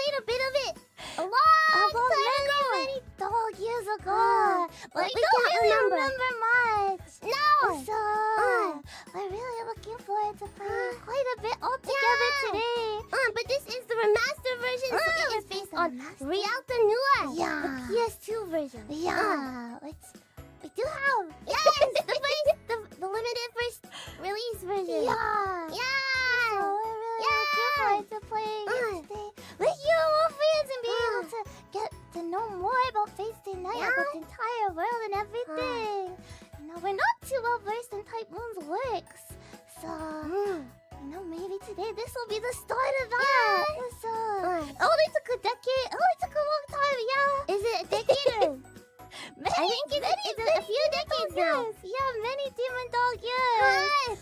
seen a bit of it a long time ago. Many dog years ago. But we we don't can't really remember much. No. So we're really looking forward to playing quite a bit all together today. But this is the remastered version, so it is based on Rialto Nua, Yeah. the PS2 version. Yeah. We do have. Yes, the limited first release version. Yeah. Yeah. So we're really looking forward to playing it today with you, more fans, and being able to get to know more about Face Day Night, about the entire world and everything. You know, we're not too well versed in Type Moon's works, so you know, maybe today this will be the start of that. So it only took a decade. It only took a long time. Yeah. Is it a decade? I think it's a few decades now. Yeah, many Demon Dog years.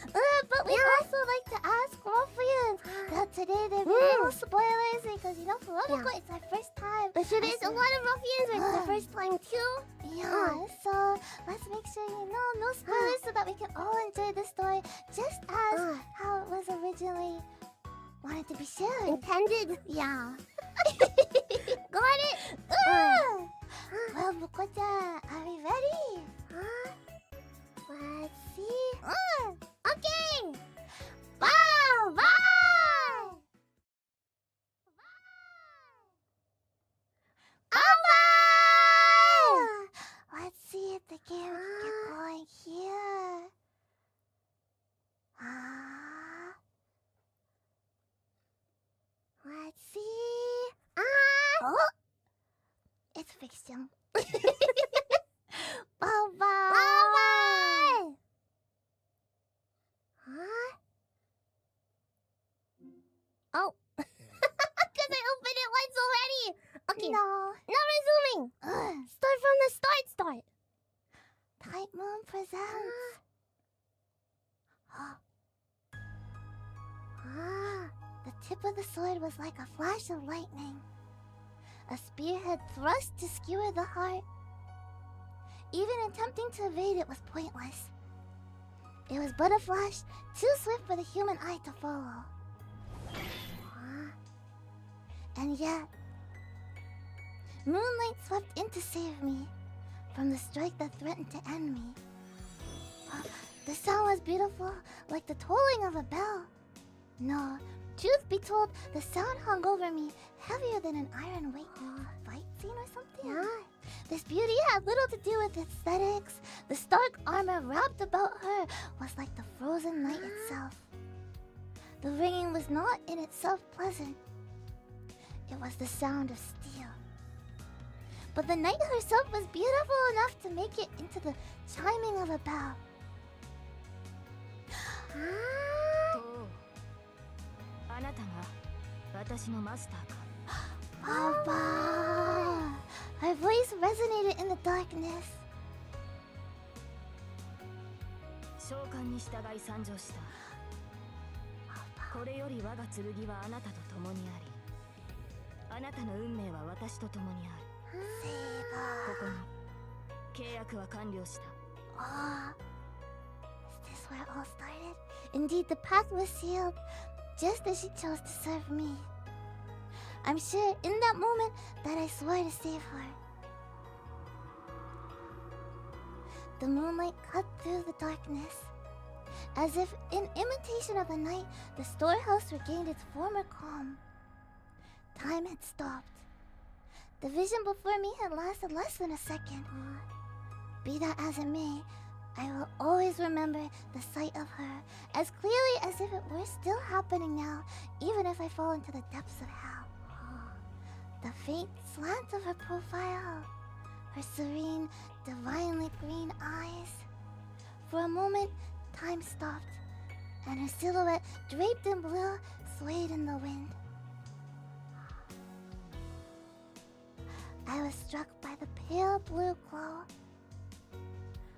But we also like to ask more fans that today there will be no spoilers because, you know, FUWAMOCO, it's our first time. But so there's a lot of ruffians when it's the first time too. Yeah, so let's make sure, you know, no spoilers so that we can all enjoy the story just as how it was originally wanted to be shared. Intended. Yeah. Got it. Well, Moko-chan, are we ready? Let's see. Okay. Wow! Bye! Let's see if the game can get going here. Let's see. Oh! It's fiction. Bye-bye! Huh? Oh. Because I opened it once already. Okay. No. Now resuming. Start from the start. Type Moon presents. The tip of the sword was like a flash of lightning. A spearhead thrust to skewer the heart. Even attempting to evade it was pointless. It was but a flash, too swift for the human eye to follow. And yet, moonlight swept in to save me from the strike that threatened to end me. The sound was beautiful, like the tolling of a bell. No, truth be told, the sound hung over me, heavier than an iron weight. A fight scene or something? Yeah. This beauty had little to do with aesthetics. The stark armor wrapped about her was like the frozen night itself. The ringing was not in itself pleasant. It was the sound of steel. But the night herself was beautiful enough to make it into the chiming of a bell. Papa! Her voice resonated in the darkness. 召喚に従い参上した。これより我が剣はあなたと共にあり、あなたの運命は私と共にある。ここに契約は完了した。Is this where it all started? Indeed, the pact was sealed, just as she chose to serve me. I'm sure in that moment that I swore to save her. The moonlight cut through the darkness. As if in imitation of the night, the storehouse regained its former calm. Time had stopped. The vision before me had lasted less than a second. Be that as it may, I will always remember the sight of her as clearly as if it were still happening now, even if I fall into the depths of hell. The faint slant of her profile, her serene, divinely green eyes. For a moment, time stopped, and her silhouette, draped in blue, swayed in the wind. I was struck by the pale blue glow.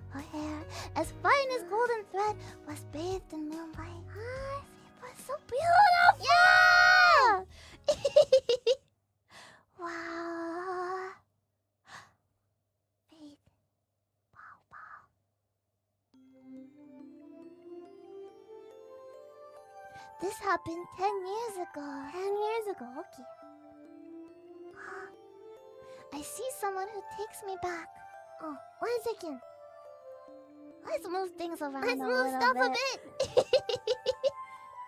Her hair, as fine as golden thread, was bathed in moonlight. It was so beautiful! Yeah! Wow. Faith. Wow. This happened 10 years ago. 10 years ago, okay. I see someone who takes me back. Oh, 1 second. Let's move things around Let's a move little stuff bit. a bit.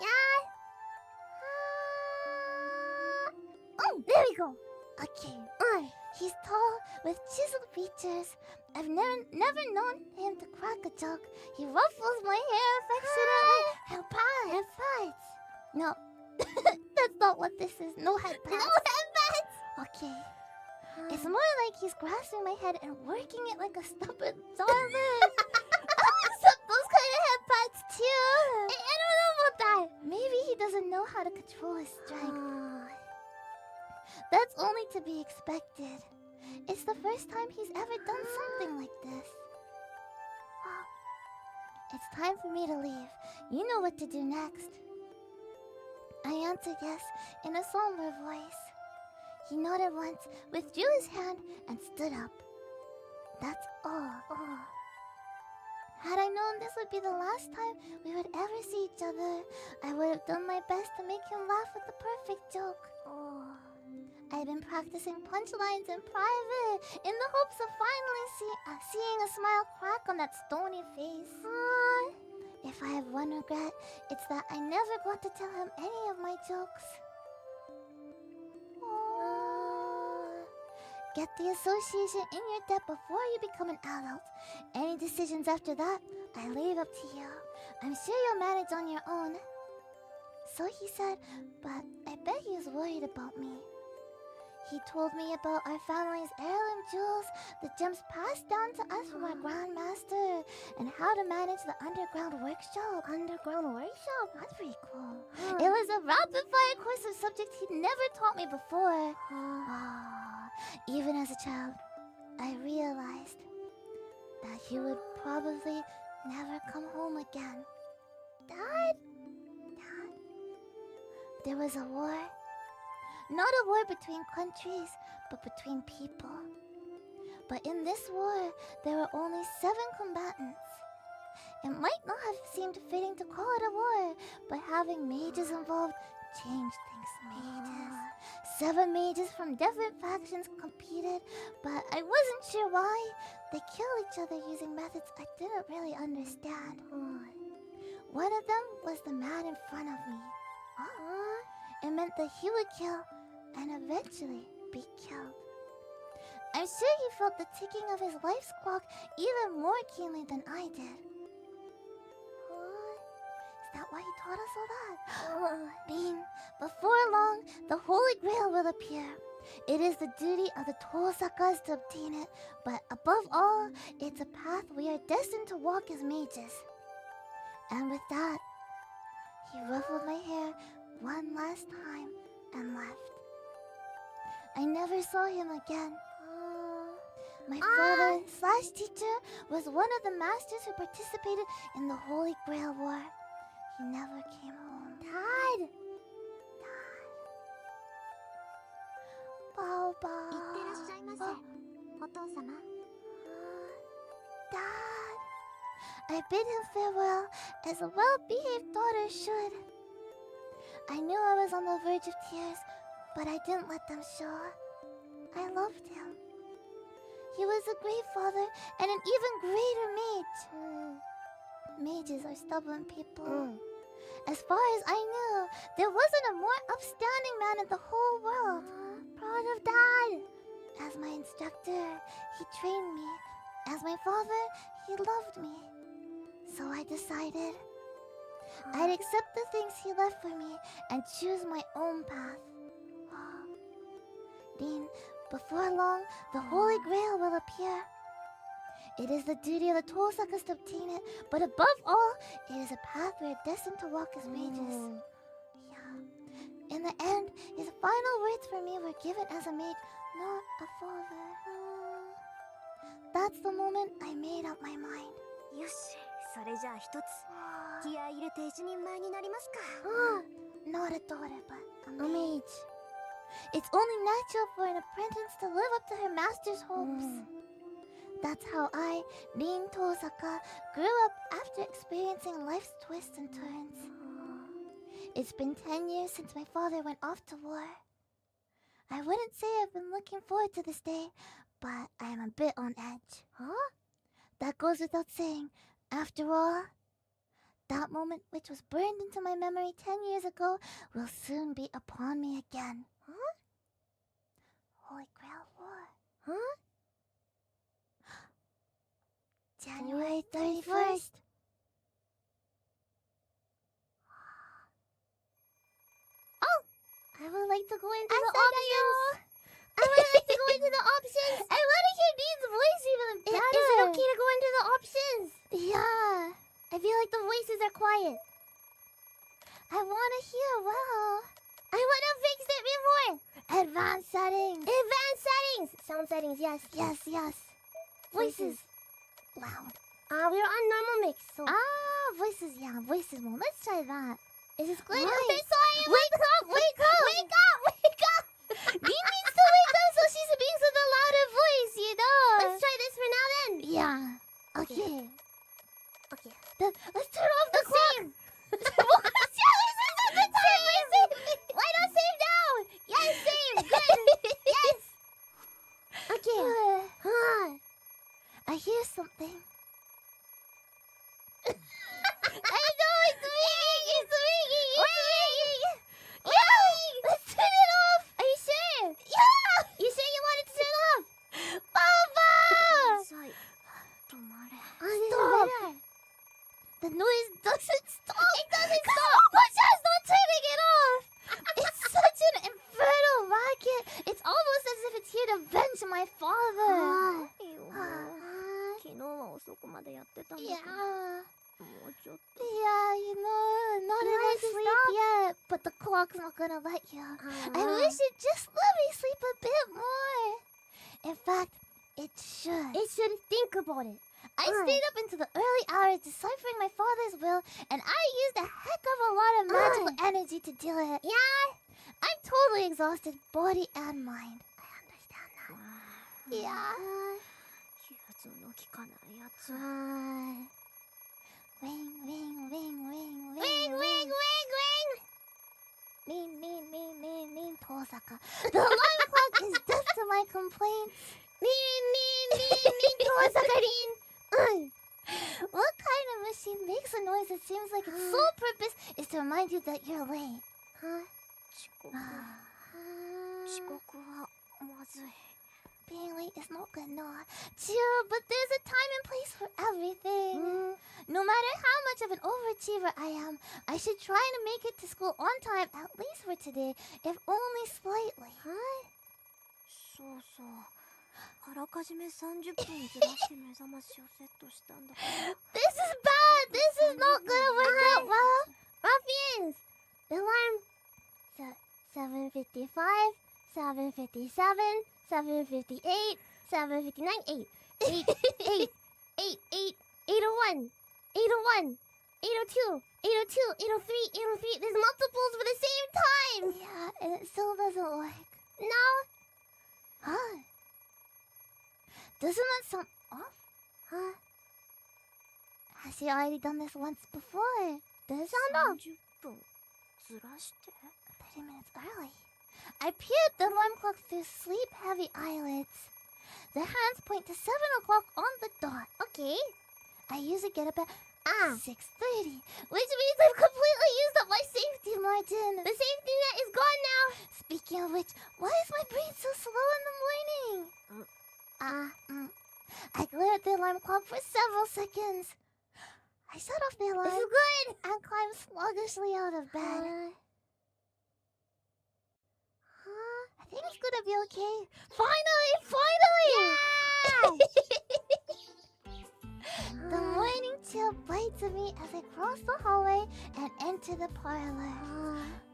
Yeah. Oh, there we go. Okay. Alright. He's tall, with chiseled features. I've never known him to crack a joke. He ruffles my hair affectionately. He'll pie and fights. No, that's not what this is. No head pats. No headbats. Okay. It's more like he's grasping my head and working it like a stubborn darling. Accept those kind of head pats too. I don't know about that. Maybe he doesn't know how to control his strength. That's only to be expected. It's the first time he's ever done something like this. It's time for me to leave. You know what to do next. I answered yes in a somber voice. He nodded once, withdrew his hand, and stood up. That's all. Had I known this would be the last time we would ever see each other, I would have done my best to make him laugh with the perfect joke. I'd been practicing punchlines in private in the hopes of finally seeing a smile crack on that stony face. If I have one regret, it's that I never got to tell him any of my jokes. Get the association in your debt before you become an adult. Any decisions after that, I leave up to you. I'm sure you'll manage on your own. So he said, but I bet he was worried about me. He told me about our family's heirloom jewels, the gems passed down to us from our grandmaster, and how to manage the underground workshop. Underground workshop? That's pretty cool. It was a rapid-fire course of subjects he'd never taught me before. Even as a child, I realized that he would probably never come home again. Dad? There was a war. Not a war between countries, but between people. But in this war, there were only 7 combatants. It might not have seemed fitting to call it a war, but having mages involved changed things. Mages. 7 mages from different factions competed, but I wasn't sure why. They killed each other using methods I didn't really understand. One of them was the man in front of me. It meant that he would kill and eventually be killed. I'm sure he felt the ticking of his life's clock even more keenly than I did. Is that why he taught us all that? Bean, before long, the Holy Grail will appear. It is the duty of the Tosakas to obtain it, but above all, it's a path we are destined to walk as mages. And with that, he ruffled my hair one last time and left. I never saw him again. My father/teacher was one of the masters who participated in the Holy Grail War. He never came home. Dad! Baba. Dad. I bid him farewell as a well-behaved daughter should. I knew I was on the verge of tears, but I didn't let them show. I loved him. He was a great father and an even greater mage. Mages are stubborn people. As far as I knew, there wasn't a more upstanding man in the whole world. Proud of Dad. As my instructor, he trained me. As my father, he loved me. So I decided I'd accept the things he left for me and choose my own path. Dean, before long, the Holy Grail will appear. It is the duty of the Tosakas to obtain it, but above all, it is a path we are destined to walk as mages. Yeah. In the end, his final words for me were given as a mage, not a father. That's the moment I made up my mind. よし、それじゃあ一つ気合い入れて一人前になりますか。Not a daughter, but a mage. It's only natural for an apprentice to live up to her master's hopes. That's how I, Rin Tosaka, grew up after experiencing life's twists and turns. It's been 10 years since my father went off to war. I wouldn't say I've been looking forward to this day, but I'm a bit on edge. Huh? That goes without saying. After all, that moment which was burned into my memory 10 years ago will soon be upon me again. Huh? Holy Grail War. Huh? January 31st. I would like to go into the Asagayo. options. I would like to go into the options. I want to hear Dean's voice even better. Is it okay to go into the options? Yeah. I feel like the voices are quiet. I want to hear well. I want to fix it before. Advanced settings. Advanced settings. Sound settings, yes. Yes, yes. Voices. Loud. We're on normal mix. So. Voices, yeah, voices. Well, let's try that. Is this good? Right. I'm sorry. Wake up, wake up. Wake up, wake up. Dee needs to wake up so she's being such a louder voice, you know. Let's try this for now then. Yeah. Okay. Okay. Let's turn off the clock. Why not save now? Yes, save. Good. Yes. Okay. I hear something. I know it's ringing. It's ringing. Let's turn it off. Are you sure? Yeah. You sure you wanted to turn off? Papa. Stop. The noise doesn't stop. It doesn't stop. What's just not turning it off? It's such an infernal racket. It's almost as if it's here to avenge my father. Yeah. Yeah, you know, not enough sleep yet. But the clock's not gonna let you. I wish it just let me sleep a bit more. In fact, it should. It should think about it. I stayed up into the early hours deciphering my father's will, and I used a heck of a lot of magical energy to do it. Yeah. I'm totally exhausted, body and mind. I understand that. Yeah. Ring, ring, ring, ring, Ring, ring, ring, ring. Ning, Tosaka. The alarm clock is deaf to my complaints. What kind of machine makes a noise that seems like its sole purpose is to remind you that you're late? Being late is not good, no. Chill, but there's a time and place for everything. No matter how much of an overachiever I am, I should try to make it to school on time, at least for today, if only slightly. This is bad! This is not gonna work out well! Ruffians! The alarm. 7:55, 7:57, 7:58, 7:59, 8, 801, 801, 802, 802, 803, 803. There's multiples for the same time! Yeah, and it still doesn't work. No? Huh? Doesn't that sound off? Huh? Has she already done this once before? Does it sound off? 30 minutes early. I peered the alarm clock through sleep-heavy eyelids. The hands point to 7 o'clock on the dot. Okay. I usually get up at 6:30, which means I've completely used up my safety margin. The safety net is gone now. Speaking of which, why is my brain so slow in the morning? I glared at the alarm clock for several seconds. I shut off the alarm. This is good. And climbed sluggishly out of bed. I think it's gonna be okay. Finally! The morning chill bites at me as I cross the hallway and enter the parlor.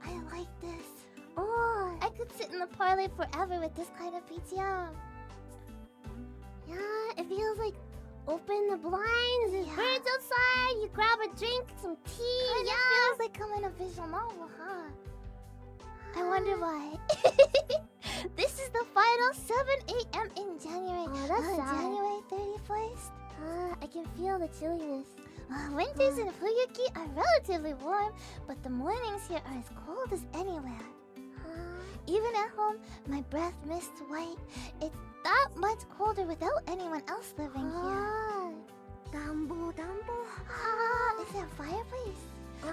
I like this. I could sit in the parlor forever with this kind of BGM. Yeah, it feels like open the blinds, there's birds outside, you grab a drink, some tea. Kinda feels like I'm in a visual novel, huh? I wonder why. This is the final 7 a.m. in January. Oh, that's sad. January 31st. I can feel the chilliness. Winters in Fuyuki are relatively warm, but the mornings here are as cold as anywhere. Even at home, my breath mists white. It's that much colder without anyone else living here. 暖房暖房 Is there a fireplace?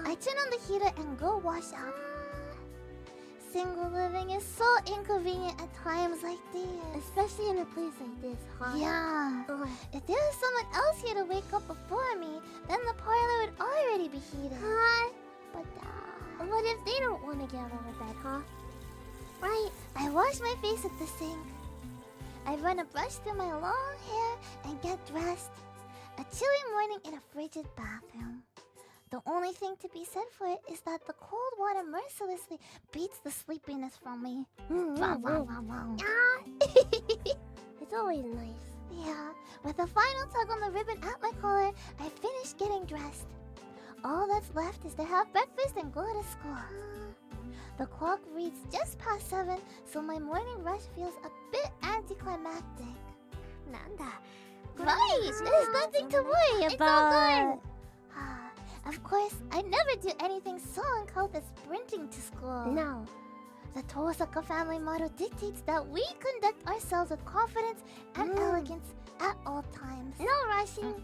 I turn on the heater and go wash up. Single living is so inconvenient at times like these. Especially in a place like this, huh? Yeah. If there was someone else here to wake up before me, then the parlor would already be heated. But What if they don't want to get out of bed, huh? right, I wash my face at the sink. I run a brush through my long hair and get dressed. A chilly morning in a frigid bathroom. The only thing to be said for it is that the cold water mercilessly beats the sleepiness from me. It's always nice. Yeah, with a final tug on the ribbon at my collar, I finish getting dressed. All that's left is to have breakfast and go to school. The clock reads just past 7, so my morning rush feels a bit anticlimactic. なんだ Right, there's nothing to worry It's about. Of course, I never do anything so uncouth as sprinting to school. No. The Tosaka family motto dictates that we conduct ourselves with confidence and elegance at all times. No rushing.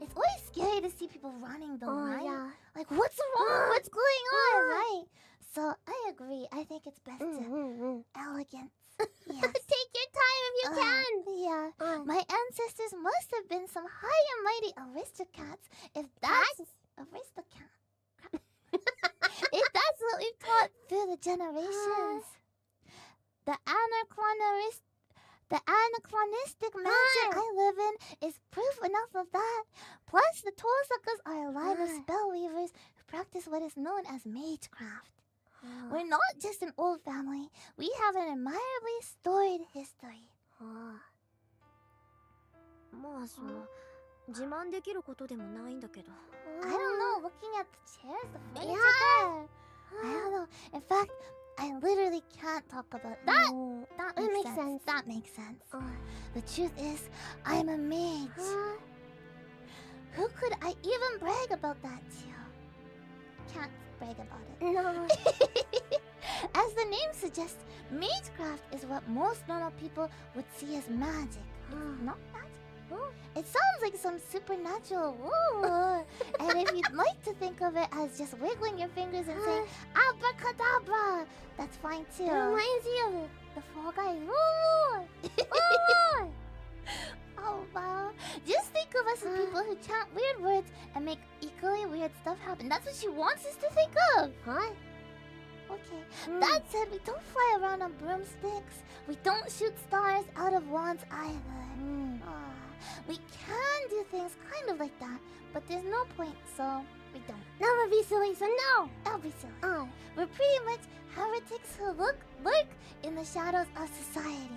It's always scary to see people running though, right? Yeah. Like, what's wrong? What's going on, right? So, I agree. I think it's best to elegance. Yes. Take your time if you can. Yeah. My ancestors must have been some high and mighty aristocrats if that's... Aristocrat. If that's what we've taught through the generations. The anachronistic mansion I live in is proof enough of that. Plus, the Tosakas are a line of spell weavers who practice what is known as magecraft. We're not just an old family. We have an admirably storied history. まあその自慢できることでもないんだけど。 I don't know, looking at the chairs, the furniture Yeah. there. I don't know. In fact, I literally can't talk about that. That It makes makes sense. sense. That makes sense. The truth is, I'm a mage. Who could I even brag about that to? Can't brag about it. No. As the name suggests, magecraft is what most normal people would see as magic. It's not magic. It sounds like some supernatural woo. And if you'd like to think of it as just wiggling your fingers and saying abracadabra, that's fine too. It reminds you of it. The Fall Guys. Woo! Woo! Oh wow. Just think of us as people who chant weird words and make equally weird stuff happen. That's what she wants us to think of. Huh? Okay. That said, we don't fly around on broomsticks. We don't shoot stars out of wands either. We can do things kind of like that, but there's no point, so we don't. That would be silly, so no. That'll be silly. We're pretty much heretics who lurk in the shadows of society.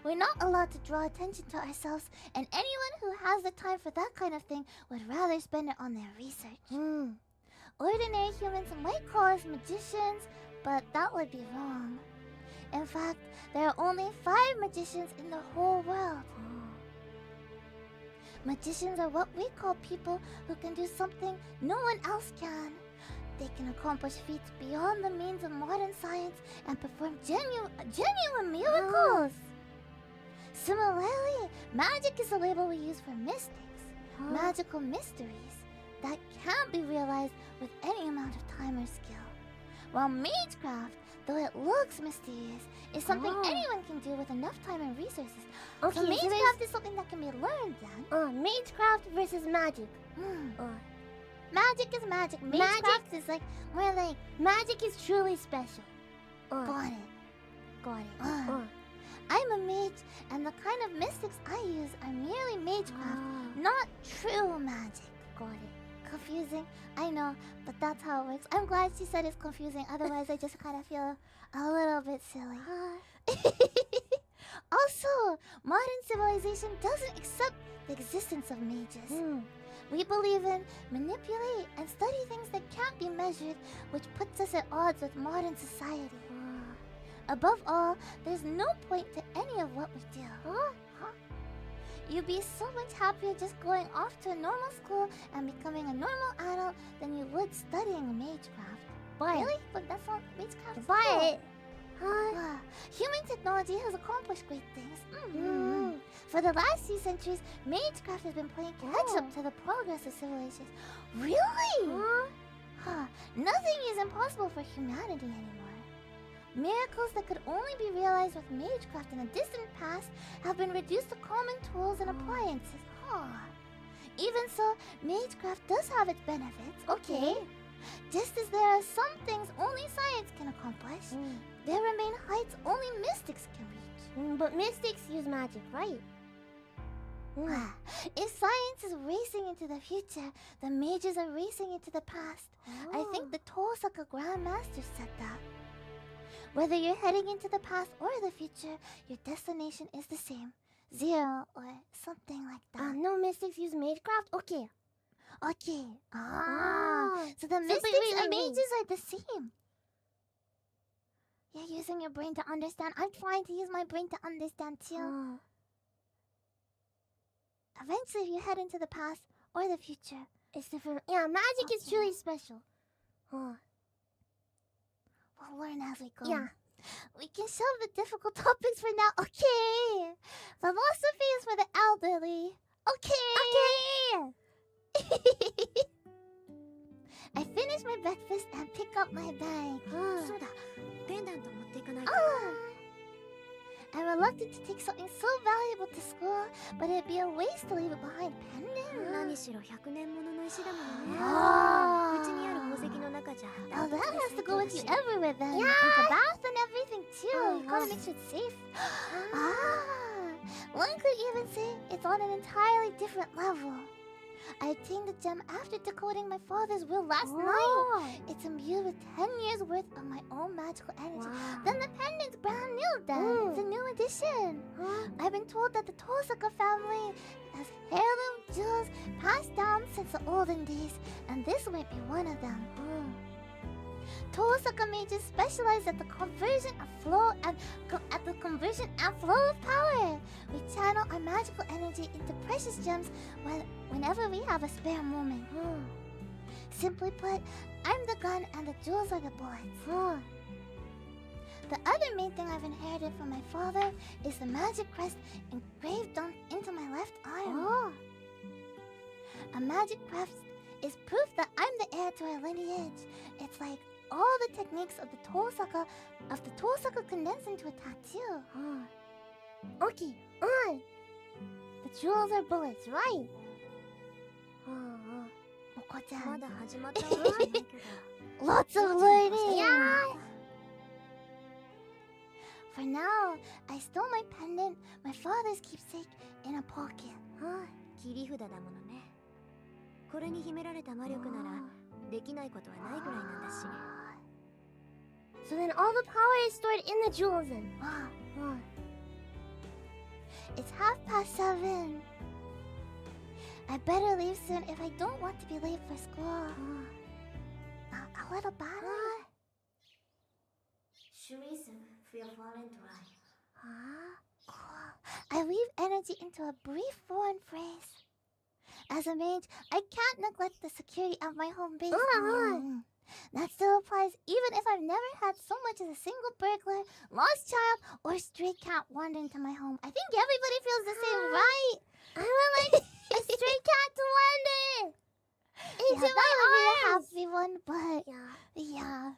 We're not allowed to draw attention to ourselves, and anyone who has the time for that kind of thing would rather spend it on their research. Ordinary humans might call us magicians, but that would be wrong. In fact, there are only 5 magicians in the whole world. Magicians are what we call people who can do something no one else can. They can accomplish feats beyond the means of modern science and perform genuine miracles. Similarly, magic is a label we use for mystics, magical mysteries that can't be realized with any amount of time or skill. While magecraft, though it looks mysterious, is something anyone can do with enough time and resources. Okay, So magecraft is something that can be learned then. Magecraft versus magic. Magic is magic. Magecraft is like more like Magic is truly special. got it. Got it. I'm a mage, and the kind of mystics I use are merely magecraft, not true magic. Got it. Confusing, I know, but that's how it works. I'm glad she said it's confusing, otherwise I just kind of feel a little bit silly. Also, modern civilization doesn't accept the existence of mages. We believe in, manipulate, and study things that can't be measured, which puts us at odds with modern society. Above all, there's no point to any of what we do. You'd be so much happier just going off to a normal school and becoming a normal adult than you would studying magecraft. But Really? But that's what magecraft is but human technology has accomplished great things. For the last few centuries, magecraft has been playing catch-up to the progress of civilizations. Really? Nothing is impossible for humanity anymore. Miracles that could only be realized with magecraft in the distant past have been reduced to common tools and appliances. Even so, magecraft does have its benefits. Okay. Just as there are some things only science can accomplish, there remain heights only mystics can reach. But mystics use magic, right? If science is racing into the future, the mages are racing into the past. I think the Tosaka Grandmaster said that. Whether you're heading into the past or the future, your destination is the same. 0 or something like that. No mystics use magecraft? Okay. Okay. So the mystics and mages are the same. You're using your brain to understand. I'm trying to use my brain to understand too. Eventually, you head into the past or the future. It's different. Yeah, magic is truly special. We'll learn as we go. Yeah. We can shelve the difficult topics for now. Okay. Philosophy is for the elderly. Okay. I finished my breakfast and pick up my bag. そうだ、ペンダント持っていかないと。 I'm reluctant to take something so valuable to school, but it'd be a waste to leave it behind. Pendant? 何しろ100年ものの石だものね。Ah. うちにある宝石の中じゃ。 Oh, that has to go with you everywhere then. Yeah. In the bath and everything too. You gotta make sure it's safe. One could even say it's on an entirely different level. I obtained the gem after decoding my father's will last night. It's imbued with 10 years worth of my own magical energy. Then the pendant's brand new then. It's a new edition. I've been told that the Tosaka family has heirloom jewels passed down since the olden days, and this might be one of them. Tosaka mages specialize at the conversion and flow of power. We channel our magical energy into precious gems whenever we have a spare moment. Simply put, I'm the gun and the jewels are the bullets. The other main thing I've inherited from my father is the magic crest engraved into my left arm. A magic crest is proof that I'm the heir to our lineage. It's like all the techniques of the Tosaka condensed into a tattoo. Okay. The jewels are bullets, right? お子ちゃん。まだ始まったわけじゃないけど。 Lots of learning. Yeah. For now, I stole my pendant, my father's keepsake, in a pocket. 切り札だものね。これに秘められた魔力ならできないことはないぐらいなんだし。 So then all the power is stored in the jewels then. It's 7:30. I better leave soon if I don't want to be late for school. A little battery. シュミス、フィアファレントライ。 I weave energy into a brief foreign phrase. As a mage, I can't neglect the security of my home base. That still applies even if I've never had so much as a single burglar, lost child, or stray cat wander into my home. I think everybody feels the same, right? I would like a stray cat to wander into Yeah, my that would be a arms. happy one, but yeah.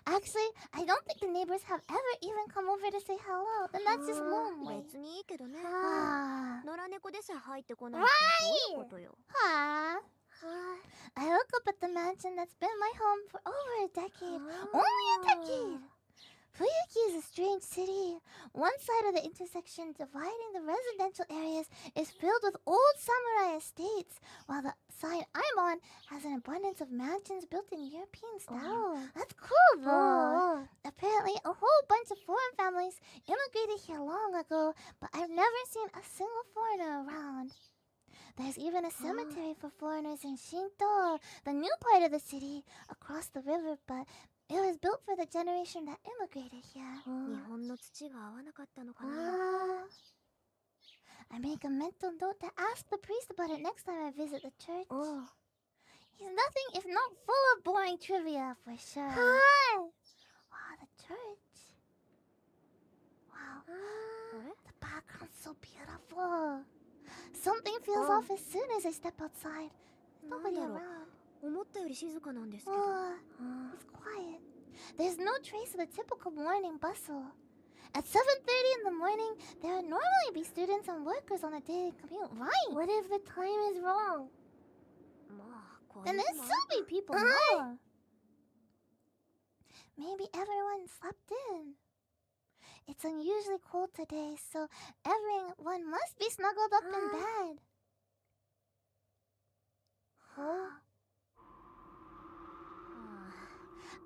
Actually, I don't think the neighbors have ever even come over to say hello. Then that's just lonely. 別にいいけどね。 野良猫でさえ入ってこないってどういうことよ。 I look up at the mansion that's been my home for over a decade. Only a decade! Fuyuki is a strange city. One side of the intersection dividing the residential areas is filled with old samurai estates, while the side I'm on has an abundance of mansions built in European style. That's cool, though. Apparently, a whole bunch of foreign families immigrated here long ago, but I've never seen a single foreigner around. There's even a cemetery for foreigners in Shinto, the new part of the city, across the river, but it was built for the generation that immigrated here. 日本の土が合わなかったのかな。 I make a mental note to ask the priest about it next time I visit the church. He's nothing if not full of boring trivia for sure. Hi. Wow, the church. Wow, the background's so beautiful. Something feels off as soon as I step outside. There's nobody around. 思ったより静かなんですけど。 It's quiet. There's no trace of the typical morning bustle. At 7:30 in the morning, there would normally be students and workers on a daily commute, right? What if the time is wrong? まあ、こ Then れ there'd も still be people more. Maybe everyone slept in. It's unusually cold today, so everyone must be snuggled up in bed.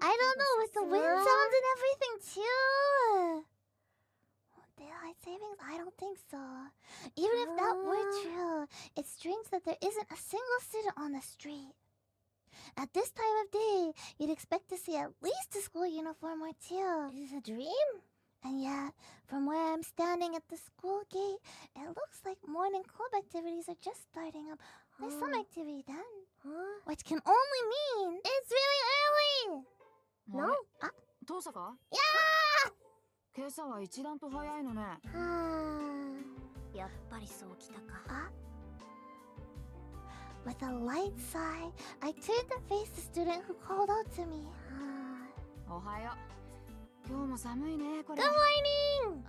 I don't know, with the wind sounds and everything too. Daylight savings? I don't think so. Even if that were true, it's strange that there isn't a single student on the street. At this time of day, you'd expect to see at least a school uniform or two. Is this a dream? And yet, from where I'm standing at the school gate, it looks like morning club activities are just starting up. There's some activity done. Which can only mean It's really early. No? 遠坂？い今朝は一段と早いのね。やっぱりそうきたか。 With a light sigh, I turned to face the student who called out to me. おはよう。今日も寒いねこれ。 Good morning.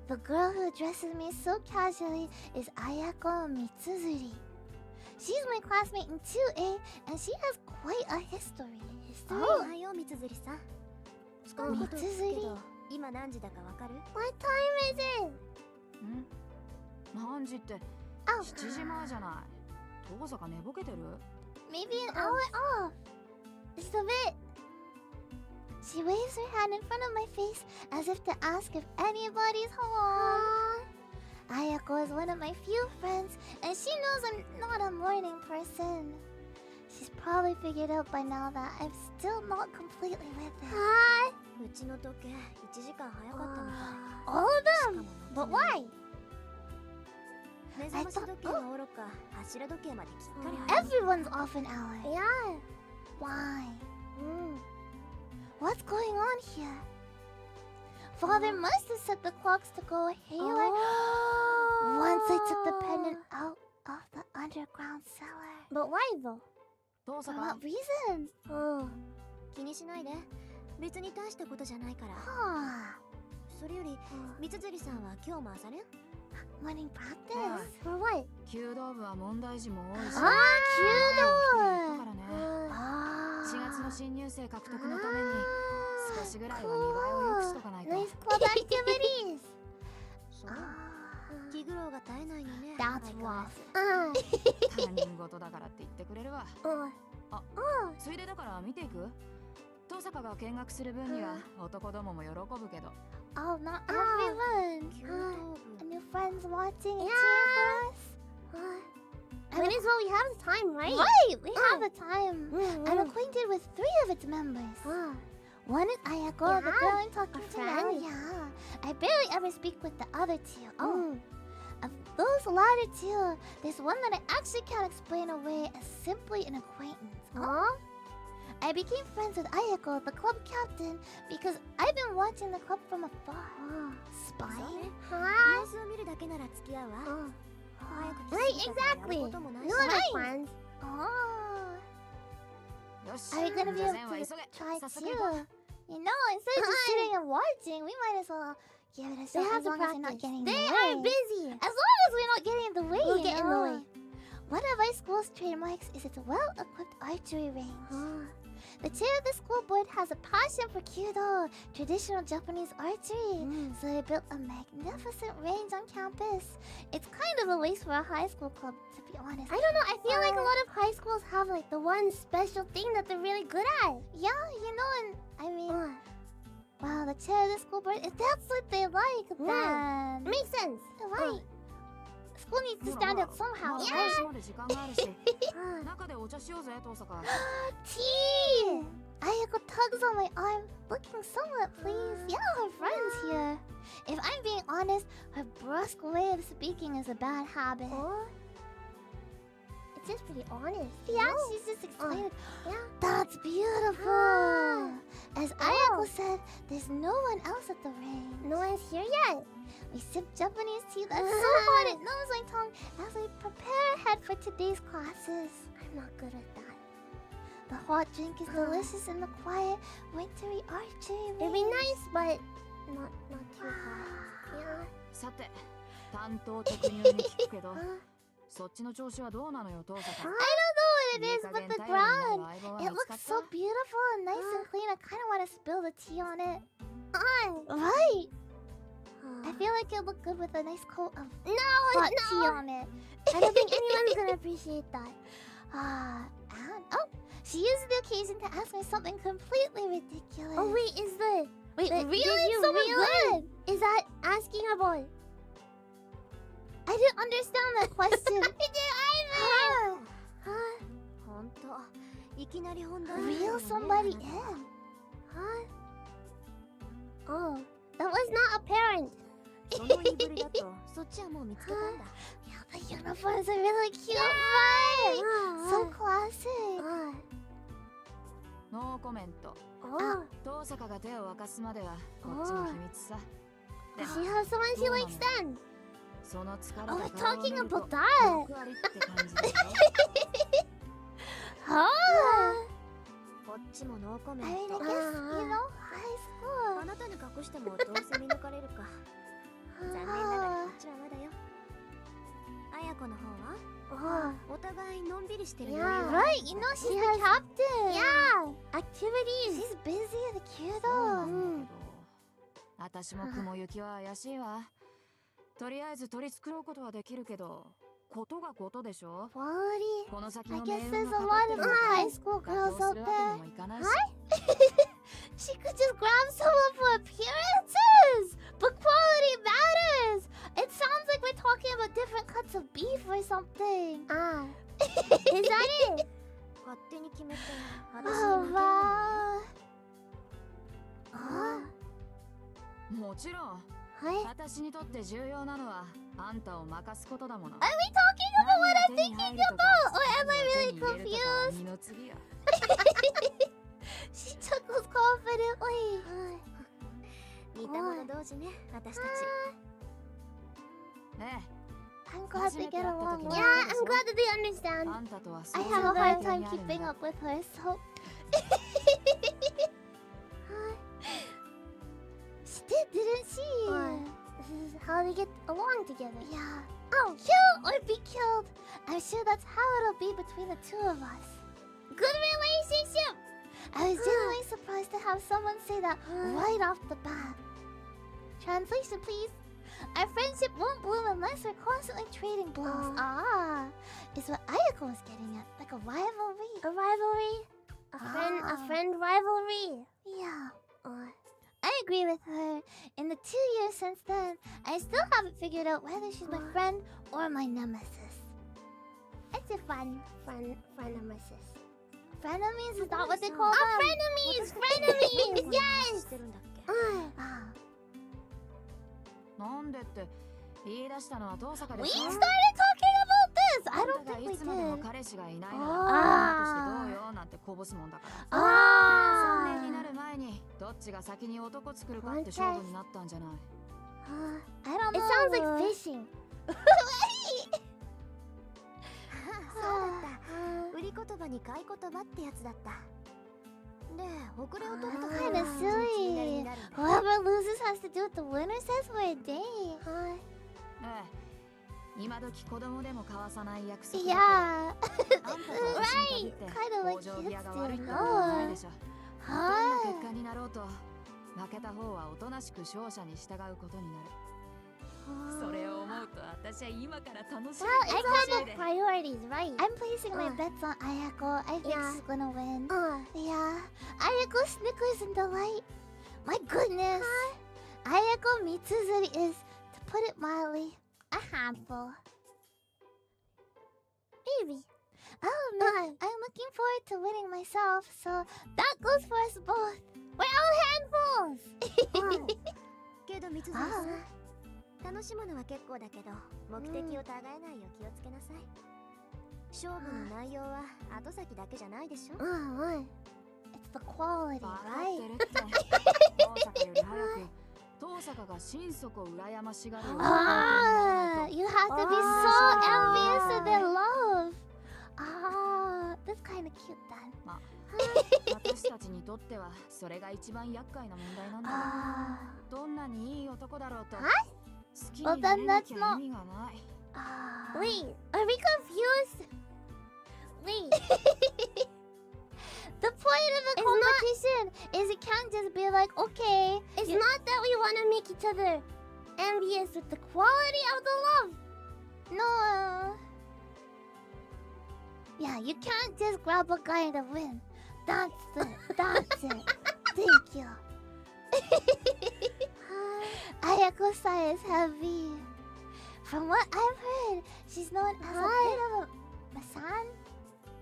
The girl who addresses me so casually is Ayako Mitsuzuri. She's my classmate in 2A, and she has quite a history. おはよう、みつづりさん。つかぬことですけど、今何時だかわかる？ What time is it? 何時って7時前じゃない。遠坂寝ぼけてる？ Maybe an hour off. Just a bit. She waves her hand in front of my face as if to ask if anybody's home. Ayako is one of my few friends, and she knows I'm not a morning person. She's probably figured out by now that I'm still not completely with it. うちの時計1時間早かったみたい。 All of them? し But かも why? 目覚まし時計はおろか、柱時計まできっかり早い。 Everyone's off an hour. Yeah. Why? What's going on here? Father must have set the clocks to go haywire once I took the pendant out of the underground cellar. But why though? 遠 For 坂？ what reason? 気にしないで。別に大したことじゃないから。 Huh. それより、みつづりさんは今日も朝練？ Morning practice? For what? 弓道部は問題児も多いし。 Ah, だからね。 Ah. 4月の新入生獲得のために少しぐらいは見栄えを良くしとかないと。 Nice club activities. そう。気苦労が絶えないのね。 That's 相変わら rough. ず他人事だからって言ってくれるわ。ついでだから見ていく？遠坂が見学する分には男どもも喜ぶけど。 Oh, not everyone. 弓道部。 New friends watching and cheering for us. I mean, as well, we have the time, right? Right, we have the time. I'm I'm acquainted with 3 of its members. One is Ayako, Yeah? the girl I'm talking A to now. friend? Yeah. I barely ever speak with the other 2. Of those latter 2, there's one that I actually can't explain away as simply an acquaintance. I became friends with Ayako, the club captain, because I've been watching the club from afar. そう Spying? ね。 Hi. 様子を見るだけなら付き合うわ。早く Right, 気づいたからやる exactly. こともない You し。 and our friends. Oh. よし。 Are we gonna be じゃあ able 全は to 急げ。 try 早 too? 速行こう。 You know, instead of just sitting and watching, we might as well give it a They shot have as to long as we're not practice. getting in They the are way. busy. As long as we're not getting in the way, We'll you get in the know. way. One of our school's trademarks is its well-equipped archery range. The chair of the school board has a passion for Kyudo, traditional Japanese archery, so they built a magnificent range on campus. It's kind of a waste for a high school club, to be honest. I don't know. I feel like a lot of high schools have like the one special thing that they're really good at. Yeah, you know, and I mean, wow, the chair of the school board, if that's what they like, then... Makes sense. Right. School needs to stand out somehow, まだ right? 私まで時間があるし。中でお茶しようぜ遠坂。 Tea! Ayako tugs on my arm, looking somewhat pleased. Yeah, her friend's here. If I'm being honest, her brusque way of speaking is a bad habit. It's just pretty honest. Yeah, No. she's just excited. Yeah. That's beautiful. As Ayako said, there's no one else at the ring. No one's here yet. We sip Japanese tea that's so hot it numbs my tongue as we prepare ahead for today's classes. I'm not good at that. The hot drink is delicious in the quiet, wintry archery It'd be range. nice, but not too hot. Yeah. さて、担当特入に聞くけど、 Huh? そっちの調子はどうなのよ、父さん。 I don't know what it is, but the ground. It looks so beautiful and nice and clean. I kind of want to spill the tea on it. Right. I feel like it'll look good with a nice coat of hot tea on it. I don't think anyone's gonna appreciate that. And she used the occasion to ask me something completely ridiculous. Oh wait, wait, did really? you Someone really? good? Is that asking about? I didn't understand that question. I did either. Huh? 本当いきなり本題 Reel somebody in. Huh? Oh, that was not apparent. その言いぶりだとそっちはもう見つけたんだ Yeah, the uniforms are really cute, right? So classic. ノーコメント。 Oh, 遠坂が手を沸かすまではこっちの秘密さ。 does she have someone she likes then? その疲れ Oh, た we're 顔を見 talking ると about that. 6割って感じだよ。 こっちもノーコメ I ン mean, I ト guess, high school. あなたに隠してもどうせ見抜かれるか残念ながらこっちはまだよ綾子の方は Oh, お互いのんびりしてる Yeah. 余裕は Right, you know she's the captain. yeah. Activities. She's busy at the そうな Kyudo. んだけど、私も雲行きは怪しいわ。とりあえず取り繕うことはできるけど、ことがことでしょ。 Quality. この先 I の guess 命運 there's が a かかっ lot て of るの high に school 妥 girls 協す out るわけに there. もいかないし。 She could just grab someone for appearances, but quality matters. It sounds like we're talking about different cuts of beef or something. Is that it? 勝手に決めて私 Oh に負けるの wow. もちろん、 What? 私にとって重要なのはあんたを任すことだもの。 Are we talking about what I'm 何が手に入るとか or am I 何 really が手に入れるとか confused? 二の次や。 She chuckles confidently. 似た者同士ね私たちね I'm glad they get along well. Yeah, I'm glad that they え、 understand. あんたとは I そう have a いう hard 関係 time にあるん keeping だ。 up with her, so she didn't she? This is how they get along together. Yeah. Oh, kill or be killed. I'm sure that's how it'll be between the two of us. Good relationship. I was genuinely surprised to have someone say that right off the bat. Translation, please. Our friendship won't bloom unless we're constantly trading blows. Is what Ayako was getting at, like a rivalry. A rivalry. A friend rivalry. Yeah. Uh, I agree with her. In the 2 years since then, I still haven't figured out whether she's my friend or my nemesis. it's a frenemies. Frenemies is that what they call Oh, them? frenemies, frenemies. Yes. してるんだっけ Ah. なんでって言い出したのは遠坂で We しょ。 started talking about this. あ I ん don't たが think we いつまでも did. 彼氏がいないならあー女としてどうよなんてこぼすもんだから。 Ah. 3年になる前にどっちが先に男作るかって勝負になったんじゃない。 I don't know. It sounds like fishing. そうだった売り言葉に買い言葉ってやつだったで遅れを取ると Kinda silly. Whoever loses has to do what the winner says for a day. ええ、今時子供でも交わさない約束だけど Yeah. あんたと私に限って Kinda like 往生 kids 際が do, 悪いってことはないでしょ。どんな Hi. 結果になろうと負けた方はおとなしく勝者に従うことになる。それを思うと私は今から楽し Well, み it's に all about priorities, right? I'm placing my bets on Ayako. I think Yeah. she's gonna win. Yeah. Ayako snickers in delight. My goodness. Ayako Mitsuzuri is, to put it mildly, a handful. Maybe. Oh man, I'm looking forward to winning myself, so that goes for us both. We're all handfuls! けど水沢さん楽しむのは結構だけど目的を違えないよう気をつけなさい勝負の内容は後先だけじゃないでしょ。It's the quality, バカっ right? てるって遠坂より早く遠坂が心底羨ましがる You have to be so envious of their love. That's kind of cute then. まあ私たちにとってはそれが一番厄介な問題なんだがどんなにいい男だろうと好きになれなきゃ意味がない。 Wait, are we confused? Wait. The point of the competition is it can't just be like, okay, It's not that we want to make each other envious with the quality of the love. no. Yeah, you can't just grab a guy to win. That's it. That's it. Thank you. Ayako-san is heavy. From what I've heard, she's known as a bit of a masan.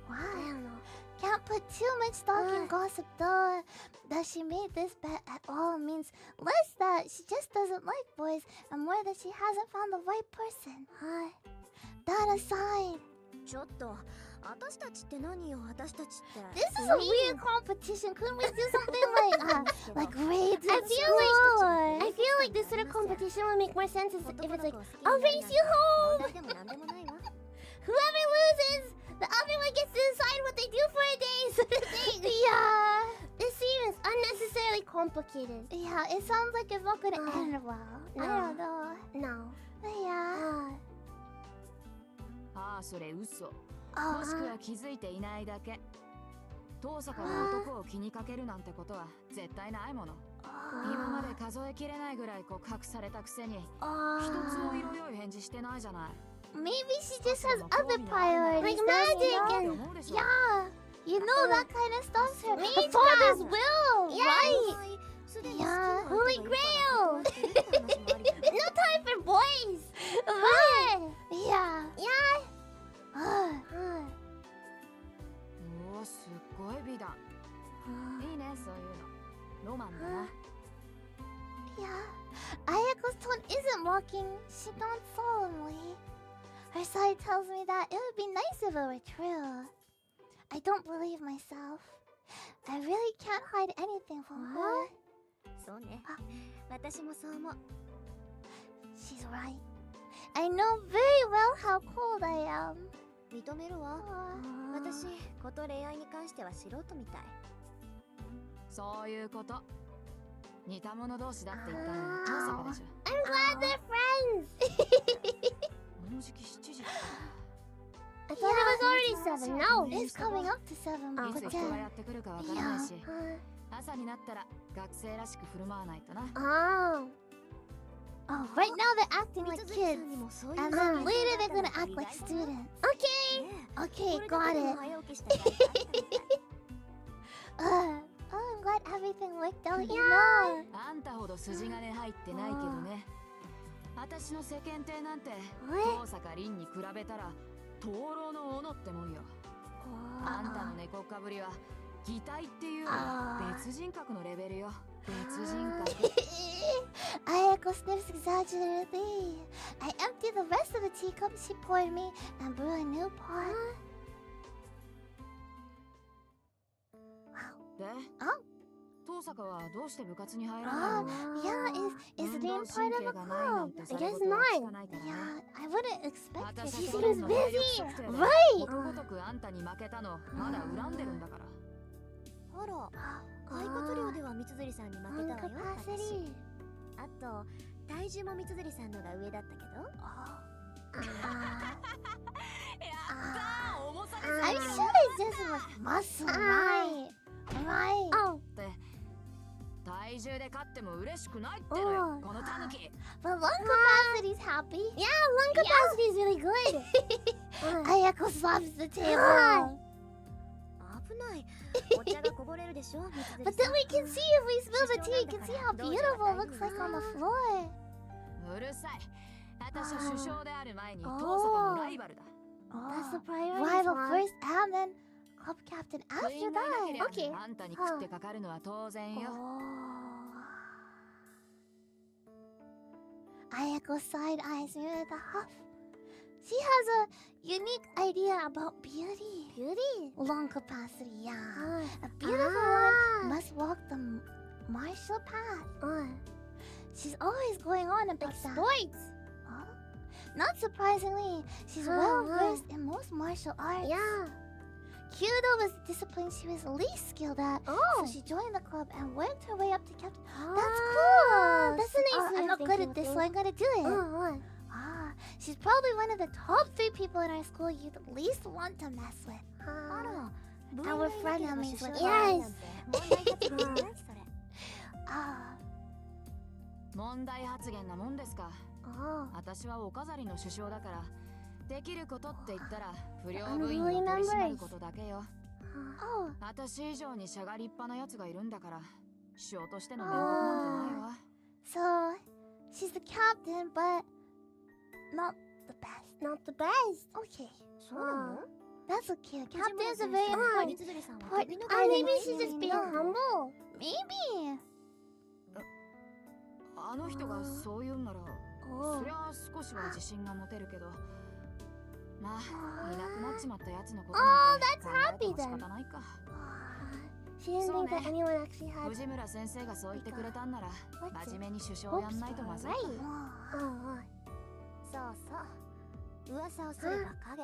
Wow. I don't know. Can't put too much stock in gossip though. That she made this bet at all means less that she just doesn't like boys and more that she hasn't found the right person. That aside, ちょっと私たちって何よ。私たちって this is a weird competition. Couldn't we do something like grades in school? I feel like this sort of competition would make more sense if it's like, I'll race you home. 問題でも何でもないわ。 Whoever loses, the other one gets to decide what they do for a day. Sort of thing. Yeah. This seems unnecessarily complicated. Yeah, it sounds like it's not gonna end well. I No. don't know. No. Yeah. ああそれ嘘。 Oh, もしくは気づいていないだけ。遠坂が男を気にかけるなんてことは絶対ないもの。今まで数えきれないぐらい告白されたくせに一つも色良い返事してないじゃない。 maybe she just has other priorities. Like than, magic you know? and... Yeah, you know that kind of stuff's her Witchcraft. father's will, Yeah. right? すでに Yeah. 好きな相手がいるから結婚してるって話もありだね。 No time for boys. Yeah.おおすっごい美談。いいねそういうの。ロマンだな。 Yeah. Ayako's tone isn't mocking. She nods solemnly. Her side tells me that it would be nice if it were true. I don't believe myself. I really can't hide anything from her. そうね。私もそう思う。 She's right. I know very well how cold I am. 認めるわ。私、こと恋愛に関しては素人みたい。そういうこと。似た者同士だって言ったのは遠坂でしょ。 I'm glad they're friends. もうじき7時。 I thought it was already 7. No. It's coming up to 7, い but つ人が then... やってくるかわからないし、朝になったら学生らしく振る舞わないとな。 Oh. Oh, right now they're acting like 三辻さ kids. んにもそういう And 考 then え later 方 they're が gonna act like 意外と students. ね Okay, これ got だけで it. も早起きしたりとかあったみたい。Oh, I'm glad everything worked out, you know. あんたほど筋金入ってないけどね。私の世間体なんて遠坂凛に比べたら灯籠の斧ってもんよ。あんたの猫っかぶりは擬態っていう別人格のレベルよ。別人格。 Ayako sniffs exaggeratedly. I empty the rest of the teacup she poured me and brew a new pot. で、あ遠坂はどうして部活に入らないの？ Yeah, is Lynn part of a club? I guess not. Yeah, I wouldn't expect her. She She's seems busy. busy. Right. ことごとくあんたに負けたのまだ恨んでるんだから。あら、肺活量では三辻さんに負けたわよ。私。 Capacity. あと、体重も三辻さんのが上だったけど。重さ I'm sure it's just like muscle, right? Right. Oh. って体重で勝っても嬉しくないってのよ、このタヌキ。 But lung capacity's happy. Yeah, lung capacity is really good. Ayako slaps the table. 危ない。お茶がこぼれるでしょ、三辻 But さ then ん。 we can see if we spill the tea, you can see how beautiful it looks like on the floor. うるさい。私は首相である前に遠坂のライバルだ。 That's the priority. Rival first and then club captain 部 after 員がいなけれ that. ば Okay. あんたに食ってかかるのは当然よ。 Ayako side eyes me with a huff. She has a unique idea about beauty. Beauty. Lung capacity, yeah. Ah. A beautiful woman must walk the martial path. She's always going on about that. Sports. Huh? Not surprisingly, she's well versed in most martial arts. Yeah. Kyudo was the discipline she was least skilled at, so she joined the club and worked her way up to captain. That's cool. That's a nice way I'm of not good thinking at this, of so I'm gonna do it. things. She's probably one of the top 3 people in our school you'd least want to mess with. Our frenemies with Yes. 問題発言なもんですか。 Oh. 私はお飾りの首相だから、できることって言ったら不良 I'm 部員を really 取り締まる members. ことだけよ。 Oh, 私以上にしゃがりっぱなやつがいるんだから、首相としての面目なんてないわ。 so she's the captain, but not the best. Not the best. Okay, そうなの that's okay. Captains are very important. Maybe she's just being humble. Maybe. あの人がそう言うんなら、 Oh. そりゃ少しは自信が持てるけど、まあいなくなっちまったやつのことなんて考えても仕方ないか。 She didn't think that anyone actually had. 藤村先生がそう言ってくれたんなら、 What's 真面目に首相やんないとまずいか。 right? そうそう噂をすれば影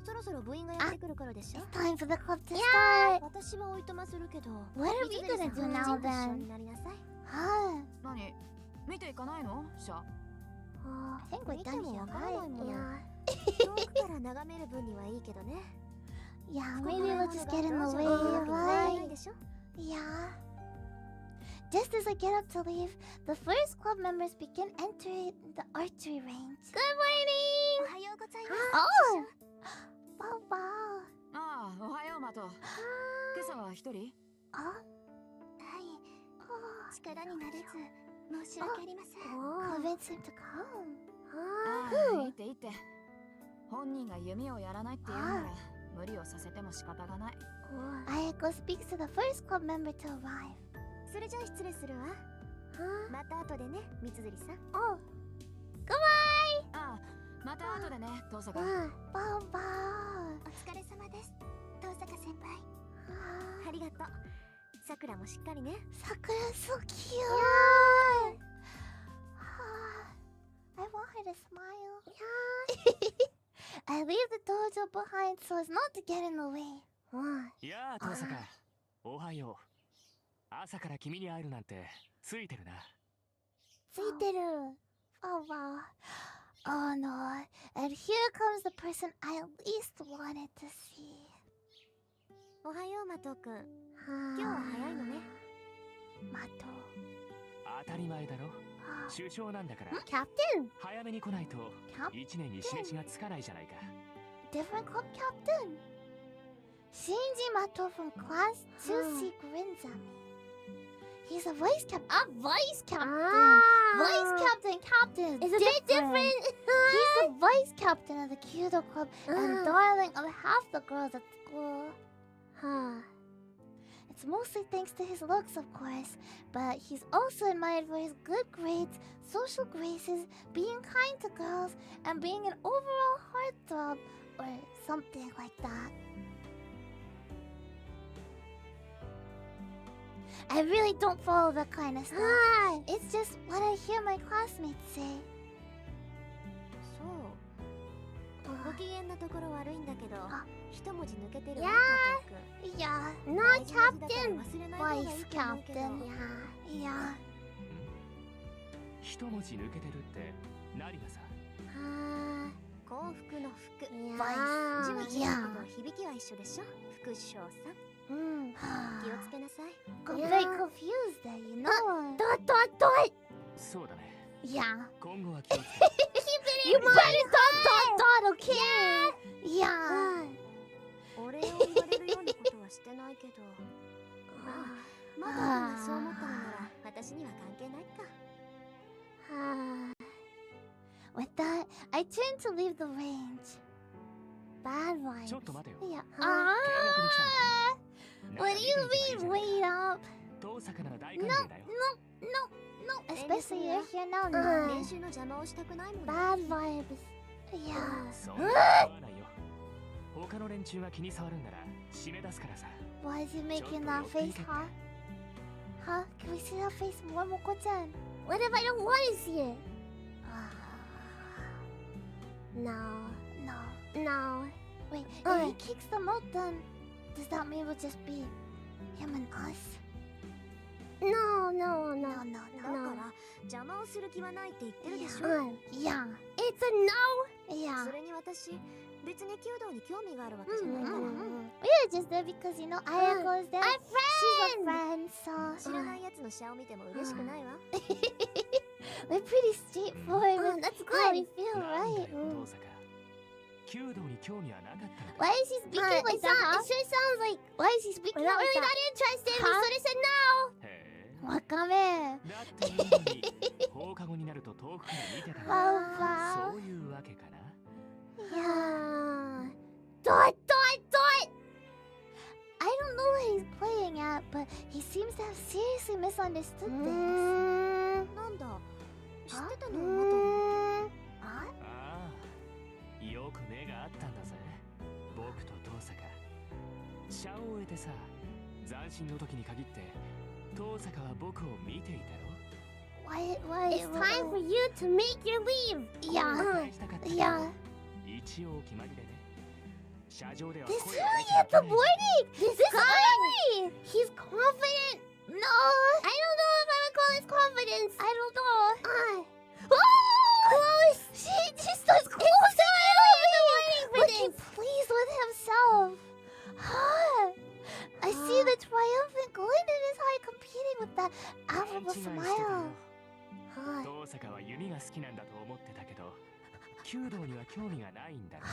そろそろ部員がやってくるからでしょ Time for the club to start. 私はおいとまするけど What are we gonna do now 一緒 then? になりなさい 何見ていかないのシャ。 I think we're 見て done も here, わからない right? もの Yeah. 遠くから眺める分にはいいけどね Yeah, maybe we'll just get in the こ way, こはな right? いでしょ Yeah. Just as I get up to leave, the first club members begin entering the archery range. Good morning. おはようございます Oh! Wow, wow. ああ、おはようマト。今朝は一人？ Oh, はい力になれず申し訳ありません Oh. convince him to come. ああ、いいっていいって。本人が弓をやらないって言うなら、無理をさせても仕方がない。 Ayako speaks to the first club member to arrive. それじゃあ失礼するわまた後でね三辻さん Oh. ああ、また後でね、遠坂。 Ah. Wow, wow. お疲れ様です遠坂先輩 Ah, ありがとうさくらもしっかりね Sakura's so cute. Ah, I want her to smile. I leave the dojo behind so as not to get in the way. いやあ、遠坂。おはよう。朝から君に会えるなんてついてるな。 Tsuiteru. Oh wow. Oh no. And here comes the person I least wanted to see. おはようマトくん今日は早いのね Mato. 当たり前だろ。 Ah, 首相なんだから。 Captain. 早めに来ないと Cap- 一年に示しがつかないじゃないか。 different club captain. Shinji Mato from class 2C grins at me. He's a vice captain. A vice captain. Vice captain. Captain. Is a bit different. He's the vice captain of the Kyudo club and darling of half the girls at school. It's mostly thanks to his looks, of course, but he's also admired for his good grades, social graces, being kind to girls, and being an overall heartthrob, or something like that. I really don't follow that kind of stuff. It's just what I hear my classmates say. そうご機嫌なところ悪いんだけどあ一文字抜けてるわいやマトくん Yeah, Not 大事な字だから captain. 忘れない方がいい vice と思うけど captain. Yeah. 一文字抜けてるって何がさ。幸福の福字 Yeah. は違うけ Yeah. ど響きは一緒でしょ副首相さん Mm. 気をつけなさい Got Yeah. very confused there, you know? Dot. そうだね。 Yeah. 今後は気をつけ。 You better dot, okay? Yeah. お礼を言われるようなことはしてないけどまあマトくんがそう思ったのなら私には関係ないか With that, I turn to leave the range. Bad vibes. ちょっと待てよ。 Yeah. 見学に来たんだ。 What do you mean, wait up? 遠坂なら大歓迎だよ。 No. Especially you're here now. 練 No. 習の邪魔をしたくないもんね Bad vibes. Yeah. そんなことはないよ。他の連中が気に障るんなら締め出すからさ。 Why is he making that face, huh? Huh? Can we see that face more, Moko-chan? What if I don't want to see it? No. No. Wait, if he kicks them out, then does that mean it would just be him and us? No. No. だから邪魔をする気はないって言ってるでしょ。 Yeah. It's a no. Yeah. それに私別に弓道に興味があるわけじゃないから。 We're just there because, you know, Ayako's there. I'm She's a friend, so 知らないやつのシャを見ても嬉しくないわ。 we're pretty straightforward with That's how good. we feel, なんだ right? よ、遠坂。弓道に興味はなかったのか。 Why is he speaking like It that, huh? sure sounds like Why is he speaking we're not like really that? not interested. We Huh? sort of said no. へえ。 Wakame. だっていいのに放課後になると遠くから見てたから Wow. そういうわけかな。 Yeah. Dot. I don't know what he's playing at, but he seems to have seriously misunderstood things. なんだ知ってたのマトリ。ああ、よく目があったんだぜ。僕と遠坂。シャを終えてさ、斬新の時に限って遠坂は僕を見ていたろ。 Why? It's time for you to make your leave. Yeah. したかったけど Yeah. 一応決まりでね。車上では This 声 early を上げちゃい at け the ない。 morning? This early. He's confident. No. I don't know if I would call this confidence. I don't know. Close. She starts closing for looking this. pleased with himself. Huh. I see the triumphant glint in his eye competing with that 勘 affable 違いしてた smile. よ。遠坂は弓が好きなんだと思ってたけど、弓道には興味がないんだろ。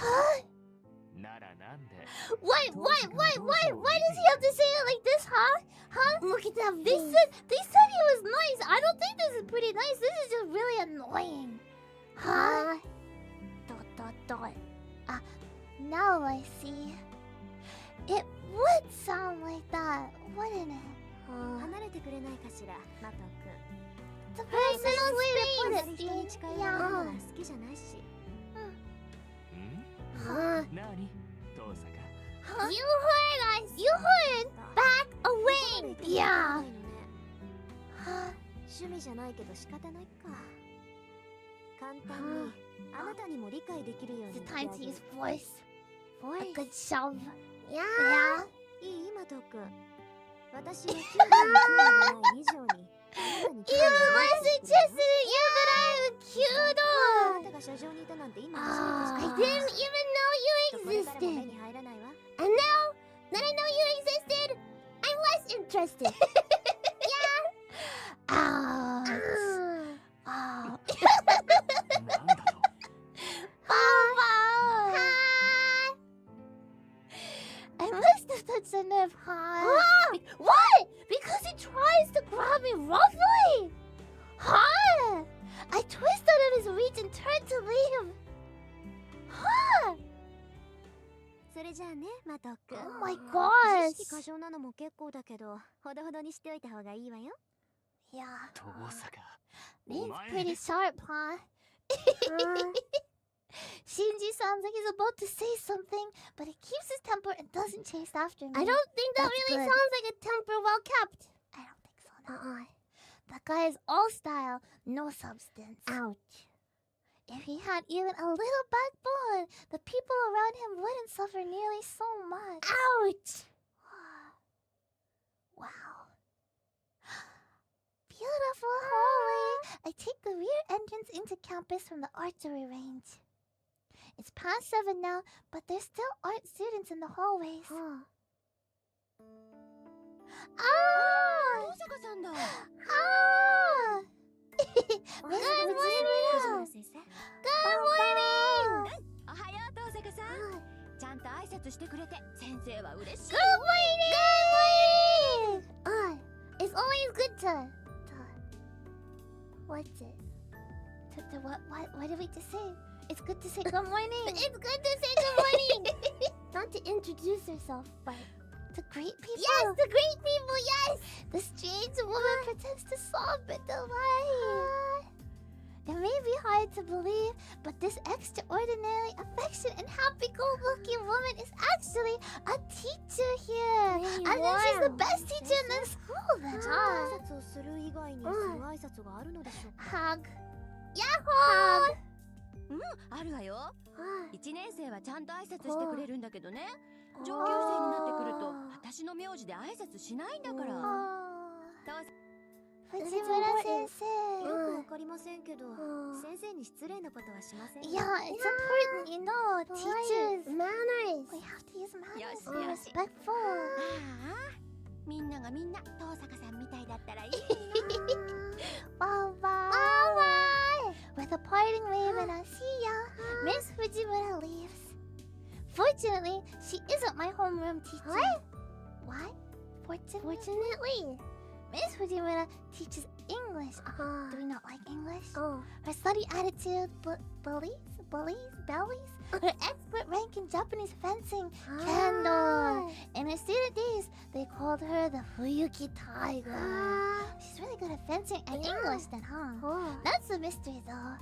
ならなんで Why does he have to say it like this, huh? Look at that They face. said he was nice. I don't think this is pretty nice. This is just really Annoying. Huh? Dot. Now I see. It would sound like that, wouldn't it? 離れてくれないかしらマト君。 It's a very nice way to あ put ま it, り人に Steve. 近寄られる Yeah. のが好きじゃないし。んなに遠坂 You heard us. You heard. Back away. Yeah. 趣味じゃないけど仕方ないか。簡単にあなたにも理解できるように It's 言 time ってあ to げる use voice. A good shove. Yeah. Yeah. いいマト君。私は弓道に興味がない以上にあなたに興味がないと You 思 was ってるよ suggesting you that I have cute. あなたが車上にいたなんて今初 I めて知 didn't っ even know た。これからも目 you に入らないわ。 existed. And now that I know you existed, I'm less interested. Ouch. Oh. なんだと Hi. I must have touched a nerve, huh? What? Because he tries to grab me roughly? Huh? I twisted out of his reach and turned to leave. Huh? それじゃあねマト君。 Oh my 知 gosh. 識過剰なのも結構だけどほどほどにしておいた方がいいわよ。 Yeah. 遠坂 Name's お前 pretty sharp, huh? Shinji sounds like he's about to say something, but he keeps his temper and doesn't chase after me. I don't think that That's really good. sounds like a temper well kept. I don't think so, no. That guy is all style, no substance. Ouch. If he had even a little backbone, the people around him wouldn't suffer nearly so much. Ouch. Wow. Beautiful hallway. I take the rear entrance into campus from the archery range. It's past 7 now, but there still aren't students in the hallways. Ah! 大坂さんだ。 Ah! お Good はようござい morning! ます先生。 Good morning! おはよう遠坂さん。ちゃんと挨拶してくれて先生は嬉しい。 Good morning. It's always good to. What's it? What did we just say? It's good to say good morning. It's good to say good morning. Not to introduce herself, but To greet people. yes, to greet people. Yes. The strange woman pretends to sob at the light. It may be hard to believe, but this extraordinarily affectionate and happy-go-lucky woman is actually a teacher here. And then she's the best teacher in the school then. じゃあ挨拶をする以外にその挨拶があるのでしょうか。 Hug. Yahoo! あるわよ。はい。 1年生はちゃんと挨拶してくれるんだけどね。上級生になってくると私の名字で挨拶しないんだから。藤村先生。よくわかりませんけど、先生に失礼なことはしません。 Yeah, it's important, you know, teachers. Manners. We have to use manners. よし Be よし。 respectful. みんながみんな遠坂さんみたいだったらいい。 Bye bye. With a parting wave and a see ya, Miss Fujimura leaves. Fortunately, she isn't my homeroom teacher. What? Fortunately, Miss Fujimura teaches English. Do we not like English? Her study attitude, bellies, her expert rank in Japanese fencing, candor. In her student days, they called her the Fuyuki Tiger. She's really good at fencing and English then, huh? That's a mystery though.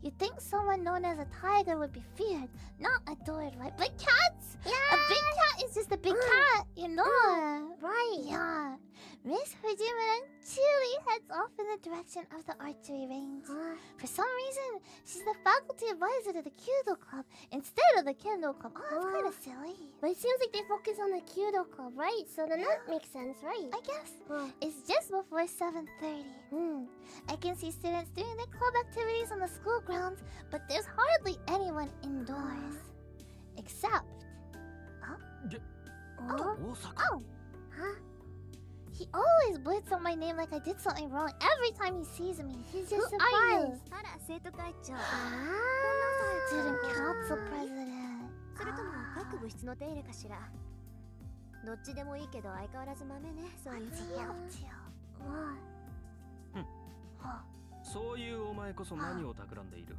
You'd think someone known as a tiger would be feared, not adored, right? But cats! Yeah! A big cat is just a big cat, you know? Right. Yeah. Miss Fujimura cheerily heads off in the direction of the archery range. For some reason, she's the faculty advisor to the Kyudo Club instead of the Kendo Club. Oh, that's kind of silly. But it seems like they focus on the Kyudo Club, right? So then that makes sense, right? I guess. It's just before 7:30. I can see students doing their club activities on the school grounds, but there's hardly anyone indoors. Except...大阪 He always blurts out my name like I did something wrong every time he sees me. He's just Who are you? surprised. あら、生徒会長。 Student council president. それとも各部室の手入れかしら。どっちでもいいけど相変わらず豆ね、そういうとこ。 そういうお前こそ何を企んでいる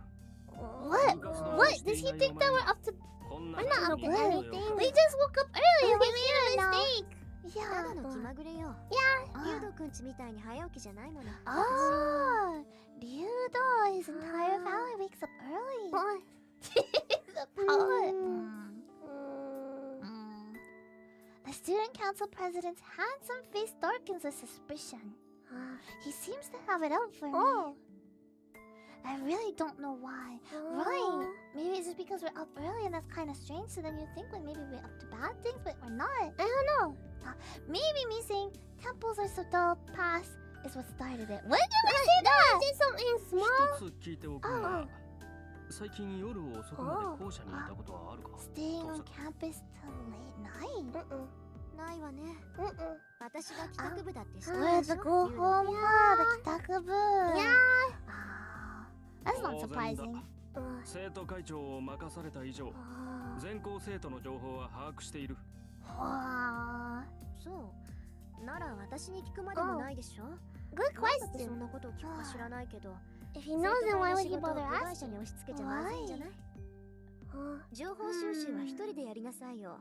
What? What? Does he think that we're up to... こんな We're not up to に anything. We just woke up early. We made a mistake. た Yeah. だの気まぐれよ。リュウドくんちみたいに早起きじゃないもの。 Oh, Ryudo, his entire family wakes up early. He's a poet. The student council president's handsome face darkens with suspicion. He seems to have it out for me. I really don't know why. Right. Maybe it's just because we're up early and that's kind of strange. So then you think like maybe we're up to bad things, but we're not. I don't know. Maybe me saying temples are so dull past is what started it. When did we say that? Did something small? 一つ聞いておくが最近夜遅くまで校舎にいたことはあるか Staying on campus till late night. ないわね。私が帰宅部だって知ってる We're でし the ょ go home club, the kitakubu. That's not 当然だ surprising. 生徒会長を任された以上全校生徒の情報は把握しているそうなら私に聞くまでもないでしょ Good どうやってそ question. んなことを聞くか知らないけど If he knows, then why would he bother 部外 asking? 者に押し付けちゃまずいんじゃない情報収集は一人でやりなさいよ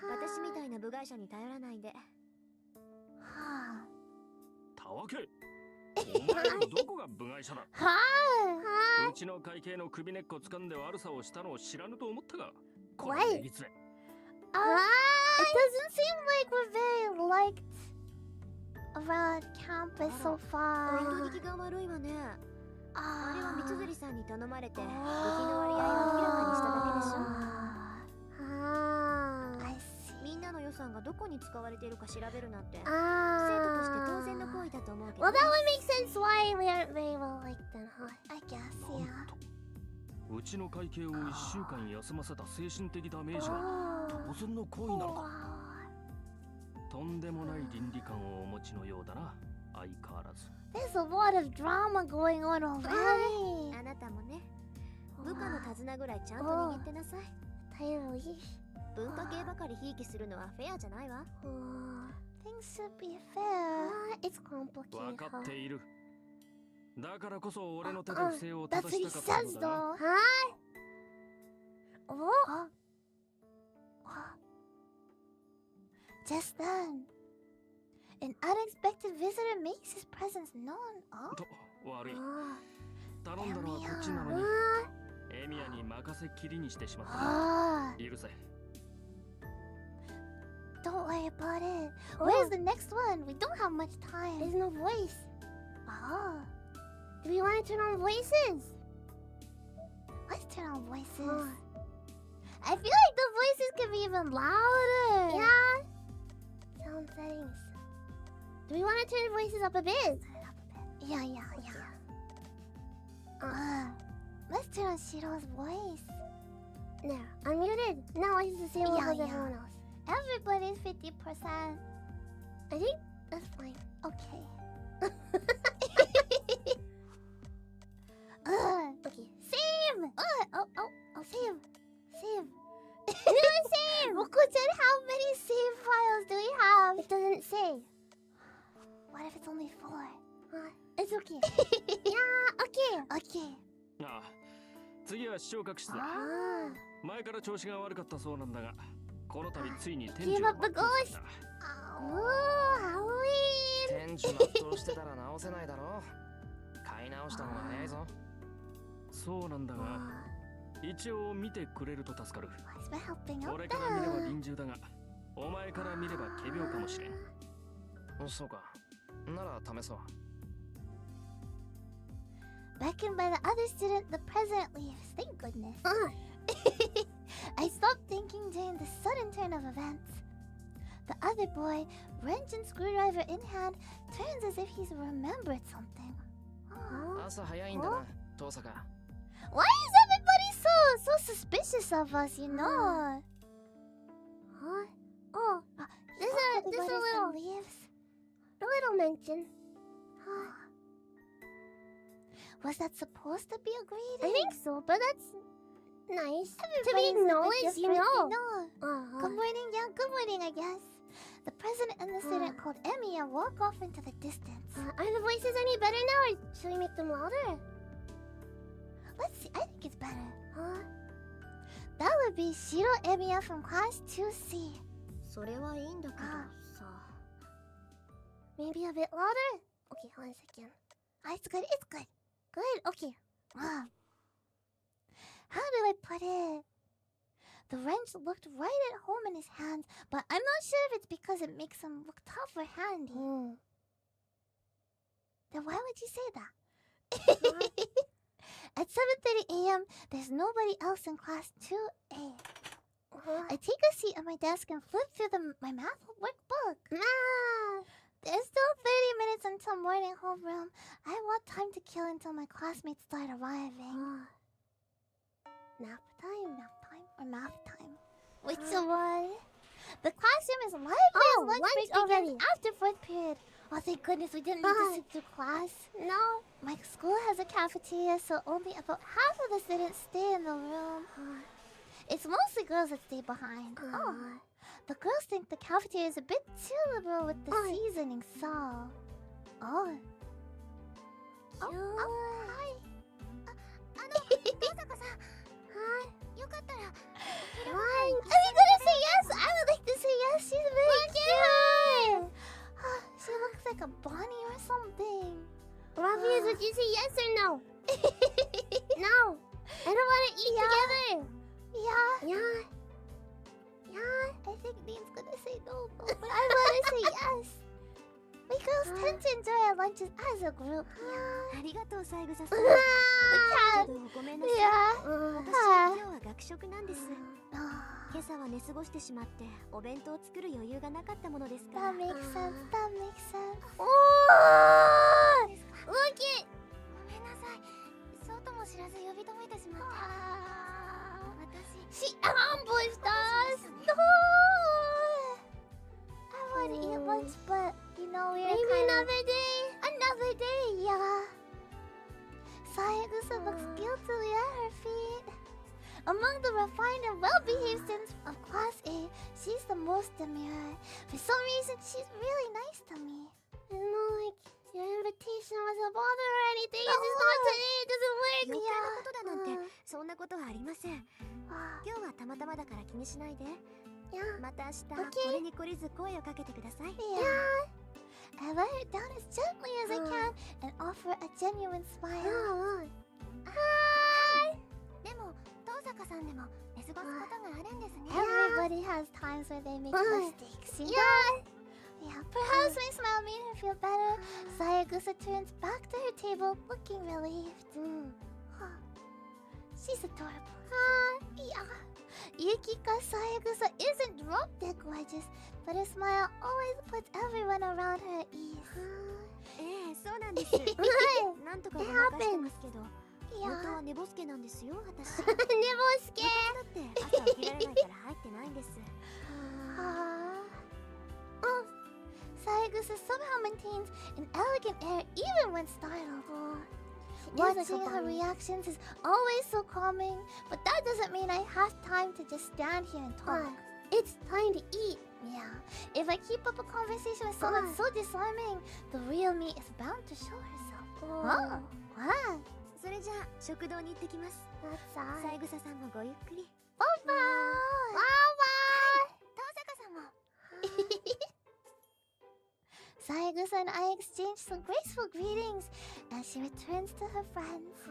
私みたいな部外者に頼らないでたわけお前のどこが部外者だうちの会計の首根っこ掴んで悪さをしたのを知らぬと思ったがこれ礼儀つれ It doesn't seem like we're very liked around campus so 人 far. 聞きが悪いわねあれは三辻さんに頼まれて部費の割合を明らかにしただけでしょ I see. みんなの予算がどこに使われているか調べるなんて生徒として Ah. 当然の行為だと思うけど Well, that would make sense why we aren't very well liked then, huh? I guess, なん yeah. とうちの会計を1週間休ませた精神的ダメージは当然の行為なのかとんでもない倫理観をお持ちのようだな相変わらず There's a lot of drama going on already. あなたもね部下の手綱ぐらいちゃんと握ってなさい Totally. 文化系ばかりひいきするのはフェアじゃないわ Things should be fair. It's 分 complicated. かっているだからこそ俺の手で Uh-uh. 不正を That's 正 what he したかった says のだな though. Huh? Oh. Just then, an unexpected visitor makes his presence known. Oh. と悪い頼んだのはっちなのにエミヤに任せっきりにしてしまった。許せ。 Don't worry about it. Where's the next one? We don't have much time. There's no voice. Oh. Do we want to turn on voices? Let's turn on voices. I feel like the voices can be even louder. Yeah. Sound settings. Do we want to turn voices up a bit? Yeah. Let's turn on Shiro's voice. There, unmuted. Now he's the same level as everyone else. Everybody's 50%. I think that's fine. Okay. Okay. Same! Save. Same! Moko-chan, how many save files do we have? It doesn't say. What if it's only 4? It's okay. Yeah, okay. ああ、次は視聴覚室だ。前から調子が悪かったそうなんだが、この度ついに店長が全主全うしてたら直せないだろ。買い直した方が早いぞ。そうなんだが、一応見てくれると助かる。 Thanks for helping out 俺から見れば臨終だが、お前から見れば仮病かもしれん。そうか。なら試そう。 Beckoned by the other student, the president leaves. Thank goodness. I stopped thinking during the sudden turn of events. The other boy, wrench and screwdriver in hand, turns as if he's remembered something. 朝早いんだな、遠坂。 Why is everybody so suspicious of us, you know? Oh, there's a little mention. Was that supposed to be a greeting? I think so, but that's nice to be Everybody's a bit acknowledged, you different, know. Good morning, good morning, I guess. The president and the student called Emmy and walk off into the distance. Are the voices any better now, or should we make them louder? Let's see, I think it's better. That would be Shiro Emiya from class 2C. それはいいんだけどさ。Maybe a bit louder? Okay, hold on a second. It's good. Good, okay. How do I put it? The wrench looked right at home in his hands, but I'm not sure if it's because it makes him look tough or handy. Then why would you say that? At 7:30 a.m., there's nobody else in class 2A. I take a seat at my desk and flip through my math workbook. There's still 30 minutes until morning homeroom. I want time to kill until my classmates start arriving. Nap time. Or math time. Which one? The classroom is lively as lunch break begins already. after 4th period. Oh, thank goodness we didn't need to sit through class. No. My school has a cafeteria, so only about half of the students stay in the room. It's mostly girls that stay behind. The girls think the cafeteria is a bit too liberal with the seasoning, so... Hi. よかったら Are we gonna say yes? I would like to say yes. She's very cute. She looks like a bunny or something. Ravi, would you say yes or no? No. I don't want to eat together. Yeah. I think Dean's gonna say no, but I wanna say yes. We girls tend to enjoy our lunches as a group. ありがとう、三枝さん。ちょっとごめんなさい。私、今日は学食なんです。今朝は寝過ごしてしまって、お弁当を作る余裕がなかったものですから。That makes sense. おー！大きい！ごめんなさい。そうとも知らず呼び止めてしまって。She ambushed us! No! I want to eat lunch, but you know we're Maybe kind of... another day. Another day, yeah. Sayagusa looks guiltily at her feet. Among the refined and well-behaved students of Class A, she's the most demure. For some reason, she's really nice to me. It's not like your invitation was a bother or anything. It's just not today. It doesn't work. 余計なことだなんて、そんなことはありません。今日はたまたまだから気にしないで。また明日、これに懲りず声をかけてください。I let her down as gently as I can and offer a genuine smile. 過ごすことがあるんですね。 Everybody has times where they make mistakes, you know? Yeah, perhaps my smile made her feel better. Sayagusa turns back to her table, looking relieved. She's adorable. Yeah. Yukika Sayagusa isn't drop-dead gorgeous, but her smile always puts everyone around her at ease. ええ、そうなんです。なんとかごまかしてますけど、本当は寝ぼすけなんですよ、私。寝ぼすけ。だって朝起きられないから入ってないんです。Sayagusa somehow maintains an elegant air even when startled. Watching her reactions is always so calming, but that doesn't mean I have time to just stand here and talk. It's time to eat. Yeah. If I keep up a conversation with someone so disarming, the real me is bound to show herself. What? それじゃあ食堂に行ってきます。三枝さんもごゆっくり。バイバイ。遠坂さんも。Sayagusa and I exchange some graceful greetings as she returns to her friends.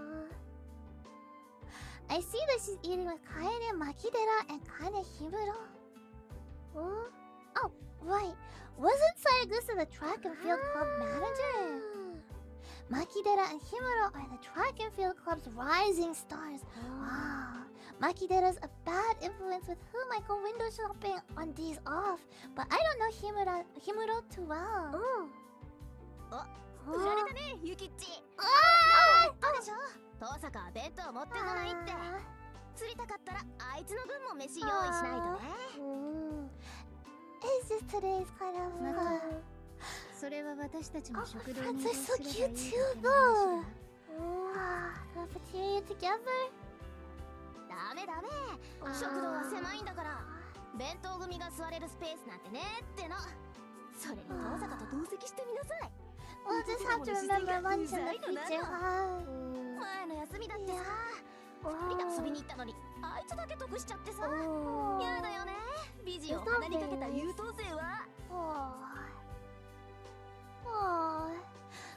I see that she's eating with Kaede Makidera and Kane Himuro. Oh, right. Wasn't Sayagusa the track and field club manager? Makidera and Himuro are the track and field club's rising stars. Wow. Makidera's a bad influence with whom I go window shopping on days off, but I don't know Himuro too well. 振られたね、ゆきっち。どうでしょう、遠坂は弁当持ってこないって。釣りたかったらあいつの分も飯用意しないとね。It's just today's kind of それは私たちも食堂 friends に移動 are す so ればい cute い too だけの話 though. だ。Cafeteria together? ダメダメ、食堂は狭いんだから。弁当組が座れるスペースなんてねっての。それに遠坂と同席してみなさい。 We'll just have to remember lunch in the future. 前の休みだってさ、二人で遊びに行ったのにあいつだけ得しちゃってさ。やだよね、美人を鼻にかけた優等生は。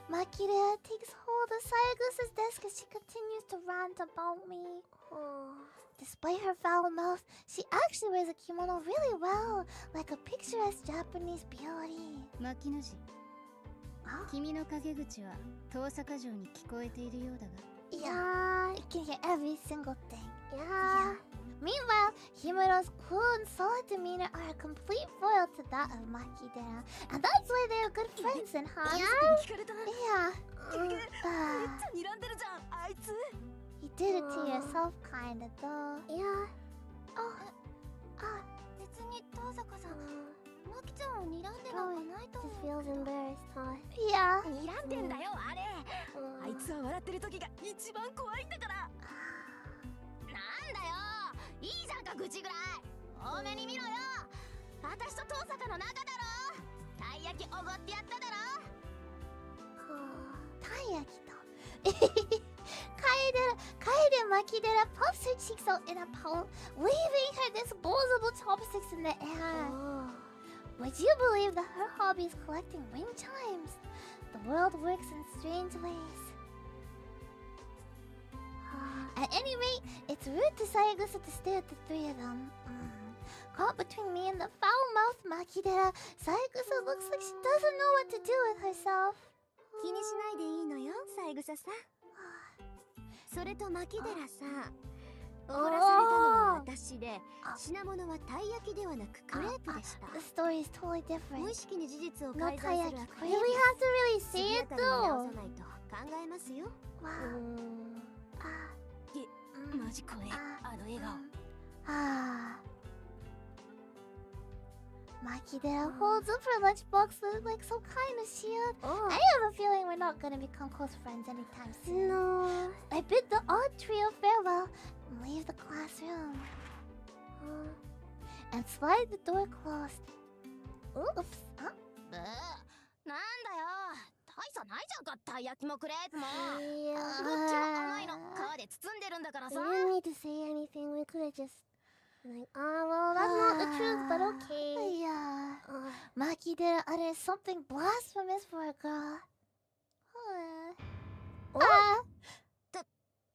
Makidera takes hold of Sayagusa's desk as she continues to rant about me. Despite her foul mouth, she actually wears a kimono really well, like a picturesque Japanese beauty. 牧野氏、君の陰口は遠坂城に聞こえているようだが。Yeah, you can hear every single thing. Yeah. Meanwhile, Himuro's cool and solid demeanor are a complete foil to that of Makidera, and that's why they are good friends and hot. 聞かれた。 Yeah. めっちゃ睨んでるじゃん、あいつ。 You did it to yourself, kinda though. Yeah. 別に遠坂さん、マキちゃんを睨んでなんかないと思う。 Just feels embarrassed, huh? Yeah. 睨んでんだよ、あれ。あいつは笑ってる時が一番怖いんだから。なんだよ、いいじゃんか愚痴ぐらい。多めに見ろよ。私と遠坂の仲だろ。たい焼きおごってやっただろ。たい焼きと。Kaede Makidera puffs her cheeks out in a pout, waving her disposable chopsticks in the air. Would you believe that her hobby is collecting ring chimes? The world works in strange ways. At any rate, it's rude to Sayagusa to stare at the three of them. Caught between me and the foul-mouthed Makidera, Sayagusa looks like she doesn't know what to do with herself. 気にしないでいいのよ、三枝さん。それと牧寺さん、おごらされたのは私で、品物はたい焼きではなくクレープでした。 The story is totally different. 無意識に事実を No 改ざんする taiyaki. は Do we have to really say it 速やかに直 though? さないと考えますよ。 マジ怖え、あの笑顔。 Makidera holds up her lunchbox with like some kind of shield. I have a feeling we're not gonna become close friends anytime soon. No. I bid the odd trio farewell and leave the classroom. And slide the door closed. Oops. なんだよ、大差ないじゃんか、たい焼きもクレープも。どっちも甘いの皮で包んでるんだからさ。 We didn't need to say anything. We could have just like, well, that's not the truth, but okay. Yeah. Makidera utters something blasphemous for a girl.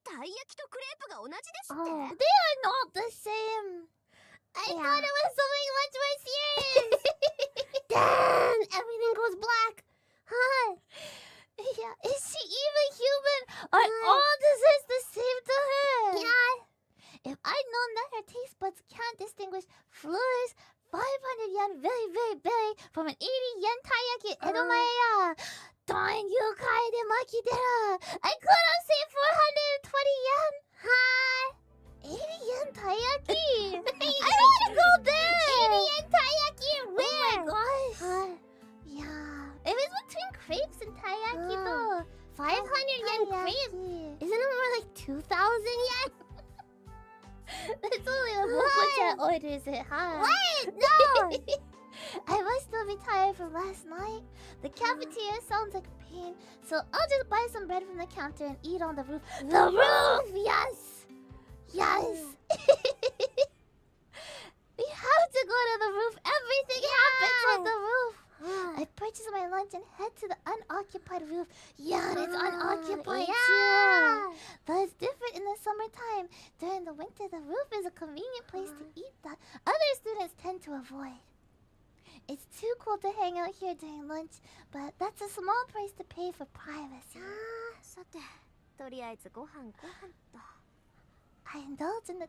たたい焼きとクレープが同じですっ Oh, て。 they are not the same. I thought it was something much more serious. Damn, everything goes black. Huh? Yeah, is she even human? Are all desserts the same to her? Yeah. If I'd known that her taste buds can't distinguish Fleur's 500 yen very, very berry from an 80 yen taiyaki edomaeya. Darn you, Kaede Makidera. I could have saved 420 yen. Hi. 80 yen taiyaki. I don't want to go there. 80 yen taiyaki. Where? Oh my gosh. Yeah. If it's between crepes and taiyaki though. 500 yen crepe. Isn't it more like 2,000 yen? That's only a Moko-chan orders it, huh? What? No! I must still be tired from last night. The cafeteria sounds like pain, so I'll just buy some bread from the counter and eat on the roof. The roof! Yes! Yes! We have to go to the roof. Everything happens on the roof. I purchase my lunch and head to the unoccupied roof. Yeah, it's unoccupied too. But it's different in the summertime. During the winter, the roof is a convenient place to eat that other students tend to avoid. It's too cool to hang out here during lunch, but that's a small price to pay for privacy. さて、とりあえずご飯と。 I indulge in the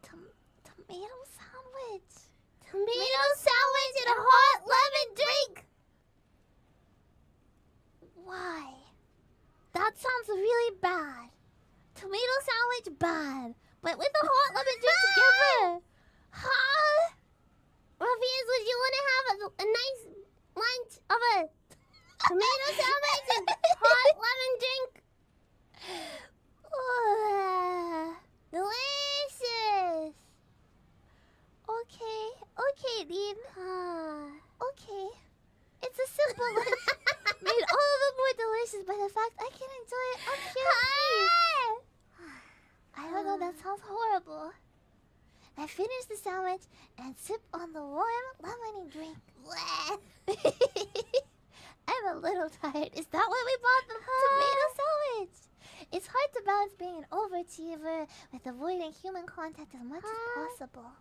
tomato sandwich. Tomato sandwich and a hot lemon drink. Why? That sounds really bad. Tomato sandwich bad, but with a hot lemon drink together. Huh? Ruffians, would you want to have a nice lunch of a tomato sandwich and hot lemon drink? Delicious. Okay, Dean. Okay. It's a simple lunch, made all the more delicious by the fact I can enjoy it on pure I don't know, that sounds horrible. I finish the sandwich and sip on the warm lemony drink. I'm a little tired. Is that why we bought the tomato sandwich? It's hard to balance being an overachiever with avoiding human contact as much as possible.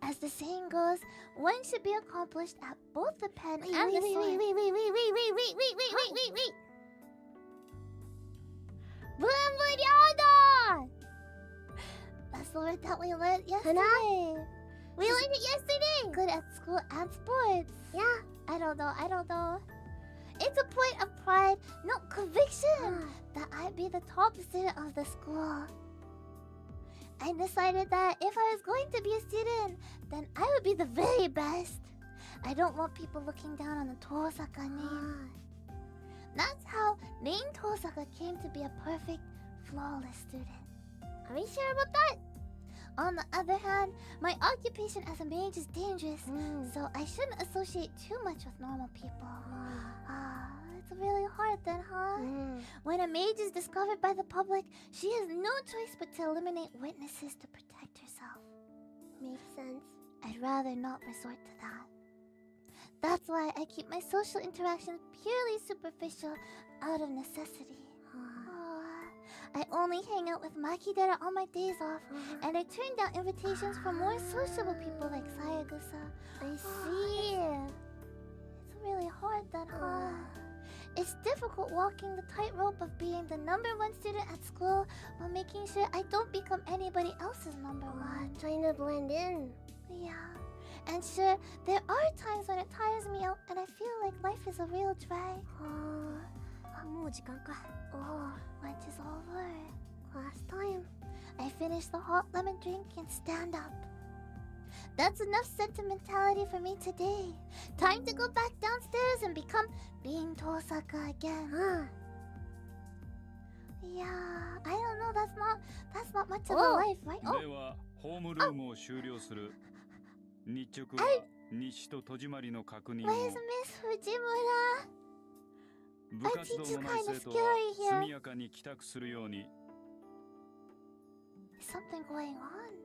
As the saying goes, one should be accomplished at both the pen and the sword. Wait. Boom, that's the word that we learned yesterday. We learned it yesterday. Good at school and sports. Yeah. I don't know. It's a point of pride, no conviction, that I'd be the top student of the school. I decided that if I was going to be a student, then I would be the very best. I don't want people looking down on the Tosaka name. That's how name Tosaka came to be a perfect, flawless student. Are we sure about that? On the other hand, my occupation as a mage is dangerous, so I shouldn't associate too much with normal people. It's really hard then, huh? When a mage is discovered by the public, she has no choice but to eliminate witnesses to protect herself. Makes sense. I'd rather not resort to that. That's why I keep my social interactions purely superficial out of necessity. I only hang out with Makidera on my days off, and I turn down invitations from more sociable people like Sayagusa. I see. It's really hard then, huh? It's difficult walking the tightrope of being the #1 student at school while making sure I don't become anybody else's #1. Trying to blend in. Yeah. And sure, there are times when it tires me out and I feel like life is a real drag. もう時間か。 Oh, lunch is over. Class time. I finish the hot lemon drink and stand up. That's enough sentimentality for me today. Time to go back downstairs and become being Tosaka again. Yeah, I don't know. That's not much of a life, right? ではホームルームを終了する。日直は西と戸締まりの確認を。 Where's Miss Fujimura? 部活動のない生徒は速やかに帰宅するように。 Is something going on?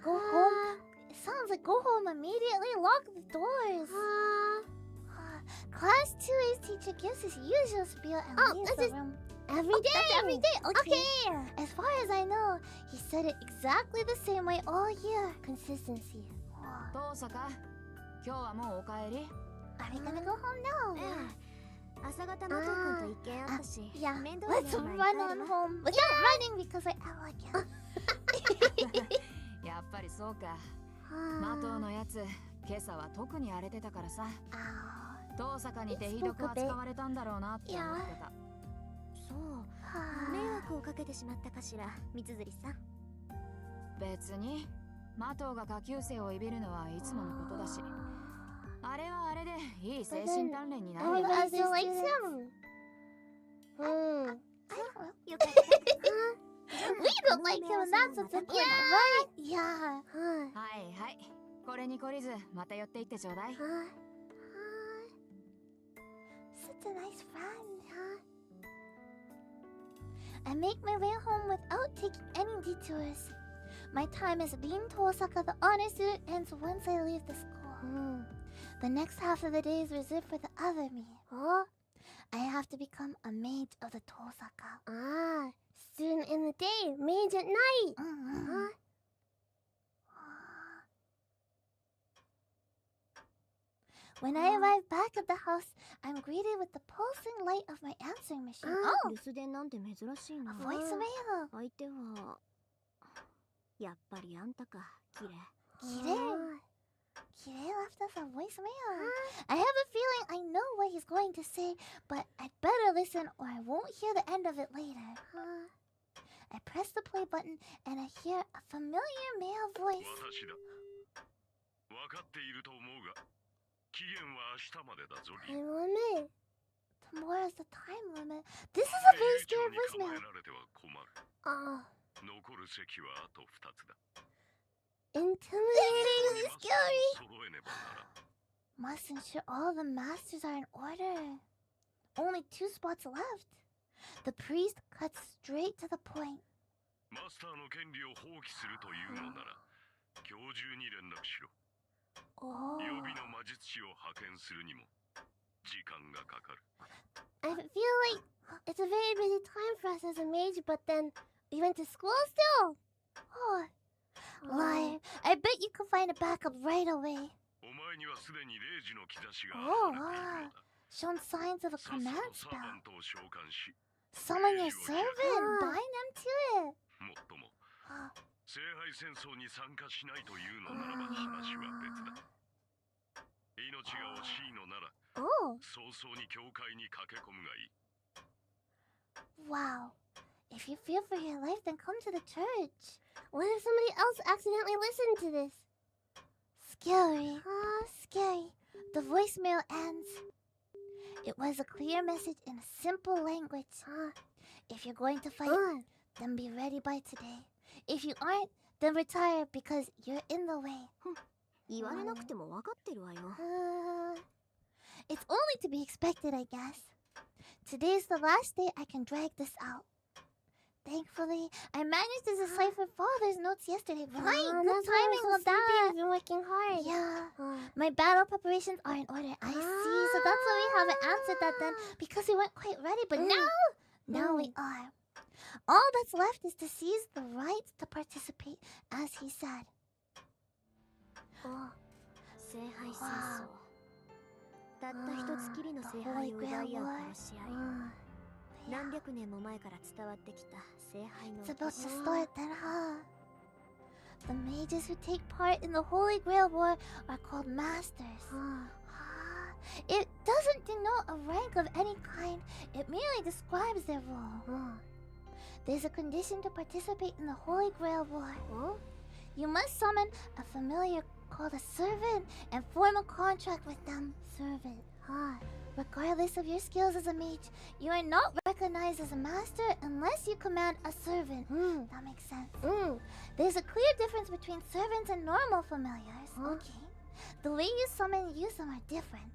Go home. It sounds like go home immediately. Lock the doors. Class 2A's teacher gives his usual spiel and leaves the room. Every day. That's every day. Okay. As far as I know, he said it exactly the same way all year. Consistency. 遠坂、今日はもうお帰り？ Are we gonna go home now? 朝方マト君と一見あったし、 Yeah. 面倒な Let's のは run 帰る on わ。 home. Without running because I like it. やっぱりそうか。マトのやつ、今朝は特に荒れてたからさ。遠坂に手ひどく扱われたんだろうなって思ってた。そう、迷惑をかけてしまったかしら、三辻さん。別に、マトが下級生をいびるのはいつものことだし。あれはあれでいい精神鍛錬になるよ。Everybody still likes him. よかった。We don't like him. That's what's important, right? Yeah. はいはい。これに懲りず、また寄っていってちょうだい。Such a nice friend, huh? I make my way home without taking any detours. My time as being Tosaka, the honor student, ends once I leave the school. The next half of the day is reserved for the other me. I have to become a mage of the Tosaka. Student in the day, mage at night. When I arrive back at the house, I'm greeted with the pulsing light of my answering machine. 留守電なんて珍しいな。 Voicemail. 相手はやっぱりあんたか、キレ。Kirei left us a voicemail. I have a feeling I know what he's going to say, but I'd better listen or I won't hear the end of it later. I press the play button and I hear a familiar male voice. 私だ。分かっていると思うが、期限は明日までだぞ。 Time limit. Tomorrow's the time limit. This is a very scary 構 voicemail. えられては困る。 残る席はあと2つだ。 Intimidating, scary. 揃えねばならん。 Must ensure all the masters are in order. Only 2 spots left. The priest cuts straight to the point. マスターの権利を放棄するというのなら、今日中に連絡しろ。予備の魔術師を派遣するにも時間がかかる。 I feel like it's a very busy time for us as a mage, but then we went to school still. Liar. I bet you can find a backup right away. お前にはすでに0時の兆しが現れているのだ。 Shown signs of a さっさ command とサーバ spell. ントを召喚し、 Summon your servant. Bind them to it. もっとも聖杯戦争に参加しないというのならば話は別だ。命が惜しいのなら、早々に教会に駆け込むがいい。 Wow. If you fear for your life, then come to the church. What if somebody else accidentally listened to this? Scary. Scary. The voicemail ends. It was a clear message in a simple language. If you're going to fight, then be ready by today. If you aren't, then retire because you're in the way. 言われなくても分かってるわよ。 It's only to be expected, I guess. Today's the last day I can drag this out. Thankfully, I managed to decipher Father's notes yesterday. Right, good timing with that. I've been working hard. Yeah. My battle preparations are in order. I see. So that's why we haven't answered that then, because we weren't quite ready. But now we are. All that's left is to seize the right to participate, as he said. 聖杯戦争。たった一つきりの聖杯を奪い合う殺し合い。何百年も前から伝わってきた聖杯の。 It's about to start then, The mages who take part in the Holy Grail War are called masters. It doesn't denote a rank of any kind, it merely describes their role. There's a condition to participate in the Holy Grail War. You must summon a familiar called a servant and form a contract with them. Servant. Regardless of your skills as a mage, you are not recognized as a master unless you command a servant. That makes sense. There's a clear difference between servants and normal familiars. Okay. The way you summon and use them are different.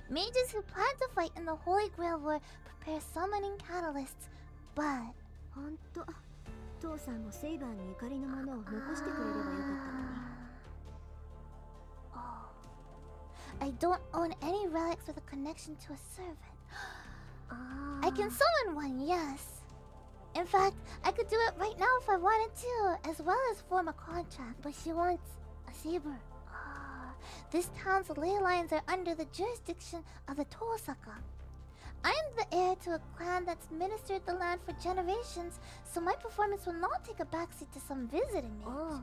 Mages who plan to fight in the Holy Grail War prepare summoning catalysts, but... ほんと、父さんもセイバーにゆかりのものを残してくれればよかったのに。I don't own any relics with a connection to a servant. I can summon one, yes. In fact, I could do it right now if I wanted to, as well as form a contract. But she wants a saber. This town's ley lines are under the jurisdiction of the Tosaka. I'm the heir to a clan that's ministered the land for generations, so my performance will not take a backseat to some visiting mage.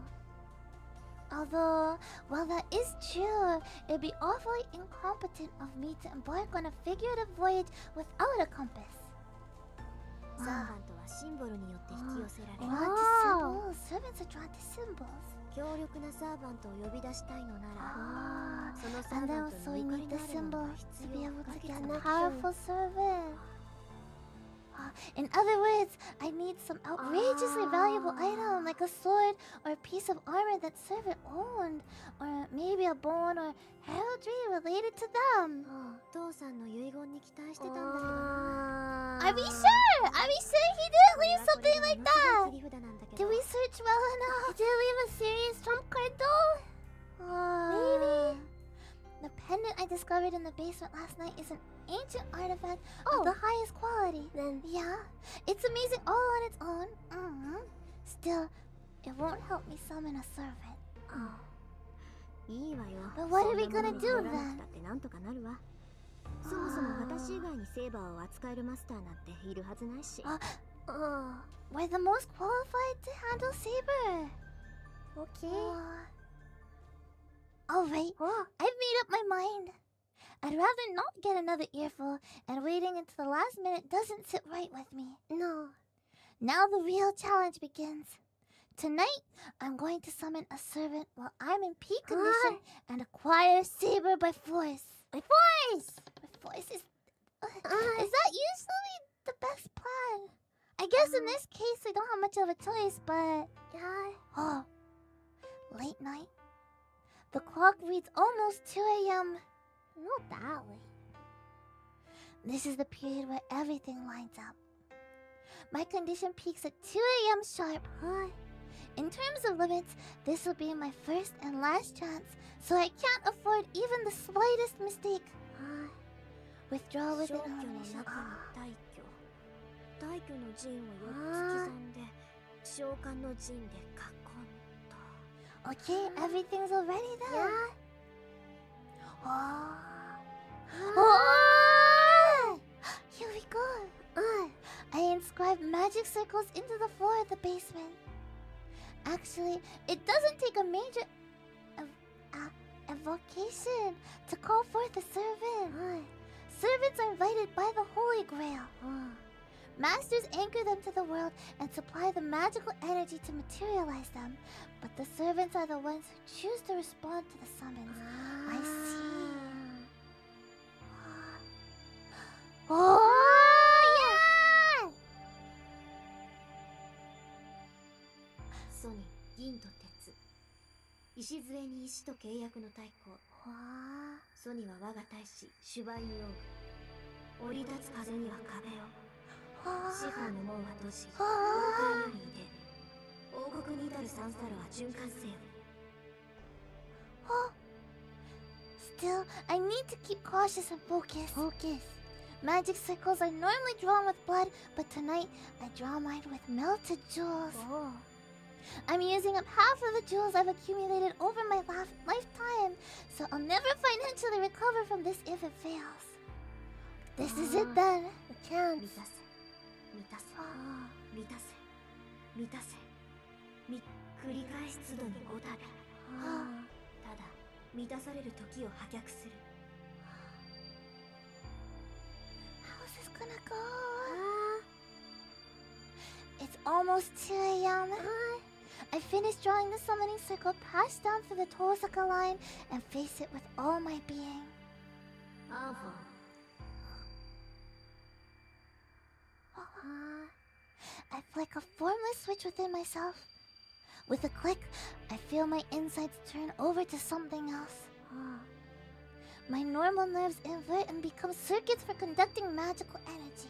Although, while that is true, it'd be awfully incompetent of me to embark on a figurative voyage without a compass. サーバントはシンボルによって引き寄せられる。 Drawn to symbols. Servants are drawn to symbols. 強力なサーバントを呼び出したいのなら、そのサー And バ then ント also に we ゆかり need の the あるも symbol のが to 必 be 要 able 不 to 可欠 get な a powerful servant. In other words, I need some outrageously valuable item like a sword or a piece of armor that servant owned, or maybe a bone or heraldry related to them. 父さんの遺言に期待してたんだけどな。 Are we sure? Are we sure he didn't leave something like that? 切り札なんだけ Did ど。 we search well enough? Did he leave a serious trump card though? Maybe. The pendant I discovered in the basement last night is an ancient artifact of the highest quality. Then yeah, it's amazing all on its own. Still, it won't help me summon a servant. いいわよ。 But what are we そんなも gonna の do に頼らな then? くたってなんとかなるわ。そもそも私以外にセーバーを扱えるマスターなんているはずないし。We're the most qualified to handle saber. Okay. Alright, I've made up my mind. I'd rather not get another earful, and waiting until the last minute doesn't sit right with me. No. Now the real challenge begins. Tonight, I'm going to summon a servant while I'm in peak condition and acquire saber by force. By force! By force is that usually the best plan? I guess in this case, we don't have much of a choice, but... Oh. Late night. The clock reads almost 2 a.m. Not that late. This is the period where everything lines up. My condition peaks at 2 a.m. sharp. In terms of limits, this will be my first and last chance, so I can't afford even the slightest mistake. Withdraw with 消去の denomination. 中の大挙。大挙の陣を4つ刻んで、召喚の陣で囲んだ。 Okay, everything's already done. Here we go. I inscribed magic circles into the floor of the basement. Actually, it doesn't take a major evocation to call forth a servant. Servants are invited by the Holy Grail. Masters anchor them to the world and supply the magical energy to materialize them. But the servants are the ones who choose to respond to the summons. I see. Yeah! ソニ、銀と鉄。礎に石と契約の太鼓。ソニは我が大使、シュバイン王具。降り立つ風には壁を。司法の門は閉じ、公開より出。王国に至るサンサロは循環せよ。Still, I need to keep cautious and focus. Magic circles are normally drawn with blood, but tonight I draw mine with melted jewels. I'm using up half of the jewels I've accumulated over my lifetime, so I'll never financially recover from this if it fails. This is it then. The chance. 満たせ、満たせ、満たせ、繰り返し都度に5度で。ただ、満たされる時を破却する。How's this gonna go? It's almost 2 a.m. I finished drawing the summoning circle, passed down through the Tosaka line, and face it with all my being. アーフォン。I flick a formless switch within myself. With a click, I feel my insides turn over to something else. My normal nerves invert and become circuits for conducting magical energy.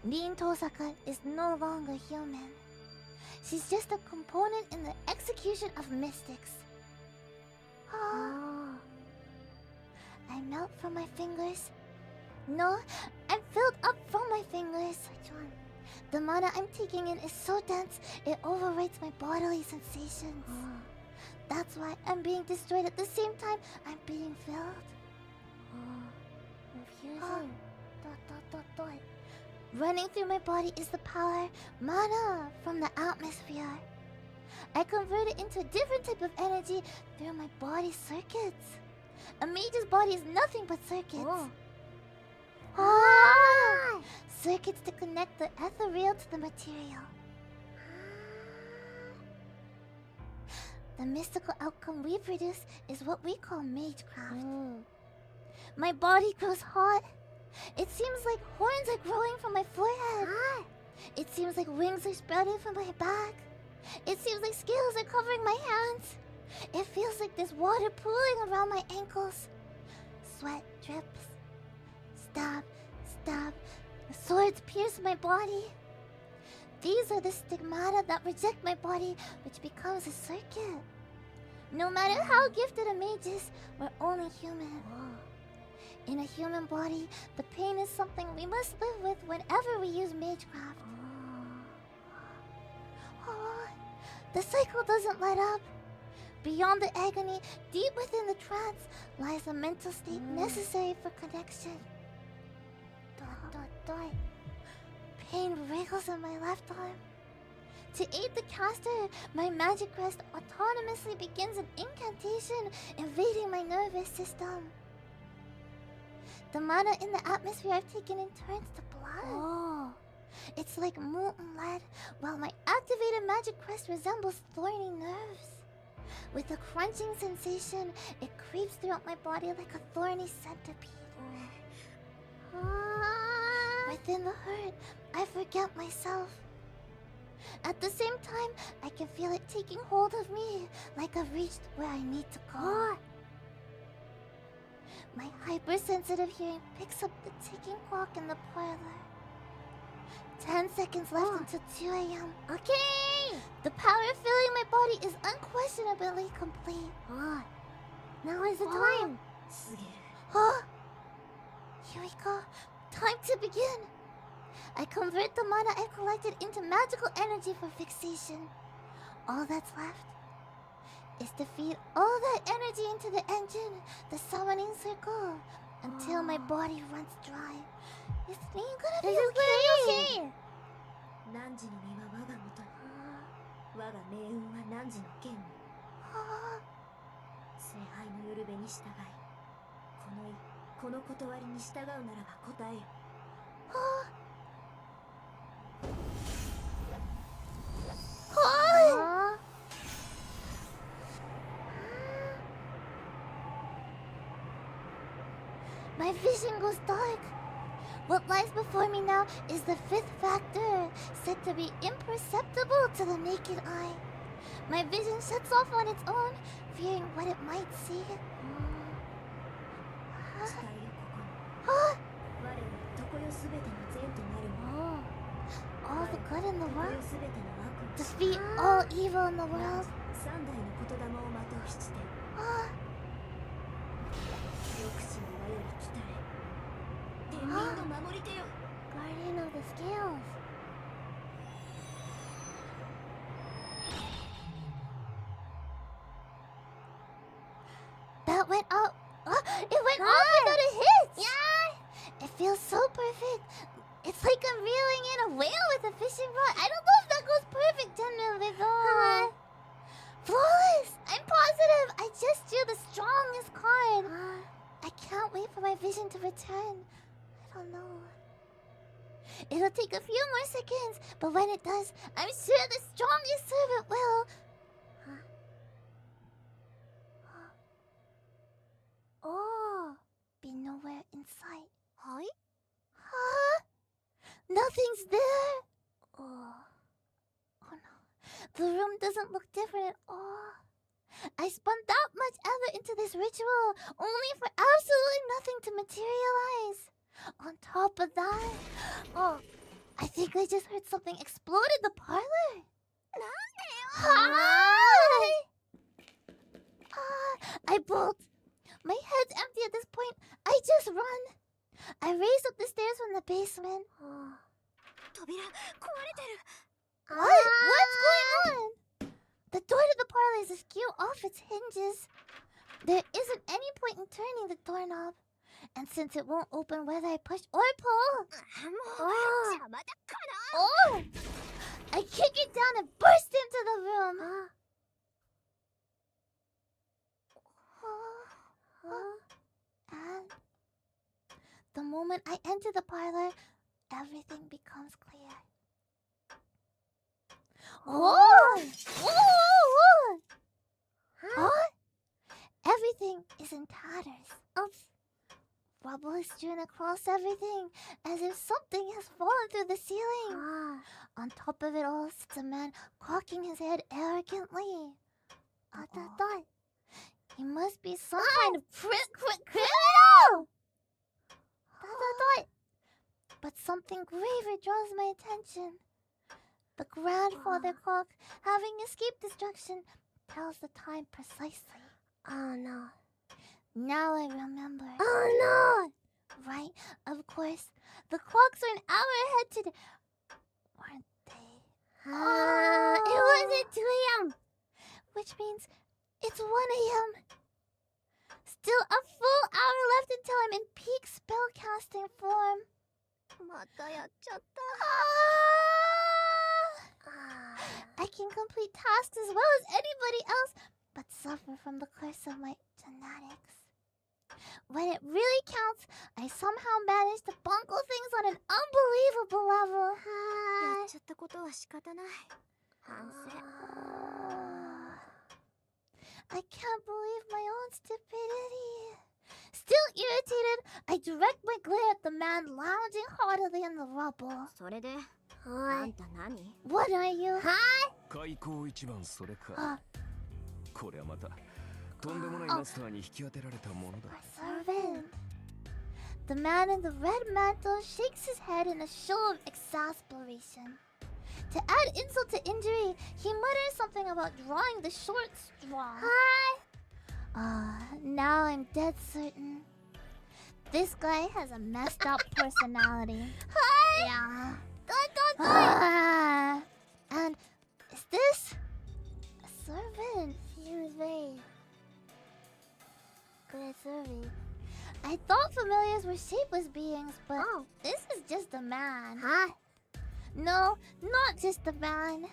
Rin Tosaka is no longer human. She's just a component in the execution of mystics. I melt from my fingers, No, I'm filled up from my fingers. The mana I'm taking in is so dense, it overrides my bodily sensations. That's why I'm being destroyed at the same time I'm being filled. Running through my body is the power, mana, from the atmosphere. I convert it into a different type of energy through my body circuits. A mage's body is nothing but circuits. Circuits to connect the ethereal to the material. The mystical outcome we produce is what we call magecraft. My body grows hot. It seems like horns are growing from my forehead. It seems like wings are sprouting from my back. It seems like scales are covering my hands. It feels like there's water pooling around my ankles. Sweat drips. Stab, stab. The swords pierce my body. These are the stigmata that reject my body, which becomes a circuit. No matter how gifted a mage is, we're only human. In a human body, the pain is something we must live with whenever we use magecraft. The cycle doesn't let up. Beyond the agony, deep within the trance, lies a mental state necessary for connection. Pain wriggles in my left arm. To aid the caster, my magic crest autonomously begins an incantation invading my nervous system. The mana in the atmosphere I've taken in turns to blood. It's like molten lead, while my activated magic crest resembles thorny nerves. With a crunching sensation, it creeps throughout my body like a thorny centipede. Within the hurt, I forget myself. At the same time, I can feel it taking hold of me, like I've reached where I need to go. My hypersensitive hearing picks up the ticking clock in the parlor. 10 seconds left until 2 a.m. Okay! The power filling my body is unquestionably complete. Now is the time. Here we go. Time to begin. I convert the mana I collected into magical energy for fixation. All that's left is to feed all that energy into the engine, the summoning circle, until my body runs dry. Is me gonna be okay? 汝の身は我が元に、我が命運は汝の剣に。聖杯の夜べに従い、この断りに従うならば答えよ。My vision goes dark. What lies before me now is the fifth factor, said to be imperceptible to the naked eye. My vision shuts off on its own, fearing what it might see. 誓いよここに。我は常世すべての善となるもの。All the good in the 常 world, 世すべての悪を defeat all evil in the world. 三代の言霊をまとう七点。抑止の輪より来たれ。天命の守り手よ。Guardian of the scales. That went up. It went off without a hit. Yeah. It feels so perfect. It's like I'm reeling in a whale with a fishing rod. I don't know if that goes perfect, generally, though. Flawless. I'm positive. I just drew the strongest card. I can't wait for my vision to return. I don't know. It'll take a few more seconds, but when it does, I'm sure the strongest servant will. Be nowhere in sight. Nothing's there. Oh no. The room doesn't look different at all. I spun that much effort into this ritual, only for absolutely nothing to materialize. On top of that, I think I just heard something explode in the parlor. Hi! I bolt. My head's empty at this point. I just run. I race basement. 扉壊れてる。 What? What's going on? The door to the parlor is askew off its hinges. There isn't any point in turning the doorknob. And since it won't open whether I push or pull, もう邪魔だか oh, I kick it down and burst into the room. And the moment I enter the parlor, everything becomes clear. Oh! Whoa! Huh? Everything is in tatters. Rubble is strewn across everything, as if something has fallen through the ceiling. On top of it all sits a man cocking his head arrogantly. I thought he must be some kind of criminal. But something graver draws my attention. The grandfather clock, having escaped destruction, tells the time precisely. Oh no. Now I remember. Oh no! Right, of course. The clocks are an hour ahead today. Weren't they? It wasn't 2 a.m. Which means it's 1 a.m. Still a full hour left until I'm in peak spellcasting form. またやっちゃった。 I can complete tasks as well as anybody else, but suffer from the curse of my genetics. When it really counts, I somehow manage to bungle things on an unbelievable level. やっちゃったことは仕方ない。反省。 I can't believe my own stupidity. Still irritated, I direct my glare at the man lounging haughtily in the rubble. それで、あんた何？ What are you? 開口一番それか。これはまたとんでもないマスターに引き当てられたものだ。 Servant. The man in the red mantle shakes his head in a show of exasperation. To add insult to injury, he mutters something about drawing the short straw. Now I'm dead certain. This guy has a messed up personality. Yeah. And is this a servant? He was very good at serving. I thought familiars were shapeless beings, but this is just a man. No, not just a man.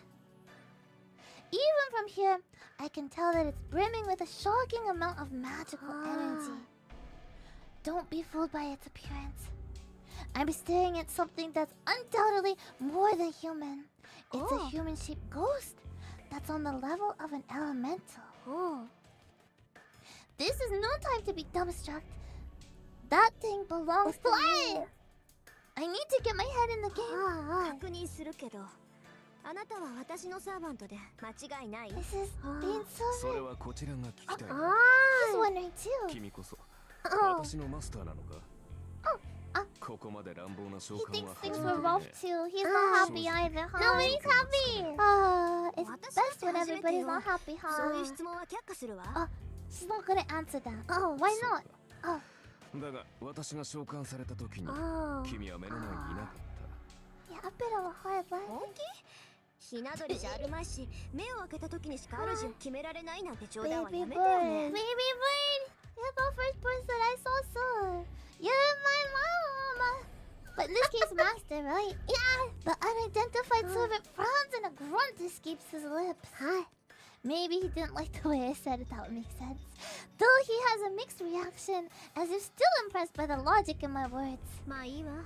Even from here, I can tell that it's brimming with a shocking amount of magical energy. Don't be fooled by its appearance. I'm staring at something that's undoubtedly more than human. It's a human-shaped ghost that's on the level of an elemental. This is no time to be dumbstruck. That thing belongs to me. I need to get my head in the game. 確認するけど、あなたは私のサーバントで間違いない？ This is being それ so. はこちらが聞きたいな。 He's wondering too. 君こそ私のマスターなのか。ここまで乱暴な召 He 喚 thinks は things 初 were め rough てね。 too. He's not happy either, huh? Nobody's happy. It's best when everybody's not happy, そういう huh? 質問は却下するわ。 She's not gonna answer that. Oh, why そう not? かだが私が召喚された時に君は目の前にいなかっ Yeah, a bit of a hard life. 本気？ひな鳥じゃあるまいし、目を開けた時にしか主を決められないなんて冗談は Baby や bird. めてよね。 Baby bird. You're the first person I saw soon. You're my mom. But in this case, master, right? Yeah. The unidentified servant frowns and a grunt escapes his lips. Maybe he didn't like the way I said it. That would make sense. Though he has a mixed reaction, as if still impressed by the logic in my words. まあいいわ。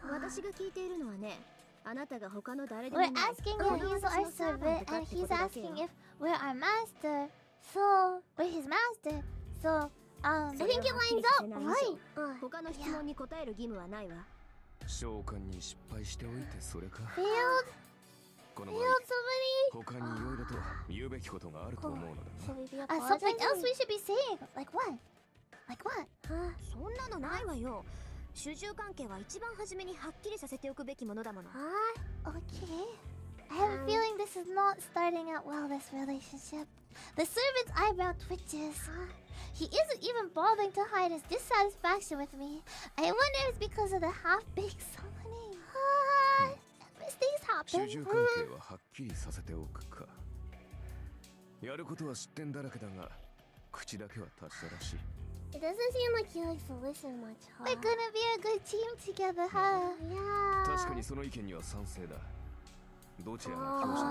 私が聞いているのはね、あなたが他の誰で We're もない。 asking if he's our servant, and he's asking if we're our master. So, we're his master. So, I think it lines up, right? 他の質問に答える義務はないわ。た。召喚に失敗しておいてそれか。 Failed? この Failed 場合 somebody? 他にいろいろと言うべきことがあると思うのだな。 Something else we should be saying. Like what? Like what? そんなのないわよ。主従関係は一番初めにはっきりさせておくべきものだもの。Okay. I have a feeling this is not starting out well, this relationship. The servant's eyebrow twitches. He isn't even bothering to hide his dissatisfaction with me. I wonder if it's because of the half-baked summoning. Mistakes 主 happen. 従関係ははっきりさせておくか。やることは知ってんだらけだが、口だけは達者らしい。It doesn't seem like he likes to listen much, huh? We're gonna be a good team together, huh? Yeah. 確かにその意見には賛成だ。どちらが Oh, 強者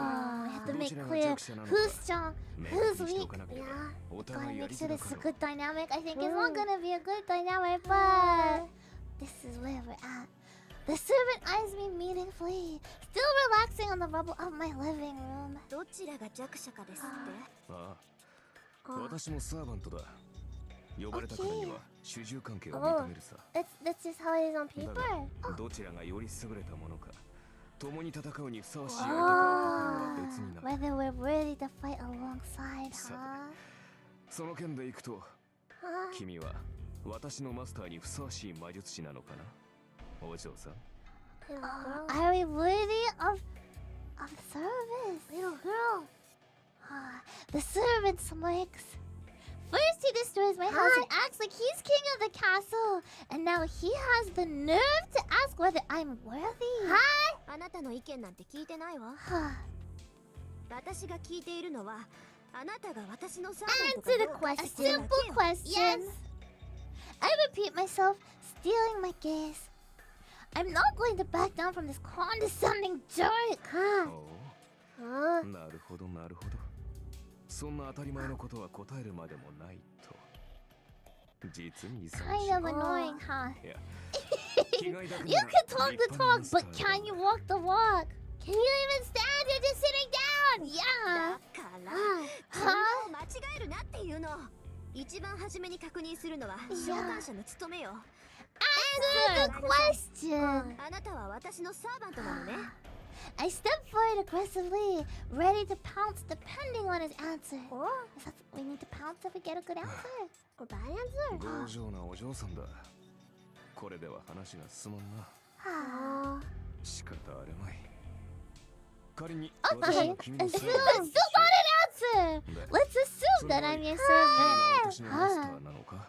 I have to だ。ど make ちらが clear 弱者なのか。 who's strong, 明 who's 確にしてお weak. かなければ、 Yeah. お Gotta 互いや make り sure づら this か is a ろう。 good dynamic. I think it's not gonna be a good dynamic, but this is where we're at. The servant eyes me meaningfully, still relaxing on the rubble of my living room. どちらが弱者かですって。ああ、私もサーバントだ。呼ばれたからには主従関係を Oh. 認めるさ。 That's just how it is on だ paper. が、どちらがより優れたものか、共に戦うにふさわしい相手かを測るのは別になる。 Whether we're worthy to fight alongside, さ huh? て、その件でいくと、君は私のマスターにふさわしい魔術師なのかな、お嬢さん。Are we worthy of service? Little girl. The servant smirks. First he destroys my house and acts like he's king of the castle. And now he has the nerve to ask whether I'm worthy. あなたの意見なんて聞いてないわ。私が聞いているのは、あなたが私のサーバントか Answer ど the うか question. 知ってる A だ simple けよ。 question. I repeat myself, stealing my gaze. I'm not going to back down from this condescending jerk. おう、なるほどなるほど。そんな当たり前のことは答えるまでもないと。実に勇ましい。 Kind of annoying, huh? いや、気概だけ You なら can talk 立 the 派な talk, マスター but だ can you walk the walk? Can you even stand? You're just sitting down. だ Yeah. から、順番を間違えるなっていうの。一番初めに確認するのは召喚者の務めよ。 Answer the question. あなたは私のサーバントなのね。I step forward aggressively, ready to pounce depending on his answer. We need to pounce if we get a good answer. Or bad answer. 強情なお嬢さんだ。これでは話が進まんな。 Ah. 仕方あるまい。仮に Okay. 私が君の It's サ still ーバント not an answer. で Let's assume that I'm your 君が servant. 私のマスターなのか。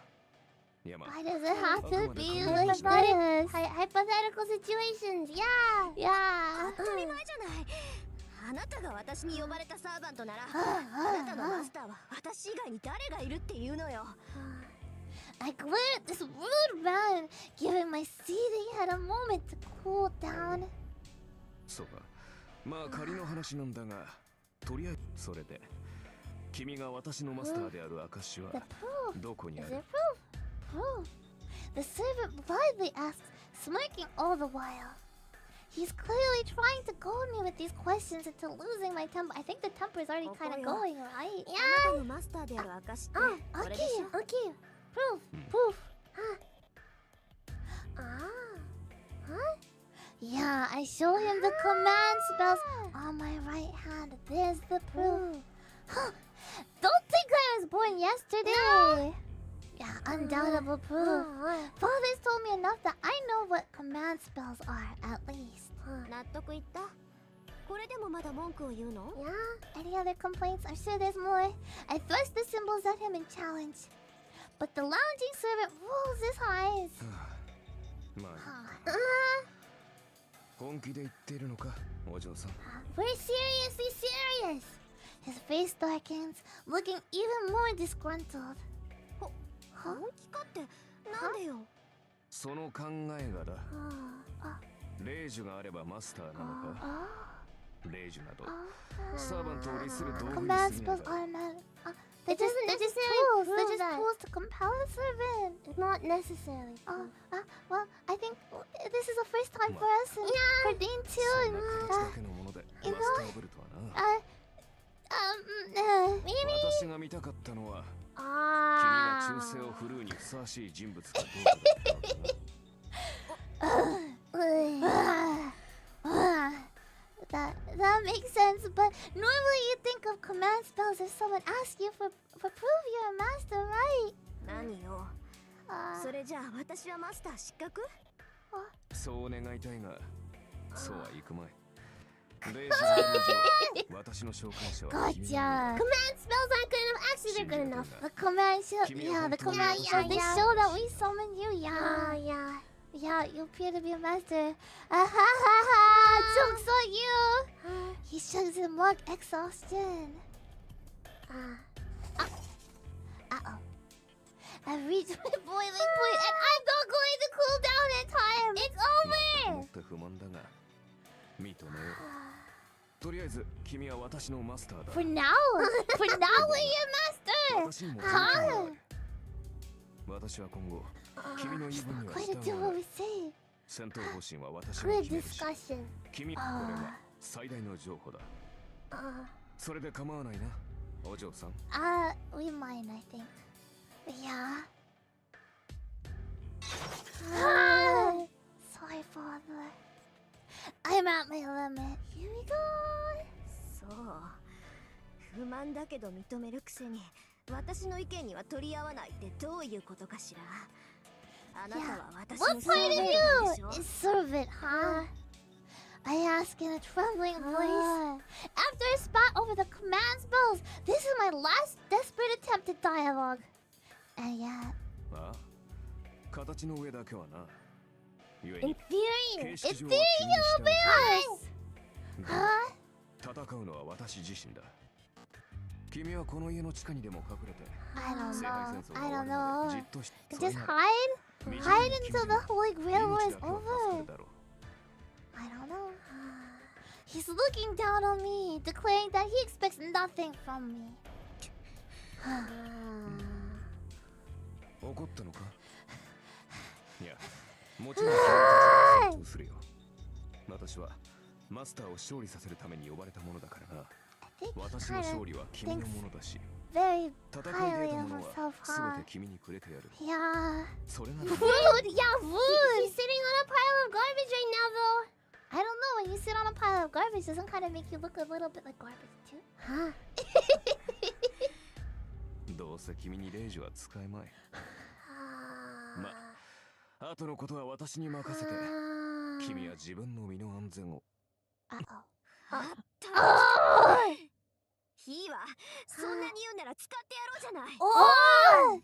いやまあ Why does it have to be Oh, like my this? Hypothetical situations. Yeah. Yeah. 当たり前じゃない。あなたが私に呼ばれたサーバントなら、あなたのマスターは私以外に誰がいるっていうのよ。I glared at this rude man, giving my seething head a moment to cool down. そうか。まあ仮の話なんだが、とりあえずそれで君が私のマスターである証は The proof. どこにあ Is る there proof? Proof. The servant blithely asks, smirking all the while. He's clearly trying to goad me with these questions into losing my temper. I think the temper is already kind of going, right? あなたのマスターである証って、 Oh, これでし okay, ょ。 okay. Proof, proof. Yeah, I show him the command spells on my right hand. There's the proof. Don't think I was born yesterday. Yeah, undoubtable proof. Father's told me enough that I know what command spells are, at least. 納得いった。これでもまだ文句を言うの？ Yeah, any other complaints? I'm sure there's more. I thrust the symbols at him in challenge. But the lounging servant rolls his eyes. まあ本気で言っているのか、お嬢さん。 We're seriously serious. His face darkens, looking even more disgruntled. 本気かってなんでよ。その考えがだ。レイジュがあればマスターなのか。レイジュなどサーバントを利する道具に Command 過ぎない spells だろう。 automatic. They're just tools. They're just tools to compel a servant. It's not necessary. Well, I think this is the first time for us and for Dean そ too. んな形だけのものでマスターブルとはな。 Maybe. 私が見たかったのは君が忠誠を振るうにふさわしい人物かどうかだったのだな。 That makes sense, but normally you think of command spells if someone asks you for proof you're a master, right? 何よ。それじゃあ私はマスター失格？そう願いたいが、そうはいくまい。レイジの私の紹介者は君なのだ。 Command spells aren't good enough. Actually, they're good enough. The command show, yeah, the command show. They show that we summon you, yeah. Yeah, you appear to be a master. Ah ha ha ha! Jokes on you. He shrugs in mock exhaustion. Uh-oh. I've reached my boiling point, and I'm not going to cool down in time. It's 持 over. って不満だが認めよう。とりあえず君は私のマスターだ。 For now, we're your master. 私にも条件がある。私は今後君の言い分には Going 従 to do わ what な we い。 say. 戦闘方針は私が Good 決めるし、 discussion. 君これは最大の譲歩だ。それで構わないな、お嬢さん。We mine, I think. Yeah. Sorry, father. I'm at my limit. Here we go. そう不満だけど認めるくせに私の意見には取り合わないってどういうことかしら。あなたは私 What の part of で you しょ。 is servant, huh? I ask in a trembling voice. After a spat over the command spells, this is my last desperate attempt at dialogue. And yet, ああ、形の上だけはな。ゆえ in に theory, 形 in 式 theory 上は君に you'll 従 be う。 us. Huh? 戦うのは私自身だ。君はこの家の地下にでも隠れて I don't 聖 know. 杯戦争が I 終わ don't るまでじ know. っとし Just それなら hide? 未 Hide 然に until the Holy Grail war 命 is だけは助か over. るだろう。 I don't know. He's looking down on me, declaring that he expects nothing from me. 怒ったのか？いや、もちろん君たちは尊重するよ。私はマスターを勝利させるために呼ばれたものだからな。 I think he 私の kind 勝 of 利は君のものだし、 very 戦いで highly 得た of もの himself, は huh? 全て君にくれてやる。 Yeah. それなら Rude! Yeah, rude! He's sitting on a pile of garbage right now, though. I don't know, when you sit on a pile of garbage, doesn't kind of make you look a little bit like garbage, too? Huh? どうせ君にレイジは使えまい。ま、後のことは私に任せて、君は自分の身の安全を。 Uh-oh. いいわ。そんなに言うなら使ってやろうじゃない。 Oh!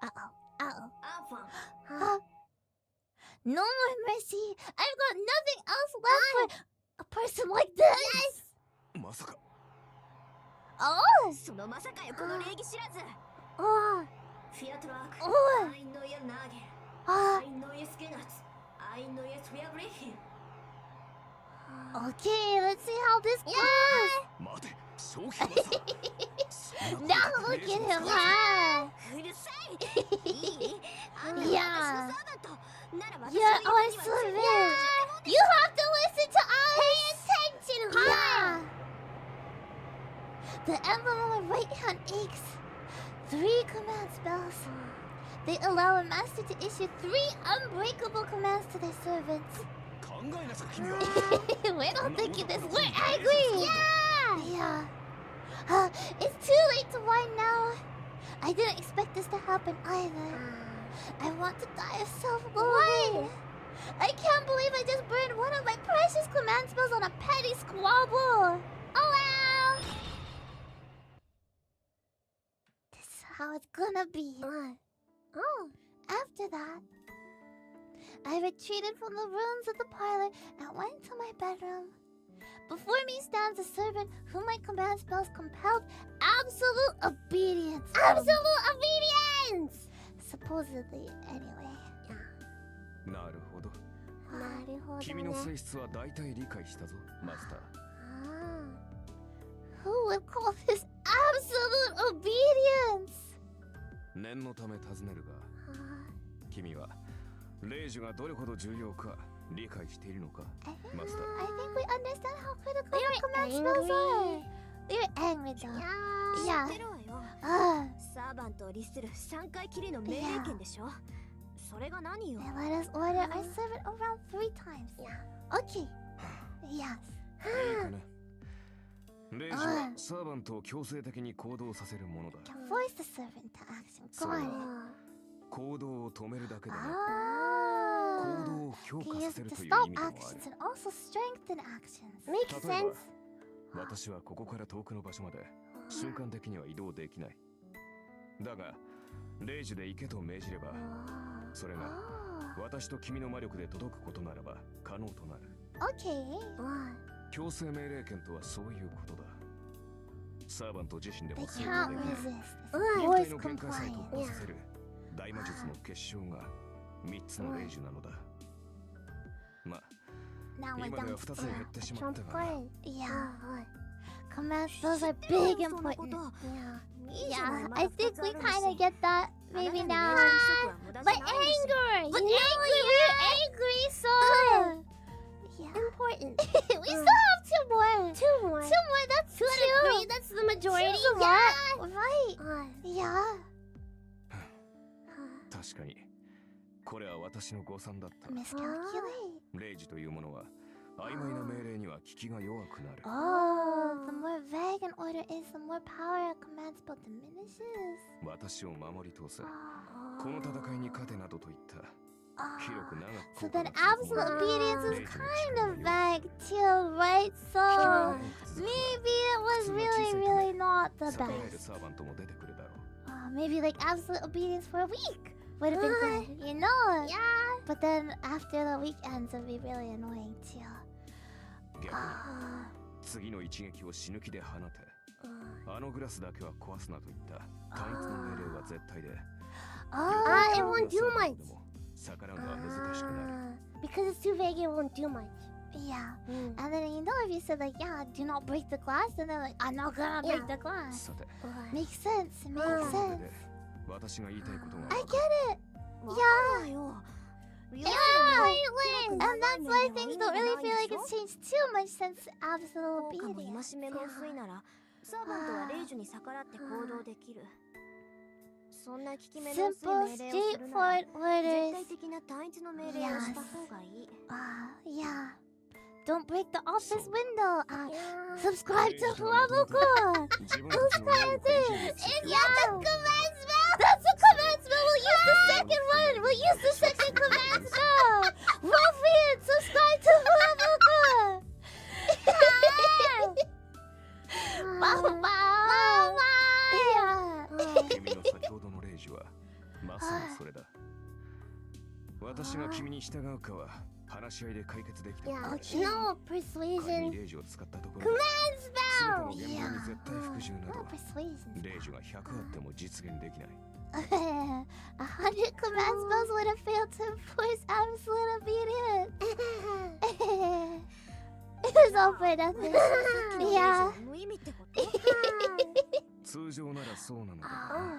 Uh-oh. アンファン。 Huh? No more mercy. I've got nothing else left for a person like this. まさか。 Oh! そのまさかよこの礼儀知らず。 Oh! フィアトラーク。 Oh! アイノイエナーゲル。 Ah! アイノイエスケナツ。アイノイエスウィアブリヒン。 Okay, let's see how this goes. 待て、正気はさ。 Now look at him, huh? うるさい。いい？あんたは私の Yeah. サーバント。なら私 You're の our 言うには servant. You have to listen to us. Pay attention, huh? The emblem on my right hand aches. 3 command spells. They allow a master to issue 3 unbreakable commands to their servants. 考えなさい、君は。 We're not thinking this. We're angry. Yeah. It's too late to whine now. I didn't expect this to happen either. I want to die of self-loathing. I can't believe I just burned one of my precious command spells on a petty squabble. Oh well. This is how it's gonna be. After that, I retreated from the ruins of the parlor and went to my bedroom. Before me stands a servant whom my command spells compelled absolute obedience. Absolute obedience! Supposedly, anyway. なるほど。なるほどね。君の性質は大体理解したぞ、マスター。Who would call this absolute obedience? 念のため尋ねるが、君はレイジュがどれほど重要か理解しているのか、マスター。 I think we understand how critical your command spells are. You're angry though. 知ってるわよ。 サーバントを律する3回きりの命令権でしょ。それが何よ。 Then let us order our servant around 3 times. Okay. Yes. いいかね。レイジュはサーバントを強制的に行動させるものだ。 Force the servant to action. Got it. 行動を止めるだけでなく、 Oh. 動を強 He 化 used させ it る to という stop 意味でもある。 actions and also strengthen actions. Makes 例え sense. ば、私はここから遠くの場所まで瞬間的には移動できない。だが、レイジで行けと命じれば、それが私と君の魔力で届くことならば可能となる。Okay. 強制命令権とはそういうことだ。サーバント自身で They もそう can't できる。 resist. 肉 Voice 体の限界さえ突 compliant. 破させる大魔術の結晶が3つのレイジなのだ。まあ、 Now we're 今で done. は2つに減ってしまったが、 Yeah. Command spells are big important. Yeah, I think we kind of get that maybe now. But anger! But you're angry, so yeah. Important. We still have two more. Two more. That's two. Agree, that's the majority. Two's a lot. Right. Yeah. 確かにこれは私の誤算だった。 Miscalculate. レイジというものは曖昧な命令には効きが弱くなる。 Oh, the more vague an order is, the more power a command spell diminishes. 私を守り通せ。この戦いに勝てなどと言った。広く長く So then absolute obedience is kind of vague too, right? So maybe it was really not the 逆らえる best. サーバントも出てくるだろう。 Maybe like absolute obedience for a week would have been good, you know? Yeah. But then after the week ends, it'd be really annoying too. 逆に次の一撃を死ぬ気で放て。あのグラスだけは壊すなといった単一の命令は絶対で。 It won't do much. 逆らうのは難しくなる。 Because it's too vague, it won't do much. Yeah. And then you know if you said like, yeah, do not break the glass, and they're like, I'm not gonna break the glass. さて、 Makes sense. It こ makes こま sense. でで私が言いたいことが I 分かる。 get it. Yeah. And that's why things don't really feel like it's changed too much since absolute 効果も obedience. 戒めが薄いならサーバントはレイジュに逆らって行動できる。そんな効き目の薄い Simple, 命令をするなら straightforward 絶 orders. 対的な単一の命令をした方がいい。 Yeah. Don't break the office So- window. Yeah. Subscribe to FUWAMOCO. 自分たちの目を振り切る必要 That's the command spell. We'll use the second one. We'll use the second command spell. Ruffian, subscribe to FUWAMOCO. Yeah. 君の先ほどのレイジはまさにそれだ。私が君に従うかは話し合いで解決できたことだし、 No 仮に persuasion. レイジを使ったところで全ての現場に絶対服従な No ど persuasion. レイジが100あっても実現できない。 100 command spells would have failed to enforce absolute obedience. It was all for nothing. Yeah. 無意味ってこと？通常ならそうなのだ。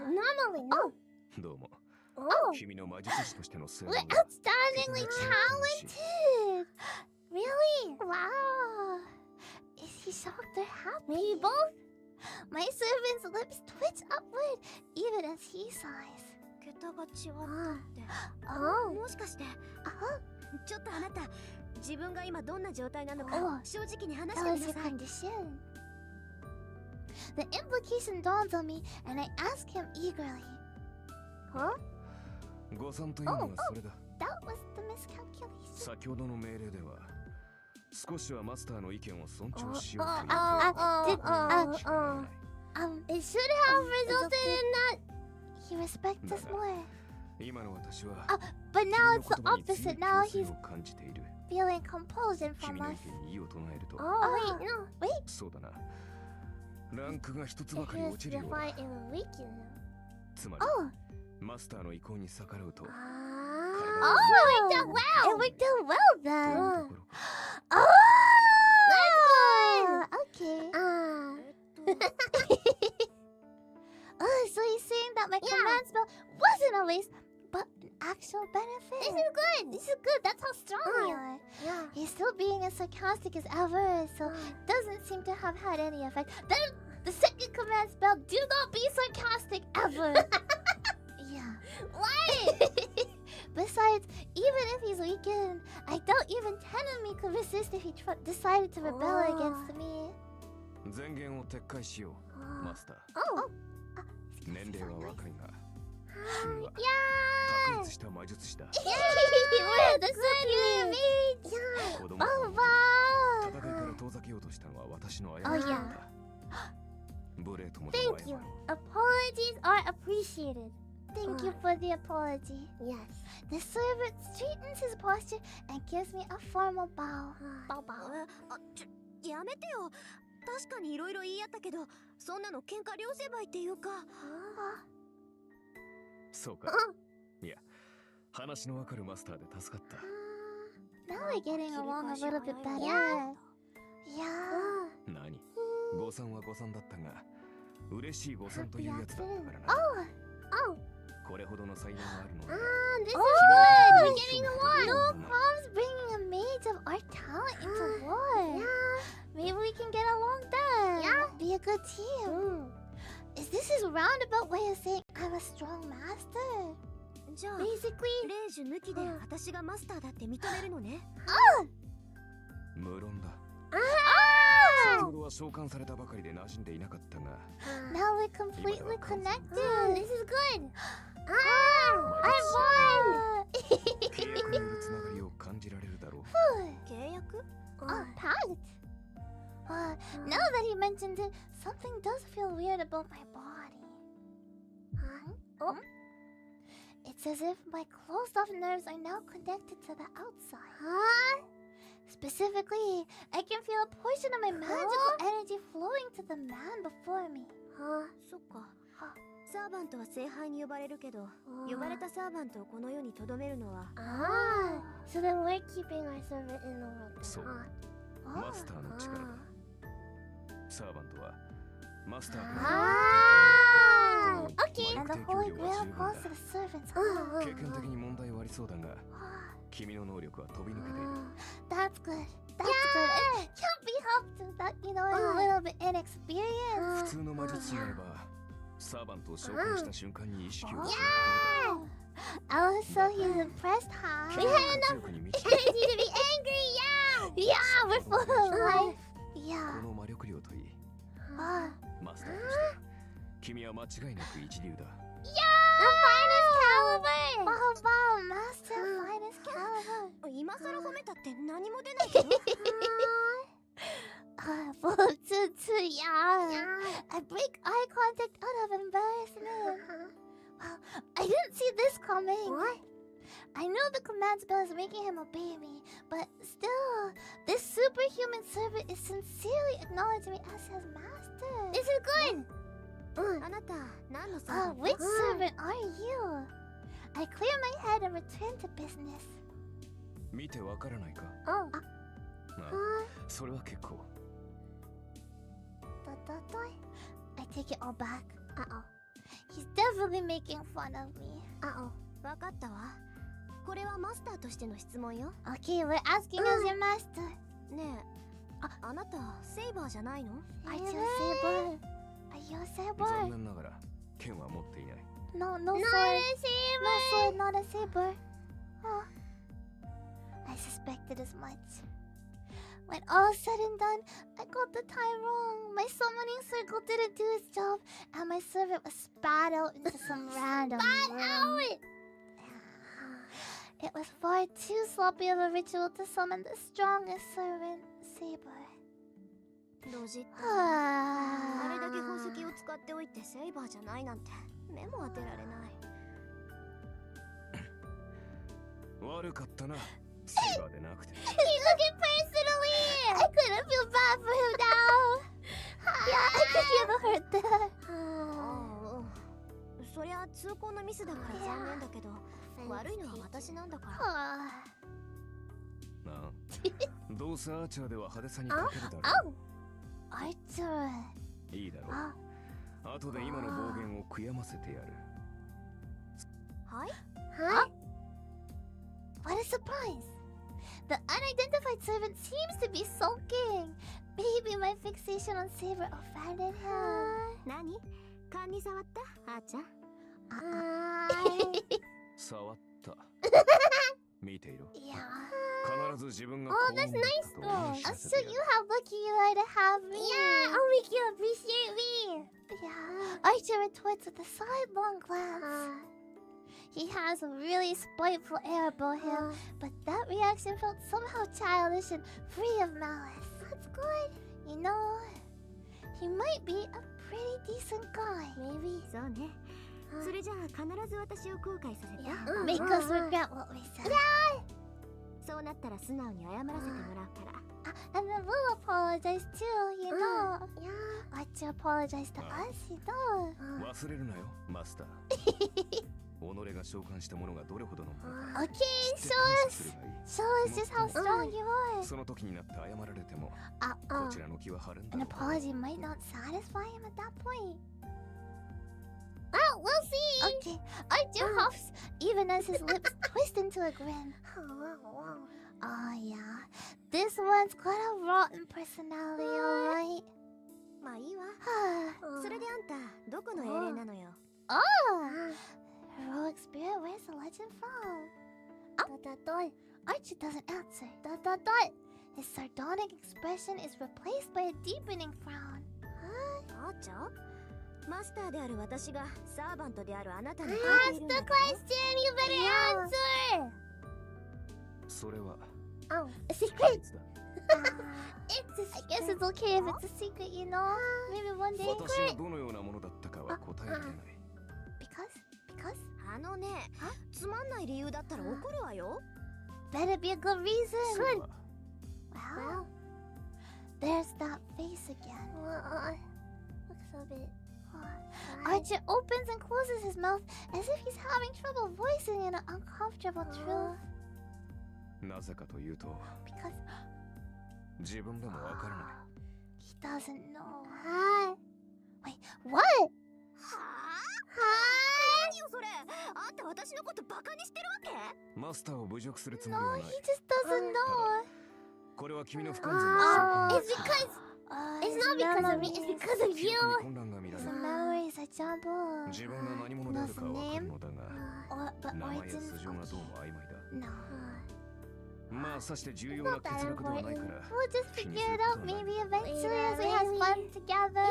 Normally, no. どうも。 Oh. 君の魔術師としての性能 We're が outstandingly talented. Really? Wow. Is he shocked or happy? Maybe both. My servant's lips twitch upward, even as he sighs. 桁が違ったって。 Oh. もしかしてちょっとあなた自分が今どんな状態なのおか正直に話して Tell み us な your さい。 condition. The implication dawns on me, and I ask him eagerly. Huh? 誤算というのはそれだ。 That was the miscalculation. 先ほどの命令では少しはマスターの意見を尊重しようという It should have resulted in that. He respects us more. 今の私は But now 君 it's の the 言葉に強 opposite. い Now 強制 he's を感じている。 feeling compulsion 君 from の意 us. 見に異を唱えると Oh wait, no. そうだな。ランクが一つば It かり is 落ちるようだ。 defined in weaken. つまり Oh. マスターの意向に逆らうと Ah. Oh, it worked out well then. ところ Oh, okay. Oh, so he's saying that my command spell wasn't a waste, but an actual benefit. This is good. This is good. That's how strong we are. Yeah. He's still being as sarcastic as ever, so doesn't seem to have had any effect. Then the second command spell, do not be sarcastic ever. Yeah. Why? Besides, even if he's weakened, I doubt even 10 of me could resist if he decided to rebel against me. 前言を撤回しよう、マスター。 Oh. 年齢は若いが君は卓越した魔術師だ。 We're the same age. 子供の頃戦いから遠ざけようとしたのは私の過ちだった。無礼とも Thank you. Apologies are appreciated. Thank you for the apology. Yes. The servant straightens his posture and gives me a formal bow. Bow bow. やめてよ。確かにいろいろ言い合ったけど、そんなの喧嘩両成敗っていうか。そうか。いや、話のわかるマスターで助かった。Now we're getting along a little bit better. Yeah. 何？誤算は誤算だったが、嬉しい誤算というやつだったからな。これほどの才能があるのは。This is good. We're getting along. No problems bringing a mage of our talent into war. Maybe we can get along then. Be a good team. Is this his roundabout way of saying I'm a strong master? じゃあ、 Basically, レイジ抜きで私がマスターだって認めるのね。無論だ。先ほどは召喚されたばかりで馴染んでいなかったが。now we're completely connected. This is good. I won. 契約によるつながりを感じられるだろう。契約？ Pact. Now that he mentioned it, something does feel weird about my body. It's as if my closed-off nerves are now connected to the outside. Specifically, I can feel a portion of my magical energy flowing to the man before me. そっか。サーバントは聖杯に呼ばれるけど、呼ばれたサーバントをこの世に留めるのは。So then we're keeping our servant in the world. そう。マスターの力だ。サーバントはマスターの Okay. And the Holy Grail calls to the servants. 経験的に問題はありそうだが、君の能力は飛び抜けている。That's good. That's good. It can't be helped that, you know, a little bit inexperienced. 普通の魔術師ならば、サーバントを召喚した瞬間に意識を失っているだろう。Also, he's impressed, huh? We had enough energy to be angry, yeah! Yeah, we're full of life. Yeah. この魔力量といい。マスターとして、君は間違いなく一流だ。Yeah! The finest caliber! Wow, master finest caliber. 今更褒めたって何も出ないけど。Yeah. I break eye contact out of embarrassment. Well, I didn't see this coming. What? I know the command spell is making him obey me, but still, this superhuman servant is sincerely acknowledging me as his master. This is good. あなた、何のサーバント？ Which servant are you? I clear my head and return to business. 見てわからないか？それは結構。I take it all back. He's definitely making fun of me. わかったわ。これはマスターとしての質問よ。Okay, we're asking as your master. ねえ、あなたセイバーじゃないの？ Are you a saber? Are you a saber? 残念ながら剣は持っていない。No, no sword. No sword, not a saber. I suspected as much. When all said and done, I got the time wrong. My summoning circle didn't do its job, and my servant was spat out into some random room. It was far too sloppy of a ritual to summon the strongest servant, Saber. ロジット。あれだけ宝石を使っておいてセイバーじゃないなんて目も当てられない。悪かったな。セイバーでなくて。He took it personally. I couldn't feel bad for him now. Yeah, I could feel the hurt there. そりゃ通行のミスだから残念だけど、悪いのは私なんだから。なあ、どうせアーチャーでは派手さに欠けるだろう。アーチャー。いいだろう。後で今の暴言を悔やませてやる。はい？はい？ What a surprise! The unidentified servant seems to be sulking. Maybe my fixation on Saber offended him. 何？勘に触った？あーちゃん。触った。見ていろ。Yeah. 必ず自分が Oh, that's nice though. I'll show you how lucky you are to have me. Yeah, I'll make you appreciate me. Yeah. Archer retorts with a sidelong glance. He has a really spiteful air about him, but that reaction felt somehow childish and free of malice. That's good. You know, he might be a pretty decent guy. Maybe. そうね。それじゃあ必ず私を後悔させて。 Yeah. Make us regret what we said. そうなったら素直に謝らせてもらうから。 And then we'll apologize too, you know. Why'd you apologize to us, you know? 忘れるなよ、マスター。己が召喚したものがどれほどのものか。 Okay, show us just how strong you are. その時になって謝られても、こちらの気は晴れんだ An ろう。 apology might not satisfy him at that point. Oh, we'll see. Okay, Archer huffs, even as his lips twist into a grin. Oh yeah, this one's got a rotten personality, alright. まあいいわ。それであんたどこの英霊なのよ。 Oh, heroic spirit, where's the legend from? Archer doesn't answer. His sardonic expression is replaced by a deepening frown. あーちゃん？マスターである私がサーバントであるあなたに聞いてい Ask るん the だけど。 question, you better answer. それは Oh, a 秘 secret. 密だ。 I guess it's okay if it's a secret, you know. Maybe one day. 私がどのようなものだったかは答えられない。 Because あのね、つまんない理由だったら怒るわよ。 better be a good reason. それは Well, there's that face again. Looks a bit. Archer opens and closes his mouth as if he's having trouble voicing an uncomfortable truth. なぜかというと、 Because 自分でもわからない。 he doesn't know. Wait, what? はあ？何よそれ？あんた私のことバカにしてるわけ？マスターを侮辱するつも No, りはな he い。 just doesn't know. これは君の不完全な It's because it's not because of me. It's because of 記 you. 憶に混乱が見られ The る。 memories are jumbled. 自分が何者であるかわかるのだが、 But 名前や Arjun's 素性がどうも曖昧だ。 no. まあさして重要な欠落ではないから We'll just figure it out maybe eventually as we have fun together.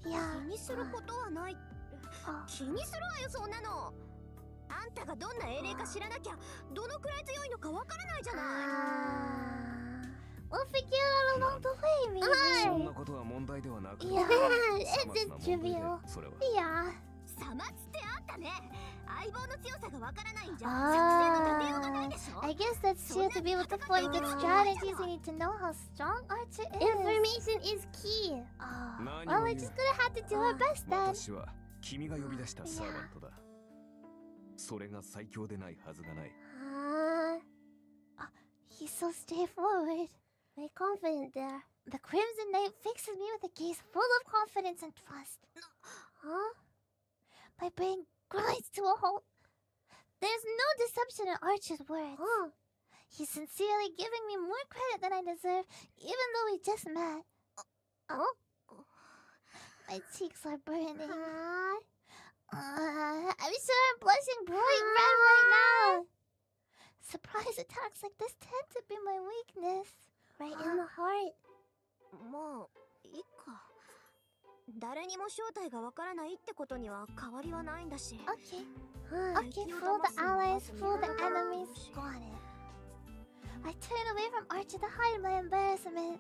Yeah. 気にすることはない。気にするわよそんなの。あんたがどんな英霊か知らなきゃどのくらい強いのかわからないじゃない。 We'll figure it out along the way, maybe. そんなことは問題ではなく、 Yeah, さ it's ま just つな問題で trivial. それは Yeah. さまつってあんたね。相棒の強さがわからないんじゃ作戦の立てようがないでしょ。 I guess that's true. To be able to form good strategies, you need to know how strong Archer is. Information is key. Oh, well, we're just gonna have to do our best then. 私は君が呼び出したサーバントだ。それが最強でないはずがない。 He's so straightforward. Very confident there. The Crimson Knight fixes me with a gaze full of confidence and trust. Huh? My brain grinds to a halt. There's no deception in Archer's words. He's sincerely giving me more credit than I deserve, even though we just met. My cheeks are burning. I'm sure I'm blushing bright red right now. Surprise attacks like this tend to be my weakness. Right in the heart. もういいか。誰にも正体がわからないってことには変わりはないんだし。 Okay. Okay, fool the allies, fool the enemies. Got it. I turn away from Archer to hide my embarrassment.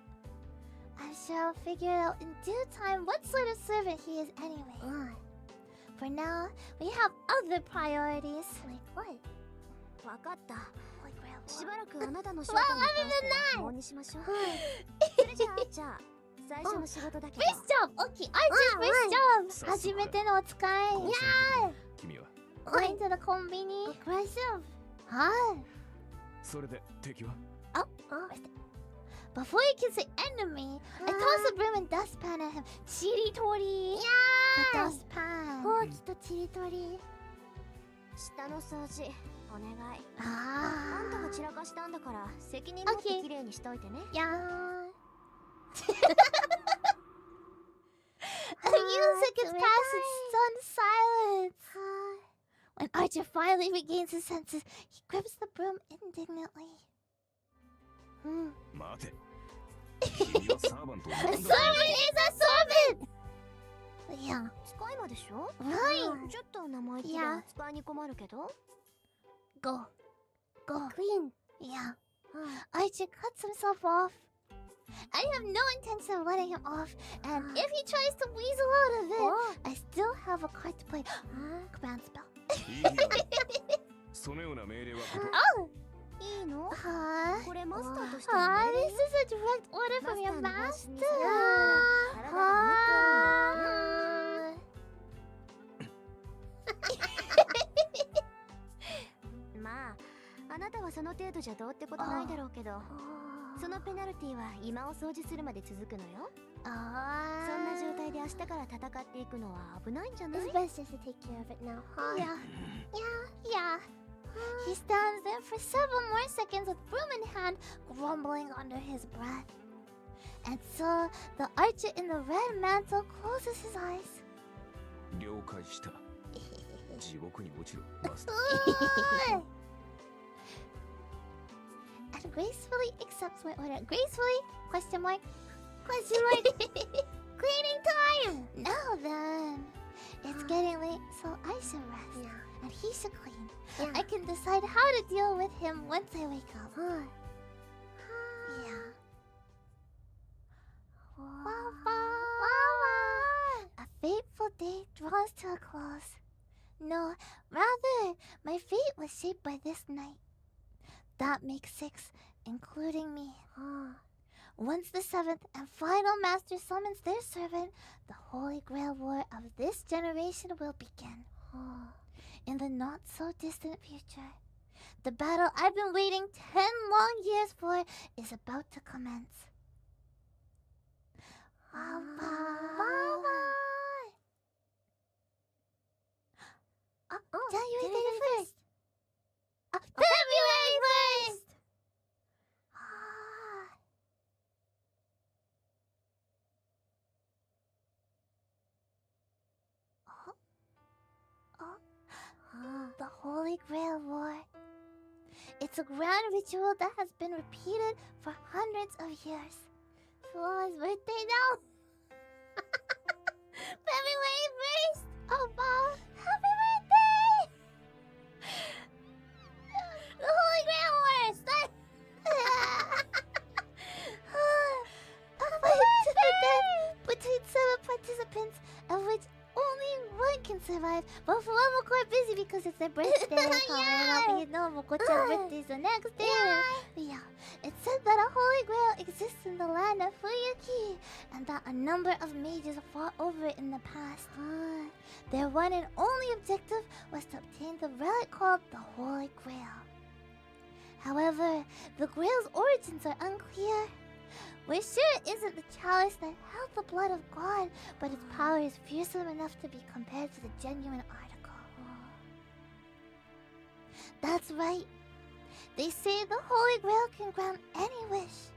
I'm sure I'll figure out in due time what sort of servant he is anyway. For now, we have other priorities. Like what? わかった。 Like real しばらくあなたの正体に関しては不問にしましょう。それじゃあじゃあ最初の仕事だけど。 First job! Okay, Archer's first job! 初めてのお使い。君は Going to the conveni. Aggressive. Hi. それで敵は Before he can say enemy, I toss a broom and dustpan at him. Chiritori. The dustpan. ほうきとチリトリ。下の掃除お願い。ああんたが散らかしたんだから責任持ってきれいにしといてね。ー。やー。The music is past its stunned silence. When Archer finally regains his senses, he grips the broom indignantly. 待て。君はサーバントを呼ん A だ。 servant is a servant! Yeah. 使い魔マでしょ？Right. ちょっと生意気で扱いに困るけど。Go. Queen. Yeah. Archie cuts himself off. I have no intention of letting him off, and if he tries to weasel out of it, I still have a card to play. Command spell. いいよそのような命令はいいの？ Huh? これマスターとして This is a direct order from your master. Huh? まあ、あなたはその程度じゃどうってことないだろうけど、そのペナルティは今を掃除するまで続くのよ。そんな状態で明日から戦っていくのは危ないんじゃない？ It's best just to take care of it now, huh? Yeah. He stands there for several more seconds with broom in hand, grumbling under his breath. And so, the archer in the red mantle closes his eyes. 了解した地獄に落ちろマスタ And gracefully accepts my order. Gracefully? Question mark? Cleaning time! Now then, it's getting late, so I should rest. And he should clean. I can decide how to deal with him once I wake up. Yeah. A fateful day draws to a close. No, rather, my fate was shaped by this night. That makes 6, including me. Once the 7th and final master summons their servant, the Holy Grail War of this generation will begin. In the not-so-distant future, the battle I've been waiting 10 long years for is about to commence. January 31st! February 1st! The Holy Grail War. It's a grand ritual that has been repeated for hundreds of years. Flua's birthday now. February 1st! Oh, wow! Happy birthday! The Holy Grail War! Start! A fight to the death between 7 participants, of which only one can survive. But FUWAMOCO are busy because it's their birthday. Yeah. You know, Moko-chan's birthday's the next day. Yeah. It's said that a holy grail exists in the land of Fuyuki, and that a number of mages fought over it in the past. Their one and only objective was to obtain the relic called the Holy Grail. However, the grail's origins are unclear. We're sure it isn't the chalice that held the blood of God, but its power is fearsome enough to be compared to the genuine article. That's right. They say the Holy Grail can grant any wish.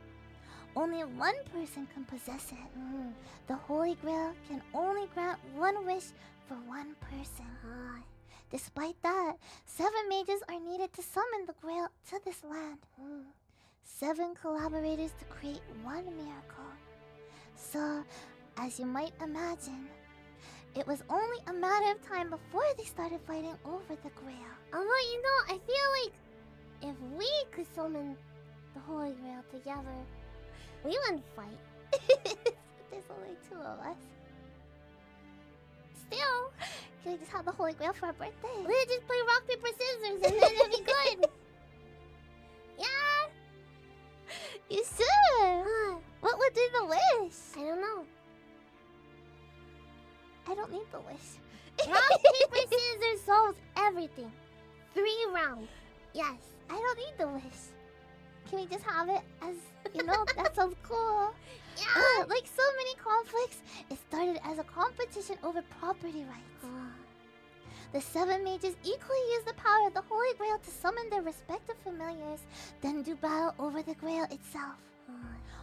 Only one person can possess it. The Holy Grail can only grant one wish for one person. Despite that, 7 mages are needed to summon the Grail to this land. 7 collaborators to create one miracle. So, as you might imagine, it was only a matter of time before they started fighting over the Grail. Although, you know, I feel like if we could summon the Holy Grail together, we wouldn't fight. There's only 2 of us. Still, can we just have the Holy Grail for our birthday? We'll just play rock, paper, scissors and then it'll be good. Yeah? You sure? What would be the wish? I don't know. I don't need the wish. Rock, paper, scissors solves everything. 3 rounds. Yes. I don't need the wish. Can we just have it as, you know, that sounds cool. Yeah. Like so many conflicts, it started as a competition over property rights. The 7 mages equally use the power of the Holy Grail to summon their respective familiars, then do battle over the Grail itself.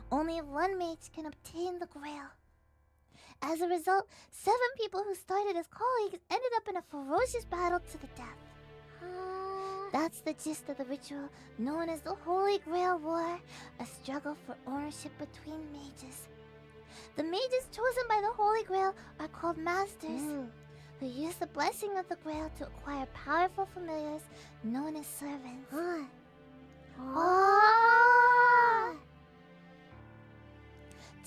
Only one mage can obtain the Grail. As a result, 7 people who started as colleagues ended up in a ferocious battle to the death. That's the gist of the ritual known as the Holy Grail War, a struggle for ownership between mages. The mages chosen by the Holy Grail are called masters. who use the blessing of the Grail to acquire powerful familiars known as servants.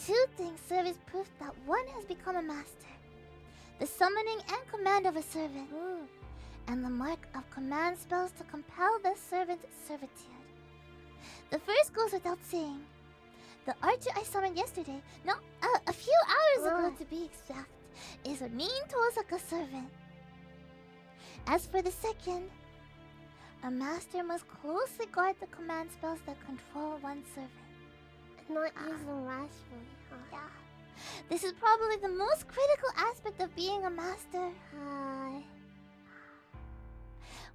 Two things serve as proof that one has become a master: the summoning and command of a servant, and the mark of command spells to compel the servant's servitude. The first goes without saying. The archer I summoned yesterday, a few hours ago to be exact, is a mean Tosaka servant. As for the second, a master must closely guard the command spells that control one servant. Not use them rashly. Yeah. This is probably the most critical aspect of being a master.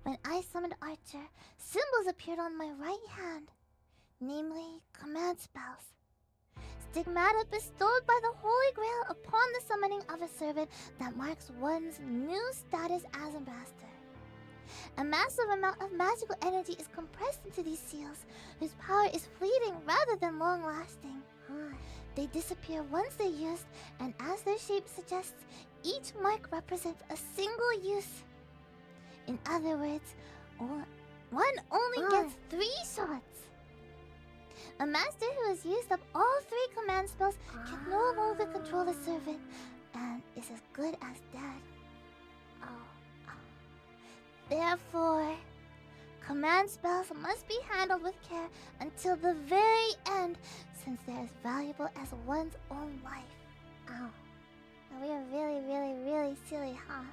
When I summoned Archer, symbols appeared on my right hand, namely command spells. Stigmata bestowed by the Holy Grail upon the summoning of a servant that marks one's new status as a master. A massive amount of magical energy is compressed into these seals, whose power is fleeting rather than long-lasting. They disappear once they're used, and as their shape suggests, each mark represents a single use. In other words, one only gets 3 shots. A master who has used up all 3 command spells can no longer control a servant, and is as good as dead. Therefore, command spells must be handled with care until the very end, since they're as valuable as one's own life. We are really silly, huh?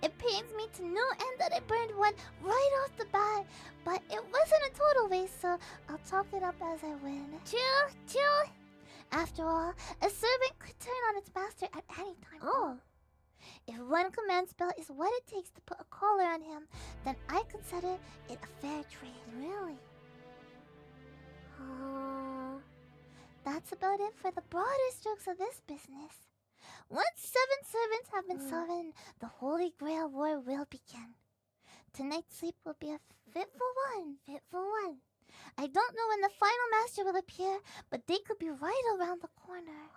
It pains me to no end that I burned one right off the bat, but it wasn't a total waste, so I'll chalk it up as I win. Chill. After all, a servant could turn on its master at any time. If one command spell is what it takes to put a collar on him, then I consider it a fair trade. Really? That's about it for the broader strokes of this business. Once 7 servants have been summoned, the Holy Grail War will begin. Tonight's sleep will be a fitful one. I don't know when the final master will appear, but they could be right around the corner.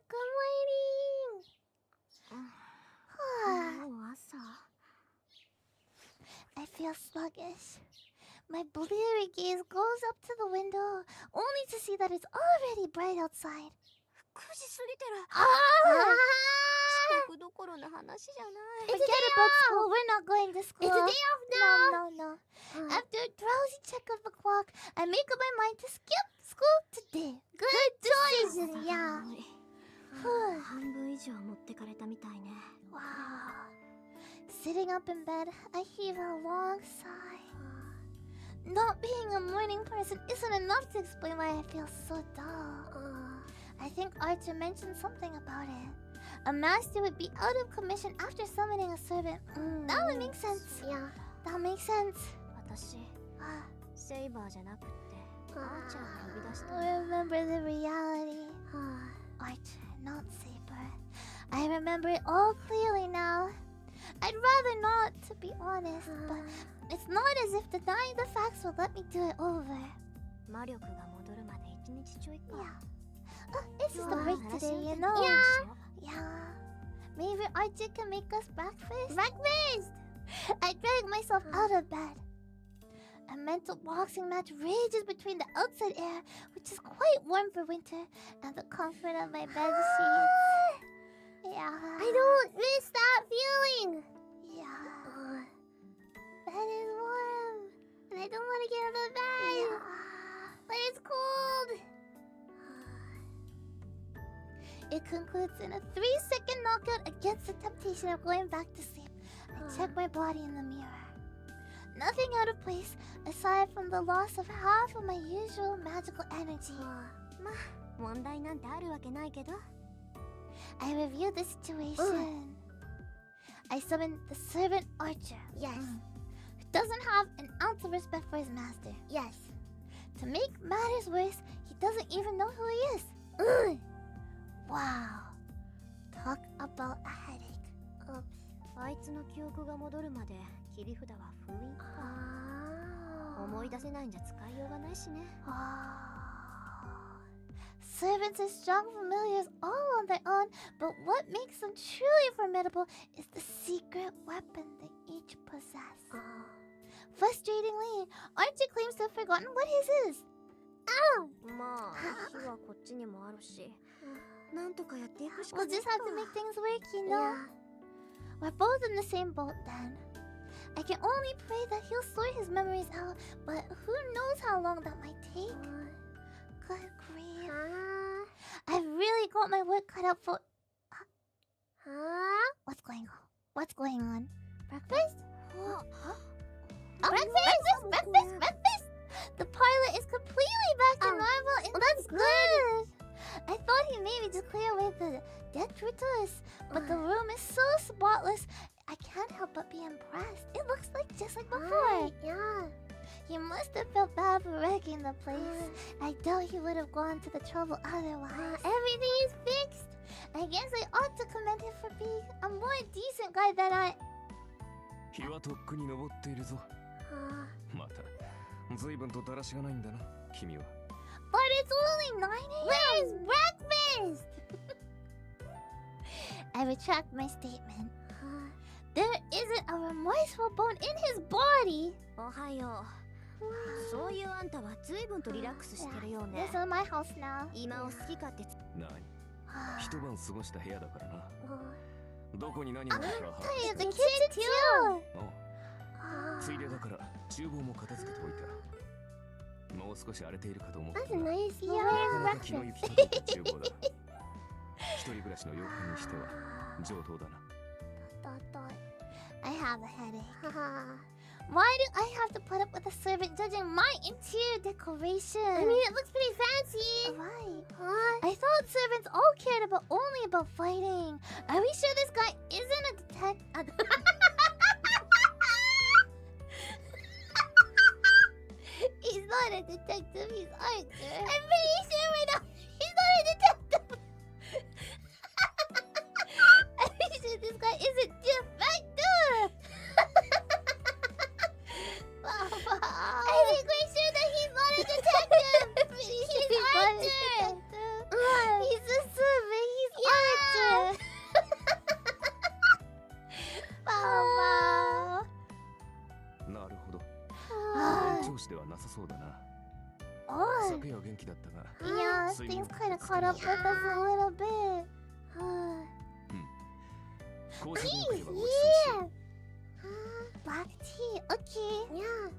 Good waiting! I feel sluggish. My bleary gaze goes up to the window, only to see that it's already bright outside. 9時過ぎてる。遅刻どころの話じゃない。 Forget about school. We're not going to school. It's a day off now. No. After a drowsy check of the clock, I make up my mind to skip school today. Good decision, yeah. 半分以上持ってかれたみたいね。 Wow. Sitting up in bed, I heave a long sigh. Not being a morning person isn't enough to explain why I feel so dull. I think Archer mentioned something about it. A master would be out of commission after summoning a servant. That would make sense. Yeah. That makes sense. 私、セイバーじゃなくって、アーチャーを呼び出した。 Remember the reality. Archer, not Saber. I remember it all clearly now. I'd rather not, to be honest, but it's not as if denying the facts will let me do it over. 魔力が戻るまで1日ちょいか。 It's just a break today, you know. Yeah. Maybe Archer can make us breakfast. I drag myself out of bed. A mental boxing match rages between the outside air, which is quite warm for winter, and the comfort of my bed sheets. Yeah. I don't miss that feeling. Yeah. Bed is warm, and I don't want to get out of bed. Yeah. But it's cold. It concludes in a 3-second knockout against the temptation of going back to sleep. I check my body in the mirror. Nothing out of place, aside from the loss of half of my usual magical energy. まあ、問題なんてあるわけないけど。 I review the situation. I summon the servant Archer. Yes. Who doesn't have an ounce of respect for his master. Yes. To make matters worse, he doesn't even know who he is. Wow. Talk about a headache. Oops. あいつの記憶が戻るまで切り札は封印か。思い出せないんじゃ使いようがないしね。servants are strong familiars all on their own, but what makes them truly formidable is the secret weapon they each possess. Frustratingly, Archer claims to have forgotten what his is. まあ火はこっちにもあるし、なんとかやっていくしか We'll ない just have to make things work, you know? We're both in the same boat then. I can only pray that he'll sort his memories out, but who knows how long that might take? Good grief. I've really got my work cut out for... What's going on? What's going on? Breakfast? Breakfast! The pilot is completely back to normal. That's good. I thought he maybe just clear away the detritus, but the room is so spotless. I can't help but be impressed. It looks like just like before. He must have felt bad for wrecking the place. I doubt he would have gone to the trouble otherwise. Everything is fixed. I guess I ought to commend him for being a more decent guy than I... 日はとっくに昇っているぞ。また、随分とだらしがないんだな、君は。But it's only 9 a.m. Where's breakfast? I retract my statement. There isn't a remorseful bone in his body. おはよう。そういうあんたは随分とリラックスしてるよね。 This is my house now. 今を好き勝手何？一晩過ごした部屋だからな。どこに何があるかは。Hey, the kitchen too. ついでだから厨房も片付けておいた。もう少し荒れているかと思った。That's a niceなかなか気の行き届いた厨房だ。一人暮らしの洋館にしては上等だな。I have a headache. Why do I have to put up with a servant judging my interior decoration? I mean, it looks pretty fancy. Right. I thought servants all cared only about fighting. Are we sure this guy isn't a detective? He's not a detective, he's Archer. I'm pretty sure right now he's not a detective. I'm pretty sure this guy isn't defective. I think we're sure that he's not a detective. He's Archer. He's a servant, he's Archer. Wow. なるほど。調子ではなさそうだな。 Oh. 昨夜は元気だったが。 Yeah, things kind of caught up with us a little bit. 紅茶ドリンクではごちそうしよう。 Black tea, okay. Yeah.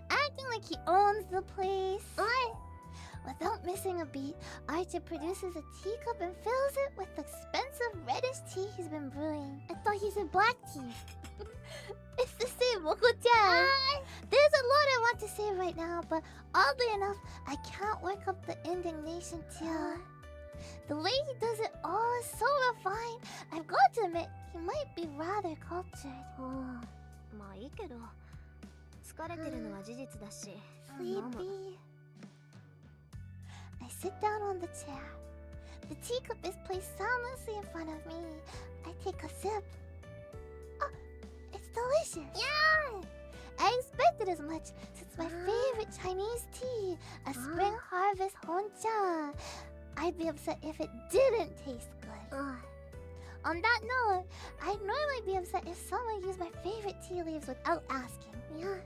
Acting like he owns the place. Without missing a beat, Archer produces a teacup and fills it with the expensive reddish tea he's been brewing. I thought he said black tea. It's the same, Moko-chan. There's a lot I want to say right now, but oddly enough, I can't work up the indignation to... The way he does it all is so refined. I've got to admit, he might be rather cultured. まあいいけど、疲れてるのは事実だし。 Sleepy. I sit down on the chair. The teacup is placed soundlessly in front of me. I take a sip. Oh, it's delicious. Yeah! I expected as much since my favorite Chinese tea, a spring harvest honcha. I'd be upset if it didn't taste good. On that note, I'd normally be upset if someone used my favorite tea leaves without asking. Yeah.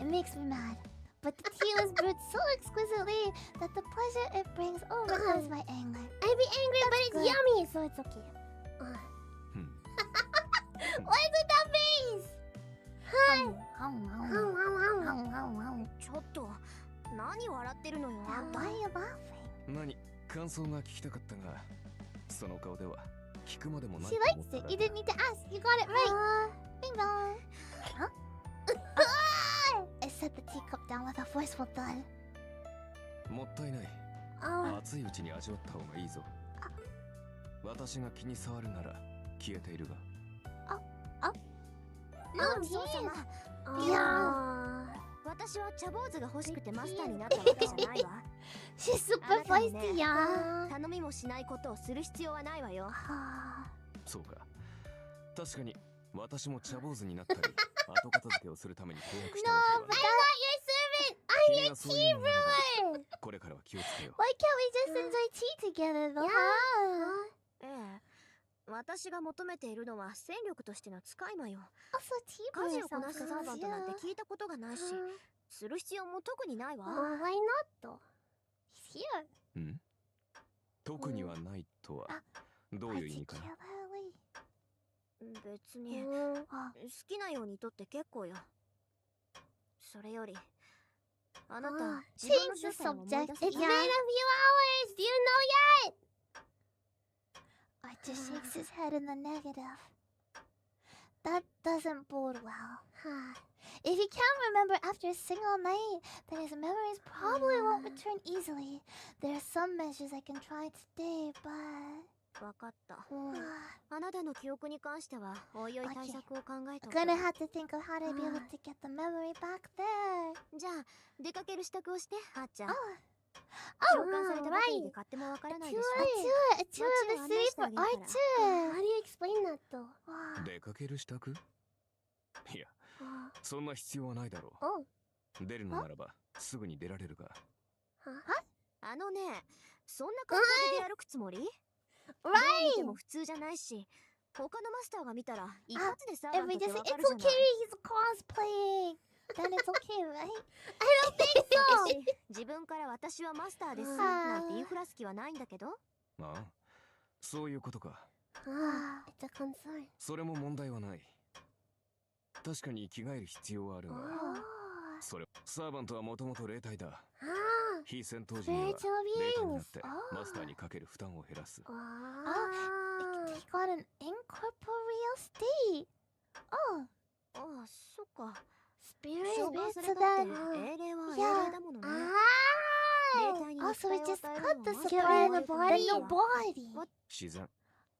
It makes me mad. But the tea was brewed so exquisitely that the pleasure it brings overcomes my anger. I'd be angry, but it's good. Yummy, so it's okay. What is with that face? Hi. ちょっと、何笑ってるのよ、あんた。 Why are you laughing? 何、感想が聞きたかったが、その顔では聞くまでもない She と思 likes った it. ら。 You didn't need to ask. You got it right. Bing bong. Huh? I set the teacup down with a forceful thud. もったいない。熱いうちに味わった方がいいぞ。私が気に障るなら消えているが。ごちそうさま。いや、私は茶坊主が欲しくてマスターになったわけじゃないわ。She's super feisty, yeah. 頼みもしないことをする必要はないわよ。そうか。確かに私も茶坊主になったり、後片付けをするために契約したわけは。 No, but I'm not your servant. I'm your tea brewer. これからは気をつけよう。 Why can't we just enjoy tea together though? ええ。私が求めているのは戦力としての使い魔よ。 Also, tea 家事 brewing をこなす sounds サーバントなんて good. 聞いたことがないし、する必要も特にないわ。 Why not? He's here. ん？特にはないとはどういう意味かな。 Particularly. 別に好きなようにとって結構よ。それよりあなた自分の Change 出 the 産を思い subject. 出せ It's been a た？ few hours. Do you know yet? Archer shakes his head in the negative. That doesn't bode well. If he can't remember after a single night, then his memories probably won't return easily. There are some measures I can try today, but... わかった。あなたの記憶に関してはおいおい対策を考えと I'm く。 gonna have to think of how to be able to get the memory back there. じゃあ出かける支度をしてあっちゃん。 Oh, 召喚されたばかりで買ってもわからないでしょ。 a tour of the city for Archer. How do you explain that though? 出かける支度？いや、そんな必要はないだろう。 Oh. 出るのならばすぐに出られるか。あのね、そんな格好で出歩くつもり？ Right. 見ても普通じゃないし、他のマスターが見たら一発でサーバ If ン we トって just わ say か it's るじゃない。 okay, he's cosplaying. Then it's okay, right? I don't think so. 自分から私はマスターですなんて言いふらす気はないんだけど。ああ、そういうことか。 It's a concern. それも問題はない。確かに着替える必要はあるが、それサーバントはもともと霊体だ。非戦闘時には霊体になってマスターにかける負担を減らす。 It can take on an incorporeal state. Oh, ああ、そっか。 spirit, 召喚 spirit, さ so れたっ then... て英霊は英 Yeah. 霊だものね。 Oh, so we just cut the Get spirit rid of of the the body. body. The body. What? 自然。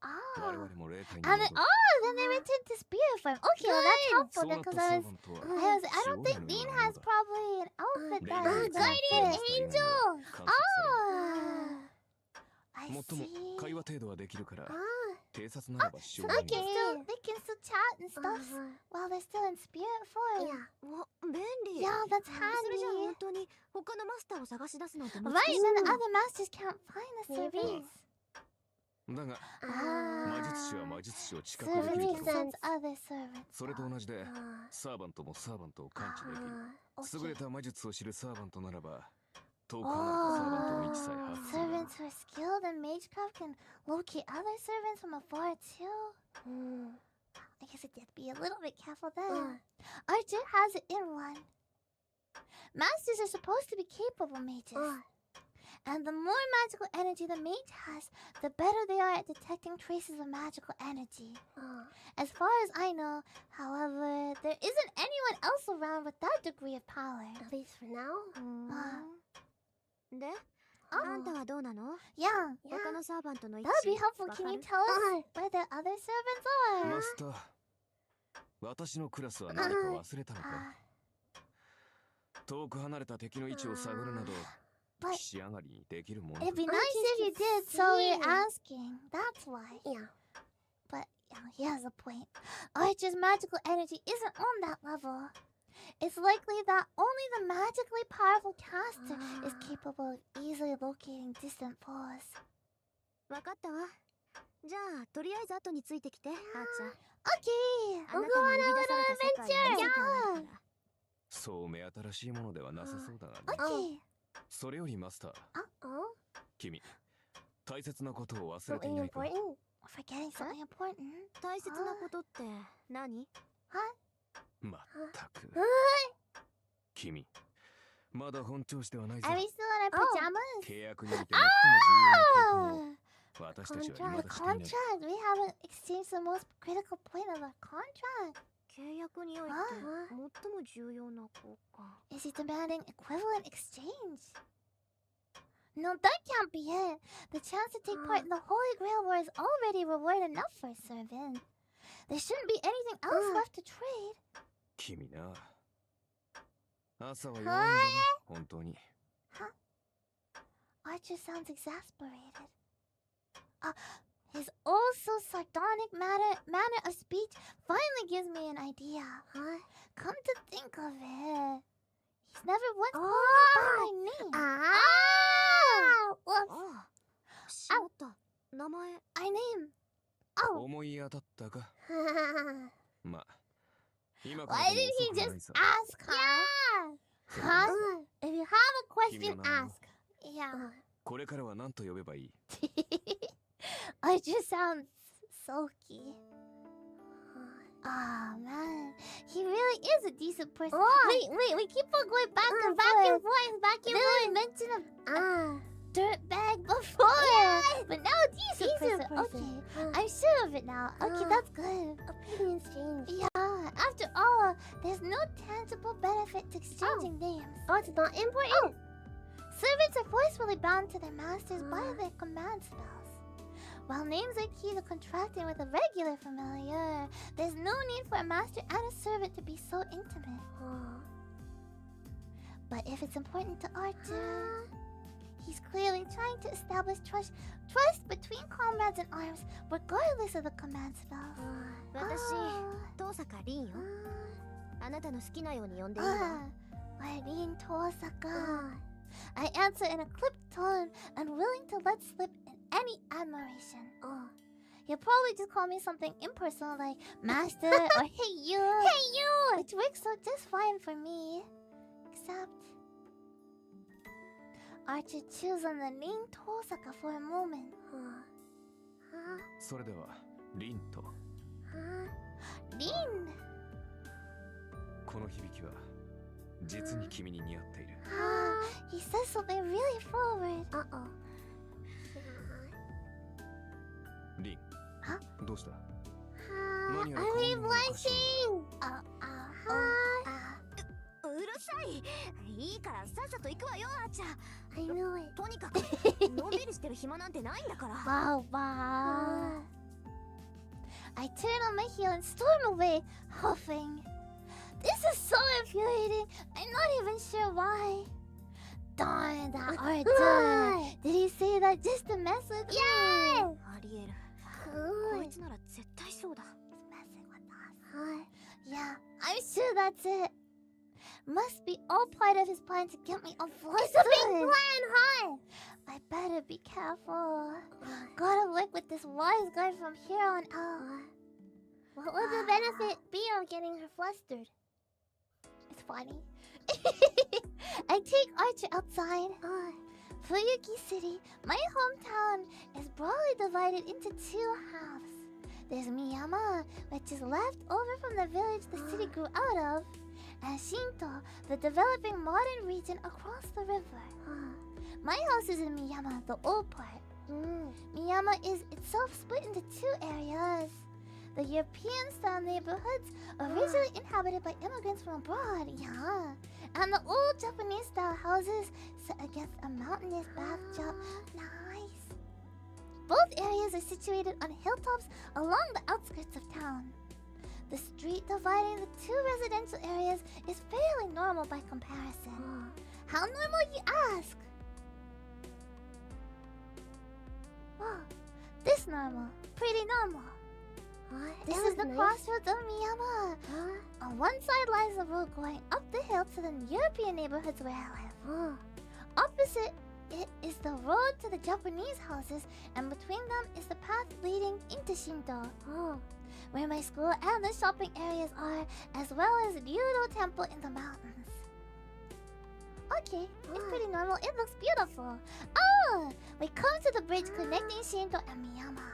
Oh. 我々も霊体に And 戻 then, る。 then they return to spirit form. Okay, well that's そう helpful な then, った because サ I ー was... バントは I don't think Dean has probably an outfit that Guardian is guardian angel. 観察される。 I もっとも see. 会話程度はできるから、 Ah, 偵察ならばし so ょうが they ない。 can still chat and stuff while they're still in spirit form. わ、便利。 Yeah, that's それじゃあ handy. 本当に他のマスターを探し出すなんて難 Right, しい。 then the other masters can't find the servants. だが、 Ah, 魔術師は魔術師を知覚でき servants る makes と。 sense. Other servants. それと同じで、サーバントもサーバントを感知できる。優れた魔術を知るサーバントならば、遠く離れたサーバントの位置さえ把握する。 Servants who are skilled in magecraft can locate other servants from afar too. I guess it did be a little bit careful there. Archer has it in one. Masters are supposed to be capable mages. And the more magical energy the mage has, the better they are at detecting traces of magical energy. As far as I know, however, there isn't anyone else around with that degree of power. At least for now. で、あんたはどうなの？ Yeah. 他のサーバントの位 That 置。 would be helpful. Can you tell us where the other servants マ are? スター、私のクラスは何か忘れたのか？遠く離れた敵の位置を探るなど、仕上がりにできるものか。 It'd be nice if you did, so we're asking. That's why. Yeah. But here's a point. Archer's magical energy isn't on that level. It's likely that only the magically powerful caster is capable of easily locating distant foes. わかったわ。じゃあ、とりあえず後についてきて、あーちゃん。 Okay, あ we'll な go た on に a 呼び出さ little れた世界を見せて adventure. あげる Yeah. から。そう目新しいものではなさそうだがね。 Okay. それよりマスター、 Oh, 君、大切なことを忘れていないか？ important. Forgetting something important. 大切なことって何？まったく。君、まだ本調子ではないぞ。 Are we still in our pajamas? 契約において最も重要なことを私たちは Contract. 未だしていない。 Contract. We haven't exchanged the most critical point of our contract. 契約において最も重要な効果。 Is he demanding equivalent exchange? No, that can't be it. The chance to take part in the Holy Grail War is already reward enough for a servant. There shouldn't be anything else left to trade. 君な。朝は弱いんだね、本当に。 Archer sounds exasperated. His also sardonic manner of speech finally gives me an idea. Come to think of it, He's never once called me by my name. Whoops. しまった。名前。My name. 思い当たったか。まあ、今 Why did he just ask, huh? Huh? If you have a question, ask. Yeah. これからは何と呼べばいい？ I just sound sulky. Oh man, he really is a decent person. Wait, we keep on going back and forth. Didn't mention a dirtbag before, but now a decent person. Okay, I'm sure of it now. Okay, that's good. Opinions change. Yeah, after all, there's no tangible benefit to exchanging names. Oh, it's not important. Servants are forcefully bound to their masters by their command spells. While names are key to contracting with a regular familiar, there's no need for a master and a servant to be so intimate. But if it's important to Archer, he's clearly trying to establish trust between comrades in arms, regardless of the command spells. 私、遠坂凛よ。あなたの好きなように呼んでいいわ。Rin Tosaka. I answer in a clipped tone, unwilling to let slip any admiration. You'll probably just call me something impersonal like Master or Hey You. Hey You! Which works out just fine for me. Except Archer chews on the name Tosaka for a moment. それでは、リンと。Rin! この響きは、実に君に似合っている。He says something really forward. リン。どうした？ I'm blushing! うるさい。いいからさっさと行くわよ、あーちゃん。I know it. とにかく、のんびりしてる暇なんてないんだから。Wow. I turn on my heel and storm away, huffing. This is so infuriating. I'm not even sure why. Darn that Archer. Did he say that just to mess with me? Yeah! ありえる。こいつなら絶対そうだ。He's messing with us. Yeah, I'm sure that's it. Must be all part of his plan to get me all flustered. It's a big plan, huh? I better be careful. Gotta work with this wise guy from here on out. What would the benefit be of getting her flustered? It's funny. I take Archer outside. Fuyuki City, my hometown, is broadly divided into two halves. There's Miyama, which is left over from the village the city grew out of, and Shinto, the developing modern region across the river. My house is in Miyama, the old part. Miyama is itself split into two areas. The European-style neighborhoods, originally inhabited by immigrants from abroad, and the old Japanese-style houses set against a mountainous backdrop. Nice. Both areas are situated on hilltops along the outskirts of town. The street dividing the two residential areas is fairly normal by comparison. How normal, you ask? Wow, this normal. Pretty normal. This is the crossroads of Miyama. On one side lies the road going up the hill to the European neighborhoods where I live. Opposite it is the road to the Japanese houses, and between them is the path leading into Shinto, where my school and the shopping areas are, as well as Ryudo Temple in the mountains. Okay, it's pretty normal. It looks beautiful. Oh, we come to the bridge connecting Shinto and Miyama.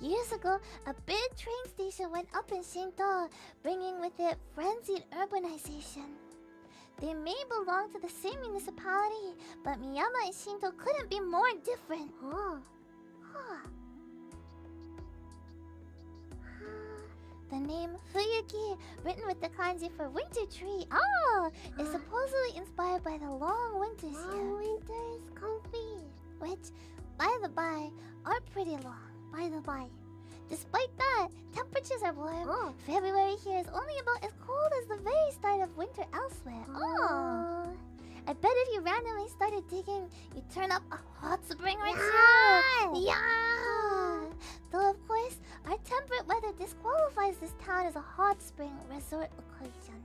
Years ago, a big train station went up in Shinto, bringing with it frenzied urbanization. They may belong to the same municipality, but Miyama and Shinto couldn't be more different. The name Fuyuki, written with the kanji for winter tree, is supposedly inspired by the long winters here. Winters, comfy. Which, by the by, are pretty long. By the by. Despite that, temperatures are warm. February here is only about as cold as the very start of winter elsewhere. I bet if you randomly started digging, you'd turn up a hot spring right here. Yeah! Though of course, our temperate weather disqualifies this town as a hot spring resort location.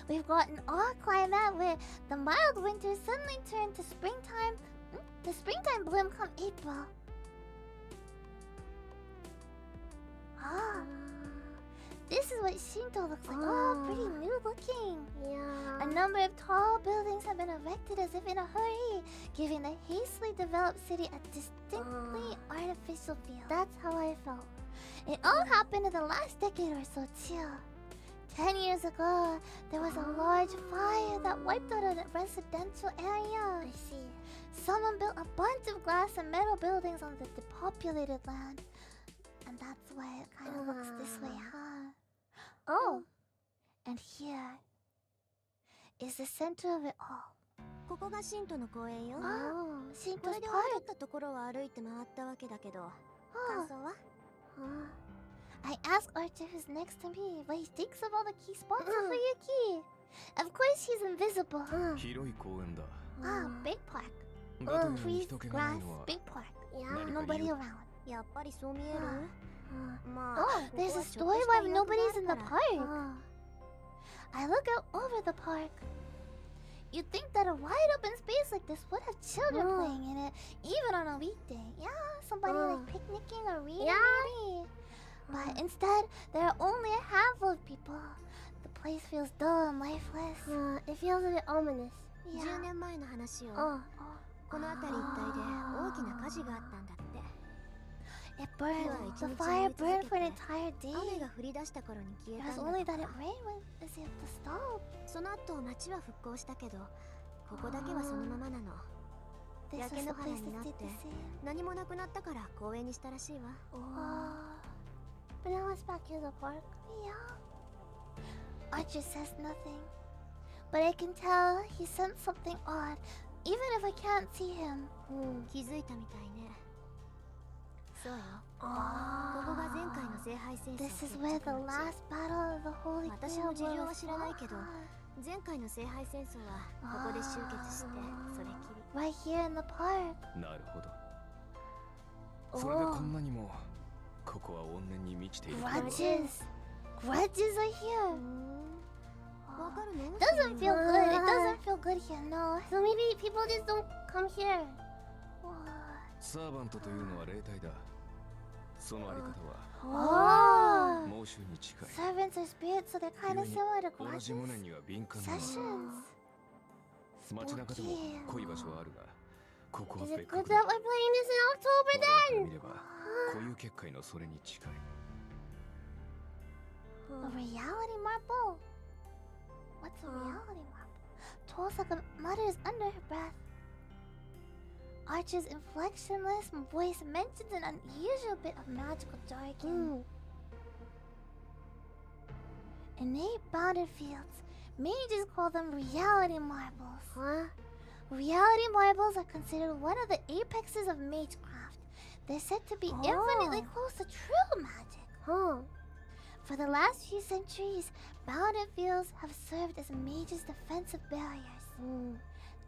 We've got an odd climate where the mild winters suddenly turn to springtime. The springtime bloom come April. Ah. This is what Shinto looks like. Oh, pretty new looking. Yeah. A number of tall buildings have been erected as if in a hurry, giving the hastily developed city a distinctly artificial feel. That's how I felt. It all happened in the last decade or so, too. 10 years ago, there was a large fire that wiped out a residential area. I see. Someone built a bunch of glass and metal buildings on the depopulated land. And that's why it kind of looks this way, huh? Oh! And here is the center of it all. ここがシントの公園よ。Oh, こ Shinto's れで park. 渡ったところを歩いて回ったわけだけど、感想は？ I asked Archer who's next to me what he thinks of all the key spots of Fuyuki. Of course he's invisible. 広い公園だ。 Ah, big park. だというに Trees, 人気がない grass, のは big park. いや、何か Nobody 理由 around. やっぱりそう見える？ま Oh, あ、 there's a ここ story は why ちょっとした田舎 nobody's in が the あるから。 park. I look out over the park. You'd think that a wide open space like this would have children playing in it, even on a weekday. Yeah, somebody like picnicking or reading maybe. But instead, there are only a handful of people. The place feels dull and lifeless. It feels a bit ominous. 10 Yeah. 年前の話よ。 Oh, この辺り一帯で大きな火事があったんだって。 it burned. Yeah, The it's fire in the burned for an ticket. entire day. 雨が降り出した頃に消え It た was んだ only と that か it rained when as if to stop. その後町は復興したけど、ここだけはそのままなの。 This was Yeah, the no place harm that in stayed the that. same. 何もなくなったから公園にしたらしいわ。 Oh. But now it's back in the park. Yeah. Archer says nothing. But I can tell he sensed something odd, even if I can't see him. 気づいたみたいね。そうよ。 Oh. ここが前回の聖杯戦争 This is where the last battle of the Holy 私も事情は Grail 知らないけど was 前回の聖杯戦争はここで終結してそれきり。 right here in the park. なるほど。それでこんなにもここは怨念に満ちているとは。 Grudges. Grudges are here. わかるの？ Doesn't feel good. It doesn't feel good here, no. So maybe people just don't come here. What? サーバントというのは霊体だ。そのあり方 Oh. は猛獣に近い。 Servants are spirits, so they're kind of 故に similar to 同じ grudges. 無念には敏感なの Sessions. だ。街中でも濃い場所はあるが、ここは Is it 別 good 格 that だ。 we're playing this in October 我らから then? 見れば固有結界のそれに近い。 A reality marble? What's a reality marble? Tosaka mutters under her breath. Archer's inflectionless voice mentions an unusual bit of magical jargon. In 8-bounded fields, mages call them reality marbles. Reality marbles are considered one of the apexes of magecraft. They're said to be infinitely close to true magic. For the last few centuries, bounded fields have served as mages' defensive barriers.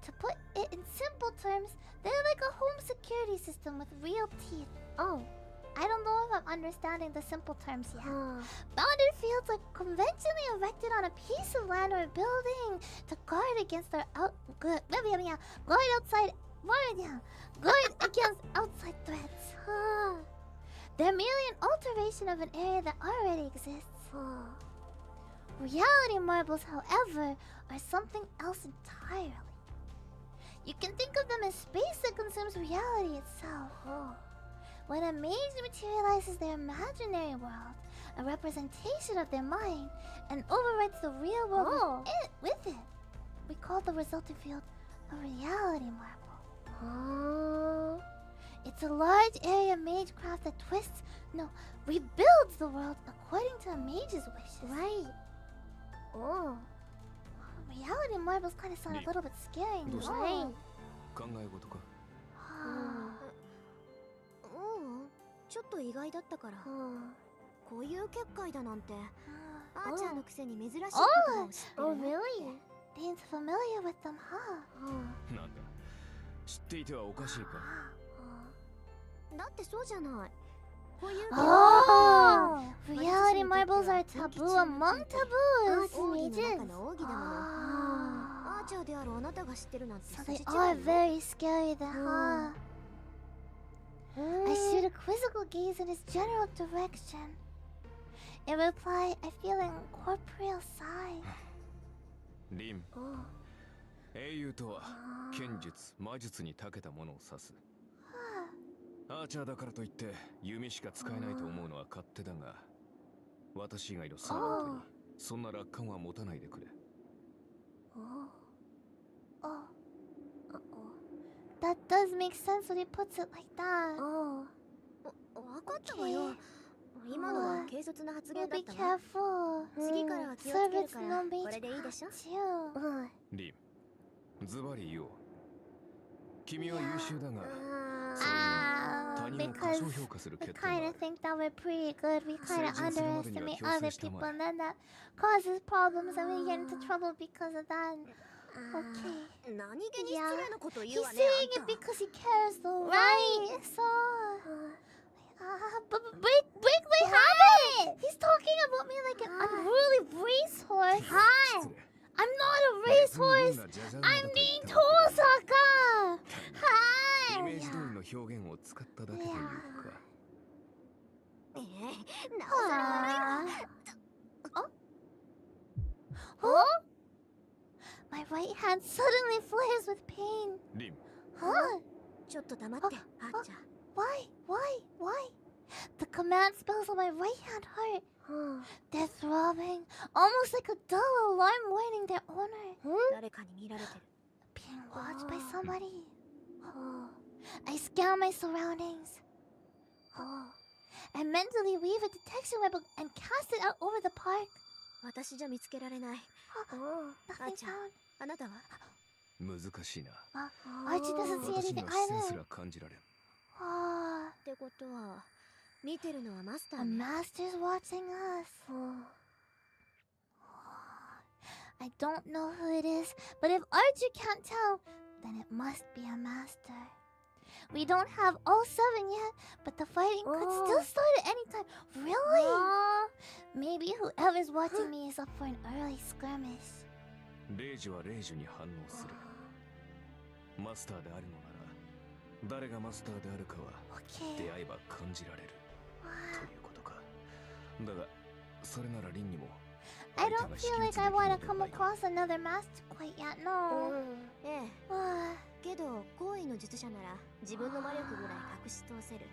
To put it in simple terms, they're like a home security system with real teeth. Oh, I don't know if I'm understanding the simple terms yet. Bounded fields are conventionally erected on a piece of land or building to guard against guard against outside threats. They're merely an alteration of an area that already exists. Reality marbles, however, are something else entirely. You can think of them as space that consumes reality itself. When a mage materializes their imaginary world, a representation of their mind, and overwrites the real world with it, we call the resulting field a reality marble. It's a large area of magecraft that rebuilds the world according to a mage's wishes. Right. Oh. Reality marbles kind of sound a little bit scary. どうした Right. 考え事か。ちょっと意外だったから。こういう結界だなんて。あーちゃんのくせに珍しいことを知ってる。Oh, really? Dean's familiar with them, huh? なんだ。知っていてはおかしいか。だってそうじゃない。Oh, reality marbles are taboo among taboos. 奥義の中の奥義だもの。アーチャーであるあなたが知ってるなんて So 筋 they 違い are よ。 very scary, huh? I shoot a quizzical gaze in his general direction. In reply, I feel an incorporeal sigh. リン、英雄とは剣術、魔術に長けたものを指す。アーチャーだからといって弓しか使えないと思うのは勝手だが、私以外の素人にそんな楽観は持たないでくれ。That does make sense when he puts it like that. わかったわよ。今のは軽率な発言 Well, だっ be たわ。 careful. 次からは気をつける Servants か no ら mate これでいいでしょ。 too. リン、ズバリ言おう。君は優秀だが、 他人を過 Because 小評価する we 欠点 kind があ of る。 think that we're pretty good. We kind of 成人するまでには underestimate 強制 other したま people, え。 and then that causes problems, and we get into trouble because of that. Okay. 何気に失礼なこと言 He's うわね。 saying あん it た because he cares, though, right? So, but break my habit. He's talking about me like an unruly racehorse. Hi, 失礼。 I'm not a 別に racehorse. リンがジャジャ馬だ I'm と being 言った Tosaka. イ Hi. メージ通りの表現を使っただけというか。なおさら悪いわ。 Huh? My right hand suddenly flares with pain. リン、 Huh? ちょっと黙って、あーちゃん。 Why? The command spells on my right hand hurt. They're throbbing, almost like a dull alarm warning their owner. 誰かに見られてる。 Being watched by somebody. I scan my surroundings. I mentally weave a detection web and cast it out over the park. 私じゃ見つけられない。 Nothing found. あなたは？難しいな。 Archie doesn't see 私に anything は視線す either. ら感じられん。ってことは、見てるのはマスタ The ーね。 master's watching us. I don't know who it is, but if Archie can't tell, then it must be a master. We don't have all 7 yet, but the fighting could still start at any time. Really? Maybe whoever's watching me is up for an early skirmish. レイジはレイジに反応する。マスターであるのなら、誰がマスターであるかは Okay. 出会えば感じられるということか。だが、それならリンにも I don't feel like I want to come across another master quite yet, no. ええ。 Ah, けど、行為の術者なら自分の魔力ぐらい隠し通せる。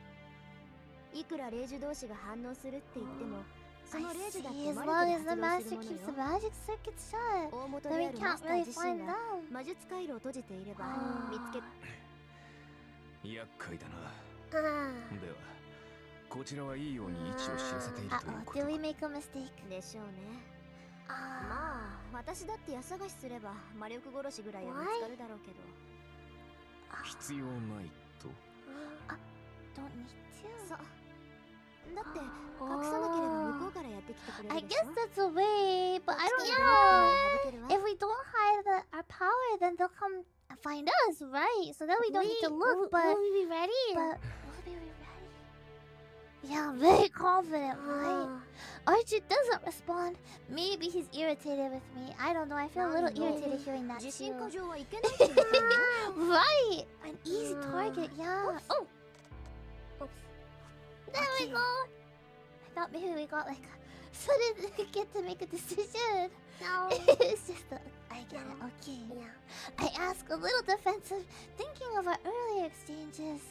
いくら霊樹同士が反応するって言っても、そ I の霊樹だっ see. て As 魔 long 力 as で the 発動す master るも keeps the のよ。 magic circuit shut, 大元 then で we ある can't マスター really 自身 find が them. 魔術回路を閉じていれば見つけ。厄介だな。では、こちらはいいように位置を知らせているというこ Uh-oh, と did か。 we make a mistake? でしょうね。 Ah, まあ、私だって家探しすれば魔力殺しぐらいは見つかるだろうけど。必要ないと。 don't need to. そう。だって隠さなければ向こうからやってきてくれ I るでし guess ょ。 that's a way, but I don't 省 know. けるわ。 If we don't hide our power, then they'll come and find us, right? So then we don't need to look, but will we be ready? But will we be ready? Yeah, I'm very confident, right? Archie doesn't respond. Maybe he's irritated with me. I don't know. I feel a little irritated hearing that 自 too. 信過剰はいけないって言ってるよ。 Right! An easy target, yeah. Oh! There we go! I thought maybe we got like a sudden get to make a decision. No. It's just a... I get it, okay. Yeah. I ask a little defensive, thinking of our earlier exchanges.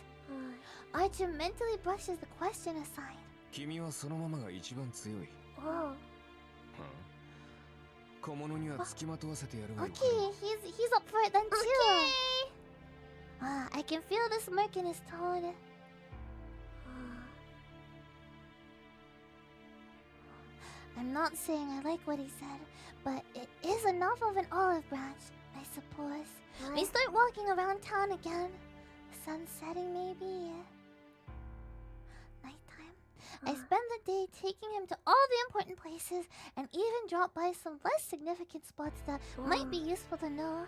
Archie mentally brushes the question aside. 君はそのままが一番強い。 Oh. 小物には付きまとわせてやるがよか Okay, he's up for it then too. I can feel the smirk in his tone. I'm not saying I like what he said, but it is enough of an olive branch, I suppose. We start walking around town again. Sun setting, maybe. Nighttime. I spend the day taking him to all the important places and even drop by some less significant spots that might be useful to know.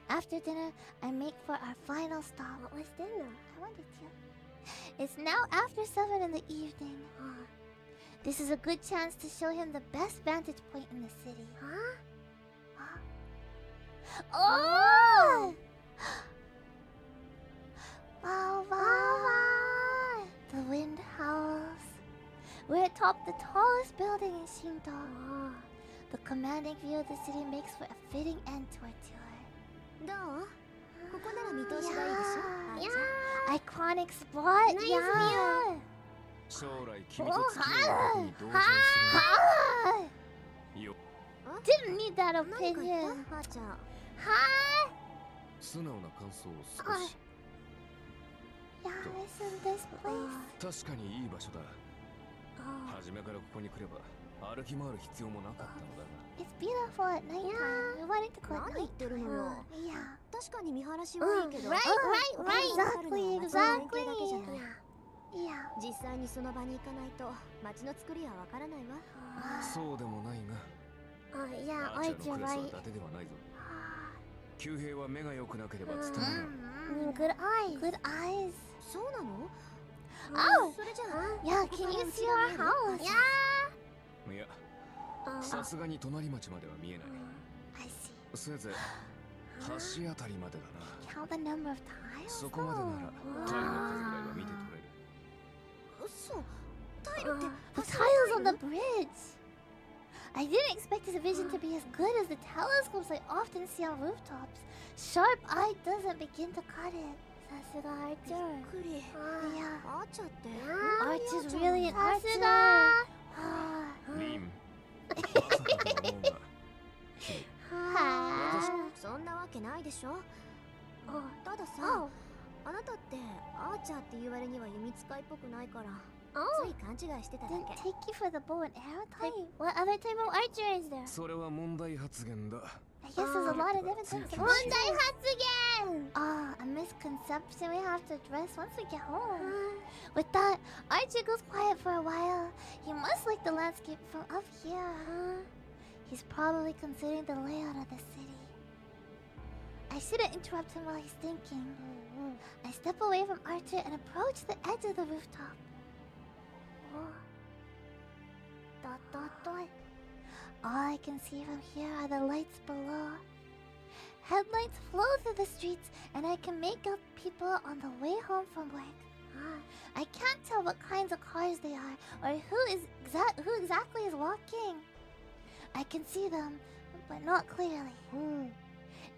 After dinner, I make for our final stop. What was dinner? I wanted to. It's now after 7 in the evening. This is a good chance to show him the best vantage point in the city. Oh! Wow, wow. The wind howls. We're atop the tallest building in Shinto. The commanding view of the city makes for a fitting end to our tour. どう？ここなら見通しがいいでしょ。Iconic spot. Yeah. 将来君と月の僕に同情するよ。 Didn't need that 何か言っ opinion. た？はーちゃん。Hi. 素直な感想を少し。 Yeah, isn't this place? 確かにいい場所だ。初めからここに来れば歩き回る必要もなかったのだが。 It's beautiful at nighttime. We wanted to go at 何言ってるのよ。 Yeah. 確かに見晴らしはいいけど。 Right. Exactly. だけじゃない。 Yeah. 実際にその場に行かないと街の作りはわからないわ。そうでもないが。 Yeah, アーチャー you're のクラス right. は伊達ではないぞ。旧兵は目が良くなければ伝わらない。 Good eyes. Good eyes. そうなの？ Oh. それじゃあ。 Yeah, can you see our house? Yeah. いや、さすがに隣町までは見えない。 I see. せいぜい橋あたりまでだな。 Count the number of tiles. そこまでならタイの数ぐらいは見て取れる。 嘘。タイルって The tiles on the bridge. I didn't expect his vision to be as good as the telescopes I often see on rooftops. Sharp eye doesn't begin to cut it. さすが Archer. びっくり。 Yeah. アーチャーって。 Archer's really an Archer. リン、まさかと思うが。そんなわけないでしょ。たださ、あなたってアーチャーって言われには弓使いっぽくないから、つい勘違いしてただ Didn't け。 take you for the bow and arrow type? What other type of archer is there? それは問題発言だ。 I guess there's a lot of different types of archer. A misconception we have to address once we get home. With that, Archer goes quiet for a while. He must like the landscape from up here. He's probably considering the layout of the city. I shouldn't interrupt him while he's thinking. I step away from Archer and approach the edge of the rooftop. Dot dot dot. All I can see from here are the lights below. Headlights flow through the streets, and I can make out people on the way home from work. I can't tell what kinds of cars they are, or who exactly is walking. I can see them, but not clearly.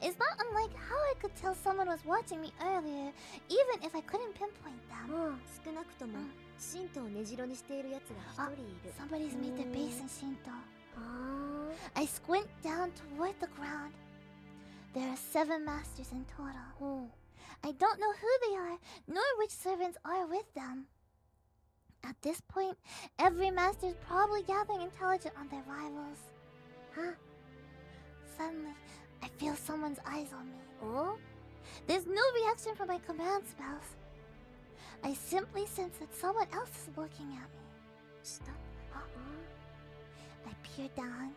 It's not unlike how I could tell someone was watching me earlier, even if I couldn't pinpoint them. 少なくとも神道を根城にしているやつが一人いる。 Somebody's made their base in Shinto. I squint down toward the ground. There are 7 masters in total. I don't know who they are, nor which servants are with them. At this point, every master is probably gathering intelligence on their rivals. Suddenly, I feel someone's eyes on me. There's no reaction from my command spells. I simply sense that someone else is looking at me. 下？ I peer down.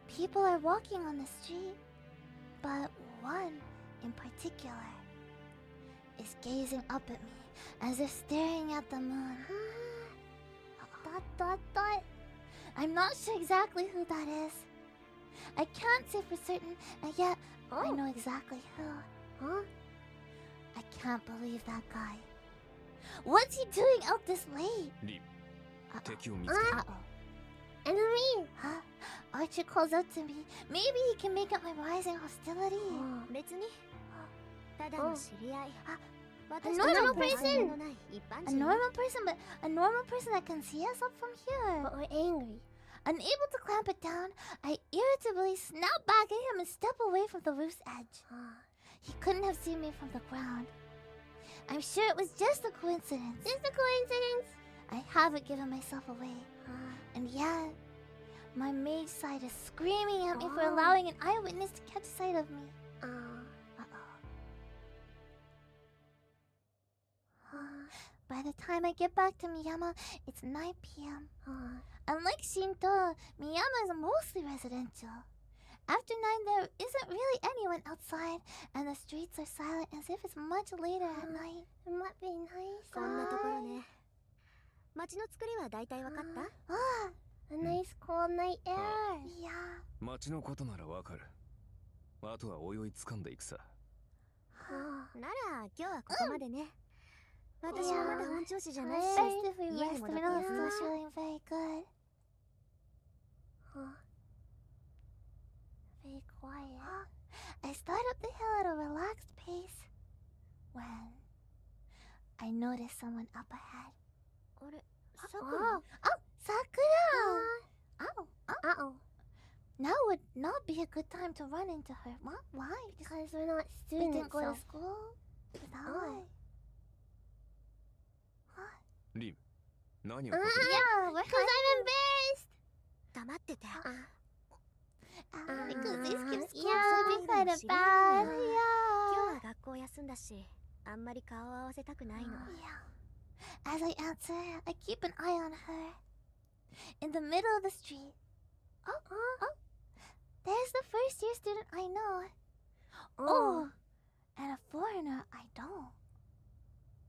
People are walking on the street, but one in particular is gazing up at me as if staring at the moon. Dot dot dot. I'm not sure exactly who that is. I can't say for certain, and yet I know exactly who. I can't believe that guy. What's he doing out this late? リン、敵を見つけた。 Enemy? Huh? Archer calls out to me. Maybe he can make up my rising hostility. 別に。ただの知り合い。 A normal 私 person. のない一般 A 人。 normal person, but a normal person that can see us up from here. But we're angry. Unable to clamp it down, I irritably snap back at him and step away from the roof's edge. He couldn't have seen me from the ground. I'm sure it was just a coincidence. Just a coincidence? I haven't given myself away. And yet, my mage side is screaming at me for allowing an eyewitness to catch sight of me. By the time I get back to Miyama, it's 9 p.m. Unlike Shinto, Miyama is mostly residential. After 9, there isn't really anyone outside, and the streets are silent as if it's much later at night. It might be nice. 街の作りは大体わかった？ A nice cold night air. Yeah. 街のことならわかる。あとはおいおい掴んでいくさ。なら今日はここまでね。私はまだ本調子じゃないし、 First, if we 家 rest に a 戻って minute, や I'm る still わ。 feeling very good. Very quiet. I started up the hill at a relaxed pace when I noticed someone up ahead. あれ、さく Oh, ら？ Sakura! Uh-oh. Now would not be a good time to run into her. What? Why? Because we're not We students. didn't go So. to school? Is that why? リン、何を隠れて Yeah, we're Because I'm embarrassed. 黙ってて。 because these kids Yeah, can be kind of 知り合 bad. いなの。 Yeah. 今日は学校休んだし、あんまり顔を合わせたくないの。 Yeah. As I answer, I keep an eye on her. In the middle of the street. Oh. There's the first year student I know. Oh. And a foreigner I don't.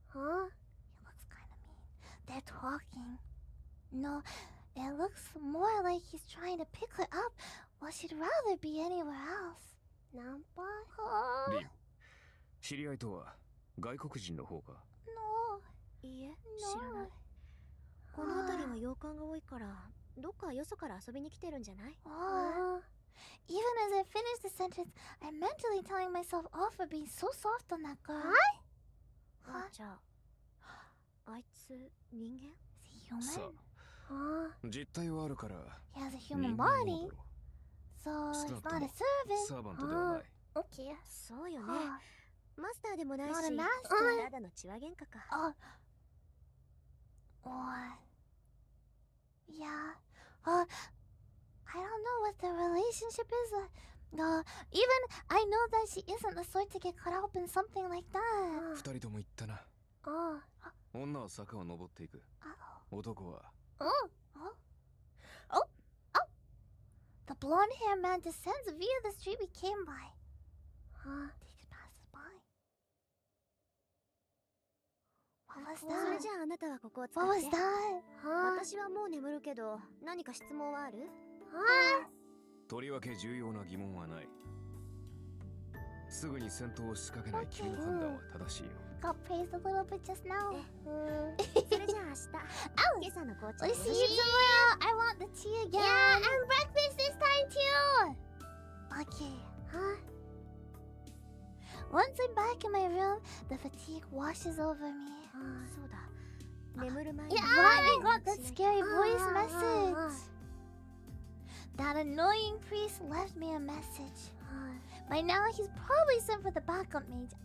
Huh? He looks kind of mean. They're talking. No, it looks more like he's trying to pick her up while she'd rather be anywhere else. Nampa? リン、知り合いとは外国人の方か。 No, いいえ、知らない。 no. この辺りは洋館が多いから、どっかよそから遊びに来てるんじゃない？ Oh. Even as I finished the sentence, I'm mentally telling myself off for being so soft on that girl. あ、じゃあ、あいつ人間？ Is he さ human? あ、実体はあるから He has a 人 human 間なんだ body, ろ so 少 he's なくと not も a servant. サーバントではない。 Okay. そうよね。 Huh. マスターでもないし、 Not a master. ただの血は喧嘩か。 Oh. What? Yeah. I don't know what the relationship is. Even I know that she isn't the sort to get caught up in something like that. 二人とも言ったな。 Oh. 女は坂を登っていく。男は The blonde-haired man descends via the street we came by. They just passed us by. What was それ that? じゃああなたはここを使 What っ was て。 that? 私はもう眠るけど、何か質問はある？とりわけ重要な疑問はない。すぐに戦闘を仕掛けない君の判断は正しいよ。 Got praised a little bit just now. それじゃあ明日、今朝の紅茶 We'll を see you tomorrow. I want the tea again. Yeah, and breakfast this time too. Okay. Once I'm back in my room, the fatigue washes over me. そうだ。眠る前に。 Right, I got that scary voice message. That annoying priest left me a message. By now, he's probably sent for the backup mage.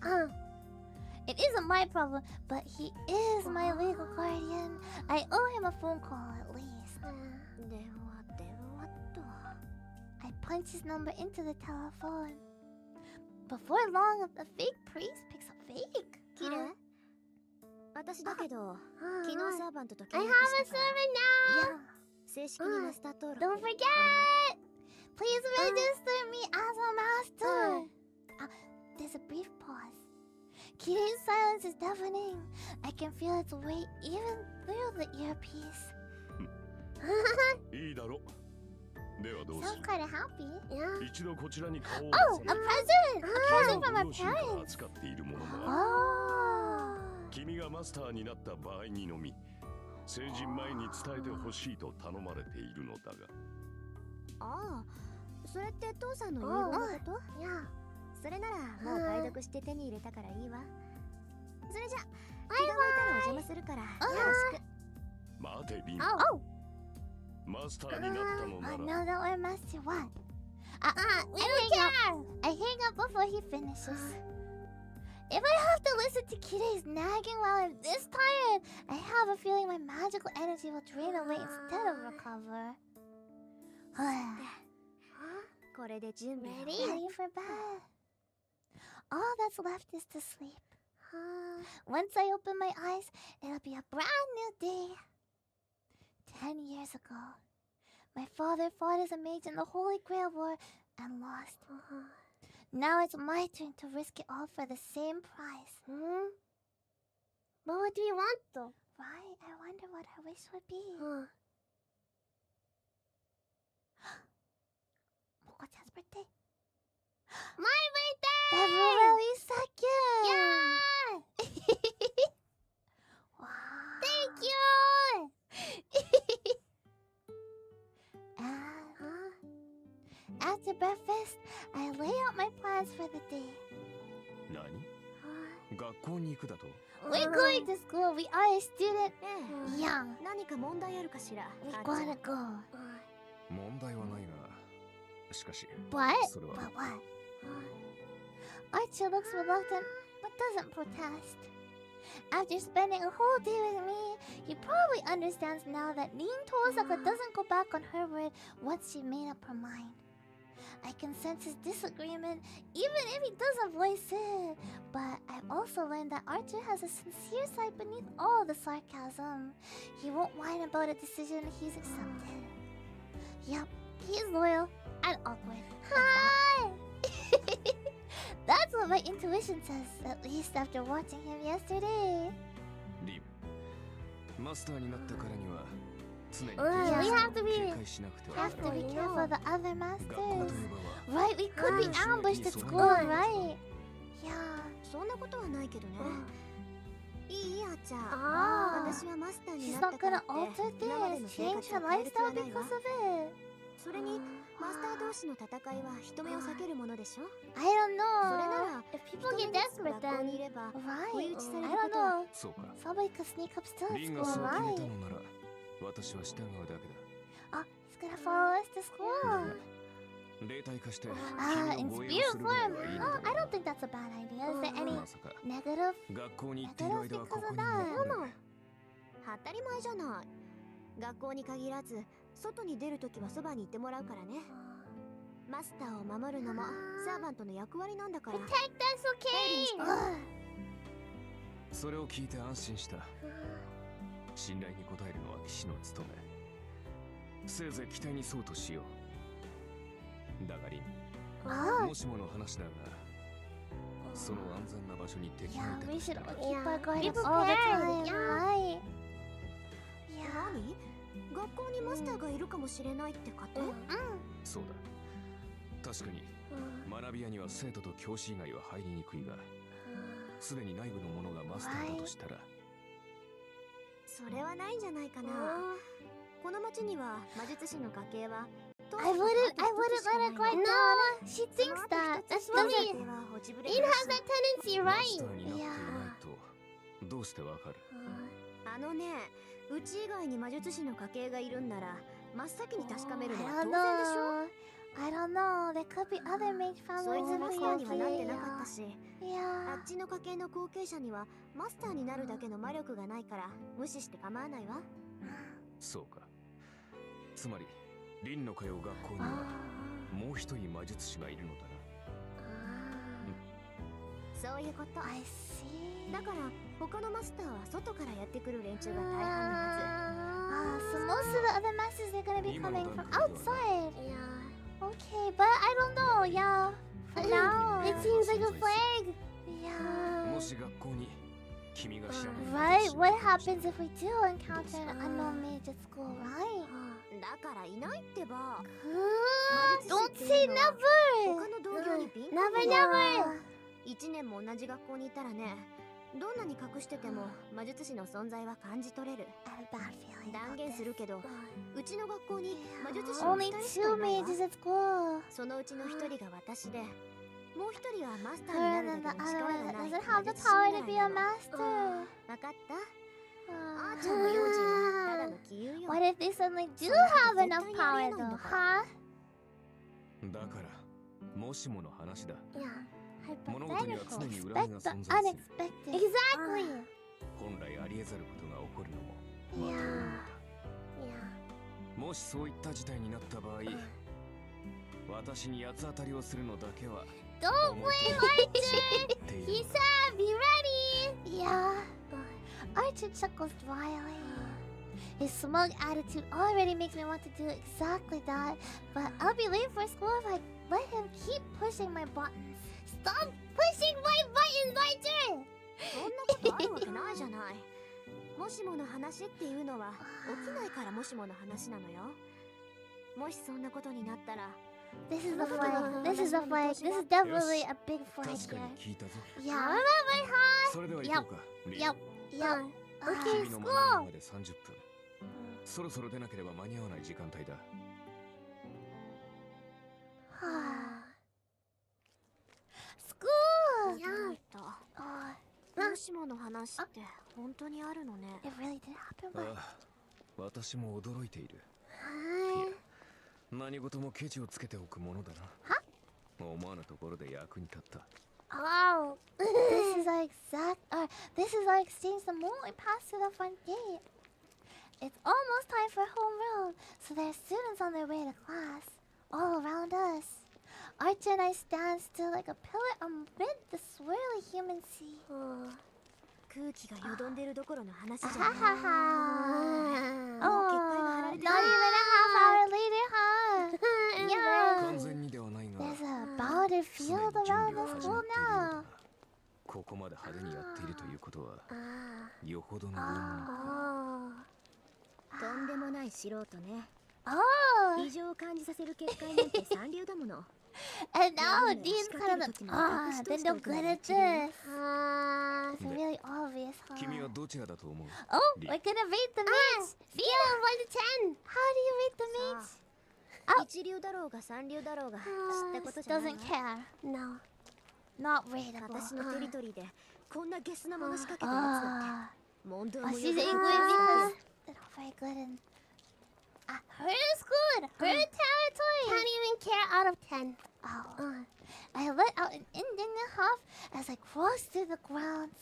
It isn't my problem, but he is my legal guardian. I owe him a phone call at least. 電話と。 I punch his number into the telephone. Before long, a fake priest picks up fake. キル？私だけど、昨日サーバントと契 I 約 have a したから、 servant now. Yeah. 正式にマスター登録。 Don't forget. Please register me as a master. There's a brief pause. Kirin's silence is deafening. I can feel its weight even through the earpiece. いいだろ。ではどうす Sounds る？ kind of happy. Yeah. 一度こちらに顔を Oh, 出 a さ present! A ない。 present from our ご両親から parents. 扱っているものもある。 Oh. 君がマスターになった場合にのみ、成人前に伝えてほしいと頼まれているのだが。ああ、それって父さんの遺言のこと？ Yeah. それならもう解読して手に入れたからいいわ。それじゃ、気が向いたらお邪魔するからよろしく。待てリン。 Oh. マスターになったのな Now ら。 that we're master, what? I hang up before he finishes. If I have to listen to Kire's nagging while I'm this tired, I have a feeling my magical energy will drain away instead of recover. これで準備。 Ready for bed. All that's left is to sleep. Once I open my eyes, it'll be a brand new day. 10 years ago, my father fought as a mage in the Holy Grail War and lost. Now it's my turn to risk it all for the same prize. But what do you want though? Right? I wonder what her wish would be. Moko-chan's birthday. My birthday! That's really second! Yeah! Wow. Thank you! After breakfast, I lay out my plans for the day. 何？学校に行くだと？ We're going to school. We are a student. え Yeah. え、何か問題あるかしら。 We あっちゃん gotta go. 問題はないが、しかし But それは what? Archie looks reluctant, but doesn't protest. After spending a whole day with me, he probably understands now that Rin Tosaka doesn't go back on her word once she made up her mind. I can sense his disagreement, even if he doesn't voice it. But I've also learned that Archer has a sincere side beneath all the sarcasm. He won't whine about a decision he's accepted. Yep, he's loyal and awkward. Hi! That's what my intuition says, at least after watching him yesterday. リン、マスターになったからには常に Yeah, we have to be- 警戒しなくてはな Have らな to い。 be careful of the other 学校 masters. という場は Right, we could be ambushed at school, right? Yeah. そんなことはないけどね。いいあっちゃん。 Ah. 私はマスターに She's なっ not たから gonna って alter 今までの this, 生 change 活 her を変える気 lifestyle はないわ because。of it. それにマスター同士の戦いは人目を避けるものでしょ。 I don't それ know. なら If 人 people 目 get につく desperate 学校にい then. れば Right. 不意打ちされ I る don't ことは know. そうか。 Somebody could sneak up still at リン school, がそう決めた right? のなら私は従うだけ Oh, he's gonna follow us to school. だ。霊体化して Ah, 君 in の護衛 spirit をするぐらい form. はいい Oh, の I だ don't think that's a bad idea. Is there any まさか negative? 学校に行っている間はここに残る。当たり前じゃない。学校に限らず外に出るときはそばにいてもらうからね。マスターを守るのもサーバントの役割なんだから。 Protect us, okay? それを聞いて安心した。信頼に応えるのは騎士の務め。せいぜい期待に沿うとしよう。だがリン、 Oh, もしもの話だが、その安全な場所に敵が yeah, いた we とし should たら keep our guard Be up all the prepared. time, Yeah. right? Yeah. 何？学校にマスターがいるかもしれないってこと？そうだ。確かに学び屋には生徒と教師以外は入りにくいが、すでに内部の者がマスターだとしたら、それはないんじゃないかな。この町には魔術師の家系は I wouldn't let her go down. She thinks that. That's what we. Rin has that tendency, マ right? スターになっていないとどうしてわかる？あのね、うち以外に魔術師の家系がいるんなら真っ先に確かめるのは I 当 don't 然でしょ。 know. I don't know. There could be other mage そい families つ in マ the スターにはなってなか country. ったし、 Yeah. あっちの家系の後継者にはマスターになるだけの魔力がないから無視して構わないわ。そうか。つまり、リンの通う学校にはもう一人魔術師がいるのだな。そういうこと。 I see. だから他のマスターは外からやってくる連中が大半のは So most of the other masters are gonna be coming from outside. Yeah. Okay, but I don't know. Yeah. For now. It seems like a flag. Yeah. もし学校に君が知らない Right? What happens if we do encounter an unknown mage at school, right? ず。だからいないってば。 Don't say never. 他の同僚に敏感 Never, だよ。 never. 1年も同じ学校にいたらね、どんなに隠してても魔術師の存在は感じ取れる。 I have a bad feeling 断 about 言す this. るけど、うちの学校に魔術師は Only 2人しか two いないわ。 mages at school. そのうちの1人が私で、もう1人はマスター Her にな and る then だ the けの other 力 one が that ない doesn't 魔 have the 術師 power ぐ to ら be い a なの。 master. わかった？あーちゃんの用心はただの杞憂よ。 What if they suddenly do have enough power though, huh? だからもしもの話だ。 Yeah. 物事には常 Hypothetical. に裏目 Expect が the 存在する。 unexpected. Exactly. 本来ありえざることが起こるのも Yeah. また運だ。 Yeah. もしそういった事態になった場合、私に八つ当たりをするのだけは Don't 思い blame 通り Archer. ってい He る said, "Be ready." Yeah. Archer chuckles dryly. His smug attitude already makes me want to do exactly that, but I'll be late for school if I let him keep pushing my buttons. Stop pushing my buttons, Archer. そんなことあるわけないじゃない。もしもの話っていうのは起きないからもしもの話なのよ。もしそんなことになったら This is a flag. This is a flag. This is definitely a big flag 確か here. に聞いたぞ。 Yeah, remember それでは行こうか。リー Yep. Yep. Okay, 君の school. 学びまで30分。そろそろ出なければ間に合わない時間帯だ。School. やった。 Oh, もしもの話って本当にあるのね。 it really did happen. But ああ、私も驚いている。 hi. 何事もケチをつけておくものだな。思わぬところで役に立った。 Oh, this is our exact. This is our exchange the moment we pass through the front gate. It's almost time for homeroom, so there are students on their way to class, all around us. Archer and I stand still like a pillar amid the swirly human sea. 空気がよどんでるどころの話じゃ Ha ない ha ha. Oh, not even a Not half hour later, huh? Yeah. 完全にではないが、 There's a bounded すでに field 準 around 備が the 始 school まっているようだ now. な。ここまで派手にやっているということは、よほどの大 Oh. 物か。とんでもない素人ね。 Oh. 異常を感じさせる結界なんて三流だもの。 And now Yeah, Dean's kind of the then they're good at this. It's really obvious, huh? 君はどちらだと思う？ Oh, Dean. we're gonna rate the meats. Dean, 1 to 10. How do you rate the meats? 一流だろうが三流だろうが知ったこと This じゃない doesn't わ。 care. No, not rateable. 私のテリトリーでこんなゲスなもの仕掛けたやつなんて Ah, 問答 oh, も she's よく angry わ because they're not very good in. Hers good. Her territory. Can't even care out of 10. Oh, I let out an indignant huff as I crossed through the grounds.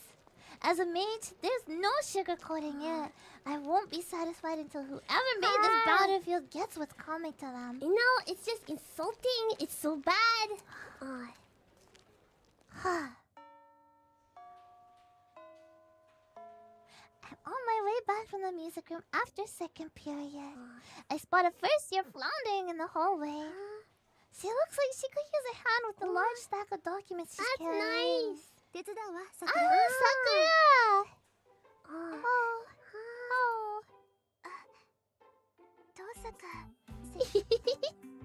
As a mage, there's no sugarcoating it. I won't be satisfied until whoever made this battlefield gets what's coming to them. You know, it's just insulting. It's so bad. I'm on my way back from the music room after second period. I spot a first year floundering in the hallway. She looks like she could use a hand with the large stack of documents she's That's carrying. nice. 手伝うわ、さ Ah, くら。 Sakura! Oh.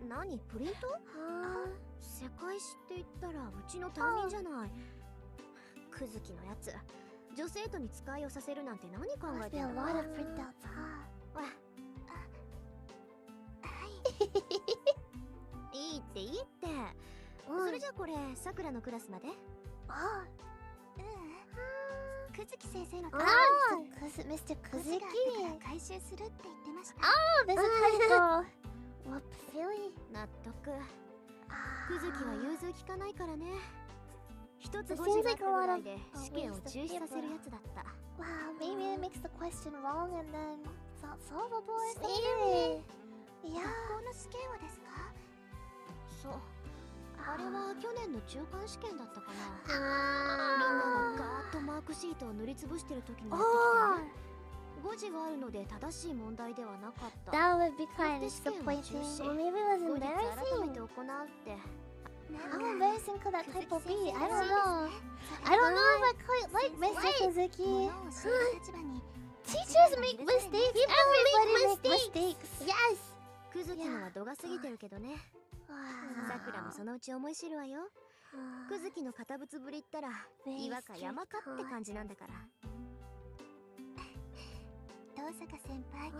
何、プリント？世界史って言ったらうちの担任じゃない。クズキのやつ。女生徒に使いをさせるなんて何考 Must え be て a んの？ lot of printouts, huh? わいいっていいって。それじゃあこれ、さくらのクラスまで？ Oh. クズキ先生の Oh, Mr. クズが Kuzuki. 回収するって言ってました。 Oh, there's a typo. Whoops. Really? 納得。 Ah. クズキは融通きかないからね。一つ It 誤字 seems があっ like た a ぐ lot ら of いで試験を中止させるやつだった。 Wow, maybe it makes the question wrong and then it's not solvable or something. Yeah. 学校の試験はですか？そう。あれは去年の中間試験だったかな。みんながガーッとマークシートを塗りつぶしてる時にやってき Oh, てね。誤字があるので正しい問題ではなかった。 that would be kind of This game was disappointing. juicy. Or maybe it was 後日改め embarrassing. て行うって。 How embarrassing could that typo be? I don't know. I don't know if I quite like Mr. Kuzuki. Teachers make mistakes. Everybody makes mistakes. Yes. クズキのは度が過ぎてるけどね。 Wow. さくらもそのうち思い知るわよ。クズキの堅物ぶりったら岩か山かって感じなんだから。遠坂先輩、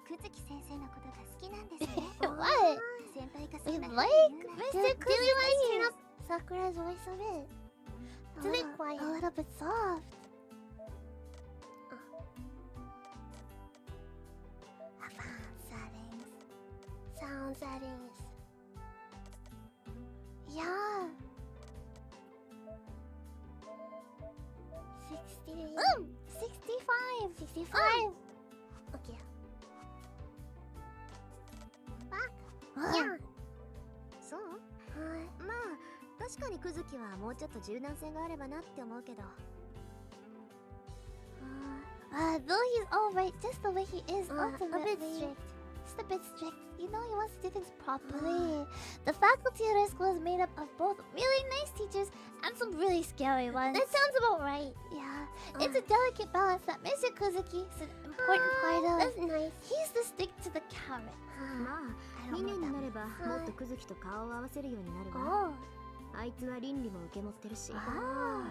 クズキ先生のことが好きなんですね。 What? 先輩がそ We んな like 風に Mr. 言うなら Kuzuki. Sakura's voice a bit. It's a bit quiet. A little bit soft. Settings. Sound settings. Yeah. 60. 65. 65. Okay. Yeah. そう？まあ確かにクズキはもうちょっと柔軟性があればなって思うけど。 Though he's alright just the way he is A bit ultimately, strict. just a bit strict. You know, he wants to do things properly. The faculty at our school is made up of both really nice teachers and some really scary ones. That sounds about right. Yeah, it's a delicate balance that Mr. Kuzuki is an important part of. That's nice. He's the stick to the carrot. まあ I 2 don't 年 know に what なれば that もっとクズキと顔を合わせるようになる means. わ Oh. あいつは倫理も受け持ってるし Ah.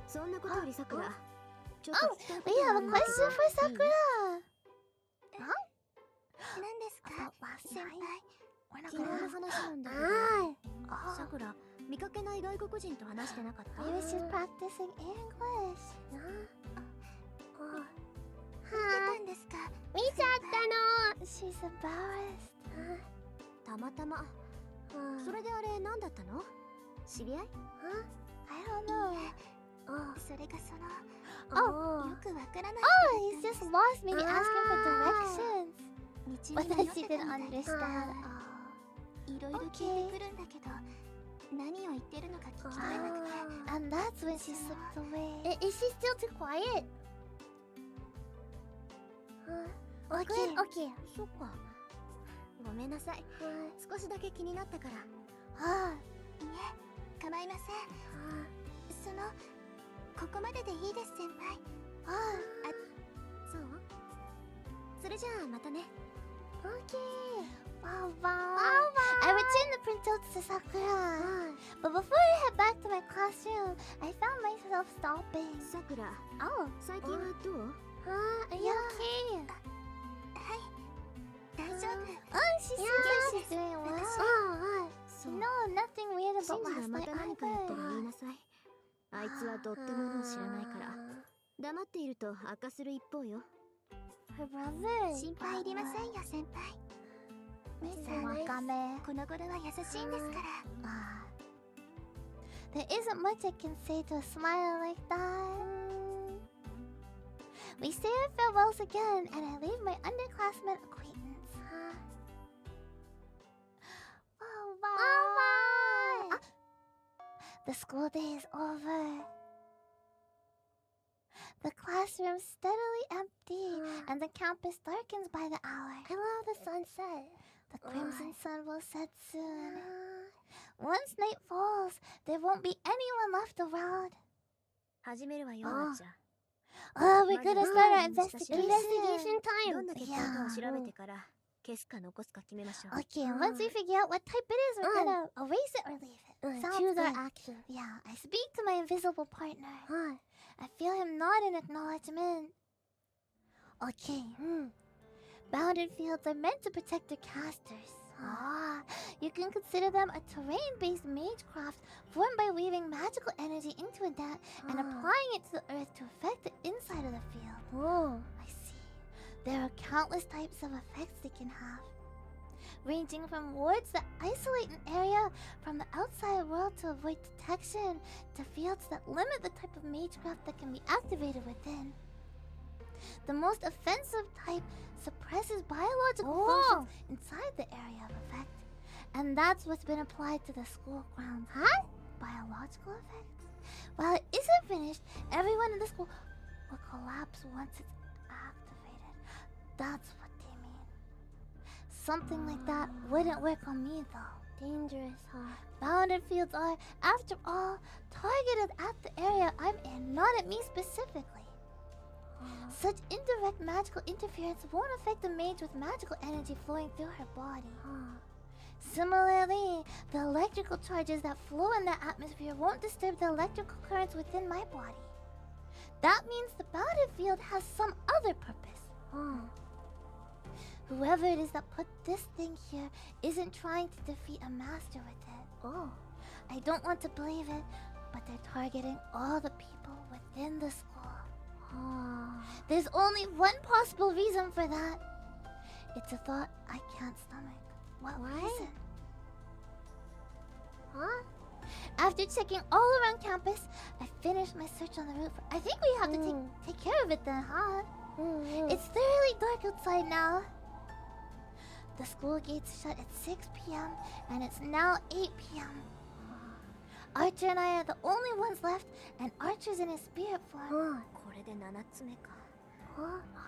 そんなことよりさくらちょっ Oh, と聞きたいこ we とが have あ a るんだけ question ど for Sakura. 何ですか About last 先 night? 輩 We're not 昨日 gonna の have. 話なんだけど Oh. さくら見かけない外国人と話してなかった Maybe she's practicing English. 見てたんですか見ちゃったの。 She's embarrassed. たまたまそれであれ何だったの知り合い I don't know. それがその Oh. よくわからない Oh, he's just lost, maybe asking for directions. 道 But に then 迷っ she てた didn't みたい understand. いろいろ聞いてくるんだけど何を言ってるのか聞き取れなくて And that's when she slipped away. Is she still too quiet? Okay. Good. Okay. そっかごめんなさい少しだけ気になったから Ah. いえ構いませんそのここまででいいです先輩 Ah. そうそれじゃあまたね Okay. Wow, wow. I returned the printouts to Sakura. But before I head back to my classroom, I found myself stopping. さくら Oh. 最近はどう Are you okay? はい大丈夫 Oh, she seems like she's doing well. そう No, nothing weird シン about ジが last ま night た何か言ったら either. 言いなさいあいつはどってものを知らないから黙っていると悪化する一方よ Her brother. 心配いりませんよ先輩 Mr. Wakame. この頃は優しいんですから Ah. There isn't much I can say to a smile like that. We say our farewells again, and I leave my underclassmen acquaintance. Bye-bye. The school day is over. The classroom steadily empty, and the campus darkens by the hour. I love the sunset. The crimson sun will set soon. Once night falls, there won't be anyone left around. 始めるわよあーちゃん Oh, we're gonna start our Investigation investigation. Investigation ど time. んな結果かを調べてから消すか残すか決めましょう Okay, once we figure out what type it is, we're gonna erase it or leave it. Sounds Choose our good. action. Yeah, I speak to my invisible partner. I feel him nod in acknowledgement. Okay. Bounded fields are meant to protect their casters. You can consider them a terrain-based magecraft formed by weaving magical energy into a net and applying it to the earth to affect the inside of the field. I see. There are countless types of effects they can have, ranging from wards that isolate an area from the outside world to avoid detection, to fields that limit the type of magecraft that can be activated within. The most offensive type suppresses biological functions inside the area of effect. And that's what's been applied to the school grounds. Biological effects? While it isn't finished, everyone in the school will collapse once it's activated. That's what they mean. Something like that wouldn't work on me, though. Dangerous, Bounded fields are, after all, targeted at the area I'm in, not at me specifically. Such indirect magical interference won't affect the mage with magical energy flowing through her body. Similarly, the electrical charges that flow in the atmosphere won't disturb the electrical currents within my body. That means the bounded field has some other purpose. Whoever it is that put this thing here isn't trying to defeat a master with it. I don't want to believe it, but they're targeting all the people within the school. There's only one possible reason for that. It's a thought I can't stomach. What reason? After checking all around campus, I finished my search on the roof. I think we have to take care of it then, huh? It's thoroughly dark outside now. The school gates shut at 6 p.m. and it's now 8 p.m. Archer and I are the only ones left, and Archer's in his spirit form. これで7つ目か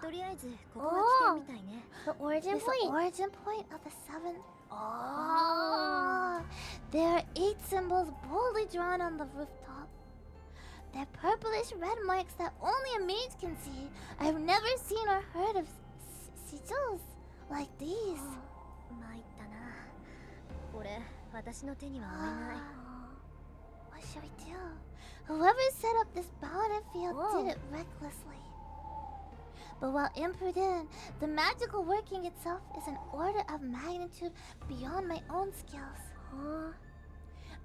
とりあえずここが起点みたいね。 The origin This point. origin point of the seventh. Oh, there are 8 symbols boldly drawn on the rooftop. They're purplish red marks that only a mage can see. I've never seen or heard of sigils like these. 参ったな。これ私の手には負えない。 What should we do? Whoever set up this battlefield did it recklessly. But while imprudent, the magical working itself is an order of magnitude beyond my own skills.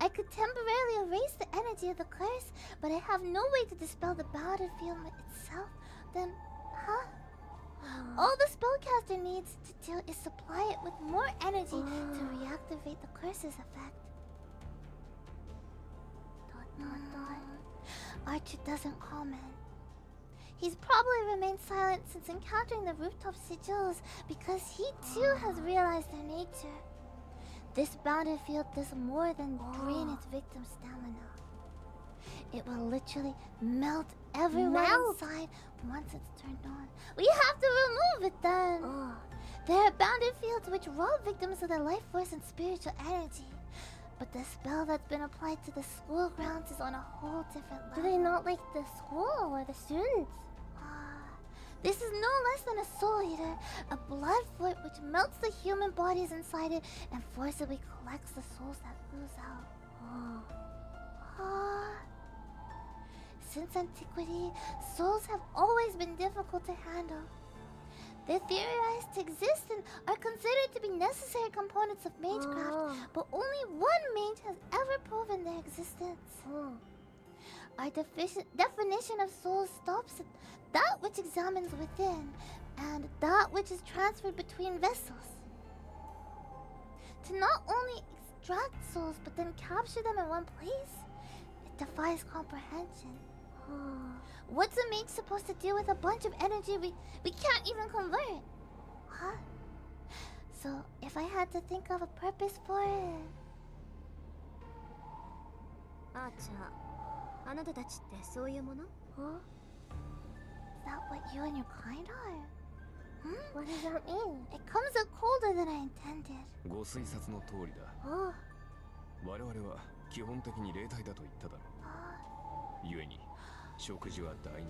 I could temporarily erase the energy of the curse, but I have no way to dispel the battlefield itself. Then, all the spellcaster needs to do is supply it with more energy to reactivate the curse's effect. Archer doesn't comment. He's probably remained silent since encountering the rooftop sigils because he too has realized their nature. This battlefield does more than drain its victim's stamina. It will literally melt everyone inside once it's turned on. We have to remove it then! There are battlefields which rob victims of their life force and spiritual energy. But the spell that's been applied to the school grounds is on a whole different level. Do they not like the school or the students? This is no less than a soul eater, a blood fort which melts the human bodies inside it and forcibly collects the souls that ooze out. Since antiquity, souls have always been difficult to handle. They're theorized to exist and are considered to be necessary components of magecraft, but only one mage has ever proven their existence. Our definition of soul stops at that which examines within and that which is transferred between vessels. To not only extract souls but then capture them in one place, it defies comprehension. What's a mage supposed to do with a bunch of energy we can't even convert? So if I had to think of a purpose for it... あーちゃん、あなたたちってそういうもの？ Is that what you and your kind are? What does that mean? It comes out colder than I intended. ご推察の通りだ。我々は基本的に霊体だと言っただろう。故に食事は第二、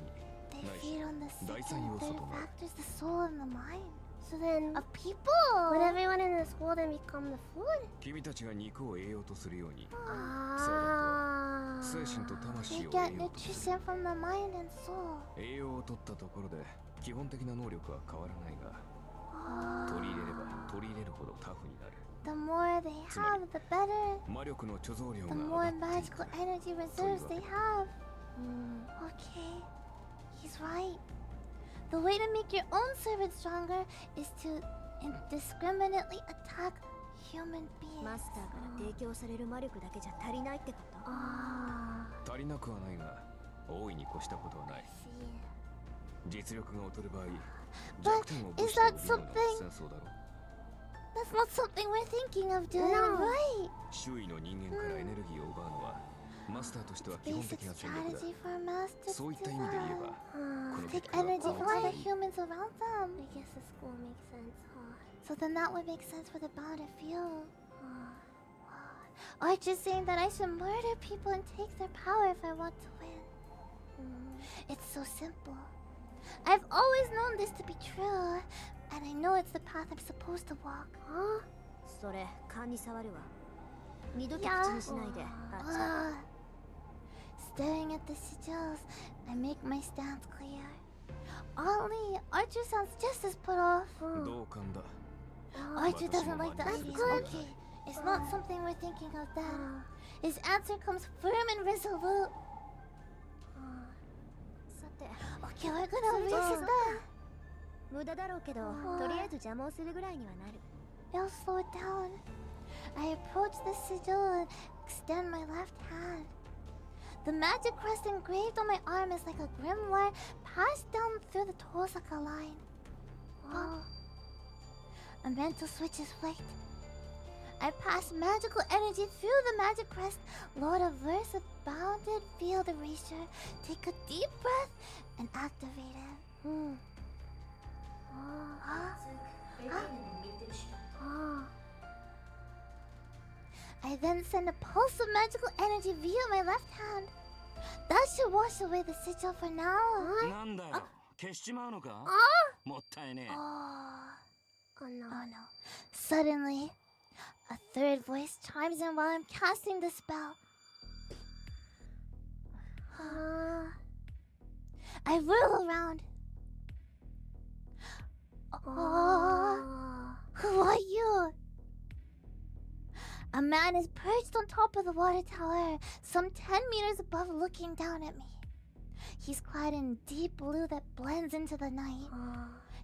They ないし feed on the 第 second 三要 and 素 third となる。 factors, the soul and the mind. So then, Of people! would everyone in the school then become the food? 君たちが肉を栄養とするように、 Ah. 精神と魂 They を get 栄養とする。 nutrition from the mind and soul. 栄養を取ったところで基本的な能力は変わらないが、取り入れれば取り入れるほどタフになる。 The more they have, the better. 魔力の貯蔵量 The が more 上がっていく magical。energy reserves they have. Okay, he's right. The way to make your own servant stronger is to indiscriminately attack human beings. マスターから提供される魔力だけじゃ足りないってこと？足りなくはないが、大いに越したことはない。実力が劣る場合、弱点を武士と売るような戦争だろう。 That's not something we're thinking of doing, right? 周囲の人間からエネルギーを奪うのは、マスターとしては基本 Basic 的な戦略だ。 strategy for a master そうい to った意味で言えば、この take 結果は energy こ from の other 通り。 humans around them. I guess the school makes sense, So then that would make sense for the battlefield. Archer's saying that I should murder people and take their power if I want to win. It's so simple. I've always known this to be true, and I know it's the path I'm supposed to walk. それ勘に触るわ。二度と口にしないで。あーちゃん。 Staring at the sigils, I make my stance clear. Ollie, Archer sounds just as put off. 同感だ。 Archer doesn't like the That's idea. good. Okay, it's not something we're thinking of then. His answer comes firm and resolute. さて、 Okay, we're gonna erase it then. 無駄だろうけど、とりあえず邪魔をするぐらいにはなる。 I'll slow it down. I approach the sigil and extend my left hand. The magic crest engraved on my arm is like a grimoire passed down through the Tosaka line. A mental switch is flicked. I pass magical energy through the magic crest, load a verse of bounded field erasure, take a deep breath, and activate it. then send a pulse of magical energy via my left hand. That should wash away the sigil for now. なんだよ、消しちまうのか？もったいねえ。Oh no. Oh no. Suddenly, a third voice chimes in while I'm casting the spell. I whirl around. Who are you? A man is perched on top of the water tower, some 10 meters above, looking down at me. He's clad in deep blue that blends into the night.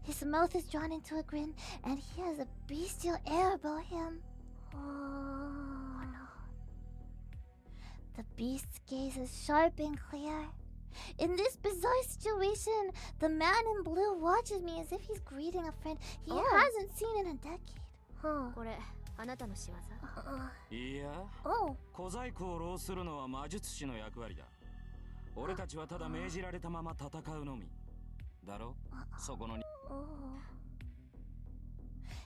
His mouth is drawn into a grin, and he has a bestial air about him. Oh no. The beast's gaze is sharp and clear. In this bizarre situation, the man in blue watches me as if he's greeting a friend he hasn't seen in a decade. これあなたの仕業？いや、小細工を浪するのは魔術師の役割だ。俺たちはただ命じられたまま戦うのみ。だろ？そこの。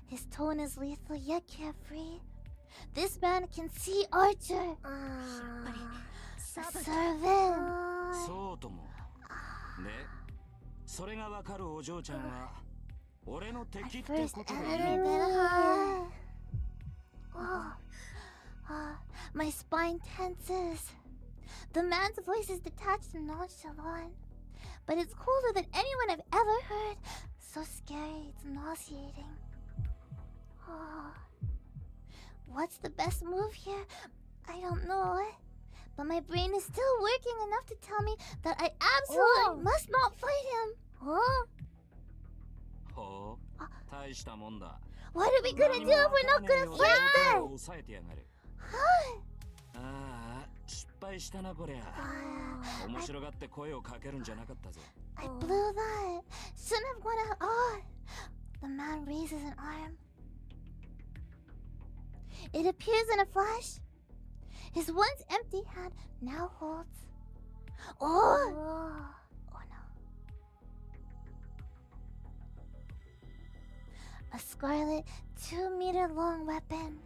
His tone is lethal yet carefree. This man can see Archer. A servant. そうとも。で、それがわかるお嬢ちゃんは俺の敵ってことでいいの？ My spine tenses. The man's voice is detached and nonchalant, but it's colder than anyone I've ever heard. So scary, it's nauseating. What's the best move here? I don't know. But my brain is still working enough to tell me that I absolutely must not fight him. ほう、大したもんだ。What are we gonna do if we're not gonna fight them? 抑えてやがる。ああ、失敗したなこりゃ。面白がって声をかけるんじゃなかったぜ。I blew that. Shouldn't have gone out. The man raises an arm. It appears in a flash. His once empty hand now holds. Oh no. A scarlet 2-meter-long weapon.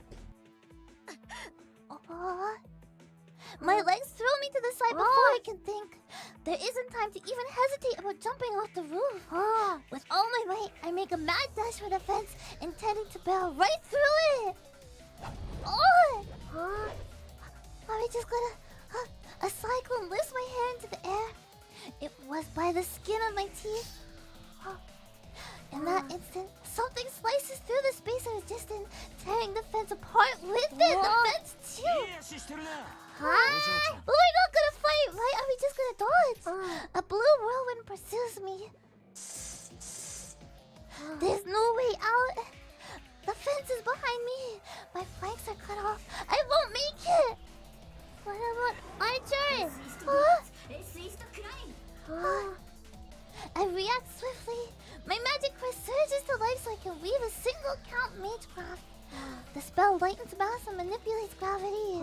My legs throw me to the side before I can think. There isn't time to even hesitate about jumping off the roof. With all my might, I make a mad dash for the fence, intending to barrel right through it. I just got a cyclone lifts my hair into the air. It was by the skin of my teeth. In that instant, something slices through the space at a distance, tearing the fence apart with it. The fence too. But we're not gonna fight, right? Are we just gonna dodge? A blue whirlwind pursues me. There's no way out. The fence is behind me. My flanks are cut off. I won't make it. What about Archer? I react swiftly. My magic force surges to life so I can weave a single count magecraft. The spell lightens mass and manipulates gravity.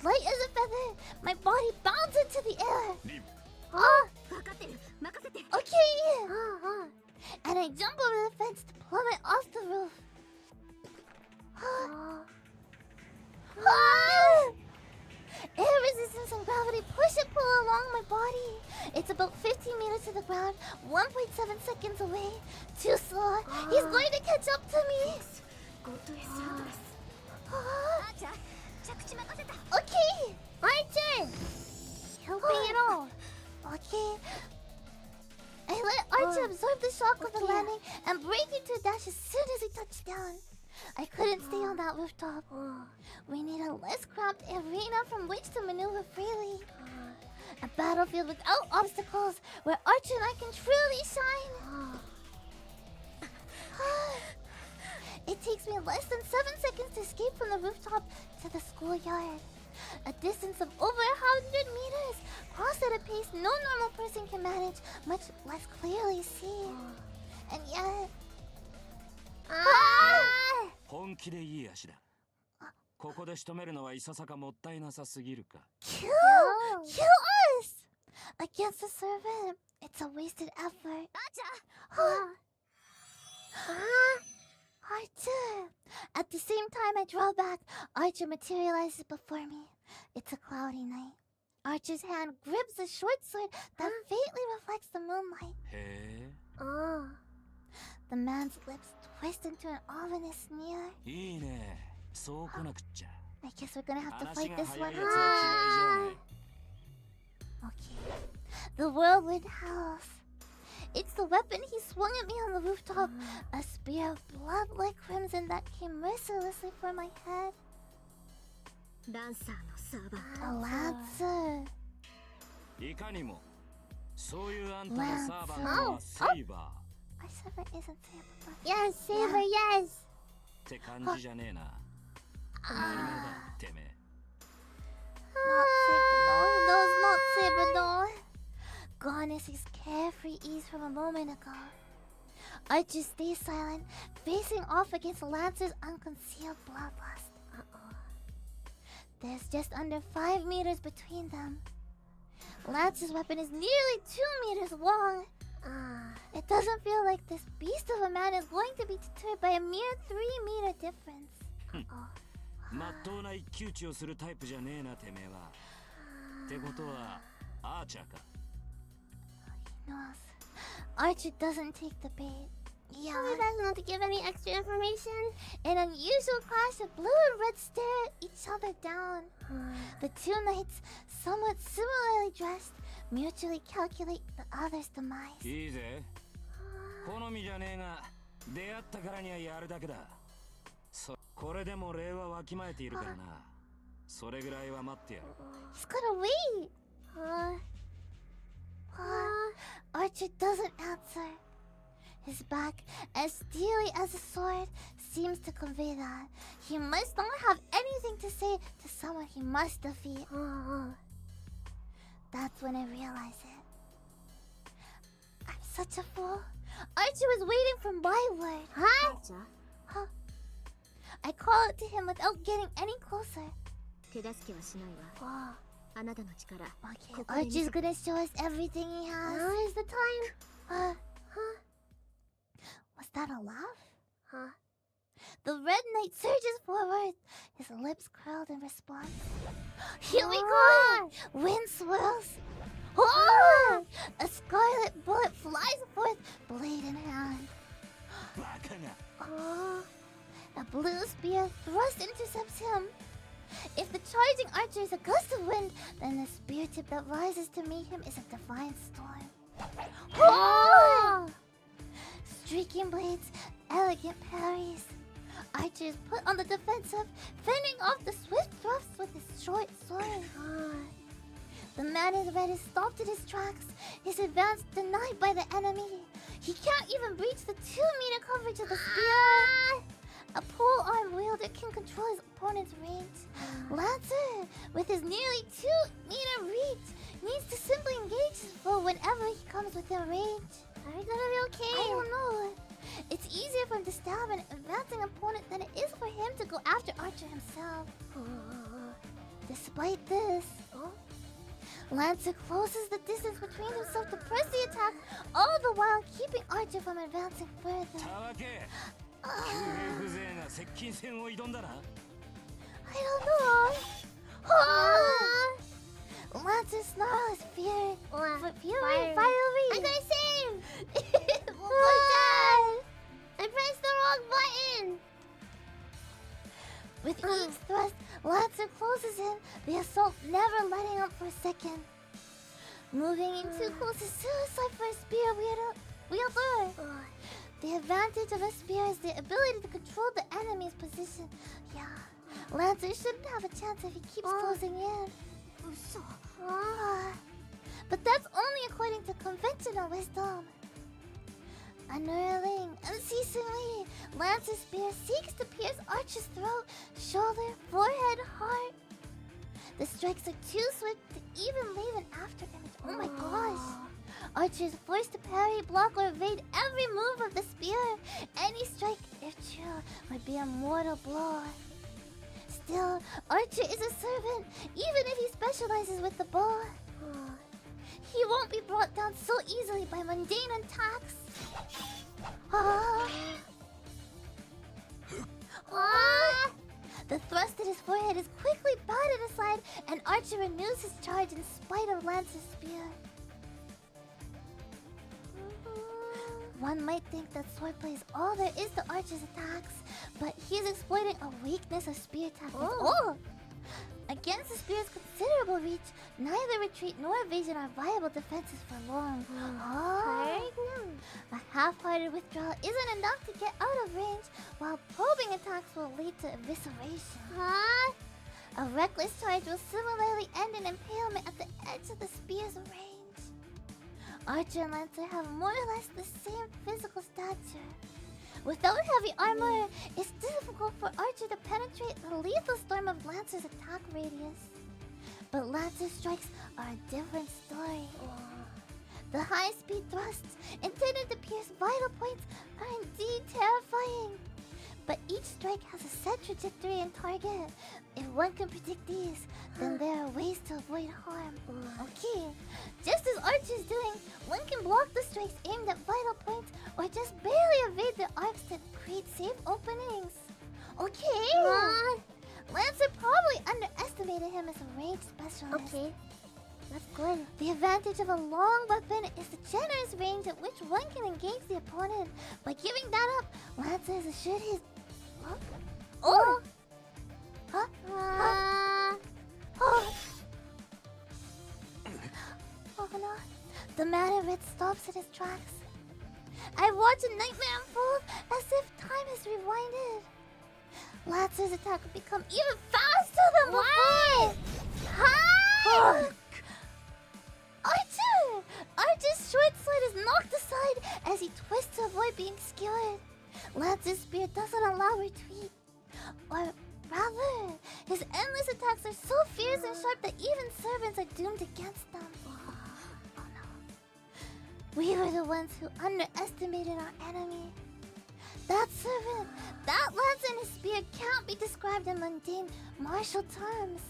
Light as a feather, my body bounds into the air. Okay. And I jump over the fence to plummet off the roof. Air resistance and gravity push and pull along my body. It's about 15 meters to the ground, 1.7 seconds away. Too slow. He's going to catch up to me. Okay. Archer. Helping it all. Okay. I let Archer absorb the shock of the landing and break into a dash as soon as he touched down. I couldn't stay on that rooftop. We need a less cramped arena from which to maneuver freely. A battlefield without obstacles where Archer and I can truly shine. It takes me less than 7 seconds to escape from the rooftop to the schoolyard. A distance of over 100 meters, crossed at a pace no normal person can manage, much less clearly see. And yet... 本気でいい足だ。ここで仕留めるのはいささかもったいなさすぎるか。Kill us! Against the servant, it's a wasted effort. Archer! At the same time I draw back, Archer materializes before me. It's a cloudy night. Archer's hand grips a short sword that faintly reflects the moonlight. へ The man's lips twist into an ominous sneer. え、いいね。そう来なくっちゃ。 I guess we're gonna have to 話 fight が this 早 one. いやつは嫌いじゃない。 Okay. The whirlwind howls. It's the weapon he swung at me on the rooftop. A spear of blood like crimson that came mercilessly for my head. ランサーのサーバン A lancer. いかにも。そういうあんたのサーバントはセイバ Our server isn't saber. Yes, Saber, yes. ーって感じじゃねえな。何者だ、てめえ。 Not saber. No, he knows not saber. No. Gone is his carefree ease from a moment ago. Archer stays silent, facing off against Lancer's unconcealed bloodlust. There's just under 5 meters between them. Lancer's weapon is nearly 2 meters long. It doesn't feel like this beast of a man is going to be deterred by a mere 3-meter difference. まっとうな一騎打ちをするタイプじゃねえな、てめえは。ってことは、アーチャーか。 Knows. Archer doesn't take the bait. Yeah. He doesn't want to give any extra information. An unusual clash of blue and red stare each other down. The two knights, somewhat similarly dressed, mutually calculate the other's demise. いいぜ。好みじゃねえが、出会ったからにはやるだけだ。これでも礼はわきまえているからな。それぐらいは待ってやる。 He's gonna wait. Archer doesn't answer. His back, as steely as a sword, seems to convey that he must not have anything to say to someone he must defeat. That's when I realize it. I'm such a fool. Archer was waiting for my word. じゃ Huh? I call it to him without getting any closer. 手助けはしないわ Wow. あなたの力 Okay, Archer's gonna show us everything he has. Now is the time. Was that a laugh? The red knight surges forward, his lips curled in response. Here we go! Wind swirls. A scarlet bullet flies forth, blade in hand. バカが。 A blue spear thrust intercepts him. If the charging archer is a gust of wind, then the spear tip that rises to meet him is a divine storm. Streaking blades, elegant parries. Archer is put on the defensive, fending off the swift thrusts with his short sword. The man in red is stopped in his tracks, his advance denied by the enemy. He can't even reach the 2-meter coverage of the spear. A pole-arm wielder can control his opponent's range. Lancer, with his nearly 2-meter reach, needs to simply engage his foe whenever he comes within range. Are we gonna be okay? I don't know. It's easier for him to stab an advancing opponent than it is for him to go after Archer himself. Despite this, Lancer closes the distance between himself to press the attack, all the while keeping Archer from advancing further. たわけ。旧兵風情が接近戦を挑んだな。 I don't know. Lancer snarls fury. Fury, fiery. I'm gonna save! Oh my god! I pressed the wrong button! With each thrust, Lancer closes in, the assault never letting up for a second. Moving in too close is suicide for a spear wielder. The advantage of a spear is the ability to control the enemy's position. Yeah, Lancer shouldn't have a chance if he keeps closing in. But that's only according to conventional wisdom. Unnerving, unceasingly, Lancer's spear seeks to pierce Archer's throat, shoulder, forehead, heart. The strikes are too swift to even leave an afterimage. Oh my gosh! Archer is forced to parry, block, or evade every move of the spear. Any strike, if true, would be a mortal blow. Still, Archer is a servant, even if he specializes with the bow. He won't be brought down so easily by mundane attacks. fight is quickly batted aside, and Archer renews his charge in spite of Lancer's spear. One might think that swordplay is all there is to Archer's attacks, but he's exploiting a weakness of spear tactics. Oh! Against the spear's considerable reach, neither retreat nor evasion are viable defenses for long. A half-hearted withdrawal isn't enough to get out of range, while probing attacks will lead to evisceration. A reckless charge will similarly end in impalement at the edge of the spear's range. Archer and Lancer have more or less the same physical stature. Without heavy armor, it's difficult for Archer to penetrate the lethal storm of Lancer's attack radius. But Lancer's strikes are a different story. The high-speed thrusts, intended to pierce vital points, are indeed terrifying. But each strike has a set trajectory and target. If one can predict these, then there are ways to avoid harm. Okay, just as Archer's doing, one can block the strikes aimed at vital points, or just barely evade the arcs that create safe openings. Okay! Lancer probably underestimated him as a ranged specialist. Okay, that's good. The advantage of a long weapon is the generous range at which one can engage the opponent. By giving that up, Lancer has assured his... Oh! Oh no. The man in red stops in his tracks. I watch a nightmare unfold as if time has rewinded. Lancer's attack will become even faster than before. Archer! Archer's short sword is knocked aside as he twists to avoid being skewered. Lancer's spear doesn't allow retreat. Or rather, his endless attacks are so fierce and sharp that even servants are doomed against them. Oh no. We were the ones who underestimated our enemy. That servant, that lance and his spear can't be described in mundane martial terms.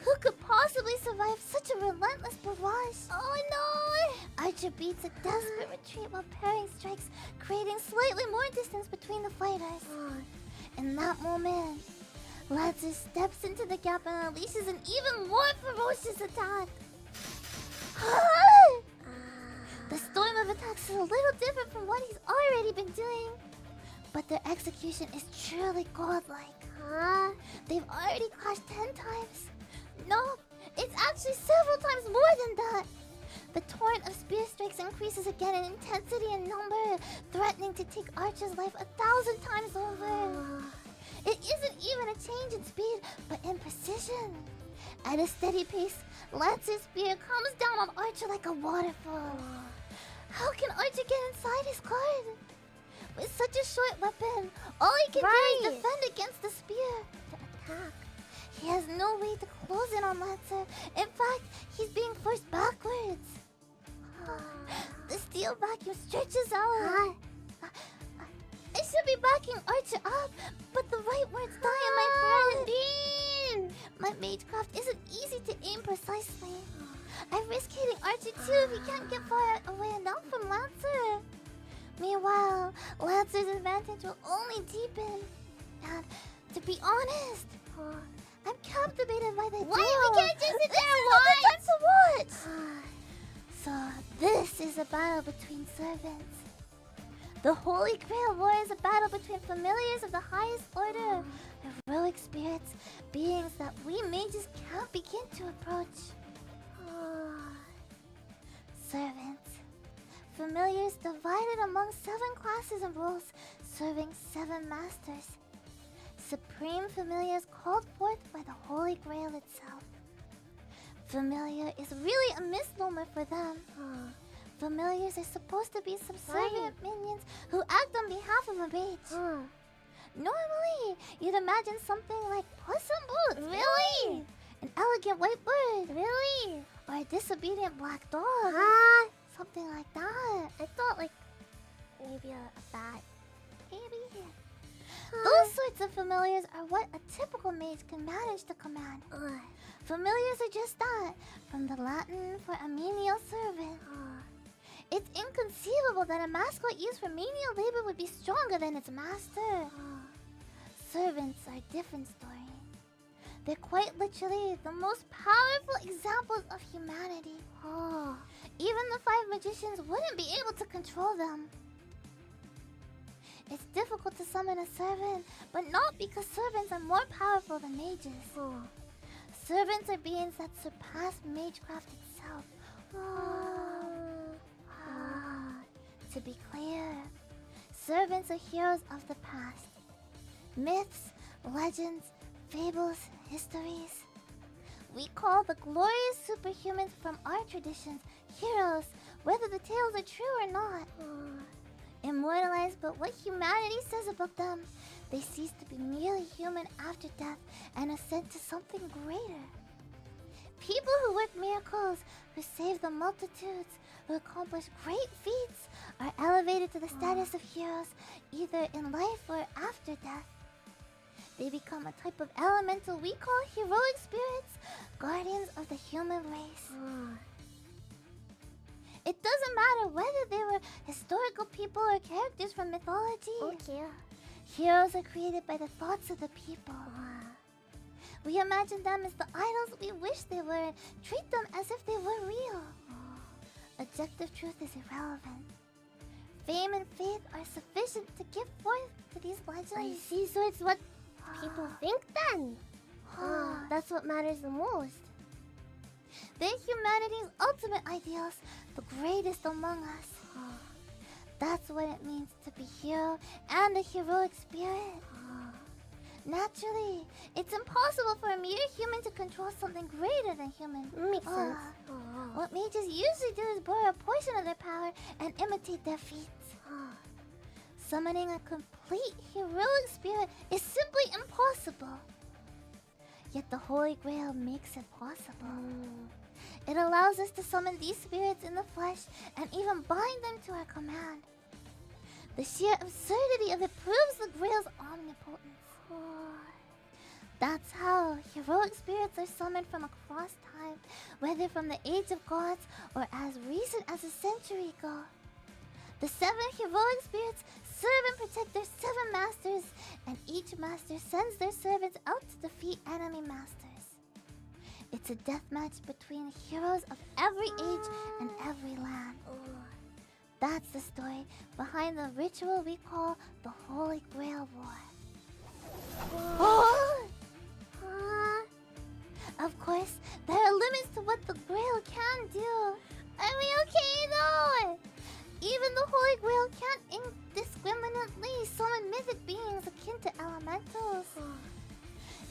Who could possibly survive such a relentless barrage? Oh no! Archer beats a desperate retreat while parrying strikes, creating slightly more distance between the fighters. In that moment, Lancer steps into the gap and unleashes an even more ferocious attack. The storm of attacks is a little different from what he's already been doing, but their execution is truly godlike. They've already crashed 10 times. No, it's actually several times more than that. The torrent of spear strikes increases again in intensity and number, threatening to take Archer's life 1,000 times over. It isn't even a change in speed, but in precision. At a steady pace, Lancer's spear comes down on Archer like a waterfall. How can Archer get inside his guard? With such a short weapon, all he can do is defend against the spear. To attack. He has no way to close in on Lancer. In fact, he's being forced backwards. The steel vacuum stretches out. I should be backing Archer up, but the right words die in my throat. My magecraft isn't easy to aim precisely. I risk hitting Archer too if he can't get far away enough from Lancer. Meanwhile, Lancer's advantage will only deepen. And to be honest, I'm captivated by the duel. We can't just sit there and watch! To watch! So, this is a battle between servants. The Holy Grail War is a battle between familiars of the highest order, heroic spirits, beings that we mages can't begin to approach. Servants. Familiars divided among 7 classes and roles, serving 7 masters. Supreme familiars called forth by the Holy Grail itself. Familiar is really a misnomer for them. Familiars are supposed to be subservient minions who act on behalf of a mage. Normally, you'd imagine something like Puss in Boots. Really? An elegant white bird. Really? Or a disobedient black dog. Something like that. I thought like maybe a bat. Maybe. Those sorts of familiars are what a typical mage can manage to command. Familiars are just that, from the Latin for a menial servant. It's inconceivable that a mascot used for menial labor would be stronger than its master. Servants are a different story. They're quite literally the most powerful examples of humanity. Even the 5 magicians wouldn't be able to control them. It's difficult to summon a servant, but not because servants are more powerful than mages. Servants are beings that surpass magecraft itself. To be clear, servants are heroes of the past. Myths, legends, fables, histories. We call the glorious superhumans from our traditions heroes, whether the tales are true or not. Immortalized, but what humanity says about them, they cease to be merely human after death and ascend to something greater. People who work miracles, who save the multitudes, who accomplish great feats, are elevated to the status of heroes, either in life or after death. They become a type of elemental we call heroic spirits, guardians of the human race. It doesn't matter whether they were historical people or characters from mythology. Heroes are created by the thoughts of the people. We imagine them as the idols we wish they were and treat them as if they were real. Objective truth is irrelevant. Fame and faith are sufficient to give forth to these legends. I see, so it's what people think then. That's what matters the most. They're humanity's ultimate ideals, the greatest among us. That's what it means to be hero and a heroic spirit. Naturally, it's impossible for a mere human to control something greater than human. Makes sense. What mages usually do is borrow a portion of their power and imitate their feats. Summoning a complete heroic spirit is simply impossible. Yet the Holy Grail makes it possible. It allows us to summon these spirits in the flesh and even bind them to our command. The sheer absurdity of it proves the Grail's omnipotence. That's how heroic spirits are summoned from across time, whether from the age of gods or as recent as a century ago. The 7 heroic spirits serve and protect their 7 masters, and each master sends their servants out to defeat enemy masters. It's a deathmatch between heroes of every age and every land. That's the story behind the ritual we call the Holy Grail War. Of course, there are limits to what the Grail can do. Are we okay though? Even the Holy Grail can't indiscriminately summon mythic beings akin to elementals.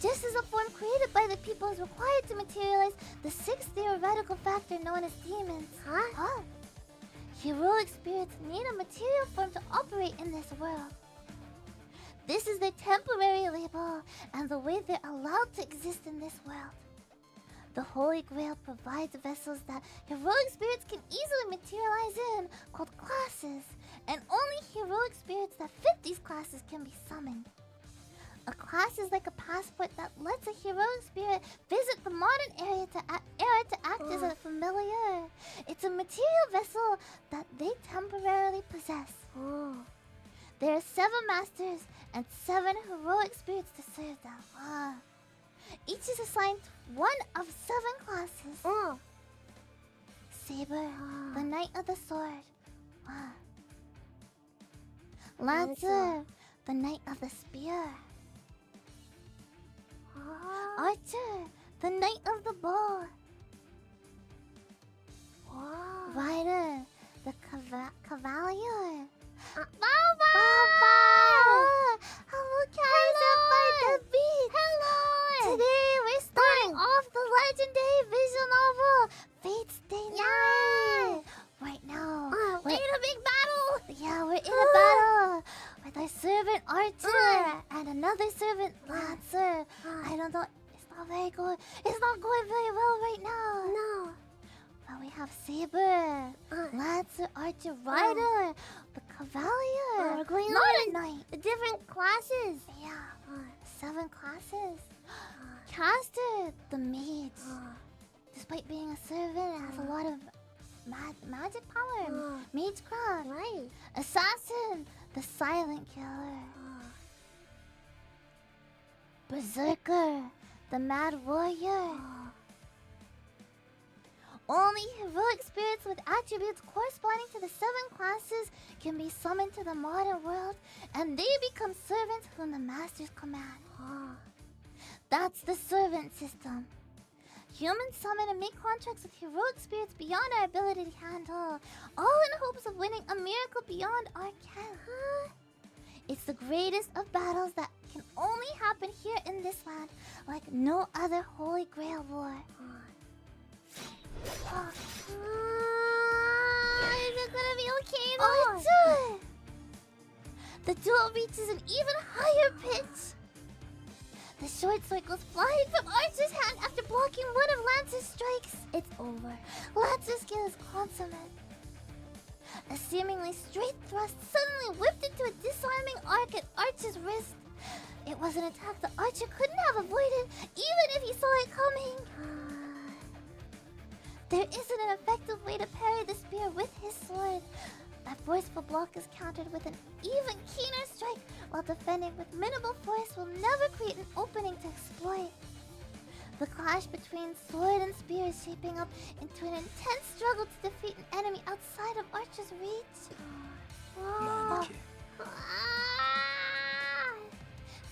Just as a form created by the people is required to materialize the 6th theoretical factor known as demons. Heroic spirits need a material form to operate in this world. This is their temporary label and the way they're allowed to exist in this world. The Holy Grail provides vessels that heroic spirits can easily materialize in, called classes, and only heroic spirits that fit these classes can be summoned. A class is like a passport that lets a heroic spirit visit the modern era to act as a familiar. It's a material vessel that they temporarily possess. There are 7 masters and 7 heroic spirits to serve them. Each is assigned one of 7 classes. Saber, the Knight of the Sword. Lancer, the Knight of the Spear. Archer, the Knight of the Bow. Rider, the Cavalier. Hello, guys, at the beach. Hello. Today we're starting off the legendary visual novel Fate's Day 9. Right now, we're in a big battle. Yeah, we're in a battle with our servant Archer and another servant Lancer. I don't know. It's not very good. It's not going very well right now. No. But we have Saber, Lancer, Archer, Rider, the Cavalier. We're going not on a knight. the different classes. Yeah, 7 classes. Caster, the mage. Despite being a servant, has a lot of magic power. Magecraft. Right. Assassin, the silent killer. Berserker, the mad warrior. Only heroic spirits with attributes corresponding to the 7 classes can be summoned to the modern world, and they become servants whom the masters command. That's the servant system. Humans summon and make contracts with heroic spirits beyond our ability to handle, all in hopes of winning a miracle beyond our ken. It's the greatest of battles that can only happen here in this land, like no other Holy Grail war. Is it gonna be okay though? The duel reaches an even higher pitch. The short sword goes flying from Archer's hand after blocking one of Lancer's strikes. It's over. Lancer's skill is consummate. A seemingly straight thrust suddenly whipped into a disarming arc at Archer's wrist. It was an attack that Archer couldn't have avoided, even if he saw it coming. There isn't an effective way to parry the spear with his sword. A forceful block is countered with an even keener strike, while defending with minimal force will never create an opening to exploit. The clash between sword and spear is shaping up into an intense struggle to defeat an enemy outside of Archer's reach.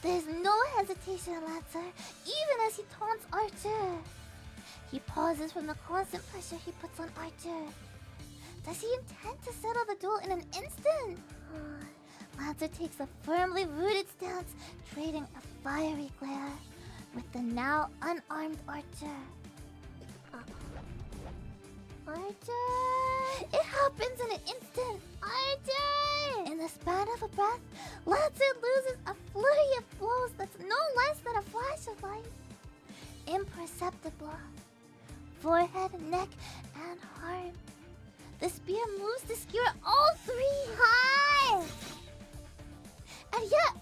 There's no hesitation in Lancer, even as he taunts Archer. He pauses from the constant pressure he puts on Archer. Does he intend to settle the duel in an instant? Lancer takes a firmly rooted stance, trading a fiery glare with the now unarmed Archer. Archer! It happens in an instant! Archer! In the span of a breath, Lancer loses a flurry of blows that's no less than a flash of light. Imperceptible. Forehead, neck, and heart. The spear moves to skewer all 3. Hi! And yet...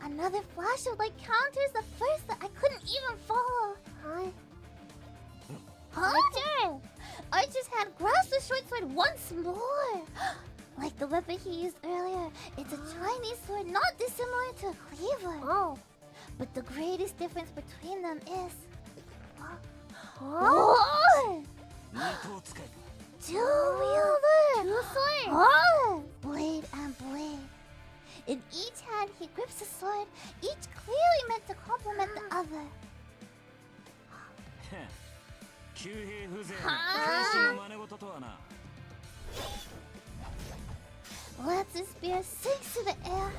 Another flash of light counters the first that I couldn't even follow. Archer! Archer's hand grabs the short sword once more. Like the weapon he used earlier, it's a Chinese sword not dissimilar to a cleaver. But the greatest difference between them is... Two-wielder! Blade and blade. In each hand he grips a sword, each clearly meant to complement the other. Lancer's spear sinks to the air.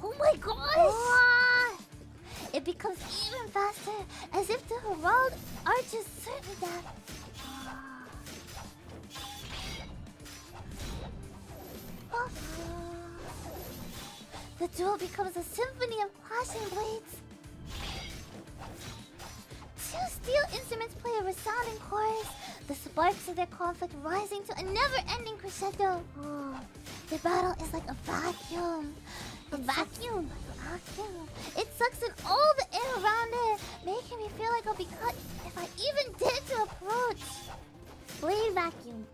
Oh my gosh! It becomes even faster, as if to herald Archer's certain death. The duel becomes a symphony of clashing blades. 2 steel instruments play a resounding chorus, the sparks of their conflict rising to a never-ending crescendo. The battle is like a vacuum. Vacuum. It sucks in all the air around it, making me feel like I'll be cut if I even dare to approach. Blade vacuum.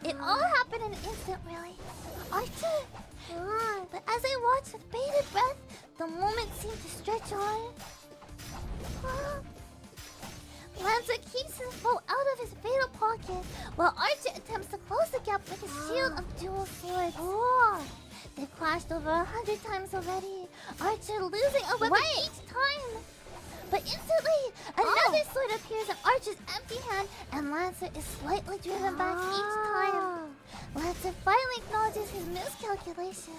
It all happened in an instant, really. Archer! But as I watched with bated breath, the moment seemed to stretch on. Lancer keeps his bow out of his fatal pocket, while Archer attempts to close the gap with his shield of dual swords. They've clashed over 100 times already, Archer losing a weapon each time. But instantly, another sword appears in Archer's empty hand, and Lancer is slightly driven back each time. Lancer finally acknowledges his miscalculation.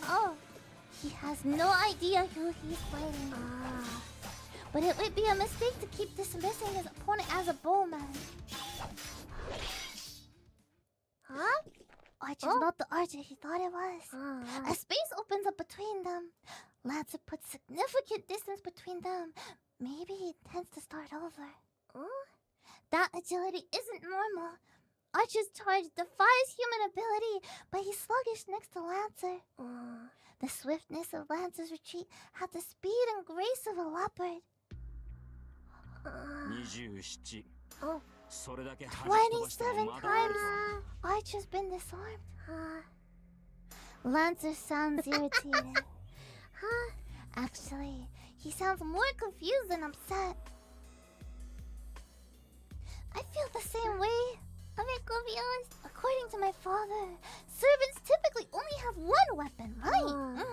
He has no idea who he's fighting. But it would be a mistake to keep dismissing his opponent as a bowman. Archer's not the Archer he thought it was. A space opens up between them. Lancer puts significant distance between them. Maybe he intends to start over. That agility isn't normal. Archer's charge defies human ability, but he's sluggish next to Lancer. The swiftness of Lancer's retreat had the speed and grace of a leopard. 27 times Archer's been disarmed. Lancer sounds irritated. Actually, he sounds more confused than upset. I feel the same way. I'm confused. According to my father, servants typically only have one weapon, right?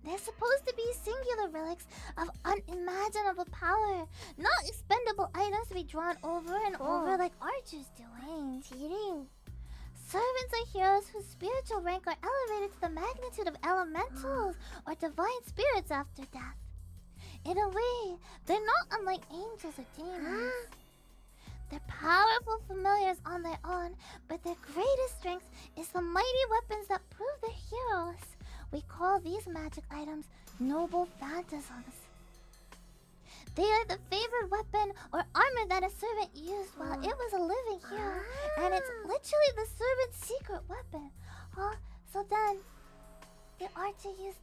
They're supposed to be singular relics of unimaginable power, not expendable items to be drawn over and over like archers do. Cheating. Servants are heroes whose spiritual rank are elevated to the magnitude of elementals or divine spirits after death. In a way, they're not unlike angels or demons. They're powerful familiars on their own, but their greatest strength is the mighty weapons that prove they're heroes. We call these magic items noble phantasms. They are the favored weapon or armor that a servant used while it was a living hero, and it's literally the servant's secret weapon. So then, the archer used...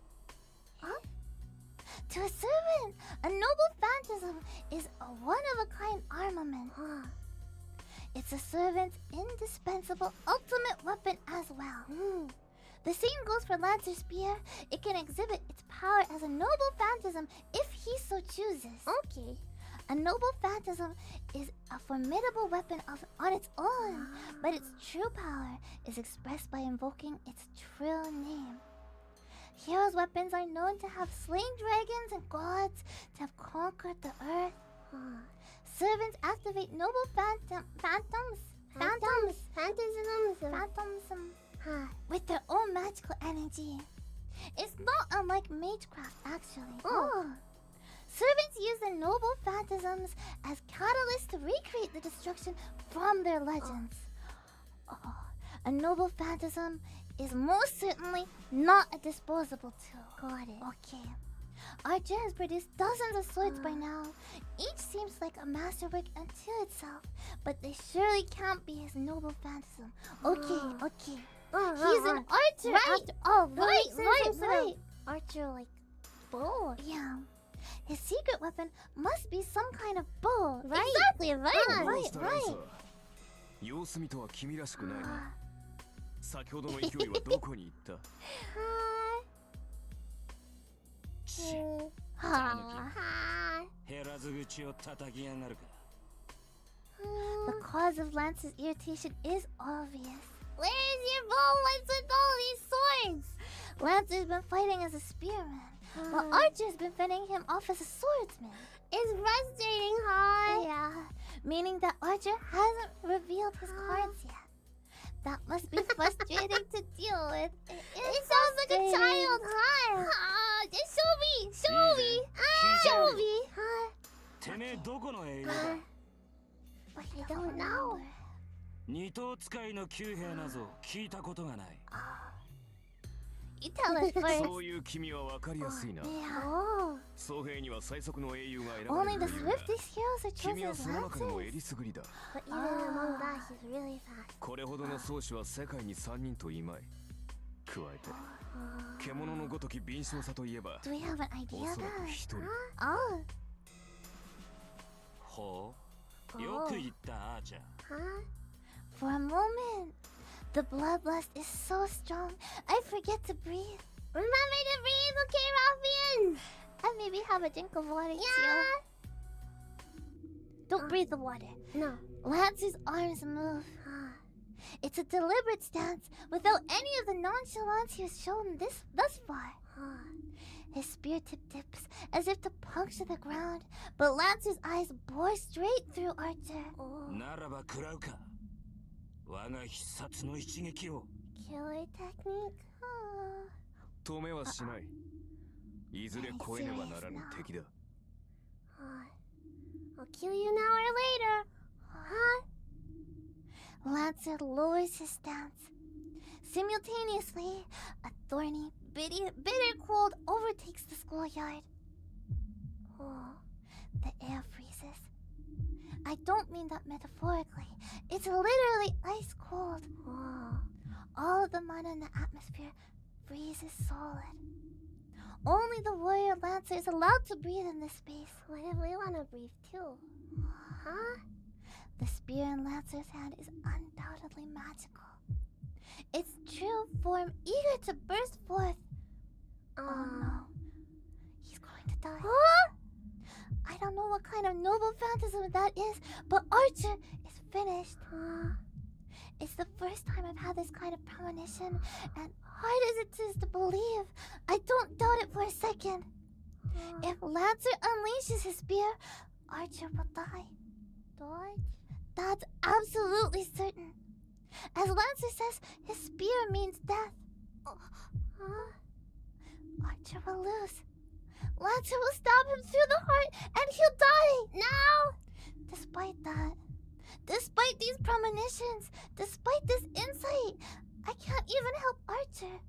To a servant, a noble phantasm is a one-of-a-kind armament. It's a servant's indispensable ultimate weapon as well. The same goes for Lancer's spear. It can exhibit its power as a noble phantasm if he so chooses. Okay. A noble phantasm is a formidable weapon on its own, but its true power is expressed by invoking its true name. Heroes' weapons are known to have slain dragons and gods, to have conquered the earth. Servants activate noble phantoms with their own magical energy. It's not unlike magecraft, actually. Servants use the noble phantasms as catalysts to recreate the destruction from their legends. A noble phantasm is most certainly not a disposable tool. Got it. Okay. Archer has produced dozens of swords by now. Each seems like a masterwork unto itself, but they surely can't be his noble phantasm. Okay. He's an archer after all. Right. Archer, like, bow. Yeah. His secret weapon must be some kind of bow. Right. Exactly, right. 様子見とは君らしくないな。先ほどの勢いはどこに行った？減らず口を叩きやがるか。The cause of Lance's irritation is obvious. Where is your bow? What's with all these swords? Lance's been fighting as a spearman, while Archer's been fending him off as a swordsman. It's frustrating, Yeah, meaning that Archer hasn't revealed his cards yet. That must be frustrating to deal with. It sounds like a child, Just show me. てめえどこの英雄だ？ But I don't know. 二頭使いの旧兵なぞ聞いたことがない。You tell us first. そういう君は分かりやすいな。総兵には最速の英雄が選ばれ Only る the というが、 swiftest heroes are 君 chosen は as その中でも lancers. えりすぐりだ。 But even among that, he's really fast. これほどの宗師は世界に3人といまい。加えて、獣のごとき敏捷さといえば、 Do we have an お idea そらく there? 一人。ほう、よく言ったアーチャー。 For a moment, the bloodlust is so strong, I forget to breathe. Remember to breathe, okay, Ralphian? And maybe have a drink of water, too. Don't breathe the water. No. Lance's arms move. It's a deliberate stance, without any of the nonchalance he has shown thus far. His spear tip dips, as if to puncture the ground, but Lance's eyes bore straight through Archer. ならば食らうか。我が必殺の一撃を。 Killer technique. 止めはしない。いずれ超えねばならぬ敵だ。I'll kill you now or later. Lancer lowers his stance. Simultaneously, a thorny, bitter cold overtakes the schoolyard. The air freezes. I don't mean that metaphorically. It's literally ice cold. All of the mana in the atmosphere freezes solid. Only the warrior Lancer is allowed to breathe in this space. What if we want to breathe too? The spear in Lancer's hand is undoubtedly magical. its true form eager to burst forth. Oh no. He's going to die. I don't know what kind of noble phantasm that is, but Archer is finished. It's the first time I've had this kind of premonition, and hard as it is to believe, I don't doubt it for a second. If Lancer unleashes his spear, Archer will die. That's absolutely certain. As Lancer says, his spear means death. Archer will lose. Lancer will stab him through the heart and he'll die! No! Despite that, despite these premonitions, despite this insight, I can't even help Archer.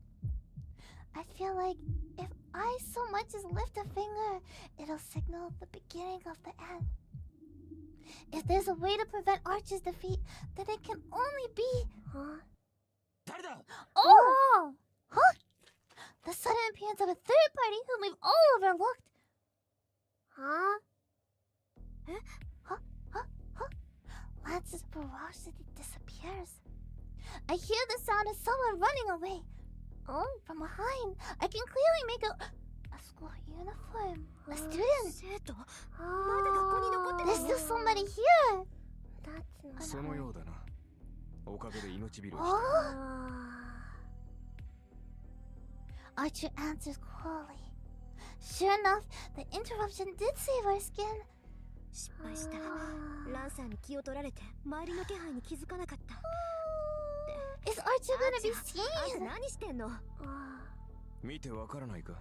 I feel like if I so much as lift a finger, it'll signal the beginning of the end. If there's a way to prevent Archer's defeat, then it can only be... Oh! Huh? The sudden appearance of a third party whom we've all overlooked. Lance's ferocity disappears. I hear the sound of someone running away. From behind, I can clearly make out a school uniform. A student. There's still somebody here. That's そのようだな。おかげで命拾いした。Archer answers coolly. Sure enough, the interruption did save our skin. 失敗した。ランサーに気を取られて周りの気配に気づかなかった。Is Archer gonna be seen? あんた何してんの？見てわからないか。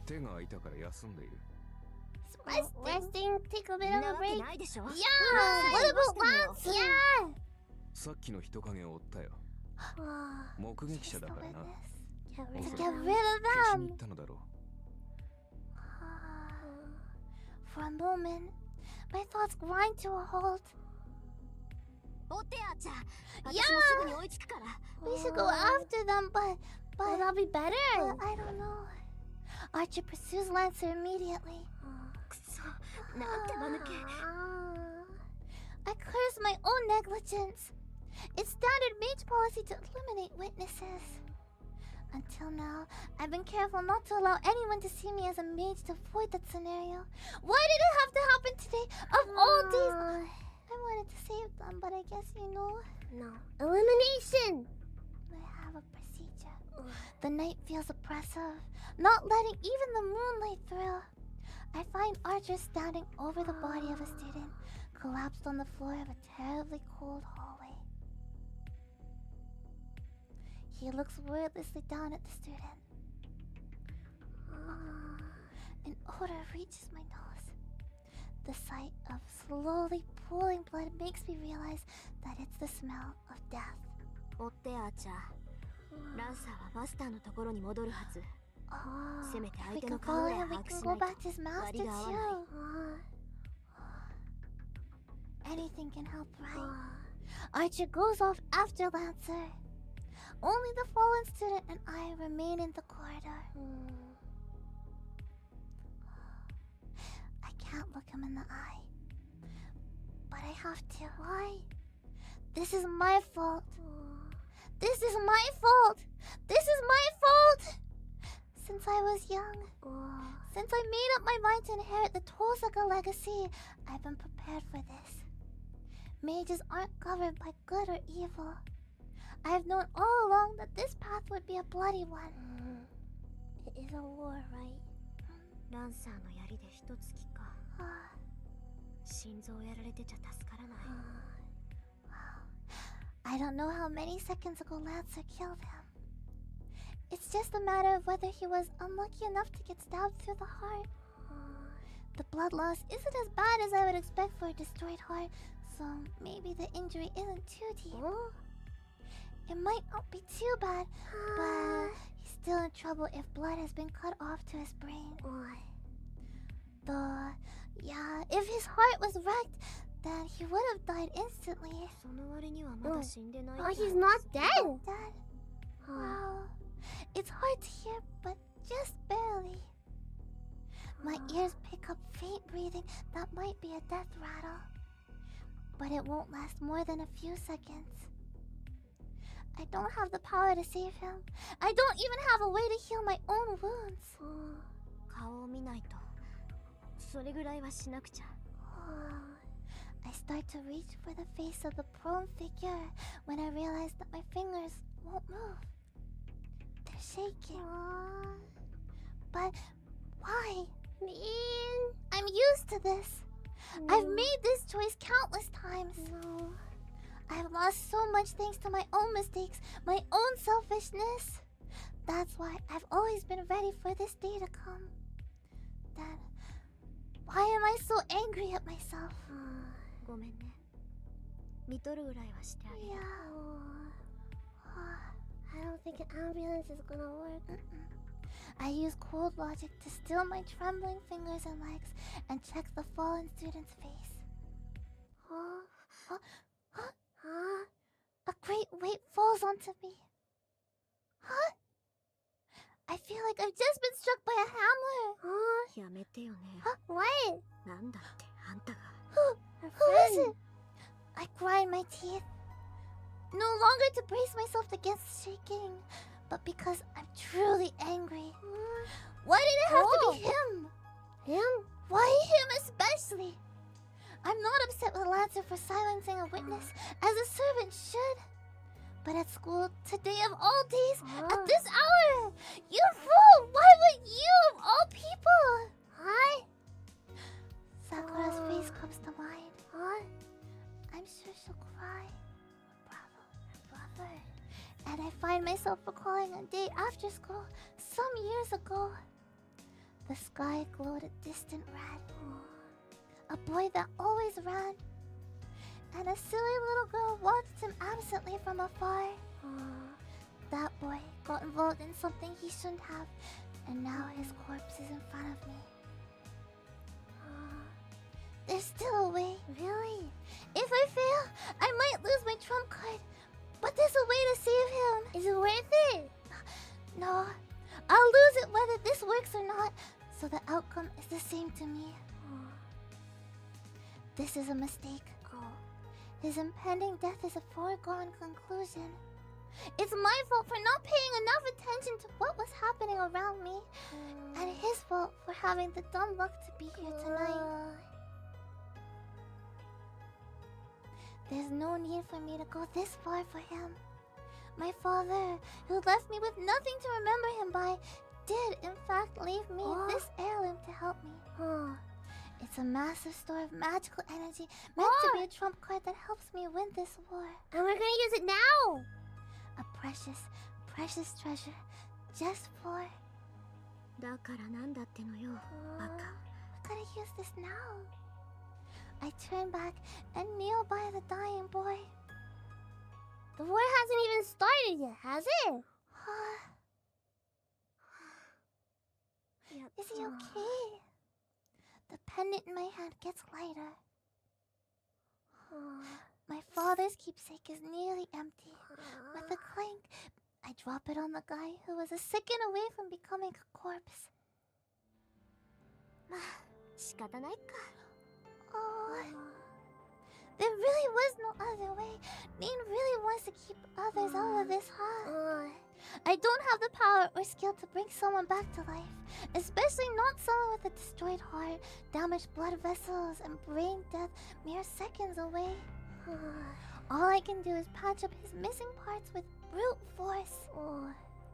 手が空いたから休んでいる。Resting, take a bit of a break. ないでしょ。Yeah, what about Lance? Yeah. さっきの人影を追ったよ。目撃者だからな。To Get rid get of rid of 消しに them. 行ったのだろう。For a moment, my thoughts grind to a halt. 追ってあちゃん。 Yeah. 私もすぐに追いつくから。 We should go after them, but that'll be better. I don't know. Archer pursues Lancer immediately. くそ、なんて間抜け。I curse my own negligence. It's standard mage policy to eliminate witnesses. Until now, I've been careful not to allow anyone to see me as a mage to avoid that scenario. Why did it have to happen today? Of all days, I wanted to save them, but I guess you know. No. Elimination! I have a procedure. The night feels oppressive, not letting even the moonlight through. I find Archer standing over the body of a student, collapsed on the floor of a terribly cold hallway. He looks wordlessly down at the student. An odor reaches my nose. The sight of slowly pooling blood makes me realize that it's the smell of death. 追ってあちゃん。ランサーはマスターのところに戻るはず。せめて If 相 we 手 can の顔 follow ぐらい him, we 把握 can し go ないと back to his master 割が合わない。 too. Anything can help, right? Archer goes off after Lancer. Only the fallen student and I remain in the corridor. I can't look him in the eye. But I have to. Why? This is my fault. This is my fault. This is my fault. Since I was young, since I made up my mind to inherit the Tosaka legacy, I've been prepared for this. Mages aren't governed by good or evil. I've known all along that this path would be a bloody one. It is a war, right? ランサーの槍で一突きか。心臓やられてちゃ助からない。I don't know how many seconds ago Lancer killed him. It's just a matter of whether he was unlucky enough to get stabbed through the heart. The blood loss isn't as bad as I would expect for a destroyed heart, so maybe the injury isn't too deep. It might not be too bad, but he's still in trouble if blood has been cut off to his brain. Yeah, if his heart was wrecked, then he would have died instantly. その割にはまだ死んでない。 Oh, he's not dead! Dead? Wow. It's hard to hear, but just barely. My ears pick up faint breathing that might be a death rattle. But it won't last more than a few seconds. I don't have the power to save him. I don't even have a way to heal my own wounds. 顔を見ないとそれぐらいはしなくちゃ。 I start to reach for the face of the prone figure when I realize that my fingers won't move. They're shaking. But why? I'm used to this. I've made this choice countless times. I've lost so much thanks to my own mistakes, my own selfishness. That's why I've always been ready for this day to come. Then, why am I so angry at myself? ごめんね。見とるぐらいはしてあげる。 I don't think an ambulance is gonna work. I use cold logic to still my trembling fingers and legs and check the fallen student's face. A great weight falls onto me. I feel like I've just been struck by a hammer. やめてよね。 What? なんだってあんたが。 Who is it? I grind my teeth. No longer to brace myself against shaking, but because I'm truly angry. Why did it have to be him? Him? Why him especially? I'm not upset with Lancer for silencing a witness, as a servant should. But at school, today of all days, at this hour, you fool! Why would you, of all people? Hi? Sakura's face comes to mind. I'm sure she'll cry. Brother. And I find myself recalling a day after school, some years ago. The sky glowed a distant red. A boy that always ran. And a silly little girl watched him absently from afar. That boy got involved in something he shouldn't have, and now his corpse is in front of me. There's still a way. Really? If I fail, I might lose my trump card. But there's a way to save him. Is it worth it? No, I'll lose it whether this works or not, so the outcome is the same to me. This is a mistake. His impending death is a foregone conclusion. It's my fault for not paying enough attention to what was happening around me, and his fault for having the dumb luck to be here tonight. There's no need for me to go this far for him. My father, who left me with nothing to remember him by, did in fact leave me this heirloom to help me. It's a massive store of magical energy meant to be a trump card that helps me win this war. And we're gonna use it now! A precious, precious treasure just for... だからなんだってのよ、バカ。 I gotta use this now. I turn back and kneel by the dying boy. The war hasn't even started yet, has it? Is he okay? The pendant in my hand gets lighter. My father's keepsake is nearly empty. With a clank, I drop it on the guy who was a second away from becoming a corpse. まあ、仕方ないか。 There really was no other way. Nin really wants to keep others out of this, huh? I don't have the power or skill to bring someone back to life, especially not someone with a destroyed heart, damaged blood vessels, and brain death mere seconds away. All I can do is patch up his missing parts with brute force.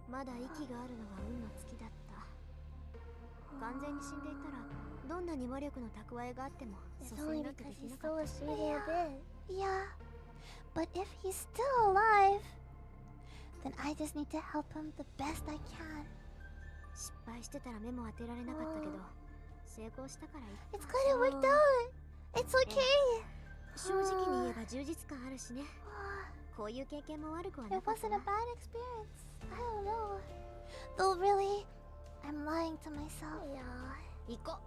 まだ息があるのが運の尽きだった。完全に死んでいたら、どんなに魔力の蓄えがあっても、蘇生なんてできなかった。Yeah, but if he's still alive, then I just need to help him the best I can. 失敗してたら目も当てられなかったけど、成功したからいい。 It's kind of worked out. It's okay. 正直に言えば充実感あるしね。こういう経験も悪くはなかった It wasn't a bad experience. I don't know. Though really, I'm lying to myself. 行こう。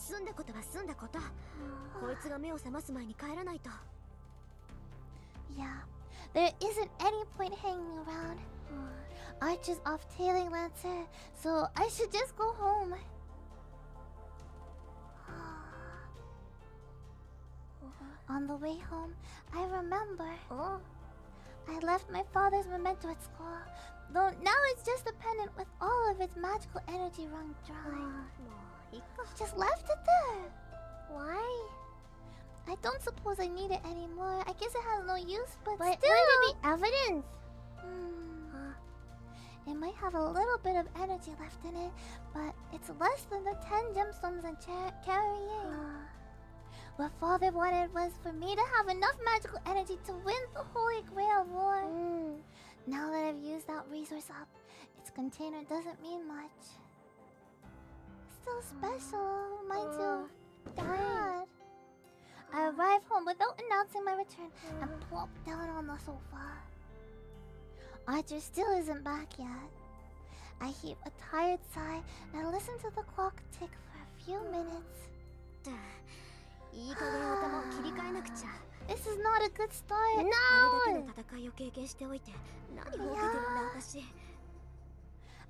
済んだことは済んだこと。こいつが目を覚ます前に帰らないと。 Yeah, there isn't any point hanging around. Archer's off tailing Lancer, so I should just go home. On the way home, I remember. I left my father's memento at school, though now it's just a pendant with all of its magical energy wrung dry. He just left it there. Why? I don't suppose I need it anymore. I guess it has no use, but still. Wouldn't it be evidence? It might have a little bit of energy left in it, but it's less than the 10 gemstones I'm carrying. What Father wanted was for me to have enough magical energy to win the Holy Grail War. Now that I've used that resource up, its container doesn't mean much. Still special, mind you, Dad. I arrived home without announcing my return and plopped down on the sofa. Archer still isn't back yet. I heave a tired sigh and listen to the clock tick for a few minutes. This is not a good start. No!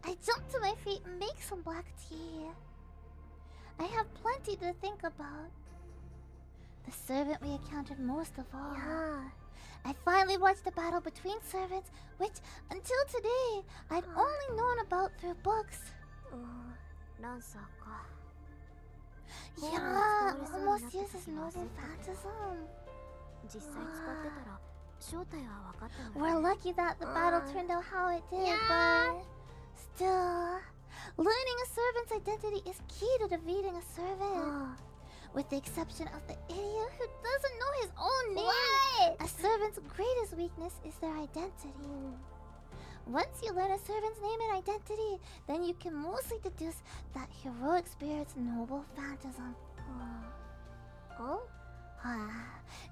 I jump to my feet and make some black tea. I have plenty to think about. The servant we encountered most of all. I finally watched the battle between servants, which, until today, I'd only known about through books. Yeah, almost uses noble phantasm. We're lucky that the battle turned out how it did, but still, learning a servant's identity is key to defeating a servant. With the exception of the idiot who doesn't know his own name. A servant's greatest weakness is their identity. Once you learn a servant's name and identity, then you can mostly deduce that heroic spirit's noble phantasm.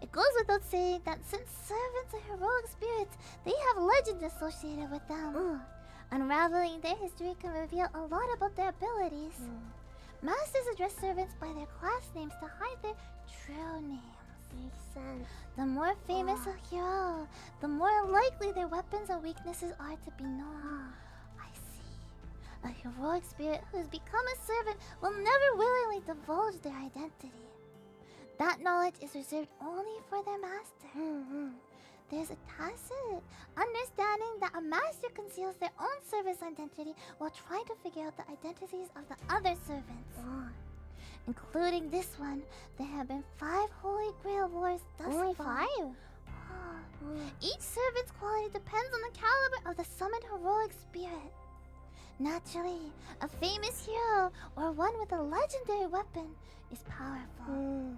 It goes without saying that since servants are heroic spirits, they have legends associated with them. Unraveling their history can reveal a lot about their abilities. Masters address servants by their class names to hide their true names. Makes sense. The more famous a hero, the more likely their weapons and weaknesses are to be known. I see. A heroic spirit who's become a servant will never willingly divulge their identity. That knowledge is reserved only for their master. There's a tacit understanding that a master conceals their own servant's identity while trying to figure out the identities of the other servants. Including this one, there have been 5 Holy Grail Wars thus far. Only 5? Each servant's quality depends on the caliber of the summoned heroic spirit. Naturally, a famous hero or one with a legendary weapon is powerful.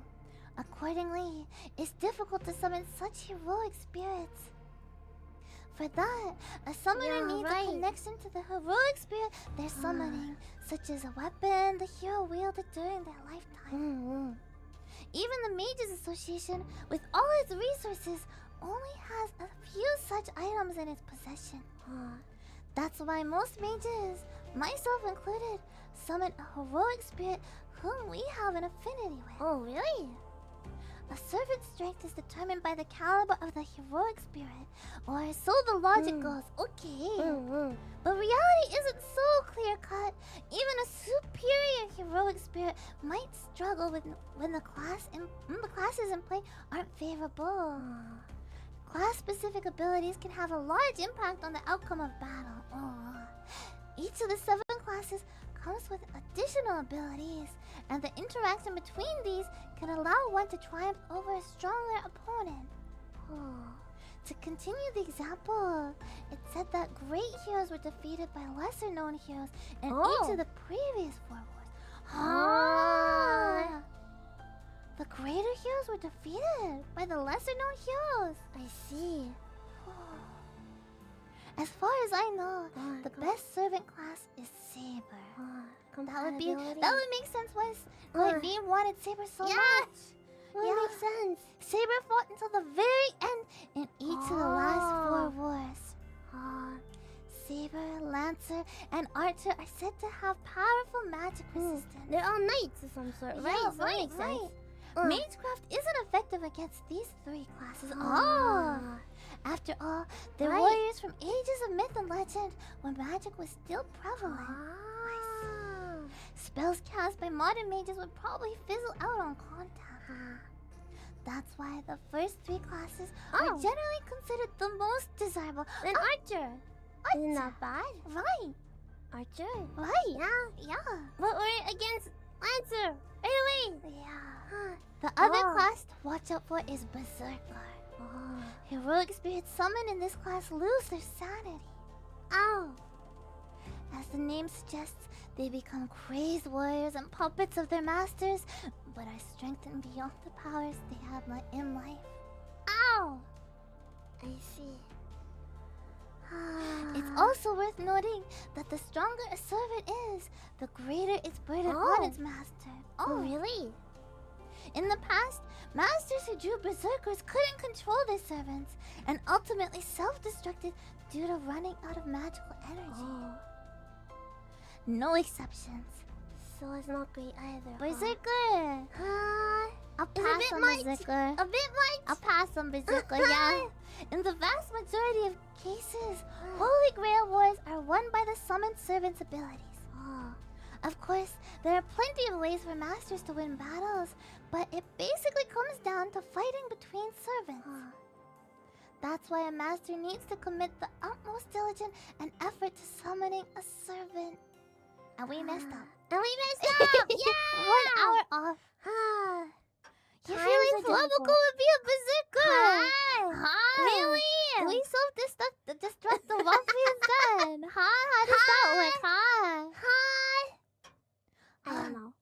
Accordingly, it's difficult to summon such heroic spirits. For that, a summoner needs a connection to the heroic spirit they're summoning, such as a weapon the hero wielded during their lifetime. Even the Mages Association, with all its resources, only has a few such items in its possession. That's why most mages, myself included, summon a heroic spirit whom we have an affinity with. Oh, really? A servant's strength is determined by the caliber of the heroic spirit, or so the logic goes. Okay. But reality isn't so clear-cut. Even a superior heroic spirit might struggle when the classes in play aren't favorable. Class-specific abilities can have a large impact on the outcome of battle. Each of the 7 classes comes with additional abilities, and the interaction between these can allow one to triumph over a stronger opponent. To continue the example, it said that great heroes were defeated by lesser-known heroes in each of the previous 4 wars. The greater heroes were defeated by the lesser-known heroes. I see. As far as I know, the best servant class is Saber. That would make sense why me wanted Saber so much. Makes sense. Saber fought until the very end in each of the last 4 wars. Saber, Lancer, and Archer are said to have powerful magic resistance. They're all knights of some sort, right? Yes, So that makes sense. Magecraft isn't effective against these 3 classes. After all, they're warriors from ages of myth and legend when magic was still prevalent. Spells cast by modern mages would probably fizzle out on contact. That's why the first 3 classes are generally considered the most desirable. And Archer. Isn't that bad? Right. Archer. Right. Yeah. But we're against Lancer. Right away. Yeah. The other class to watch out for is Berserker. Heroic spirits summoned in this class lose their sanity. As the name suggests, they become crazed warriors and puppets of their masters, but are strengthened beyond the powers they have in life. I see. It's also worth noting that the stronger a servant is, the greater its burden on its master. Really? In the past, masters who drew berserkers couldn't control their servants, and ultimately self-destructed due to running out of magical energy. No exceptions. So it's not great either. Berserker! I'll pass on Berserker. A bit much. I'll pass on Berserker, yeah. In the vast majority of cases, Holy Grail Wars are won by the summoned servant's abilities. Of course, there are plenty of ways for masters to win battles, but it basically comes down to fighting between servants. That's why a master needs to commit the utmost diligence and effort to summoning a servant. And we messed up. Yeah! 1 hour off. You feel like FUWAMOCO would be a berserker? Really? We self-destruct the Waffles then. How does that work? I don't know.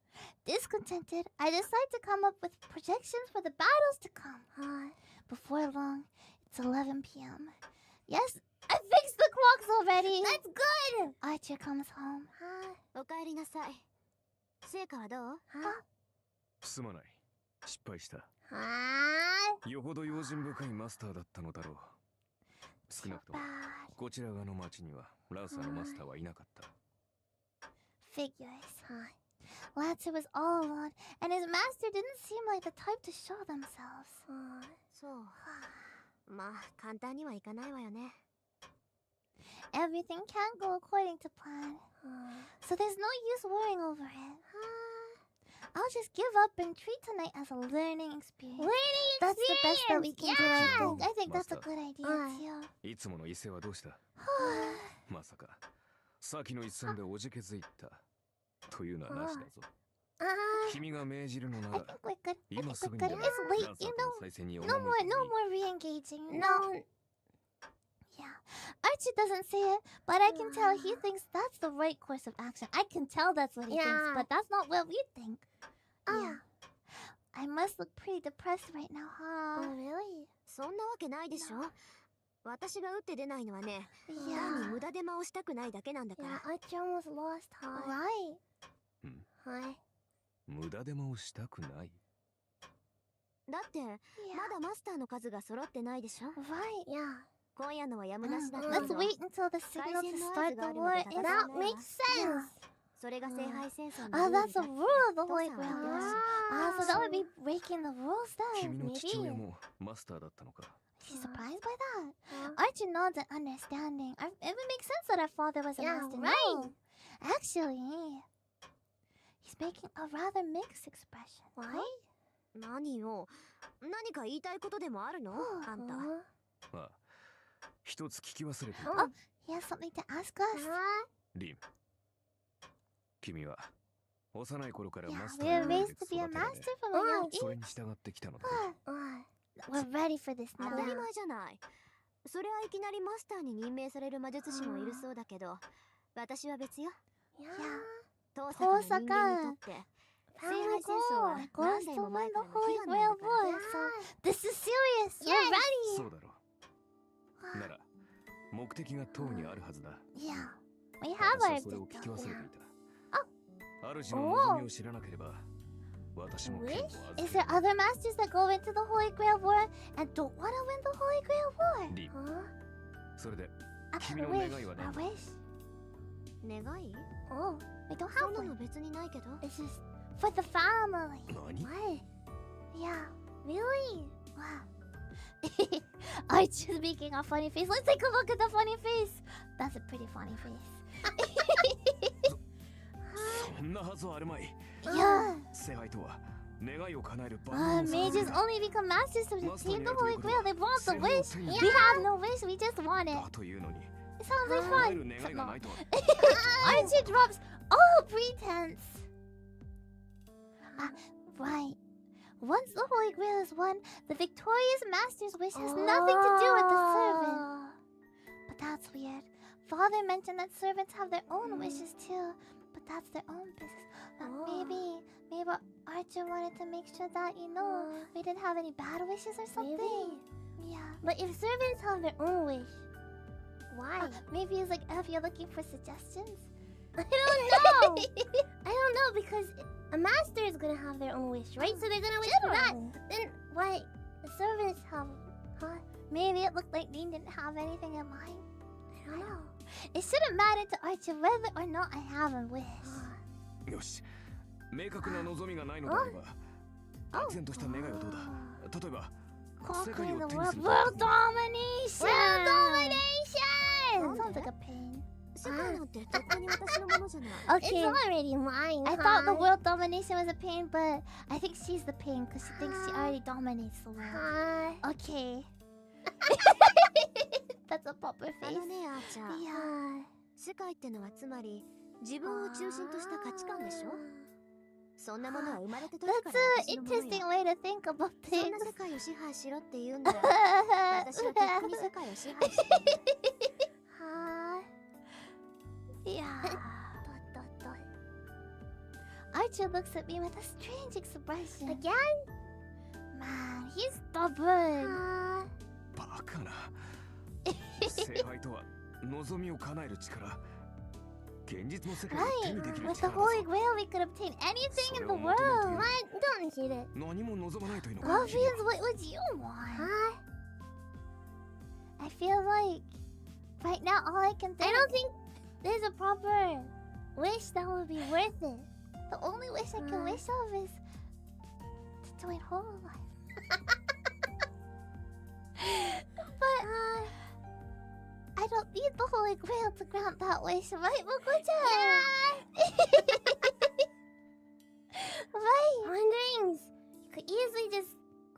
Discontented, I decide to come up with projections for the battles to come. Before long, it's 11 p.m. Yes, I fixed the clocks already. That's good. Archer comes home. おかえりなさい。成果はどう？すまない。失敗した。はよほど用心深いマスターだったのだろう。少なくともこちら側の町にはランサーのマスターはいなかった。Figures. Lancer was all alone, and his master didn't seem like the type to show themselves. そう。まあ簡単にはいかないわよね。Everything can't go according to plan, so there's no use worrying over it. I'll just give up and treat tonight as a learning experience. That's the best that we can do. I think that's a good idea too. いつもの伊勢はどうした？まさか先の一戦でおじけづいたというのはなしだぞ。君が命じるのなら今すぐにでもランサーとの再戦に赴いていい。No more re-engaging. No. Yeah, Archie doesn't say it, but I can tell he thinks that's the right course of action. I can tell that's what he thinks, but that's not what we think. Yeah. I must look pretty depressed right now, huh? really? そんなわけないでしょ。私が打って出ないのはね、単に無駄手間をしたくないだけなんだから。Archie almost lost, Right. 無駄手間をしたくない。だって、まだマスターの数が揃ってないでしょ。Right. Yeah. 今夜のはやむなしだけど。 Let's wait until the signal to start the war is That makes sense. それが聖杯戦争のルールだ。 That's a rule of the Holy Grail. So that would be breaking the rules then. 君の父親もマスターだったのか。 She's surprised by that. Archie nods in understanding. It would make sense that our father was a master. Right. Actually, he's making a rather mixed expression. Why? 何よ。何か言いたいことでもあるの？あんた。ああ、一つ聞き忘れていた。He has something to ask us. リン、君は幼い頃からマスタ We ー were になって raised to be a 育てら master れ、 from a young そ age. れに従ってきたのだ。We're ready for this 当 now. たり前じゃない。それはいきなりマスターに任命される魔術師もいるそうだけど、私は別よ。遠坂の人間にとって、聖杯戦争は Goes 何 to 代も win 前 the からの Holy 悲願な Grail んだから。 War. So this is serious. We're ready. そうだろう。なら目的が党にあるはずだ。Yeah. We have 私 our はそれを聞き忘れてい objective. た。主の望みを知らなければ、私も剣を預ける。 Is there other masters that go into the Holy Grail War and don't want to win the Holy Grail War? リン、それで A 君の願い wish. は A 何だ？ wish. 願い？ Oh, we don't そ have んな one. の別にないけど。 It's just for the family. 何？ What? Yeah. Really? Wow. Archie's making a funny face. Let's take a look at the funny face. That's a pretty funny face. そんなはずはあるまい。Yeah. 聖杯とは願いを叶える万能 Mages only become masters to obtain the Holy Grail. They want the wish. We have no wish. We just want it. だというのに It sounds like 叶え fun. る願いがないとは Archie drops all pretense. Right. Once the Holy Grail is won, the victorious master's wish has nothing to do with the servant. But that's weird. Father mentioned that servants have their own wishes too, but that's their own business. Maybe Archer wanted to make sure that, we didn't have any bad wishes or something. Maybe. Yeah. But if servants have their own wish, why? Maybe it's like if you're looking for suggestions. I don't know. I don't know because a master is gonna have their own wish, right? So they're gonna wish for that. Then why the servants have? Huh? Maybe it looked like Dean didn't have anything in mind. I don't know. It shouldn't matter to Archer whether or not I have a wish. よし明確な望みがないのであれば漠然とした願いはどうだ例えば世界 Conquering を the 手にす world. る World domination! World That sounds like a pain. 世界なんてとっくに私のものじゃない。 Okay. It's already mine. I thought the world domination was a pain, but I think she's the pain because she thinks she already dominates the world. Hi. Okay. That's a proper あ face. のね、あーちゃん。 Yeah. 世界ってのはつまり自分を中心とした価値観でしょ。そんなものは生まれた時から That's 私 an のもの interesting よ。 way to think about そん things. な世界を支配しろって言うんなら私はとっくに世界を支配している。 Yeah. Archer looks at me with a strange expression. Again? Man, he's stubborn. バカな聖杯とは望みを叶える力現実の世界を手 Right. にできる With the 力だ Holy ぞ Grail, we could obtain anything in the それを求めてい world. る What? Don't hit it. 何も望まないというのか Ruffians, what would you want? I feel like right now all I can think. I don't think there's a proper wish that would be worth it. The only wish I can wish of is to join hololive. But I don't need the Holy Grail to grant that wish, right, Moko-chan? Right. Ponderings. You could easily just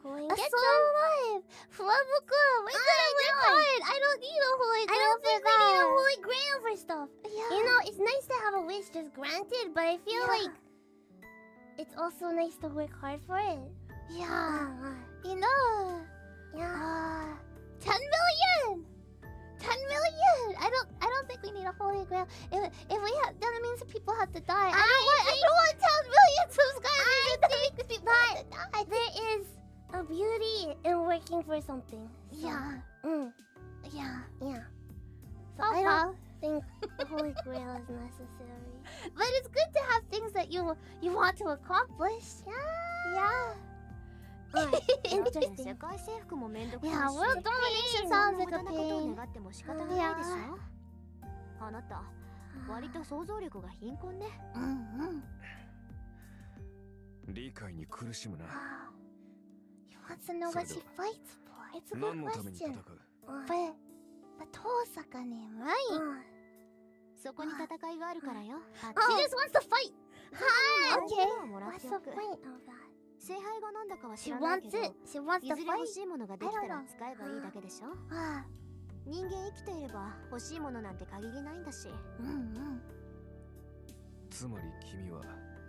go and A get soul some. alive. FUWAMOCO. We could have worked hard. I don't need a Holy I Grail don't for think we need a that. holy grail for stuff. Yeah. You know, it's nice to have a wish just granted, but I feel Yeah. like it's also nice to work hard for it. Yeah. You know. Yeah. 10 million. 10 million. I don't think we need a Holy Grail. If we have, then it means people have to die. I don't want 10 million subscribers. That makes people have to die. There is a beauty in working for something. So, Yeah. Yeah. Yeah. So So I far. don't think the holy grail is necessary. But it's good to have things that you want to accomplish. Yeah. Interesting. 世界征服もめんどくさい Yeah, し。 world domination sounds like a 無駄なことを pain. 願っても仕方がないでしょ。あなた、割と想像力が貧困ね。理解に苦しむな He wants to know what she fights for. It's a 何 good のために戦 question. う But Tosaka name, right? そこに戦いがあるからよ。 She just wants to fight. Hi. オッケ Okay. ー。もらっ What's て the おく。 point of that? 聖杯がなんだかは知 She らない wants けど、 it. She wants い to ずれ fight. 欲しいものができた I don't ら know. 使えばいいだけでしょ。 Ah. 人間生きていれば欲しいものなんて限りないんだし。つまり君は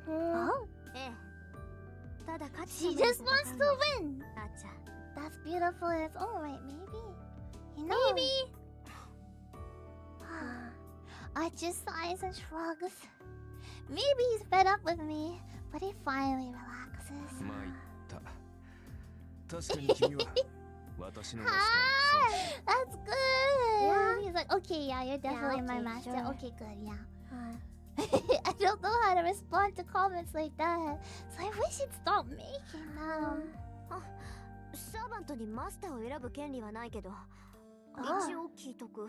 Oh. ええ。ただ勝つ She ために just wants 戦う to の。 win. あっちゃん。 That's beautiful in its own right, maybe. You know. Maybe. Archer sighs and shrugs. Maybe he's fed up with me, but he finally relaxes. 参った確かに君は私のマス That's good. Yeah. He's like, okay, yeah, you're definitely my okay, master. sure. Okay, good, yeah. I don't know how to respond to comments like that, so I wish he'd stop making them. サーバントにマスターを選ぶ権利はないけど、一応聞いとく。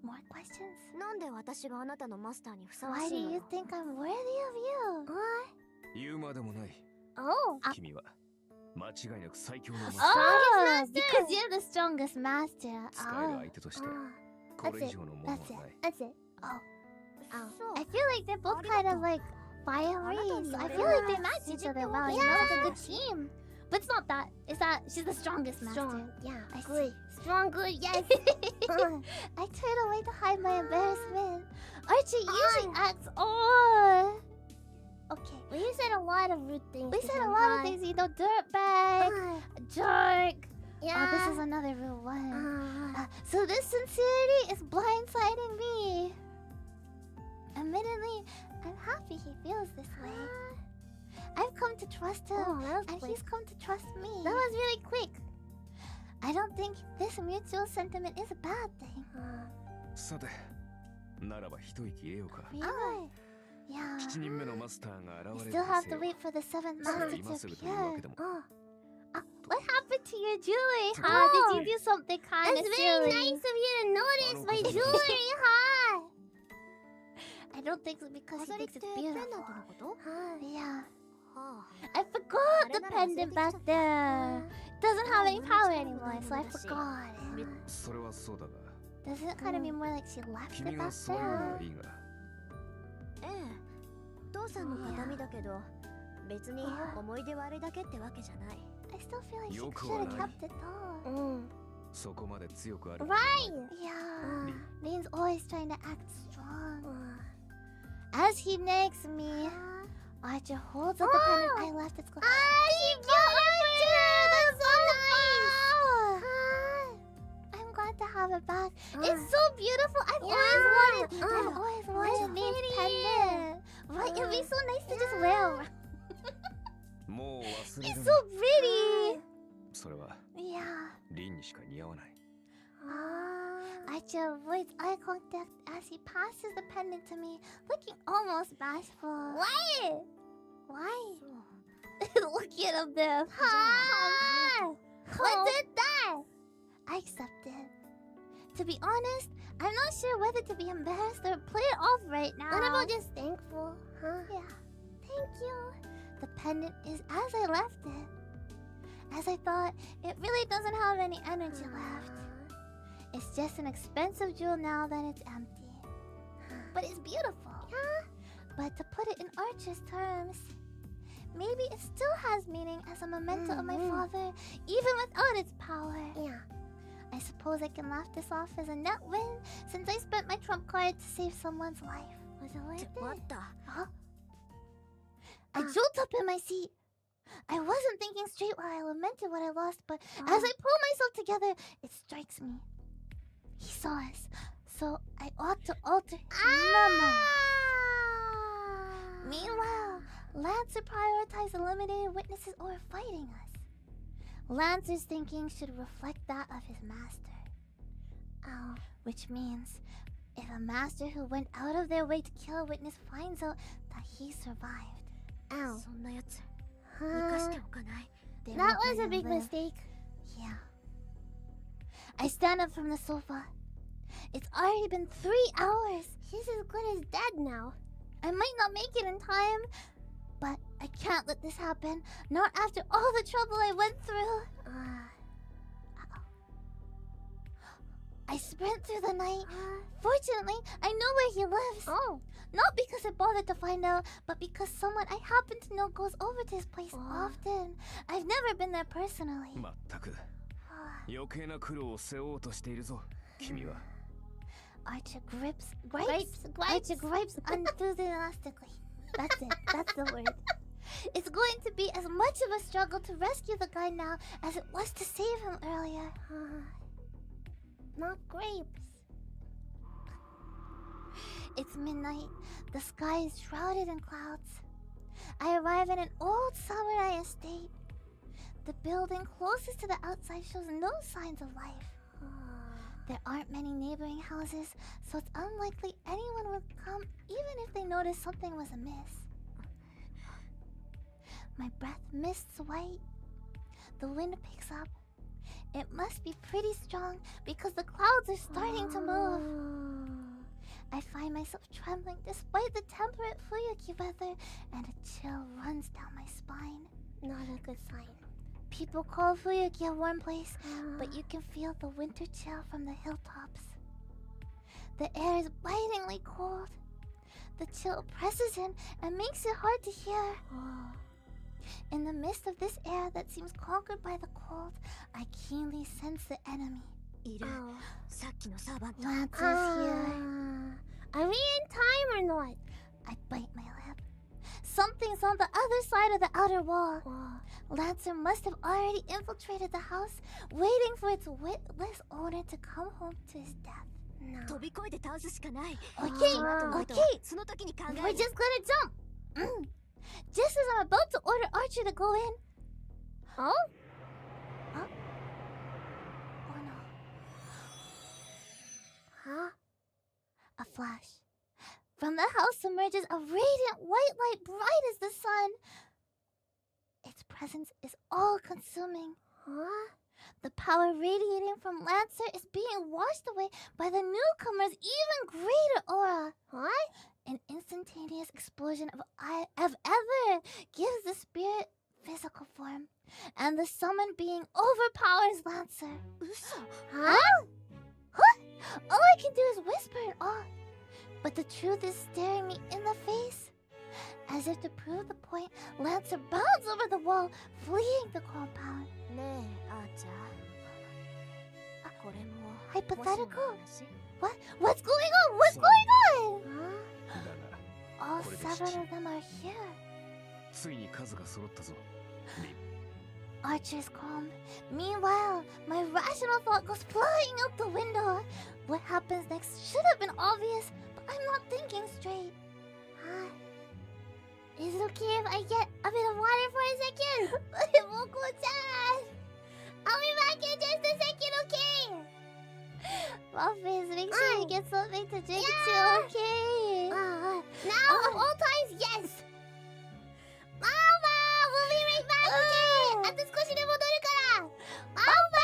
More questions? なんで私があなたのマスターにふさわ Why し do いの you よ。 think I'm worthy of you? ター言うまでもない Oh. 君は間違いなく最強のマスタ Oh, because you're the strongest master. ー使える相手としてこれ以上のものはない That's it. Oh. Oh. I feel like they're both kind of like Fieries. I feel like they match each other well. You know, like a good team. But it's not that. It's that she's the strongest master. Strong, yeah. I Good. see. Strong, good, yes. I turn away to hide my embarrassment. Archie usually acts. Oh. Okay. Well, you said a lot of rude things. We said a lot of things, you know, dirtbag, jerk. Yeah. Oh, this is another rude one. So this sincerity is blindsiding me. Admittedly, I'm happy he feels this way. I've come to trust him, and he's come to trust me. That was really quick. I don't think this mutual sentiment is a bad thing. さて、ならば一息入れようか。Really? Yeah. 7人目のマスターが We 現れ still る have せ to よ。 wait for the seventh master 今 to すぐというわ appear. けでも。 What happened to your jewelry, huh? Did you do something kind It's of very silly? nice of you to notice my jewelry, huh? I don't think it's because he thinks it's ペンダン beautiful. トのこと Yeah. は I forgot the pendant back there. It doesn't have any power anymore, so I forgot it. それはそうだが、 Doesn't it kind of mean more like she left it 君が back そういうな there? らいいが。ええ父さんの形見だけど別に思い出はあれだけってわけじゃない I still feel like she よく should は have ない kept it though. そこまで強くある。 Right. Yeah. Lean's always trying to act strong. As he nags me, Archer holds up the pendant I left. It's close. She bought Archer! That's so nice! I'm glad to have it back. Uh. It's so beautiful. I've always wanted Lean's pendant. Right? It'd be so nice to just wear around. もう忘れ It's る so な。 pretty. それは Yeah. リンにしか似合わない。 Archer avoids eye contact as he passes the pendant to me, looking almost bashful. Why? Why? Look at him there. What's it that? I accept it. To be honest, I'm not sure whether to be embarrassed or play it off right now. What about just thankful, huh? Yeah. Thank you. The pendant is as I left it. As I thought, it really doesn't have any energy left. It's just an expensive jewel now that it's empty. But it's beautiful. Yeah. But to put it in Archer's terms, maybe it still has meaning as a memento of my father, even without its power. Yeah. I suppose I can laugh this off as a net win since I spent my trump card to save someone's life. Was it worth it? 終わった Huh? I jolt up in my seat. I wasn't thinking straight while I lamented what I lost, but as I pull myself together, it strikes me. He saw us, so I ought to alter his memo. Meanwhile, Lancer prioritized eliminating witnesses over fighting us. Lancer's thinking should reflect that of his master. Which means, if a master who went out of their way to kill a witness finds out that he survived, そんなやつ生かしておかない they That won't was let a him big live. mistake. Yeah. I stand up from the sofa. It's already been 3 hours. She's as good as dead now. I might not make it in time, but I can't let this happen. Not after all the trouble I went through. I sprint through the night. Fortunately, I know where he lives. Not because I bothered to find out, but because someone I happen to know goes over to his place often. I've never been there personally. まったく余計な苦労を背負おうとしているぞ君は。 Archer gripes enthusiastically. That's it. That's the word. It's going to be as much of a struggle to rescue the guy now as it was to save him earlier. Not grapes. It's midnight. The sky is shrouded in clouds. I arrive at an old samurai estate. The building closest to the outside shows no signs of life. There aren't many neighboring houses, so it's unlikely anyone would come even if they noticed something was amiss. My breath mists white. The wind picks up. It must be pretty strong because the clouds are starting to move. I find myself trembling despite the temperate Fuyuki weather, and a chill runs down my spine. Not a good sign. People call Fuyuki a warm place, but you can feel the winter chill from the hilltops. The air is bitingly cold. The chill presses in and makes it hard to hear. In the midst of this air that seems conquered by the cold, I keenly sense the enemy. いる。さっきのサーバント。 Lancer's here. Are we in time or not? I bite my lip. Something's on the other side of the outer wall. Lancer must have already infiltrated the house, waiting for its witless owner to come home to his death. 飛び越えて倒すしかない。 Okay, あと okay. その時に考え We're る。 just gonna jump. Just as I'm about to order Archer to go in. Oh? Huh? Oh no. Huh? A flash. From the house emerges a radiant white light bright as the sun. Its presence is all-consuming. Huh? The power radiating from Lancer is being washed away by the newcomer's even greater aura. What? An instantaneous explosion of ever gives the spirit physical form, and the summoned being overpowers Lancer. 嘘。 Huh? What? All I can do is whisper in awe. But the truth is staring me in the face. As if to prove the point, Lancer bounds over the wall, fleeing the compound. ねえ、あーちゃん。これも。 Hypothetical? もしもの What? What's going on? What's going on? だが All これで seven of them are here. ついに数が揃ったぞ。リン Archer is calm. Meanwhile, my rational thought goes flying out the window. What happens next should have been obvious, but I'm not thinking straight. Is it okay if I get a bit of water for a second? Moko-chan! I'll be back in just a second, okay? Waffles, make sure you get something to drink too, okay? Now, of all times, yes! Mama! We'll be right back, okay? あと少しで戻るから! Mama!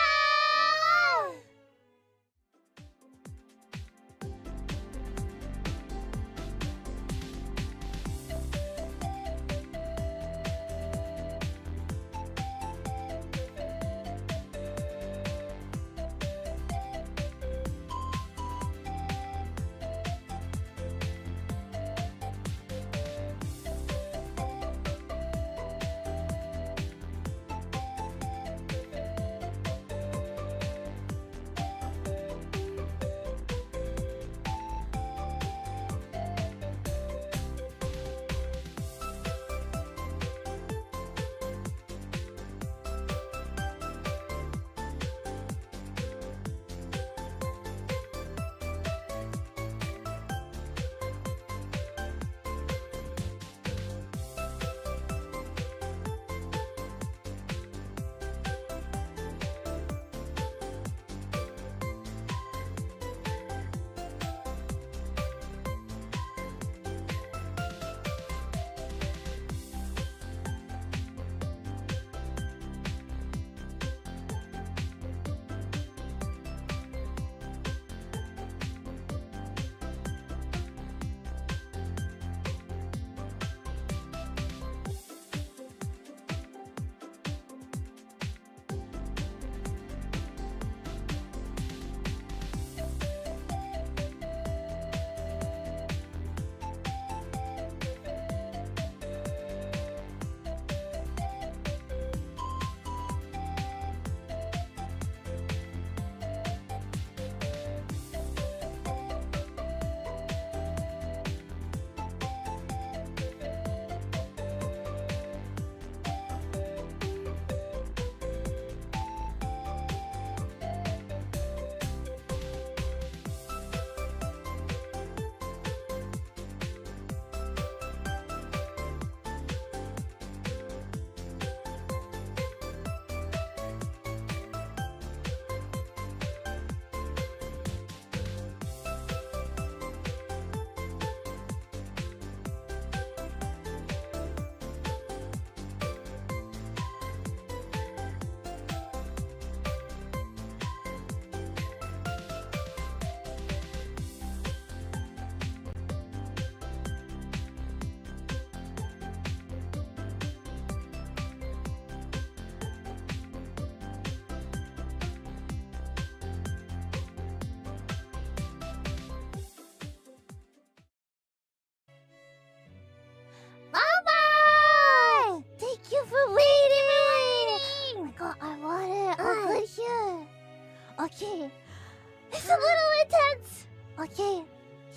Okay,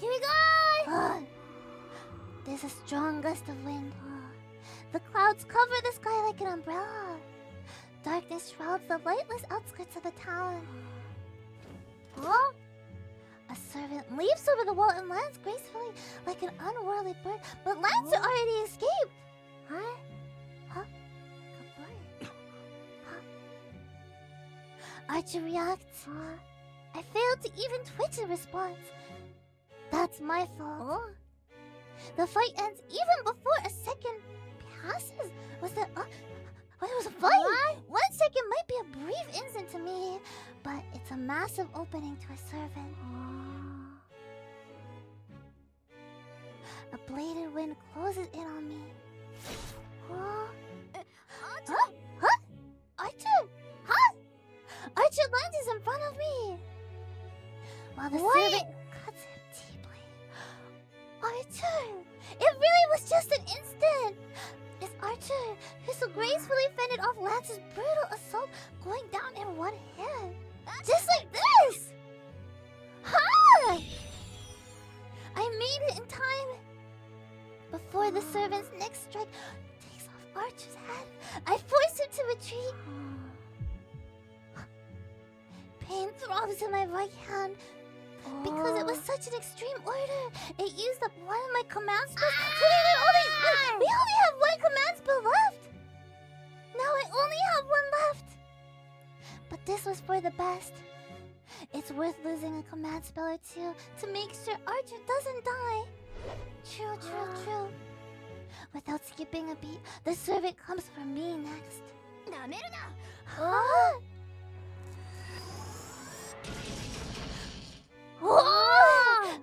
here we go! There's a strong gust of wind. The clouds cover the sky like an umbrella. Darkness shrouds the lightless outskirts of the town. Huh? A servant leaps over the wall and lands gracefully like an unworldly bird, but Lancer already escaped. Huh? Huh? A bird? Huh? Archer reacts. I failed to even twitch in response. That's my fault. The fight ends even before a second passes. Was that... it was a fight! What? 1 second might be a brief instant to me, but it's a massive opening to a servant. A bladed wind closes in on me. Huh? Archer? Huh? Archer lands in front of me. While the servant cuts him deeply. Archer! It really was just an instant! It's Archer, who so gracefully fended off Lance's brutal assault, going down in one hand. Just like this! Ha! I made it in time. Before the servant's next strike takes off Archer's head, I force him to retreat. Pain throbs in my right hand. Because it was such an extreme order, it used up one of my command spells. We only have one command spell left. Now I only have one left. But this was for the best. It's worth losing a command spell or two to make sure Archer doesn't die. True. Without skipping a beat, the servant comes for me next. Huh?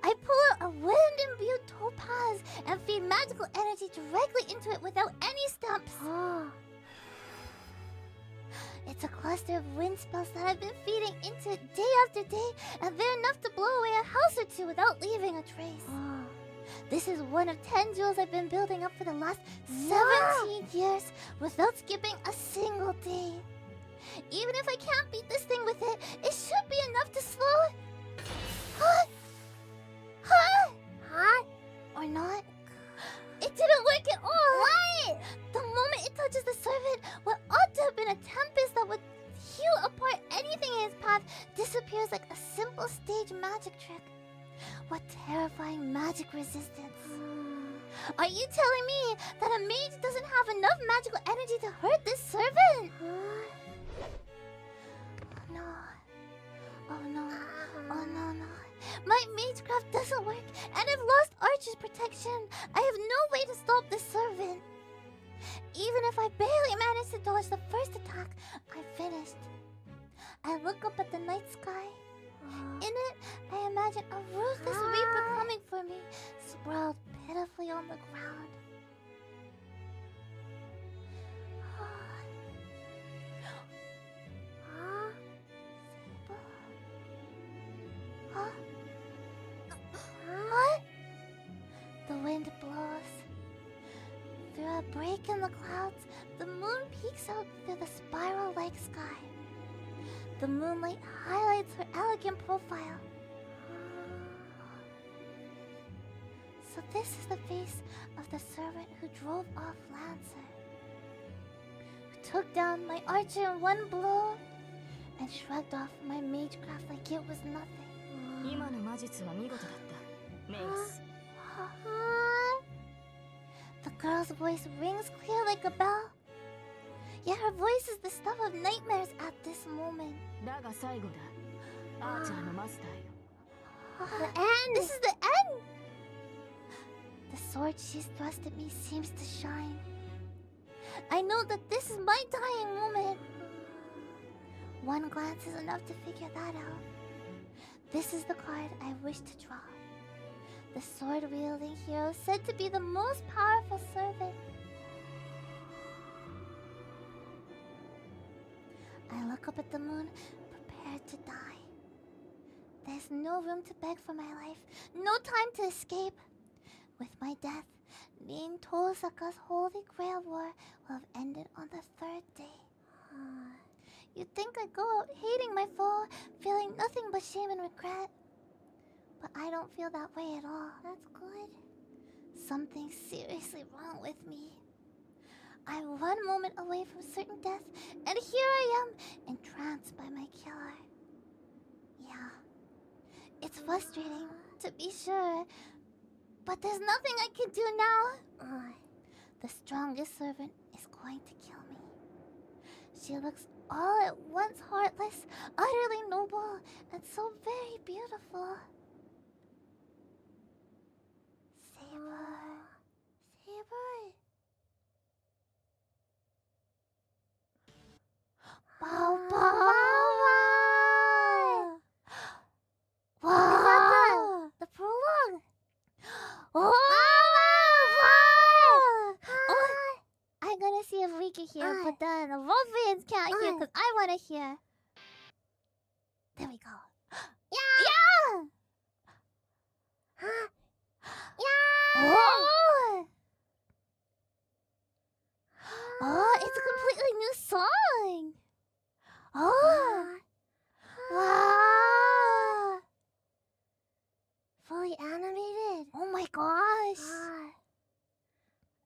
I pull out a wind-imbued topaz and feed magical energy directly into it without any stamps. It's a cluster of wind spells that I've been feeding into it day after day, and they're enough to blow away a house or two without leaving a trace. This is one of 10 jewels I've been building up for the last 17 years without skipping a single day. Even if I can't beat this thing with it, it should be enough to slow it. Huh? Or not? It didn't work at all! What? The moment it touches the servant, what ought to have been a tempest that would hew apart anything in its path disappears like a simple stage magic trick. What terrifying magic resistance. Are you telling me that a mage doesn't have enough magical energy to hurt this servant? Oh no. My magecraft doesn't work, and I've lost Archer's protection. I have no way to stop this servant. Even if I barely managed to dodge the first attack, I'm finished. I look up at the night sky. In it, I imagine a ruthless reaper coming for me, sprawled pitifully on the ground. What? The wind blows. Through a break in the clouds, the moon peeks out through the spiral-like sky. The moonlight highlights her elegant profile. So this is the face of the servant who drove off Lancer, who took down my archer in one blow and shrugged off my magecraft like it was nothing. 今の魔術は見事だったメイス The girl's voice rings clear like a bell. Yet her voice is the stuff of nightmares at this moment. だが最後だアーチャーのマスターよ The end! This is the end! The sword she's thrust at me seems to shine. I know that this is my dying moment. One glance is enough to figure that out. This is the card I wish to draw. The sword-wielding hero said to be the most powerful servant. I look up at the moon, prepared to die. There's no room to beg for my life, no time to escape. With my death, Nin Tosaka's Holy Grail War will have ended on the third day. You'd think I'd go out hating my foe, feeling nothing but shame and regret. But I don't feel that way at all. That's good. Something's seriously wrong with me. I'm one moment away from certain death, and here I am, entranced by my killer. Yeah. It's frustrating, to be sure. But there's nothing I can do now. The strongest servant is going to kill me. She looks all at once heartless, utterly noble, and so very beautiful. Saber. Saber. Bow, bow, wow. Wow. The prologue. Oh, wow. Oh, I'm gonna see if we can hear, but then the Wolverines can't hear because I want to hear. There we go. Yeah! Yeah! Oh! Oh, it's a completely new song! Oh! Wow! Fully animated. Oh my gosh!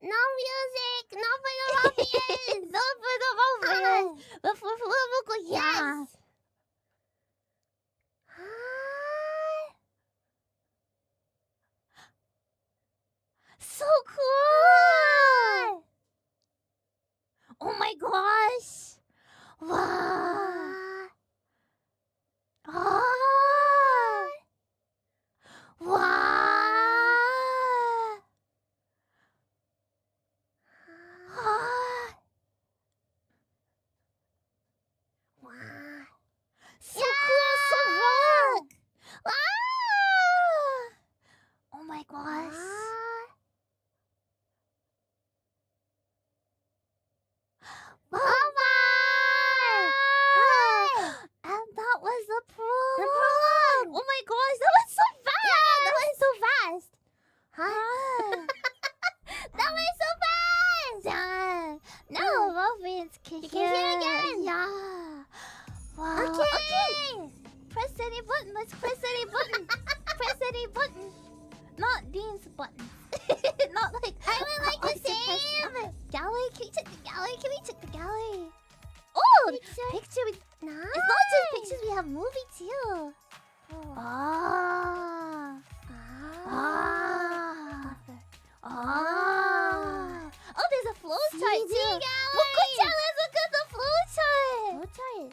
No music! No for the Wolverines! No for the Wolverines! But for FUWAMOCO, yes! So cool! Oh my gosh! Wow! Oh! Wow! Ah! Wow! So cool, so rock! Ah! Oh my gosh! And that was the prologue! Oh my gosh, that was so fast! Yeah, that was so fast! That was so fast! Yeah. Now Wolverines can You can hear again! Yeah. Wow. Okay. Press any button. Let's press any button. Press any button. Not Dean's button. Not like I would like to save! Gallery? Can we check the gallery? Can we check the gallery? Oh! Picture with... Nice! It's not just pictures, we have movie too. Ah. Ah. Ah. Oh, there's a flow chart too. Let's look at the flow chart.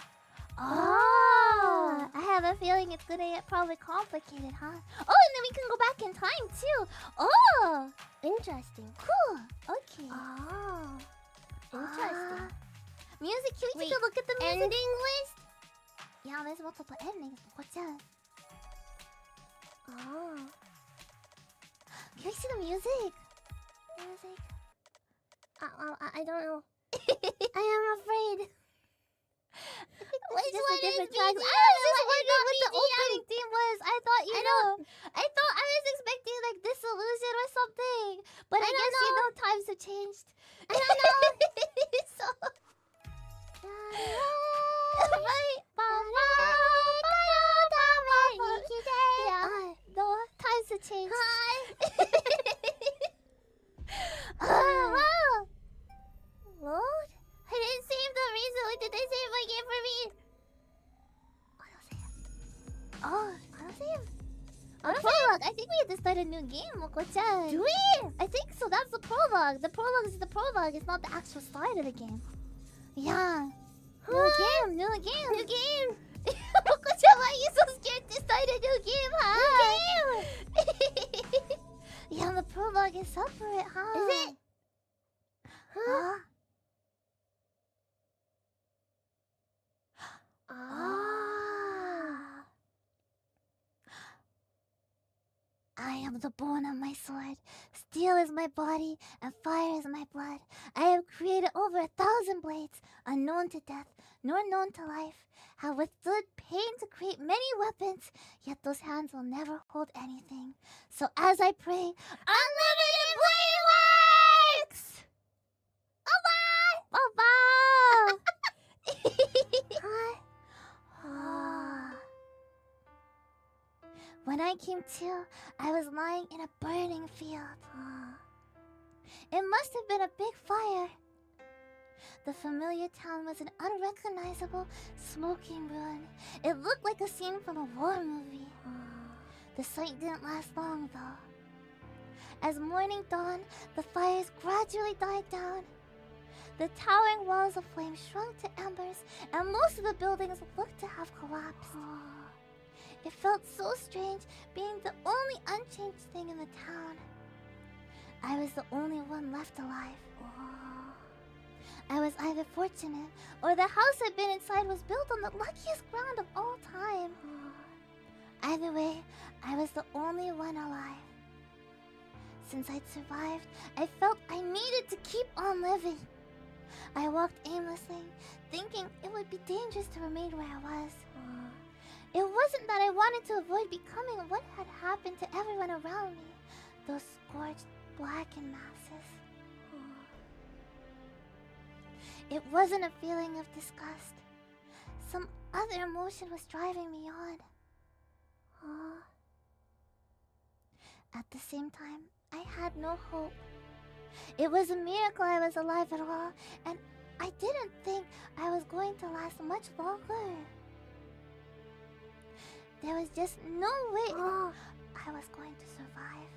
Oh, I have a feeling it's gonna get probably complicated, huh? Oh, and then we can go back in time too. Oh, Interesting. cool. Okay. Oh. Interesting. Music, can we Wait, take a look at the music? Ending list? Yeah, there's multiple endings. What's that? Oh. Can we see the music? Music. I don't know. I am afraid. Which Just one a different is track. BGM? I was just I wondering what the opening theme was. I thought, I know. I thought I was expecting like Disillusion or something. But I guess you know times have changed. I don't know. So... Yeah, no, times have changed. Load? I didn't save them recently. Did they save my game for me? Autosave. Prologue. I think we have to start a new game, Moko-chan. Do we? I think so. That's the prologue. The prologue is the prologue. It's not the actual start of the game. Yeah. New game. New game. Moko-chan, why are you so scared to start a new game, huh? New game. Yeah, the prologue is separate, huh? Is it? Huh? Ah. I am the bone of my sword. Steel is my body, and fire is my blood. I have created over 1,000 blades, unknown to death, nor known to life. Have withstood pain to create many weapons, yet those hands will never hold anything. So as I pray, unlimited blade works! Bye-bye! Bye-bye! When I came to, I was lying in a burning field. It must have been a big fire. The familiar town was an unrecognizable, smoking ruin. It looked like a scene from a war movie. The sight didn't last long, though. As morning dawned, the fires gradually died down. The towering walls of flame shrunk to embers, and most of the buildings looked to have collapsed. It felt so strange being the only unchanged thing in the town. I was the only one left alive. I was either fortunate, or the house I'd been inside was built on the luckiest ground of all time. Either way, I was the only one alive. Since I'd survived, I felt I needed to keep on living. I walked aimlessly, thinking it would be dangerous to remain where I was. It wasn't that I wanted to avoid becoming what had happened to everyone around me, those scorched, blackened masses. It wasn't a feeling of disgust. Some other emotion was driving me on. At the same time, I had no hope. It was a miracle I was alive at all, and I didn't think I was going to last much longer. There was just no way I was going to survive.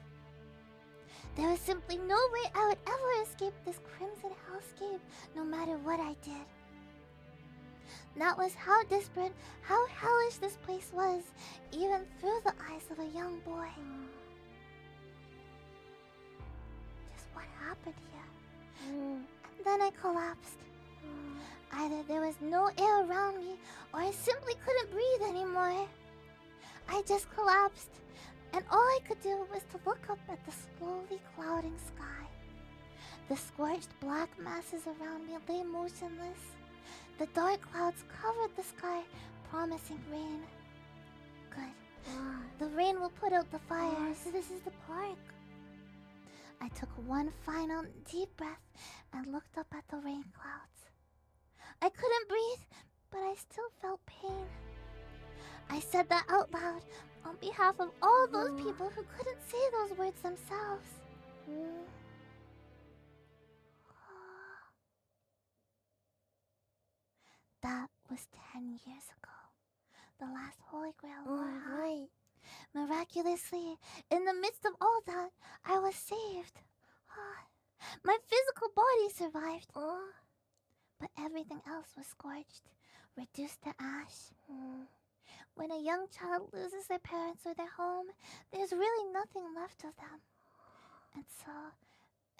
There was simply no way I would ever escape this crimson hellscape, no matter what I did. That was how desperate, how hellish this place was, even through the eyes of a young boy. Just what happened here? And then I collapsed. Either there was no air around me, or I simply couldn't breathe anymore. I just collapsed, and all I could do was to look up at the slowly clouding sky. The scorched black masses around me lay motionless. The dark clouds covered the sky, promising rain. Good. The rain will put out the fires. So this is the park. I took one final deep breath and looked up at the rain clouds. I couldn't breathe, but I still felt pain. I said that out loud on behalf of all those people who couldn't say those words themselves. That was 10 years ago. The last Holy Grail War. Right. Miraculously, in the midst of all that, I was saved. My physical body survived. But everything else was scorched, reduced to ash. When a young child loses their parents or their home, there's really nothing left of them. And so,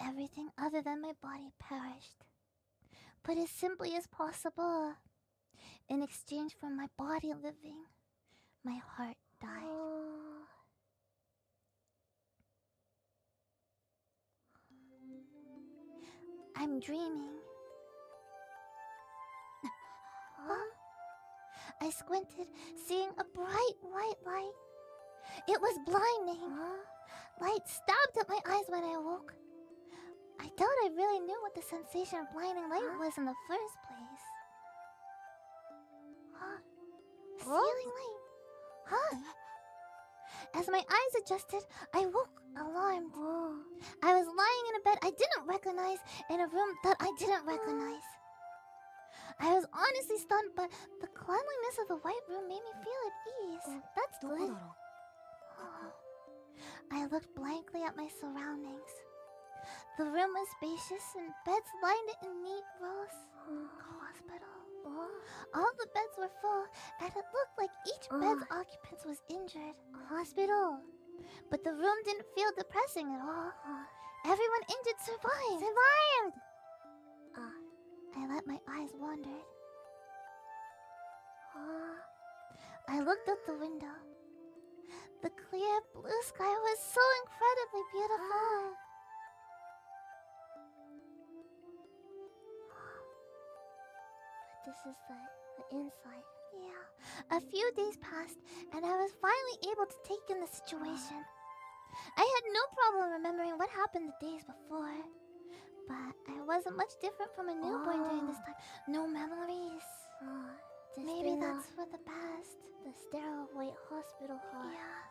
everything other than my body perished. But as simply as possible, in exchange for my body living, my heart died. I'm dreaming. I squinted, seeing a bright white light. It was blinding. Light stabbed at my eyes when I awoke. I doubt I really knew what the sensation of blinding light was in the first place. Ceiling light. As my eyes adjusted, I woke, alarmed. I was lying in a bed I didn't recognize, in a room that I didn't recognize. I was honestly stunned, but the cleanliness of the white room made me feel at ease. That's good. I looked blankly at my surroundings. The room was spacious and beds lined it in neat rows. Hospital. All the beds were full, and it looked like each bed's occupant was injured. Hospital. But the room didn't feel depressing at all. Everyone injured survived. I let my eyes wander. I looked out the window. The clear blue sky was so incredibly beautiful. This is the inside. Yeah. A few days passed, and I was finally able to take in the situation. I had no problem remembering what happened the days before. But I wasn't much different from a newborn during this time. No memories. Maybe that's for the best. The sterile white hospital hall. Yeah.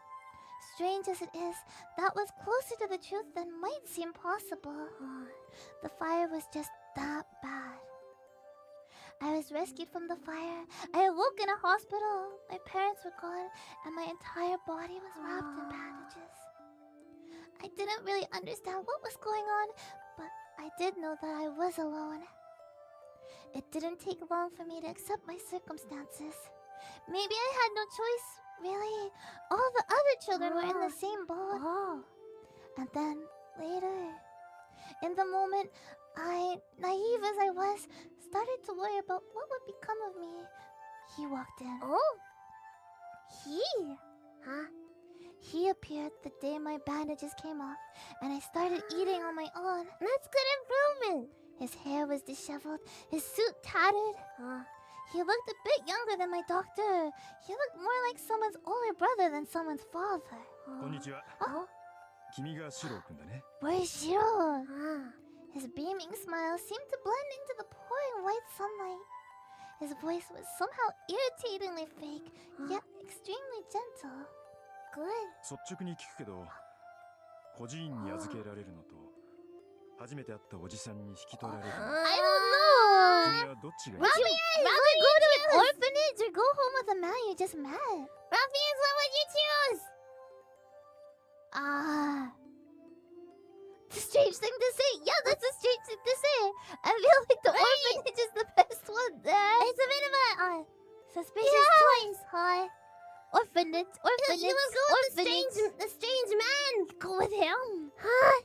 strange as it is, that was closer to the truth than might seem possible. The fire was just that bad. I was rescued from the fire. I awoke in a hospital. My parents were gone, and my entire body was wrapped in bandages. I didn't really understand what was going on, but I did know that I was alone. It didn't take long for me to accept my circumstances. Maybe I had no choice, really. All the other children were in the same boat. And then, later, in the moment, I, naive as I was, started to worry about what would become of me. He walked in. He? He appeared the day my bandages came off, and I started eating on my own. That's good improvement. His hair was disheveled, his suit tattered. He looked a bit younger than my doctor. He looked more like someone's older brother than someone's father. こんにちは。君がシロー君だね。 Where's Shiro? His beaming smile seemed to blend into the pouring white sunlight. His voice was somehow irritatingly fake, yet extremely gentle. Good. 率直に聞くけど、孤児院に預けられるのと初めて会ったおじさんに引き取られるの。I don't know. 君はどっちがいい？ Would you rather go to an orphanage or go home with a man you just met? Ruffians, what would you choose? It's a strange thing to say. Yeah, that's a strange thing to say. I feel like the orphanage is the best one there. It's a bit of a suspicious choice. Hi. Orphanage. You must go with the strange man. Go with him. Huh?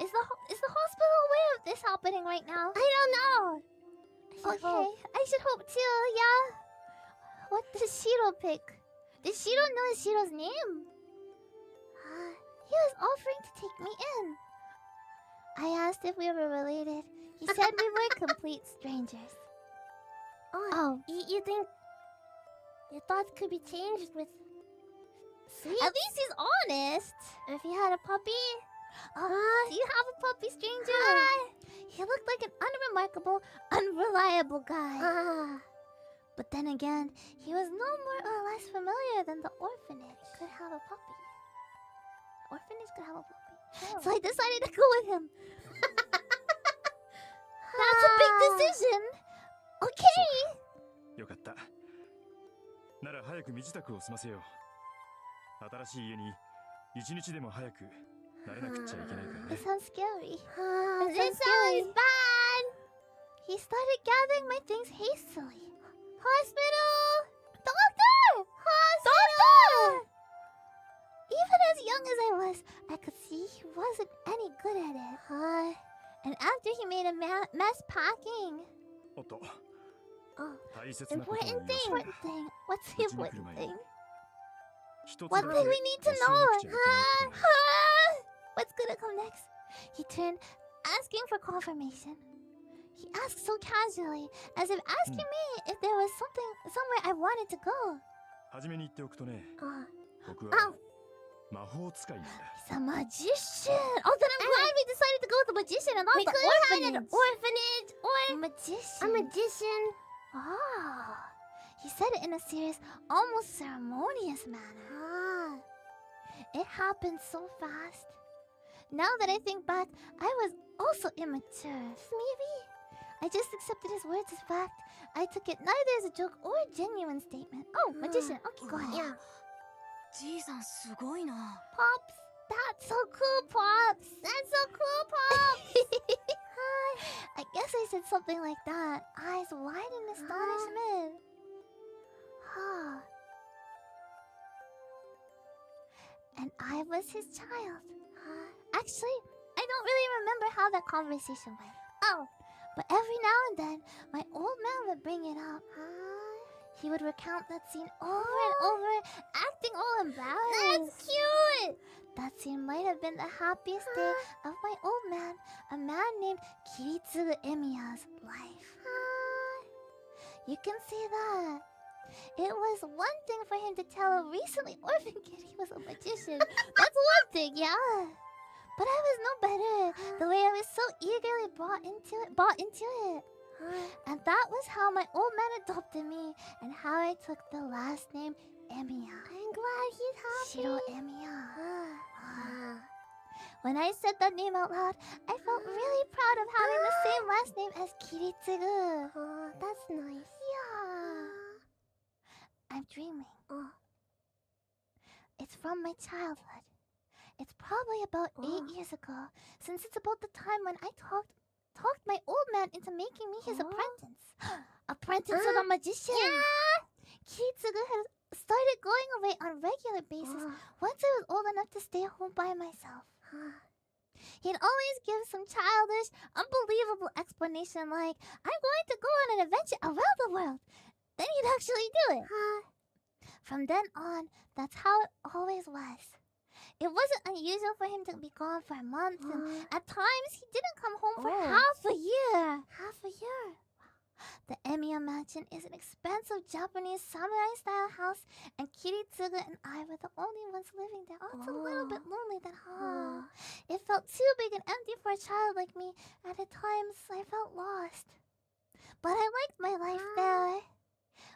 Is the hospital aware of this happening right now? I don't know. Okay, I should hope too, yeah. What does Shiro pick? Does Shiro know Shiro's name? He was offering to take me in. I asked if we were related. He said we were complete strangers. Oh, you think your thoughts could be changed with sleep? At least he's honest. If you had a puppy? Do you have a puppy, stranger? He looked like an unremarkable, unreliable guy. But then again, he was no more or less familiar than the orphanage could have a puppy. Orphanage could have a puppy. So I decided to go with him. That's a big decision. Okay. よかった。なら早く身支度を済ませよう。新しい家に一日でも早く慣れなくちゃいけないからね。It sounds scary. This sounds bad. He started gathering my things hastily. Hospital! Doctor! Doctor! Even as young as I was, I could see he wasn't any good at it. And after he made a mess packing. おっと。 Important thing. What's the important thing? 一つ What だ thing け we need to 教えなくちゃいけないことが What's gonna come next? He turned, asking for confirmation. He asked so casually, as if asking me if there was somewhere I wanted to go. 初めに言っておくとね、僕は魔法使いなんだ。 He's a magician. Oh, then I'm glad we decided to go with the magician and not We the could have had an orphanage. orphanage or Magician. a magician. Ah, he said it in a serious, almost ceremonious manner. It happened so fast. Now that I think back, I was also immature. Maybe. I just accepted his words as fact. I took it neither as a joke or a genuine statement. Oh, magician. Okay, go ahead. Yeah. じいさんすごいな。 Pops, that's so cool, Pops. That's so cool, Pops. I guess I said something like that, eyes wide in astonishment. And I was his child. Actually, I don't really remember how that conversation went. But every now and then, my old man would bring it up. He would recount that scene over and over, acting all embarrassed. That's cute. That scene might have been the happiest day of my old man, a man named Kiritsugu Emiya's life. You can see that. It was one thing for him to tell a recently orphaned kid he was a magician. That's one thing, yeah. But I was no better. The way I was so eagerly bought into it. And that was how my old man adopted me, and how I took the last name Emiya. I'm glad he's happy. Shiro Emiya. When I said that name out loud, I felt really proud of having the same last name as Kiritsugu. Oh, that's nice. Yeah. I'm dreaming. Oh. It's from my childhood. It's probably about 8 years ago, since it's about the time when I talked my old man into making me his apprentice. Apprentice of a magician. Yeah. Kiritsugu has started going away on a regular basis once I was old enough to stay home by myself. He'd always give some childish, unbelievable explanation like, I'm going to go on an adventure around the world. Then he'd actually do it. From then on, that's how it always was. It wasn't unusual for him to be gone for a month, and at times he didn't come home for half a year. Half a year. The Emiya Mansion is an expensive Japanese samurai-style house, and Kiritsugu and I were the only ones living there. Oh, it's a little bit lonely then, huh? It felt too big and empty for a child like me, and at times I felt lost. But I liked my life there.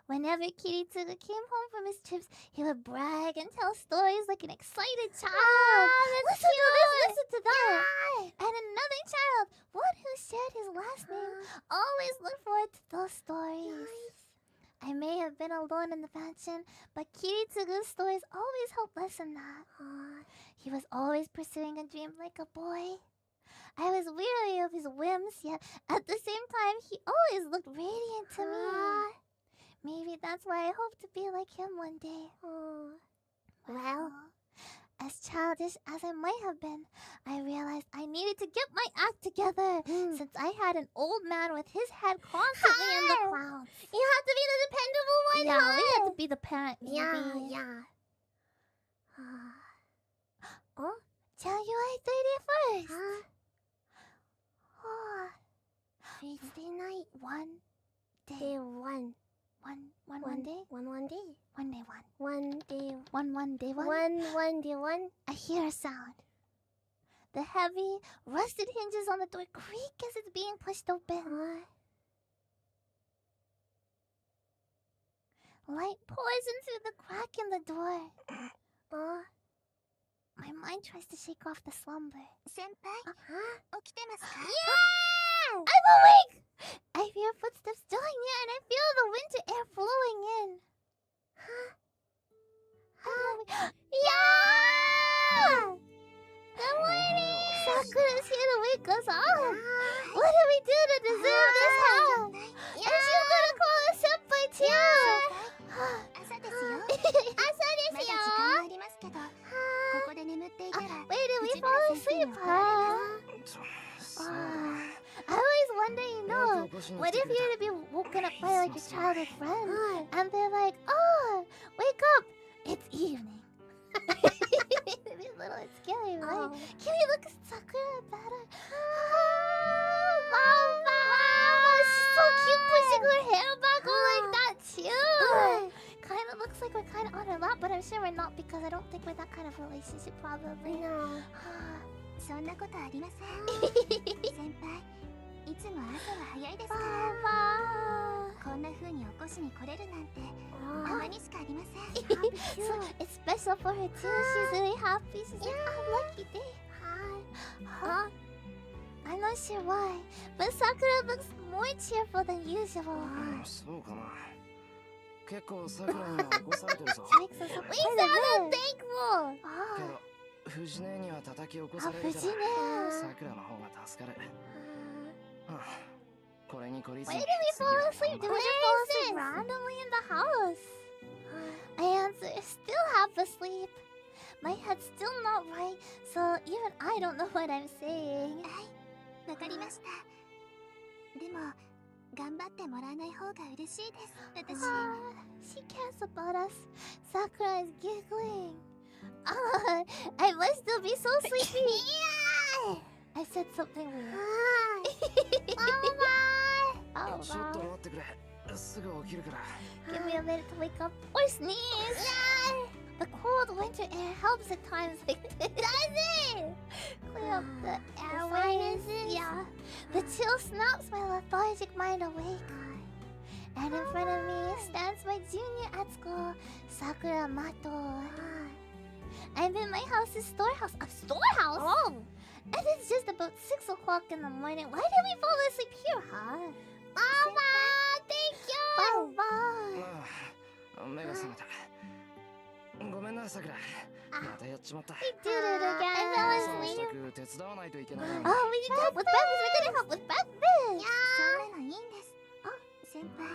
Whenever Kiritsugu came home from his trips, he would brag and tell stories like an excited child. Listen to this, listen to that. And another child, one who shared his last name, always looked forward to those stories. I may have been alone in the mansion, but Kiritsugu's stories always helped lessen that. He was always pursuing a dream like a boy. I was weary of his whims, yet at the same time, he always looked radiant to me. Maybe that's why I hope to be like him one day. Well, as childish as I might have been, I realized I needed to get my act together since I had an old man with his head constantly in the clouds. You have to be the dependable one. Yeah, we had to be the parent. Yeah. Oh, January 31st. Tuesday night. One day. Day one. One day? One day. One day one. One day. One day one. One day one. I hear a sound. The heavy, rusted hinges on the door creak as it's being pushed open. Light pours into the crack in the door. My mind tries to shake off the slumber. Senpai, 起きてますか? Yeah! I'm awake! I hear footsteps drawing near and I feel the winter air flowing in. Yeah! Good morning! Sakura's here to wake us up. What do we do to deserve this help? And she's gonna call us senpai too. 朝ですよ。まだ時間はありますけど、ここで眠っていたら。 Wait, did we fall asleep, huh? I always wonder, what if you're to be woken up by like your childhood friend, and they're like, oh, wake up, it's evening. It'd be a little scary, right? Can we look at Sakura better? Mama! She's so cute pushing her hair back like that too. Kind of looks like we're kind of on her lap, but I'm sure we're not because I don't think we're that kind of relationship probably. No. そんなことありません。先輩、いつも朝が早いですから。こんな風に起こしに来れるなんて、たまにしかありません。So it's special for her too. She's really happy. She's like, oh, lucky day. I'm not sure why, but Sakura looks more cheerful than usual. そうかな。結構桜には起こされてるぞ。We sound thankful. けど、藤音には叩き起こされるから、桜の方が助かる。これに懲りずに。Why did we fall asleep? Did we just fall asleep randomly in the house? I answer, still half asleep. My head's still not right, so even I don't know what I'm saying. はい、わかりました。でも、頑張ってもらわない方が嬉しいです。私。She cares about us. Sakura is giggling. I must still be so sleepy. I said something weird. Oh, ちょっと待ってくれ。すぐ起きるから。Give me a minute to wake up or sneeze. The cold winter air helps at times like this. Does it? Clear up the airways. Yeah. The chill snaps my lethargic mind awake. And in front of me stands my junior at school, Sakura Mato. I'm in my house's storehouse. A storehouse? Oh! And it's just about 6 o'clock in the morning. Why did we fall asleep here, huh? Mama! Thank you! Bye-bye! 目が覚めた。ごめんな、さくら。またやっちまった。We did it again. I fell asleep. 手伝わないといけない。Oh, we need to help with breakfast. We're gonna help with breakfast. そんなのいいんです。先輩、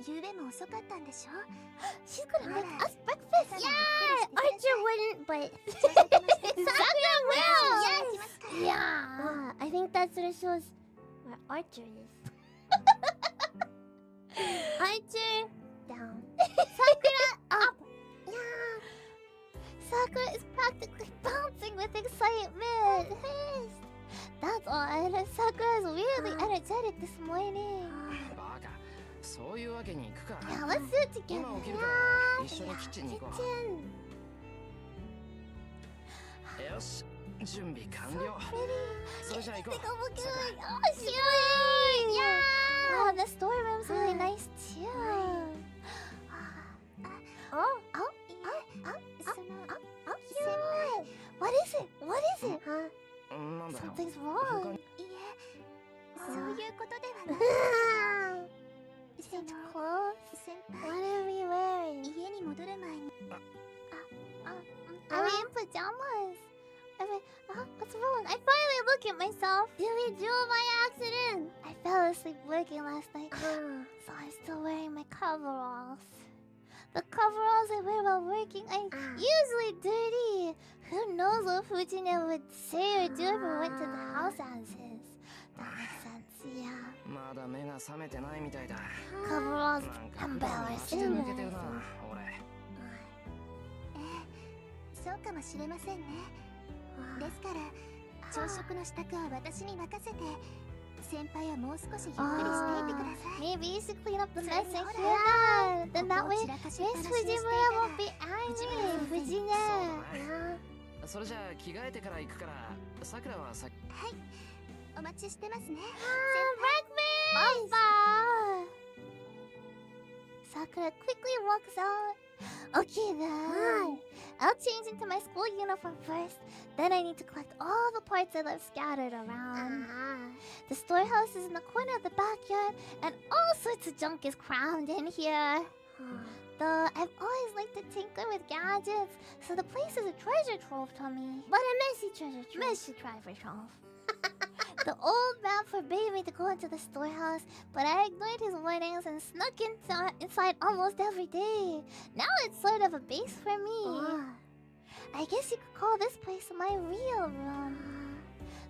夕べも遅かったんでしょ？ She's gonna make us breakfast. Yeah! Archer wouldn't, but Sakura will! Yeah! I think that sort of shows where Archer is. Archer, down. Sakura, up! Yeah! Sakura is practically bouncing with excitement. That's odd. Sakura is really energetic this morning. バカ、そういうわけにいくか。Yeah, let's do it together. 今起きるから一緒にキッチンに行こう。よし、準備完了。それじゃあ行こう。Oh, cute! Yeah! Wow, the storeroom's really nice too. Cute! What is it? What is it? Huh? なんだよ。 Something's wrong. いえ、そういうことではない。 Is it clothes? 先 What 輩、 are we wearing? 家に戻る前に Are we in pajamas? What's wrong? I finally look at myself. Did we do it by accident? I fell asleep working last night, so I'm still wearing my coveralls. The coveralls I wear while working are usually dirty. Who knows what Fujina would say or do if we went to the house as is. That makes sense, yeah. まだ目が覚めてないみたいだ。 Coveralls なんか足抜けてるな、俺。そうかもしれませんね。ですから朝食の支度は私に任せて、先輩はもう少しゆっくりしていてください。 Maybe you should clean up the mess I hear. Then that way, Miss Fujimura won't be angry. Fujina. それじゃあ着替えてから行くから、さくらはさ。はい、お待ちしてますね。Bye. Sakura quickly walks out. Okay then. I'll change into my school uniform first. Then I need to collect all the parts I left scattered around. The storehouse is in the corner of the backyard, and all sorts of junk is crammed in here. Though I've always liked to tinker with gadgets, so the place is a treasure trove to me. But a messy treasure trove. Messy treasure trove. The old man forbade me to go into the storehouse, but I ignored his warnings and snuck inside almost every day. Now it's sort of a base for me. I guess you could call this place my real room.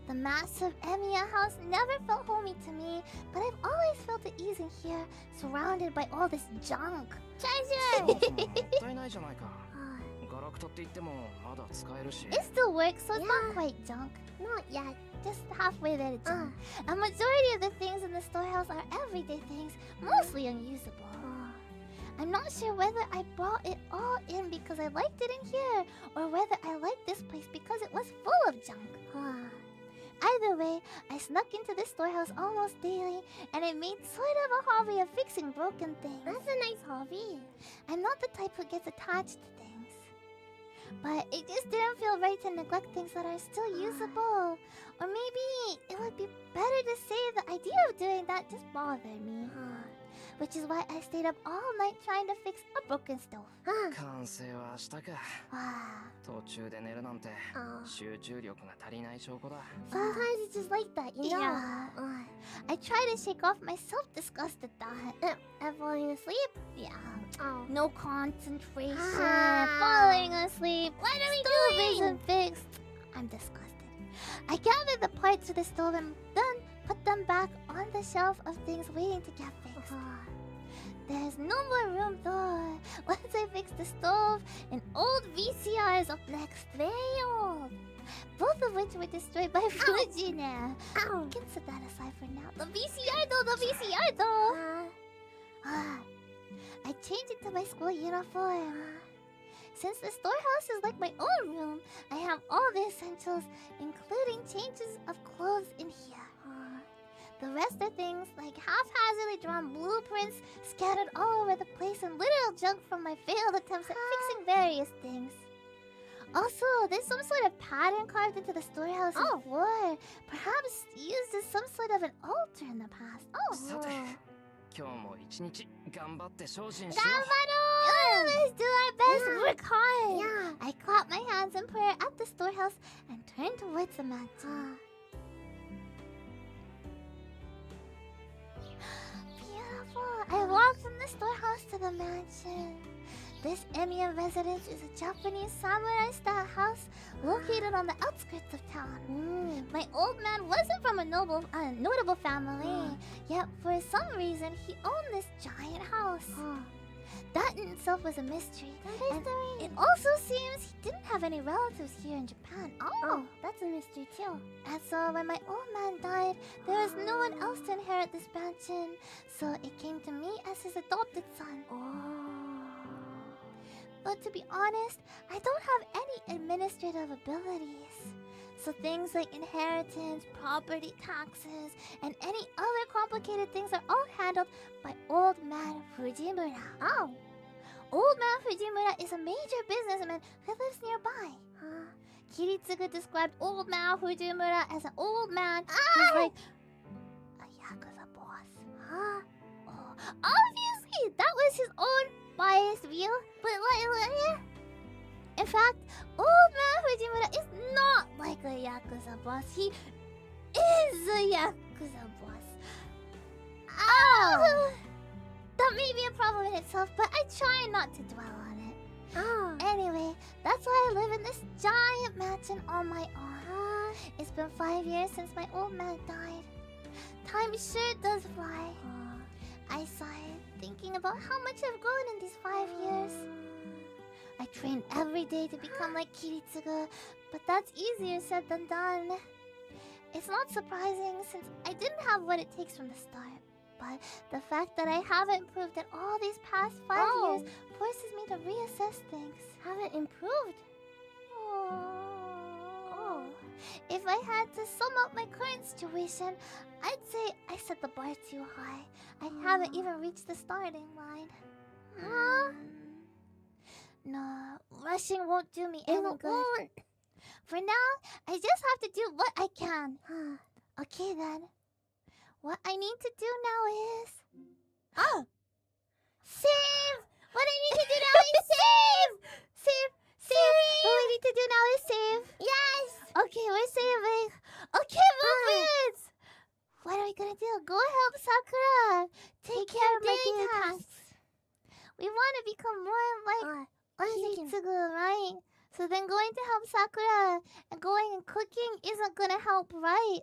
The massive Emiya house never felt homey to me, but I've always felt at ease in here, surrounded by all this junk. Treasure! もったいないじゃないか。ガラクタって言ってもまだ使えるし。 It still works, so it's not quite junk. Not yet. Just halfway there to junk. A majority of the things in the storehouse are everyday things, mostly unusable. I'm not sure whether I brought it all in because I liked it in here, or whether I liked this place because it was full of junk. Either way, I snuck into this storehouse almost daily, and it made sort of a hobby of fixing broken things. That's a nice hobby. I'm not the type who gets attached to things. But it just didn't feel right to neglect things that are still usable. Or maybe it would be better to say the idea of doing that just bothered me. Which is why I stayed up all night trying to fix a broken stove. 完成は明日か。途中で寝るなんて集中力が足りない証拠だ。 Sometimes it's just like that, you know? I try to shake off my self-disgust at that. At falling asleep? Yeah. No concentration. Falling asleep. What are we doing? Stove isn't fixed. I'm disgusted. I gathered the parts of the stove and then put them back on the shelf of things waiting to get fixed. There's no more room though. Once I fix the stove, an old VCR is up next. Very old. Both of which were destroyed by Fujina. We can set that aside for now. The VCR though! I changed into my school uniform. Since the storehouse is like my own room, I have all the essentials, including changes of clothes in here. The rest are things like haphazardly drawn blueprints scattered all over the place and literal junk from my failed attempts at fixing various things. Also, there's some sort of pattern carved into the storehouse's floor, perhaps used as some sort of an altar in the past. さて、今日も一日頑張って精進しよう。Let's do our best. Work hard. Yeah. I clapped my hands in prayer at the storehouse and turned towards the mansion. Beautiful. I walked from the storehouse to the mansion. This Emiya residence is a Japanese samurai-style house located on the outskirts of town. My old man wasn't from a notable family, yet for some reason he owned this giant house. That in itself was a mystery. And it also seems he didn't have any relatives here in Japan. Oh, that's a mystery too. And so when my old man died, there was no one else to inherit this mansion. So it came to me as his adopted son. But to be honest, I don't have any administrative abilities. So things like inheritance, property taxes, and any other complicated things are all handled by Old Man Fujimura. Old Man Fujimura is a major businessman who lives nearby. Kiritsugu described Old Man Fujimura as an old man who's like a yakuza boss. Obviously, that was his own biased view. But in fact, Old Man Fujimura is not like a yakuza boss. He is a yakuza boss. That may be a problem in itself, but I try not to dwell on it. Anyway, that's why I live in this giant mansion on my own. It's been 5 years since my old man died. Time sure does fly. I sighed, thinking about how much I've grown in these 5 years. I trained every day to become like Kiritsugu, but that's easier said than done. It's not surprising since I didn't have what it takes from the start. But the fact that I haven't improved in all these past 5 years forces me to reassess things. Haven't improved? If I had to sum up my current situation, I'd say I set the bar too high. I haven't even reached the starting line. No, rushing won't do me any good. For now, I just have to do what I can. Okay then. What I need to do now is... Save! What I need to do now is save! Save! What we need to do now is save. Yes! Okay, we're saving. Okay, movements! What are we gonna do? Go help Sakura! Take care of my daily tasks. We want to become more like Kiritsugu, right? So then going to help Sakura and going and cooking isn't gonna help, right?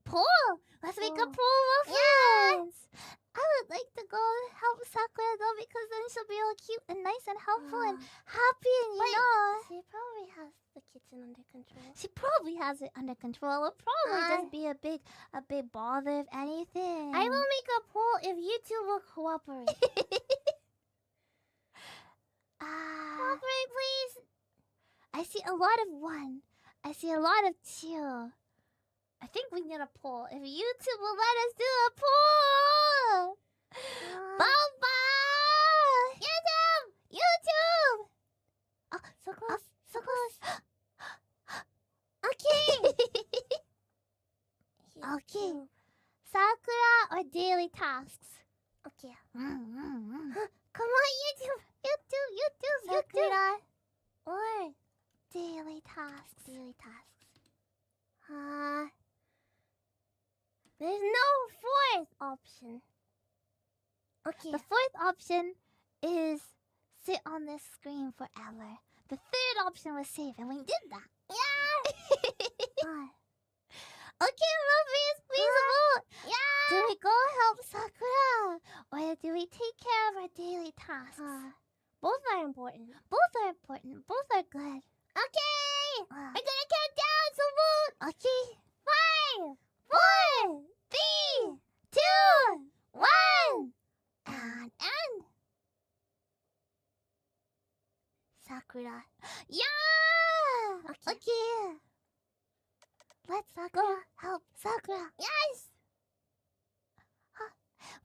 Pool! Let's make a pool of friends! I would like to go help Sakura though because then she'll be all cute and nice and helpful and happy and you know. She probably has the kitchen under control. She probably has it under control. It'll probably just be a big bother if anything. I will make a poll if you two will cooperate. Cooperate, please. I see a lot of 1. I see a lot of 2. I think we need a poll. If you two will let us do a poll! Bye-bye! YouTube! Oh, so close. So close. Okay! Okay. Sakura or daily tasks? Okay. Come on, YouTube! Sakura or daily tasks? Daily tasks. There's no 4th option. Okay. The 4th option is sit on this screen forever. The 3rd option was save, and we did that. Yeah! Okay, Rubies, please vote! Yeah! Do we go help Sakura? Or do we take care of our daily tasks? Both are important. Both are important. Both are good. Okay! We're gonna count down, so vote! Okay. 5, 4, 3, 2, 1, and end. Sakura. Yeah! Okay. let Sakura help Sakura. Yes!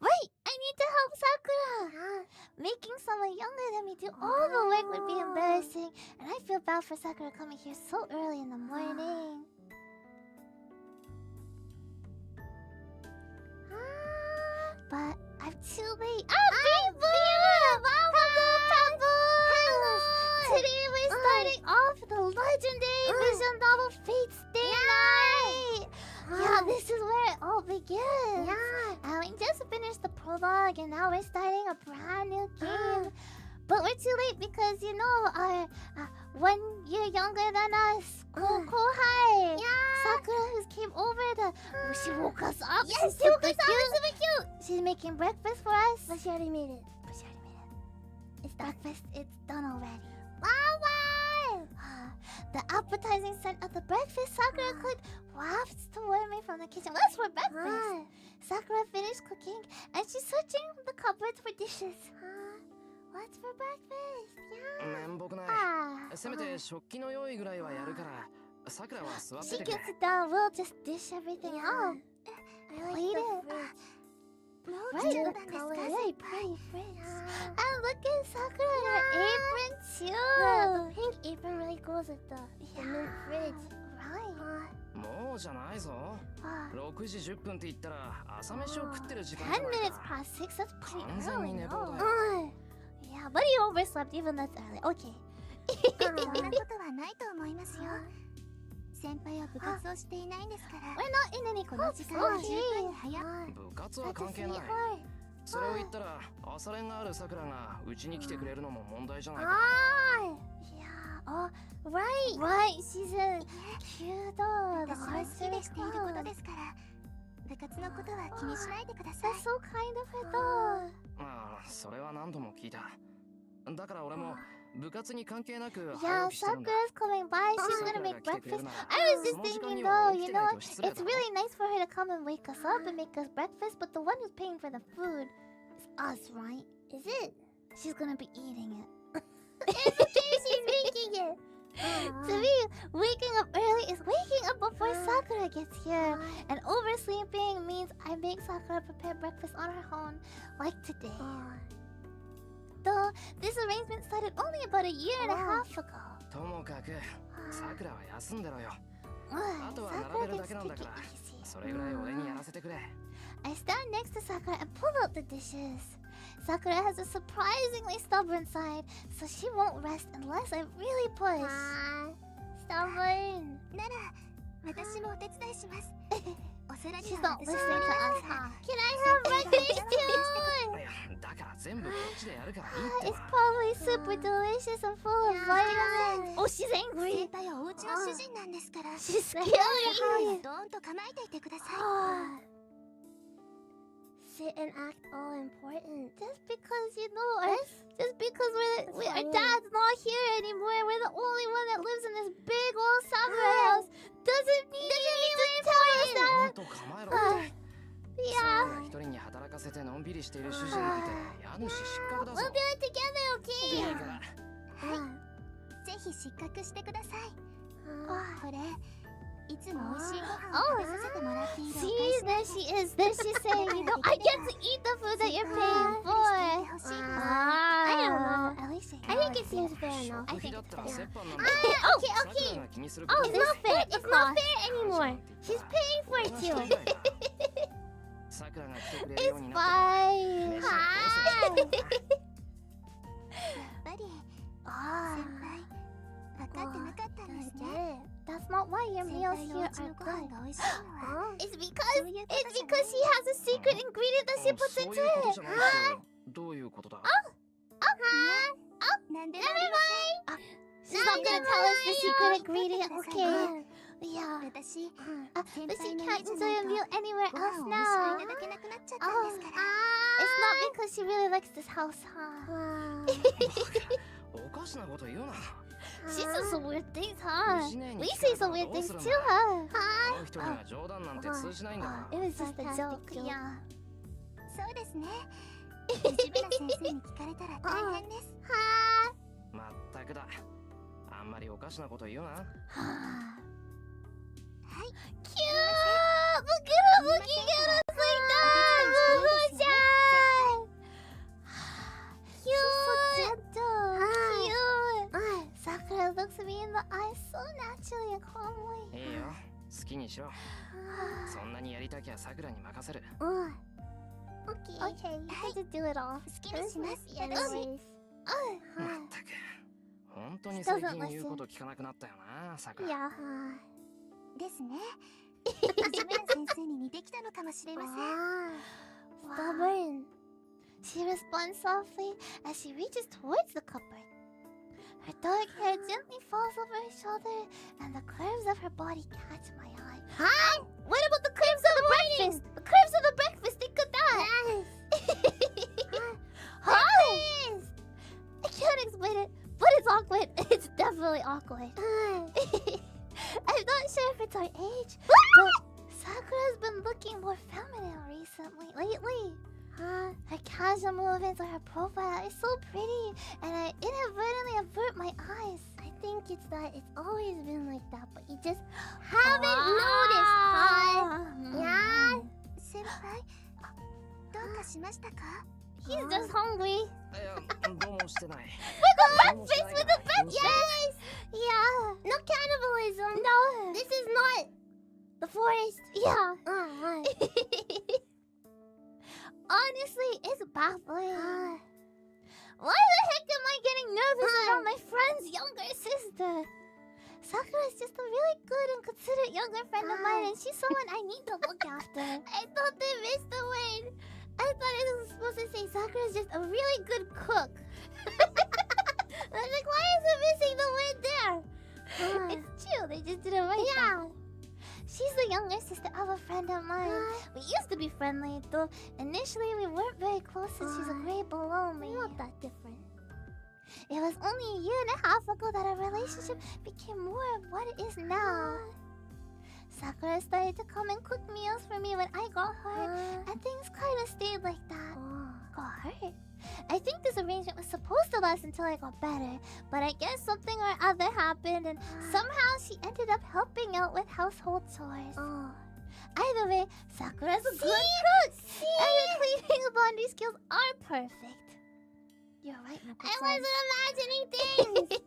Wait, I need to help Sakura. Making someone younger than me do all the work would be embarrassing, and I feel bad for Sakura coming here so early in the morning. But I'm too late. Hello, Pebbles! Today we're starting off the legendary visual novel Fate's Day Night! Yeah, this is where it all begins. And we just finished the prologue and now we're starting a brand new game. But we're too late because, you know, our 1 year younger than us, Kohai, Sakura, who came over she woke us up. Yes, she woke us up. It's super cute. She's making breakfast for us. But she already made it. It's breakfast. It's done already. Wow! The appetizing scent of the breakfast Sakura cooked wafts toward me from the kitchen. What's for breakfast? Sakura finished cooking and she's searching the cupboards for dishes. What's for breakfast? 面目ない。せめて食器の用意ぐらいはやるから、さくらは座って She てくれ。 gets down, we'll just dish everything out. I like the fridge. Right, the look, colors. very pretty fridge. And look at Sakura in her apron too. The pink apron really goes with the mint fridge. Right. もうじゃないぞ。6時10分って言ったら朝飯を食ってる時間じゃ 10ない minutes か。 past 6, that's pretty 完全 early, に寝 no? 坊だよ。 Yeah, but you overslept even that's early. Okay. そんなことはないと思いますよ。先輩は部活をしていないんですから。 We're not in any この時間は十分に早い。部活は関係ない。それを言ったら朝練があるさくらがうちに来てくれるのも問題じゃないか。 Yeah. Oh, right. Right. She's a cute dog. 私は好きでしていることですから。部活のことは気にしないでください。 That's so kind of her dog. まあそれは何度も聞いた。だから俺も部活に関係なく Yeah, 早起きしてるんだ。 Sakura's coming by. She's gonna make breakfast. I was just thinking though, you know, it's really nice for her to come and wake us up and make us breakfast, but the one who's paying for the food is us, right? Is it? She's gonna be eating it. She's making it. To me, waking up early is waking up before Sakura gets here. And oversleeping means I make Sakura prepare breakfast on her own, like today. Though, this arrangement started only about a year and a half ago. ともかくさくらは休んでろよ。 Ah, あとは Sakura 並べる gets だけなんだ to か take ら it easy. それぐらい俺にやらせてくれ。 I stand next to Sakura and pull out the dishes. Sakura has a surprisingly stubborn side, so she won't rest unless I really push. Stubborn. なら、私もお手伝いします。お皿に She's は not 私 listening が to や us. るから。 Can I have breakfast too? いやだから全部こっちでやるからいいって It's ば。 probably super delicious and full of vitamins. Oh, she's 先 angry. 輩はお家の主人なんですから。 She's 母 scary. はドーンと構えていてください。 Sit and act all important. Just because, you know, just because our dad's not here anymore, we're the only one that lives in this big old Sakura house, doesn't mean to tell us ほん that. と構えろって。 Yeah. さくら一人に働かせてのんびりしている主人なんて家主失格だぞ。 We'll do it together, いい okay? から。ぜひ失格してください。 Ah. これ、いつも美味しいご飯を食べさせてもらっているお See, 返し there she is. There she's saying, you know, I get to eat the food that you're paying for. 欲しいです。 I don't know. At least I think it seems fair enough. 食費だったら折半なんだ。 Okay, さく okay. らが気にするこ Oh, と it's not fair. It's not fair anymore. She's paying for it too. さくらが来てくれるように It's な fine. って。飯を Hi. やっぱり、 Ah. 先輩、分かってなかったんですね。 Get it. That's not why your 先 meals 輩 here のお are 家のご good. 飯が美味しいのは、 It's そう because いうことじゃ it's because she has a secret ingredient that she あ puts そう into いうこと it. じゃないってどういうことだ。なんでもありま She's not gonna tell us the secret ingredient. Okay. Yeah. せん。私、 But 先 she 輩の can't 家じゃ enjoy ない a と meal anywhere ご else 飯を召し上 now. がいただけなくなっちゃった Oh, んですから。 it's not because she really likes this house, huh? おかしなこと言うな。 She says some weird things, huh? 一年に We 一 say 回 some は weird どう things するん too, だ。 huh? この人には冗談なんて通じないんだか It was just a joke, yeah. そうですね。吉村先生に聞かれたら大変です。ら。まったくだ。あんまりおかしなこと言うな。はい。looking at us like that! Mumu-chan! Cute! Cute! Sakura looks me in the eyes so naturally and calmly. いいよ、好きにしろ。そんなにやりたきゃさくらに任せる。Okay, I just do it all. 好きにします。 Anyways. まったく。本当に最近言うこと聞かなくなったよな、さくら。Yeah. ですね。藤村先生に似てきたのかもしれません。Stubborn. She responds softly as she reaches towards the cupboard. Her dark hair gently falls over her shoulder, and the curves of her body catch my eye. Huh? What about the curves of the breakfast? The curves of the breakfast, think of that! Huh? I can't explain it, but it's awkward. It's definitely awkward. I'm not sure if it's our age, but Sakura's been looking more feminine lately. Her casual movements on her profile are so pretty, and I inadvertently avert my eyes. I think it's that it's always been like that, but you just haven't noticed, huh? Yeah? 先輩、どうかしましたか？ He's just hungry. いや、どうもしてない。 With the breakfast! Yes! Yeah! No cannibalism! No! This is not the forest! Yeah. Honestly, it's baffling. Why the heck am I getting nervous around my friend's younger sister? Sakura's just a really good and considerate younger friend of mine, and she's someone I need to look after. I thought they missed the word. I thought it was supposed to say Sakura's just a really good cook. I was like, why is it missing the word there? It's true, they just didn't write that. She's the younger sister of a friend of mine. We used to be friendly, though initially we weren't very close since she's a grade below me. Not that different. It was only a year and a half ago that our relationship became more of what it is now. Sakura started to come and cook meals for me when I got hurt, and things kind of stayed like that. Got hurt? I think this arrangement was supposed to last until I got better, but I guess something or other happened, and somehow she ended up helping out with household chores. Either way, Sakura's a good cook, and her cleaning and laundry skills are perfect. You're right, Moko-san. I wasn't imagining things.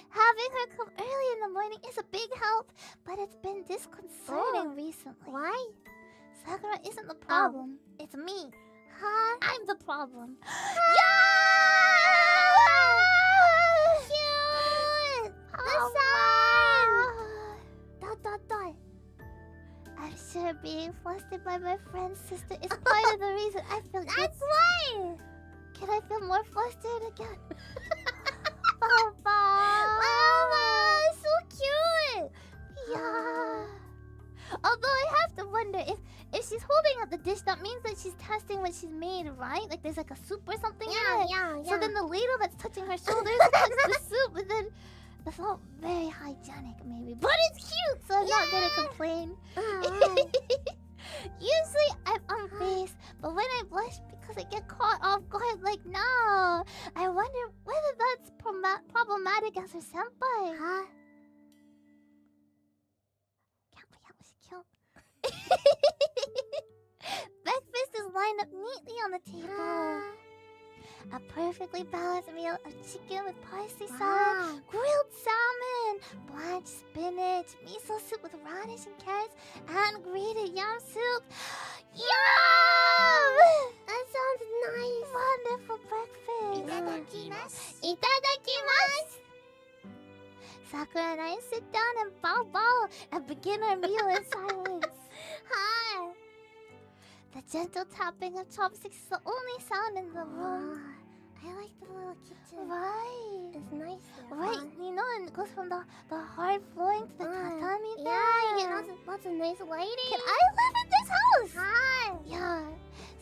Having her come early in the morning is a big help, but it's been disconcerting recently. Why? Sakura isn't the problem. It's me. I'm the problem. Cute! The sun! I'm sure being flustered by my friend's sister is part of the reason I feel That's why! Can I feel more flustered again? Mama, so cute! Yeah. Although I have to wonder if she's holding up the dish, that means that she's testing what she's made, right? Like there's like a soup or something in it. Yeah. So then the ladle that's touching her shoulders touches the soup, and then that's not very hygienic, maybe. But it's cute, so I'm not gonna complain. Usually I'm unfazed, but when I blush because I get caught off guard, like no. I wonder whether that's problematic as her senpai. Breakfast is lined up neatly on the table. A perfectly balanced meal of chicken with parsley salad, grilled salmon, blanched spinach, miso soup with radish and carrots, and grated yam soup. Yum! That sounds nice. Wonderful breakfast. Itadakimasu! Sakura and I sit down and bow and begin our meal in silence. The gentle tapping of chopsticks is the only sound in the room. I like the little kitchen. Right. It's nice there. Right, you know, and it goes from the hard flooring to the tatami there. Yeah, you get lots of nice lighting. Can I live in this house? Yeah.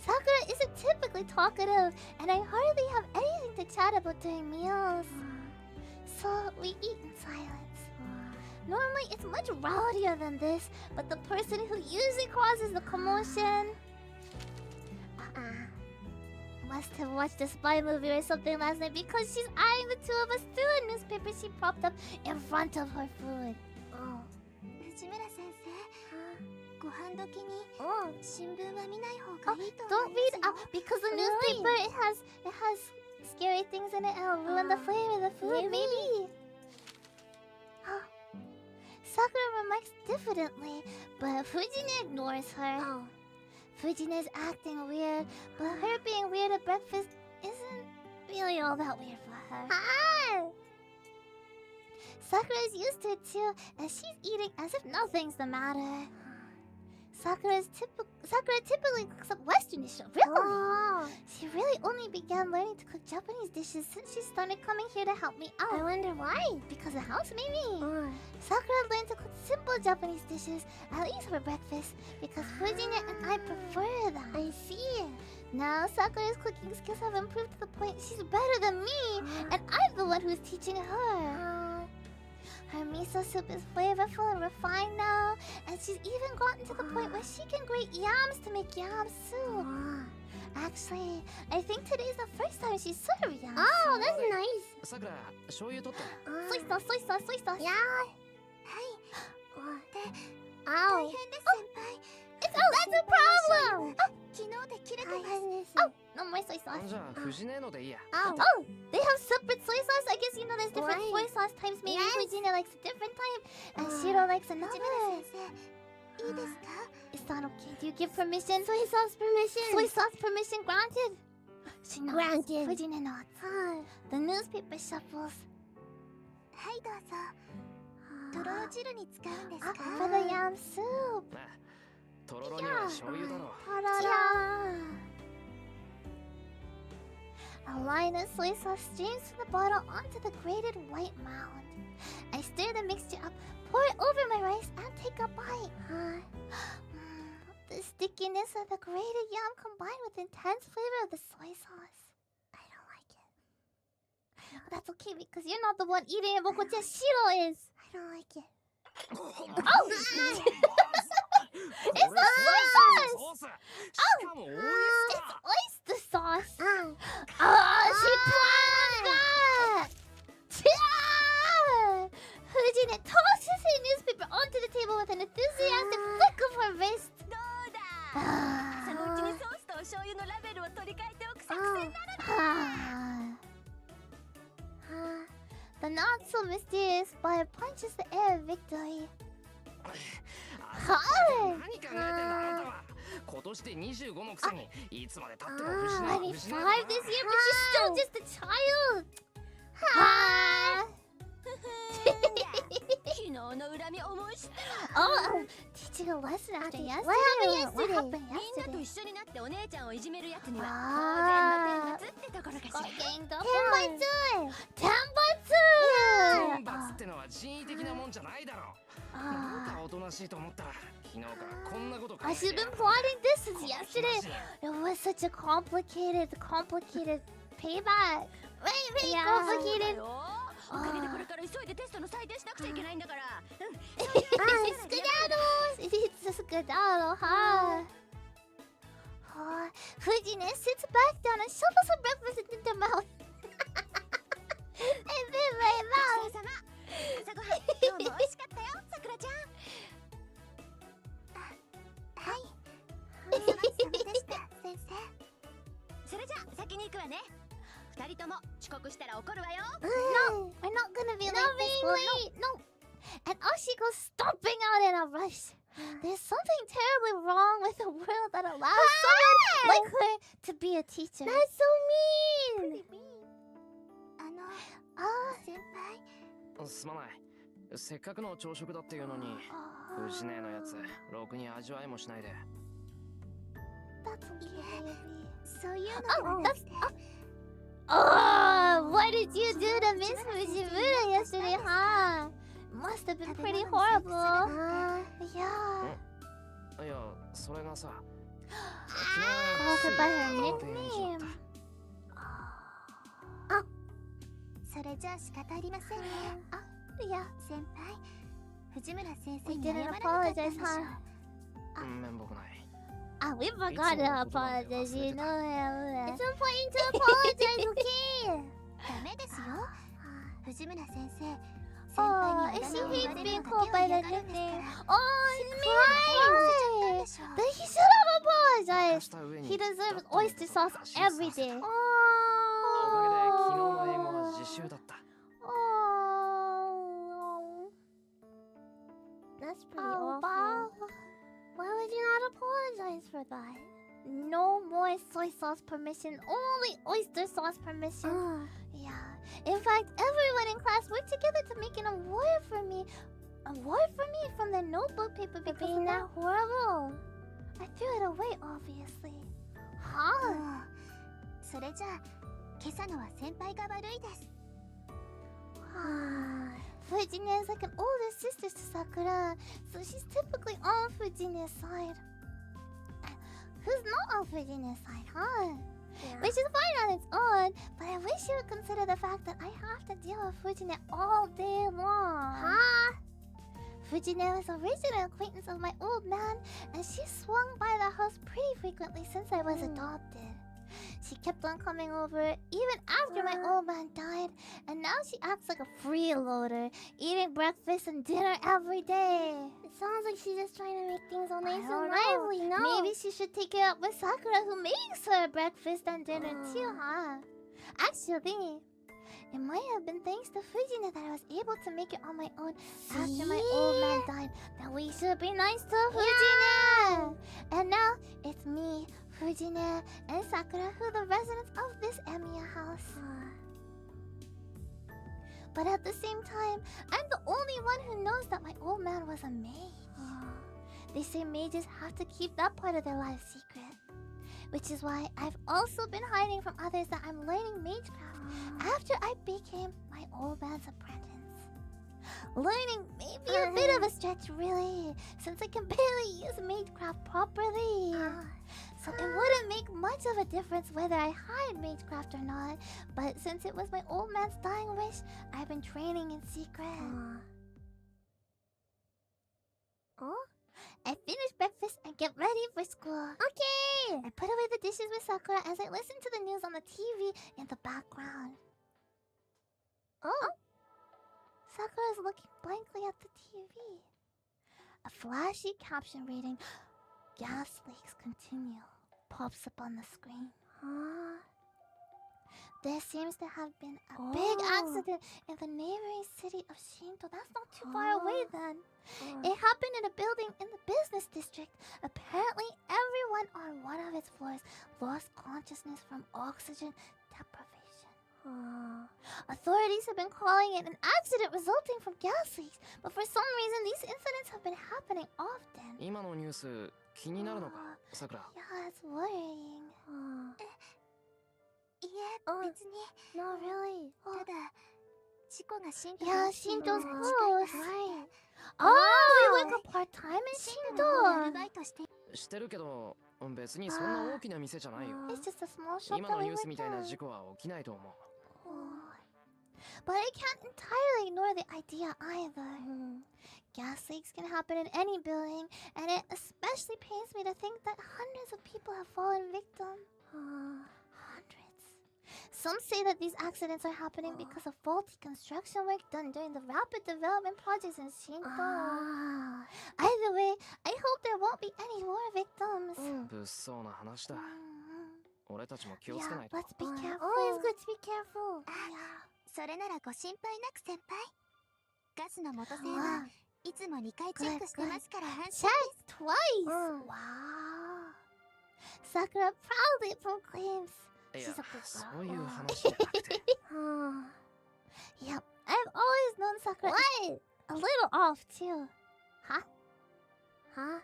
Sakura isn't typically talkative, and I hardly have anything to chat about during meals. So we eat in silence. Normally it's much rowdier than this, but the person who usually causes the commotion must have watched a spy movie or something last night, because she's eyeing the two of us through a newspaper she propped up in front of her food. 藤村先生、ご飯時に新聞は見ない方がいいと Don't 思います read out because the newspaper it has scary things in it. It'll ruin the flavor of the food. Maybe. Sakura remarks diffidently, but Fujine ignores her. Fujine is acting weird, but her being weird at breakfast isn't really all that weird for her. Sakura is used to it too, and she's eating as if nothing's the matter. Sakura typically cooks up Western dishes. Really? She really only began learning to cook Japanese dishes since she started coming here to help me out. I wonder why. Because the house, maybe. Sakura learned to cook simple Japanese dishes, at least for breakfast, because Fujine and I prefer them. I see. Now Sakura's cooking skills have improved to the point she's better than me, and I'm the one who's teaching her. Her miso soup is flavorful and refined now, and she's even gotten to the point where she can grate yams to make yam soup. Actually, I think today's the first time she served yam soup. That's nice. さくら、醤油取って。 Soy sauce, soy sauce, soy sauce. Yeah. Ow. That's a problem! 昨日で切れてます。 Oh, no more soy sauce. じゃあ、藤根のでいいや。 Oh, they have separate soy sauce? I guess you know there's different soy sauce types. Maybe Fujine likes a different type, and Shiro likes another. いいですか？ Is that okay? Do you give permission? Soy sauce permission. Soy sauce permission granted? She nods. Granted. Fujine nods. The newspaper shuffles. はいどうぞ。とろろ汁に使うんですか？ For the yam soup. とろろには醤油だろ。 A line of soy sauce streams from the bottle onto the grated white mound. I stir the mixture up, pour it over my rice, and take a bite. The stickiness of the grated yam combined with the intense flavor of the soy sauce. I don't like it. But that's okay because you're not the one eating it, but Shiro is. I don't like it. Oh! It's the soy sauce! しかも It's oyster sauce! she planned that! Fujine tosses her newspaper onto the table with an enthusiastic flick of her wrist. どうだ。そのうちにソースとお醤油のラベルを取り替えておく作戦なの。The not so mysterious fire punches the air of victory. 何考えてんだあなたは。今年で25のくせにいつまで経っても失う。 25 this year, but she's still just a child. 昨日の恨み思い知ってた。 Oh, teaching a lesson after yesterday. What happened みんなと yesterday? 一緒になってお姉ちゃんをいじめるやつにはあー当然の天罰ってところかしら。 天罰天罰ってのは人為的なもんじゃないだろう。なんかおとなしいと思ったら昨日からこんなこと考 I えて should have been plotting this since yesterday. It was such a complicated payback. Very complicated. おかげでこれから急いでテストの採点しなくちゃいけないんだから。Skedaddle! It's a skedaddle, huh? Fujine sits back down and shovels her breakfast into her mouth. And then my mouth. 朝ごはん今日も美味しかったよ、さくらちゃん。はい。お疲れ様でした、先生。それじゃあ先に行くわね。二人とも遅刻したら怒るわよ。 No, we're not gonna be late. No. And off she goes stomping out in a rush. There's something terribly wrong with a world that allows someone like her to be a teacher. That's so mean. 先輩。すまない。せっかくの朝食だっていうのに藤根のやつろくに味わいもしないで。 That's okay, baby. そういうのなんですね。Oh, what did you do to Miss Fujimura yesterday, huh? Must have been pretty horrible. Yeah. いや、それがさ。 Called her by her nickname. それじゃあ仕方ありませんね。Yeah. 先輩、藤村先生 We に謝 didn't らなかったんで apologize, しょ。 huh? 面目ない。 We forgot to apologize, you know. It's important to apologize, okay? ダメですよ。藤村先生、先 Oh, 輩に is 謝 she ら keeps being called by the nickname. Oh, it's me! Then he should have apologized. He deserves oyster sauce every day. おかげで昨日の英語は実習だった。 Oh, that's pretty awful. Why would you not apologize for that? No more soy sauce permission, only oyster sauce permission. Yeah. In fact, everyone in class worked together to make an award for me. Award for me from the notebook paper because being that horrible. I threw it away, obviously. Huh? それじゃあ今朝のは先輩が悪いです。 Fujine is like an older sister to Sakura, so she's typically on Fujine's side. Who's not on Fujine's side, huh? Which is fine on its own, but I wish you would consider the fact that I have to deal with Fujine all day long. Huh? Fujine was an original acquaintance of my old man, and she swung by the house pretty frequently since I was adopted. She kept on coming over even after my old man died, and now she acts like a freeloader, eating breakfast and dinner every day. It sounds like she's just trying to make things all nice don't and know. lively, no? Maybe she should take it up with Sakura, who makes her breakfast and dinner too, huh? Actually, it might have been thanks to Fujine that I was able to make it on my own after my old man died. That we should be nice to Fujine. And now it's me, Fujine, and Sakura who are the residents of this Emiya house. But at the same time, I'm the only one who knows that my old man was a mage. They say mages have to keep that part of their life secret. Which is why I've also been hiding from others that I'm learning magecraft after I became my old man's apprentice. Learning may be a bit of a stretch, really, since I can barely use magecraft properly. So it wouldn't make much of a difference whether I hide magecraft or not, but since it was my old man's dying wish, I've been training in secret. I finish breakfast and get ready for school. Okay! I put away the dishes with Sakura as I listen to the news on the TV in the background. Sakura is looking blankly at the TV. A flashy caption reading, "Gas leaks continue," pops up on the screen. There seems to have been a big accident in the neighboring city of Shinto. That's not too far away then. It happened in a building in the business district. Apparently, everyone on one of its floors lost consciousness from oxygen deprivation. Authorities have been calling it an accident resulting from gas leaks, but for some reason, these incidents have been happening often. 今のニュース気になるのか、さくら。 Yeah, it's worrying. いえ、別に。 No, really. ただ、事故がシント Yeah, の近い Shinto's の close. 近い Right. Oh, you work part-time in シントのアル Shinto. バイトしてしてるけど、別にそんな大きな店じゃないよ。 It's just a small shop 今 that の we ニュース went みたいな to. 事故は起きないと思う。 But I can't entirely ignore the idea either. Gas leaks can happen in any building, and it especially pains me to think that hundreds of people have fallen victim. Hundreds. Some say that these accidents are happening because of faulty construction work done during the rapid development projects in Shinto. Either way, I hope there won't be any more victims. 物騒な話だ。俺たちも気をつ Yeah, けないと。 let's be careful. Always good to be careful. それならご心配なく先輩。ガスの元栓はいつも2回チェックしてますから安心 Checked twice. Wow. Sakura proudly proclaims いや she's a good girl. そういう話じゃなくて。 Yep, I've always known Sakura is a little off too. Huh?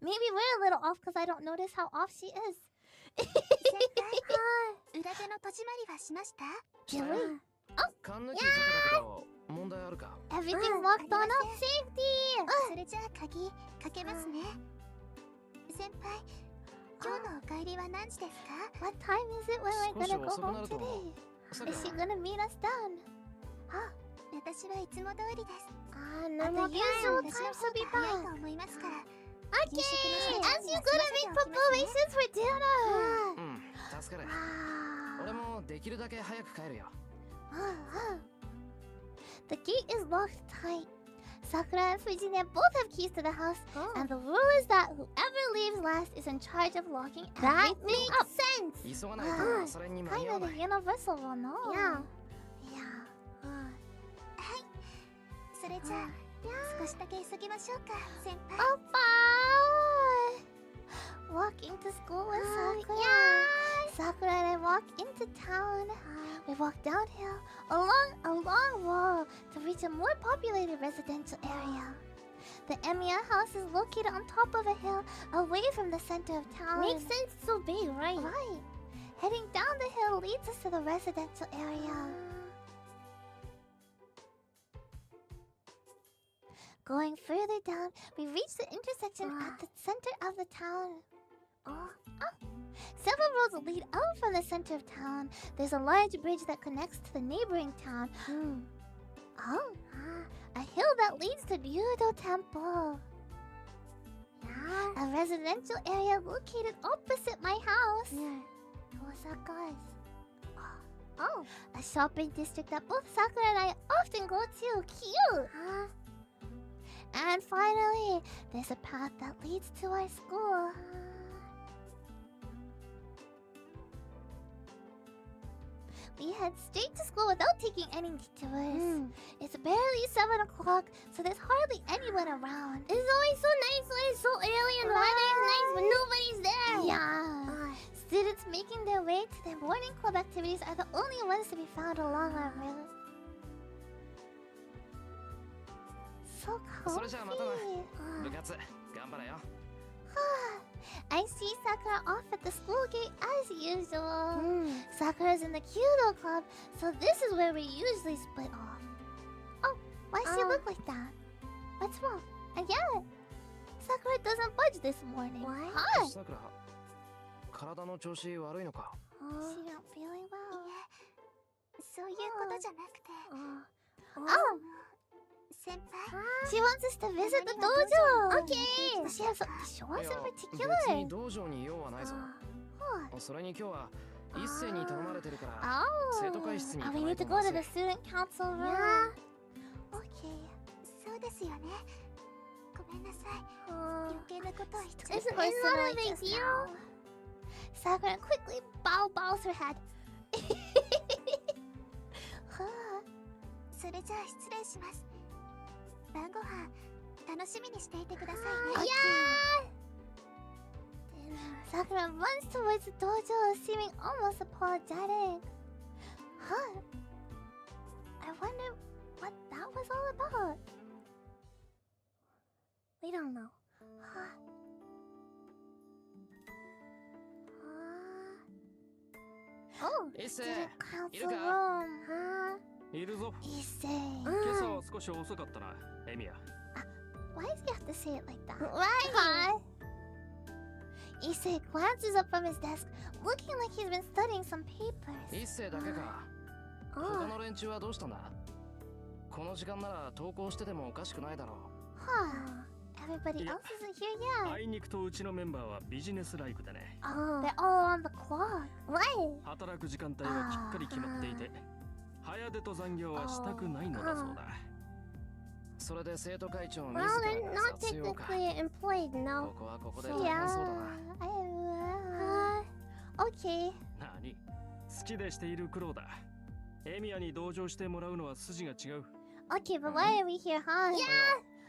Maybe we're a little off because I don't notice how off she is. 先輩、裏手の戸締まりはしました？ Really? 勘抜きかけたけど、問題あるか。 Everything's locked on up. Safety. それじゃあ鍵かけますね。先輩、今日のお帰りは何時ですか？ What time is it when we're 少し gonna go 遅くな home ると思 today? う。さく Is ら she gonna meet us down? 私はいつも通りです。 At the usual time to be 早い back. と思いますから。 Okay, as you gonna make preparations for dinner. うん、助かる。 Wow. 俺もできるだけ早く帰るよ。The gate is locked tight. Sakura and Fujine both have keys to the house, and the rule is that whoever leaves last is in charge of locking That everything makes up. sense. 急がないとそれに間に合わ Kind な of い。 universal one, no? Yeah. Yeah. それじゃあ少しだけ急ぎましょうか先輩。 Oh, bye! Walking to school with Sakura. Sakura and I walk into town. We walk downhill along a long wall to reach a more populated residential area. The Emiya house is located on top of a hill away from the center of town. Makes sense, it's so big, right? Right. Heading down the hill leads us to the residential area. Going further down, we reach the intersection at the center of the town. Several roads lead out from the center of town. There's a large bridge that connects to the neighboring town. A hill that leads to Ryudo Temple. A residential area located opposite my house. What's that, guys? A shopping district that both Sakura and I often go to. Cute! And finally, there's a path that leads to our school. We head straight to school without taking any detours. It's barely 7 o'clock, so there's hardly anyone around. It's always so nice when it's so early and the weather is nice when nobody's there. Yeah. Students making their way to their morning club activities are the only ones to be found along our route. So それじゃあまたな。 cozy. 部活頑張れよ。 I see Sakura off at the school gate as usual. Sakura's in the Kyudo club, so this is where we usually split off. Oh, why does she look like that? What's wrong? Again, Sakura doesn't budge this morning. Why? Hi. さくら、体の調子悪いのか。 She not feeling well. そういうことじゃなくて。 Oh, 先輩。 she wants us to visit the dojo. Okay. Does she have something to show い us や in 別 particular? に道場に用はないぞ。 What? それに今日は一斉に頼まれてるから。 Oh, 生徒会室に行か we ない need と to ま go ず to い the student council room. Yeah. Okay. そうですよね。ごめんなさい。余計なことは一つ。 It's not a big deal. Sakura quickly bows her head. それじゃあ失礼します。晩ご飯楽しみにしていてくださいね。 Sakura runs towards the dojo, seeming almost apologetic. Huh? I wonder what that was all about. We don't know. Oh, 一斉 student いる council か room. いるぞ。 Issei. 今朝は少し遅かったな、エミヤ。 Why does he have to say it like that? Why? Issei glances up from his desk, looking like he's been studying some papers. 一斉だけか。他の連中はどうしたんだ。この時間なら登校しててもおかしくないだろ Huh. Everybody Yeah. else isn't here yet. あいにくとうちのメンバーはビジネスライクでね。 They're all on the clock. Why? 働く時間帯はきっかり決まっていて、早出と残業はしたくないのだそうだ。う。それで生徒会長自 Well, ら they're が not 雑用か。 technically employed, こ no. こはここで大変そうだな。 Okay. 何？好きでしている苦労だ。エミヤに同情してもらうのは筋が違う。 Okay, but why are we here, huh?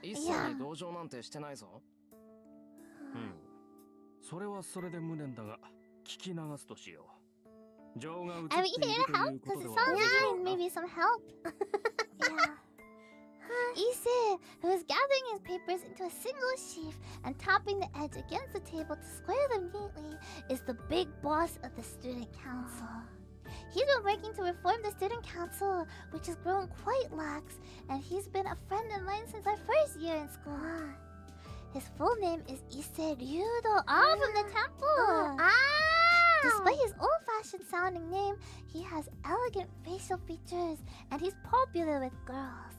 一斉に同情なんてしてないぞ。それはそれで無念だが、聞き流すとしよう。情が移って Are い we る here to と help? いうこ Because と it で sounds は like you need maybe some help. Yeah. Issei, who is gathering his papers into a single sheaf and tapping the edge against the table to square them neatly, is the big boss of the student council. He's been working to reform the student council, which has grown quite lax, and he's been a friend of mine since our first year in school. His full name is Issei Ryudo, from the temple. Despite his old-fashioned sounding name, he has elegant facial features, and he's popular with girls.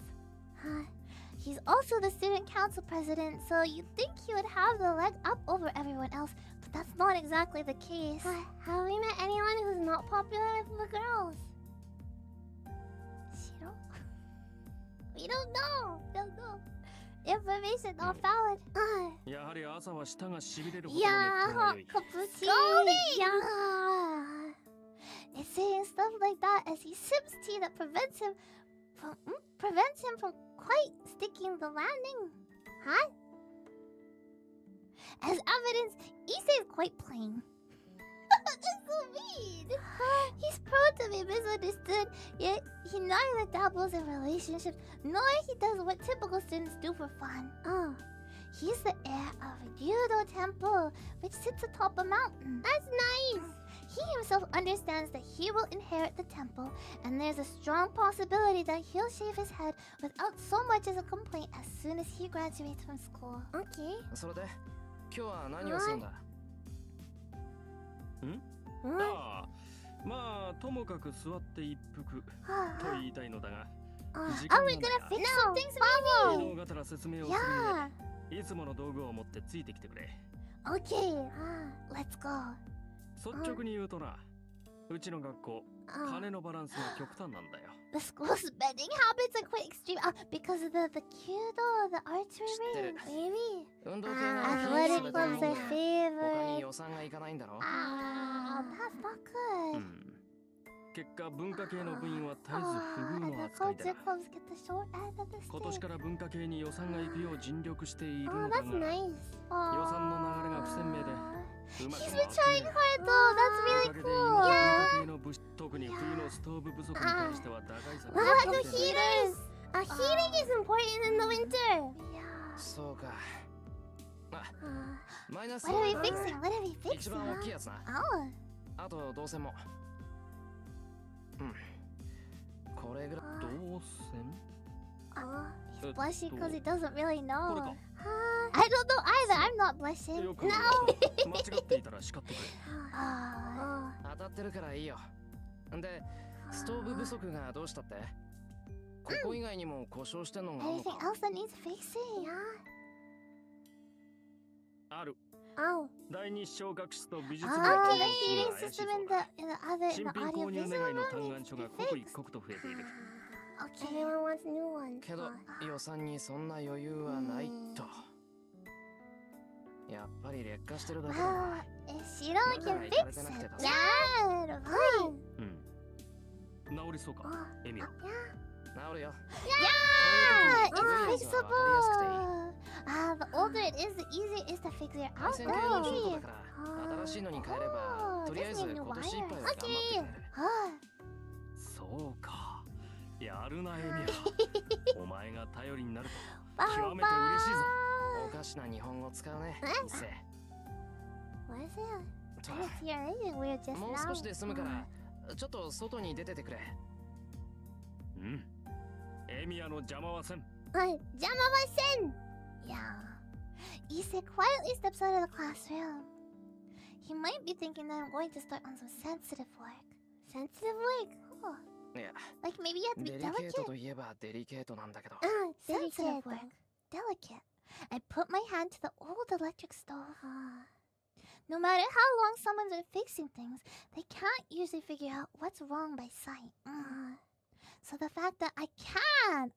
He's also the student council president, so you'd think he would have the leg up over everyone else, but that's not exactly the case. Have we met anyone who's not popular with the girls? Shiro? We don't know. Information not valid. やはり朝は舌がしびれるほどの Yeah, 熱湯が良い。 Yeah. It's saying stuff like that as he sips tea that prevents him from quite sticking the landing. Huh? As evidence, Issei is quite plain. That's so mean. He's prone to be misunderstood, yet he neither dabbles in relationships nor he does what typical students do for fun. He's the heir of a Ryudo temple, which sits atop a mountain. That's nice. He himself understands that he will inherit the temple, and there's a strong possibility that he'll shave his head without so much as a complaint as soon as he graduates from school. Okay. それで今日は何をするんだ？ああ、まあともかく座って一服と言いたいのだが、時 Are 間 we が gonna ない fix some things, 昨 Mommy? 日がたら説明をする上で、いつもの道具を持ってついてきてくれ。 Okay. Let's go. 率直に言うとな、うちの学校、金のバランスが極端なんだよ。 The school's spending habits are quite extreme because of the Kyudo, the archery ring, baby. 運動系が Athletic clubs are 他に favorite. 予算がいかないんだろ？ That's not good. 結果文化系の部員は絶えず不遇 And の the 扱いだ。 culture clubs get the short end of the 今年 stick. から文化系に予算が行くよう尽力している Oh, のだ that's が、 nice. 予算の流れが不鮮明で、うまく He's 回 been って trying ね hard though. That's お really かげで cool. 今文化系の部特に冬のストーブ不足に関しては打開策 What が about で the きてない。 heaters? Heating is important in the winter. そうか。マイナス What are we fixing? What are we 一 fixing? 番大きいやつな。 Oh. あと動線も。これぐらい。動線？ He's blushing because he doesn't really これ know. か。 I don't know either. I'm not blushing. よくわかった間違っていたら叱ってくれ。当たってるからいいよ。で、ストーブ不足がどうしたって？ここ以外にも故障してんのがあるの Anything か？ else that needs fixing? ある。 Oh. 第二視聴覚室と美術部 Oh, の the 動 heating が怪しい system そう in だ。 the 新 audio 品購入 visual 願いの one 嘆 needs 願 to 書 be が刻一 fixed. 刻と増えている。 Okay. Everyone wants a new one. けど予算にそんな余裕はないと。やっぱり劣化してるだけだ Well, な。 if she don't can fix it, yeah, fine. 治りそうか、エミヤ。治るよ。 Yeah, こういう it's 時は分かりやすくていい。 fixable. The older it is, the easier it is to figure it 配 out. 線系のショート Really? だから新しいのに変えればとりあえず今年いっぱいは頑張ってくれる。そうか。やるな、エミヤ。お前が頼りになると極めて嬉しいぞ。おかしな日本語使うね。一世。 What is it? I didn't hear anything weird just もう now. 少しで済むからちょっと外に出ててくれ。エミヤの邪魔はせん。 Jamama-sen! Yeah. Issei quietly steps out of the classroom. He might be thinking that I'm going to start on some sensitive work. Sensitive work? Oh. いや、 Like maybe you have to デ be リケート delicate. といえばデリケートなんだけど。 Sensitive work. Delicate. I put my hand to the old electric stove. No matter how long someone's been fixing things, they can't usually figure out what's wrong by sight. So the fact that I can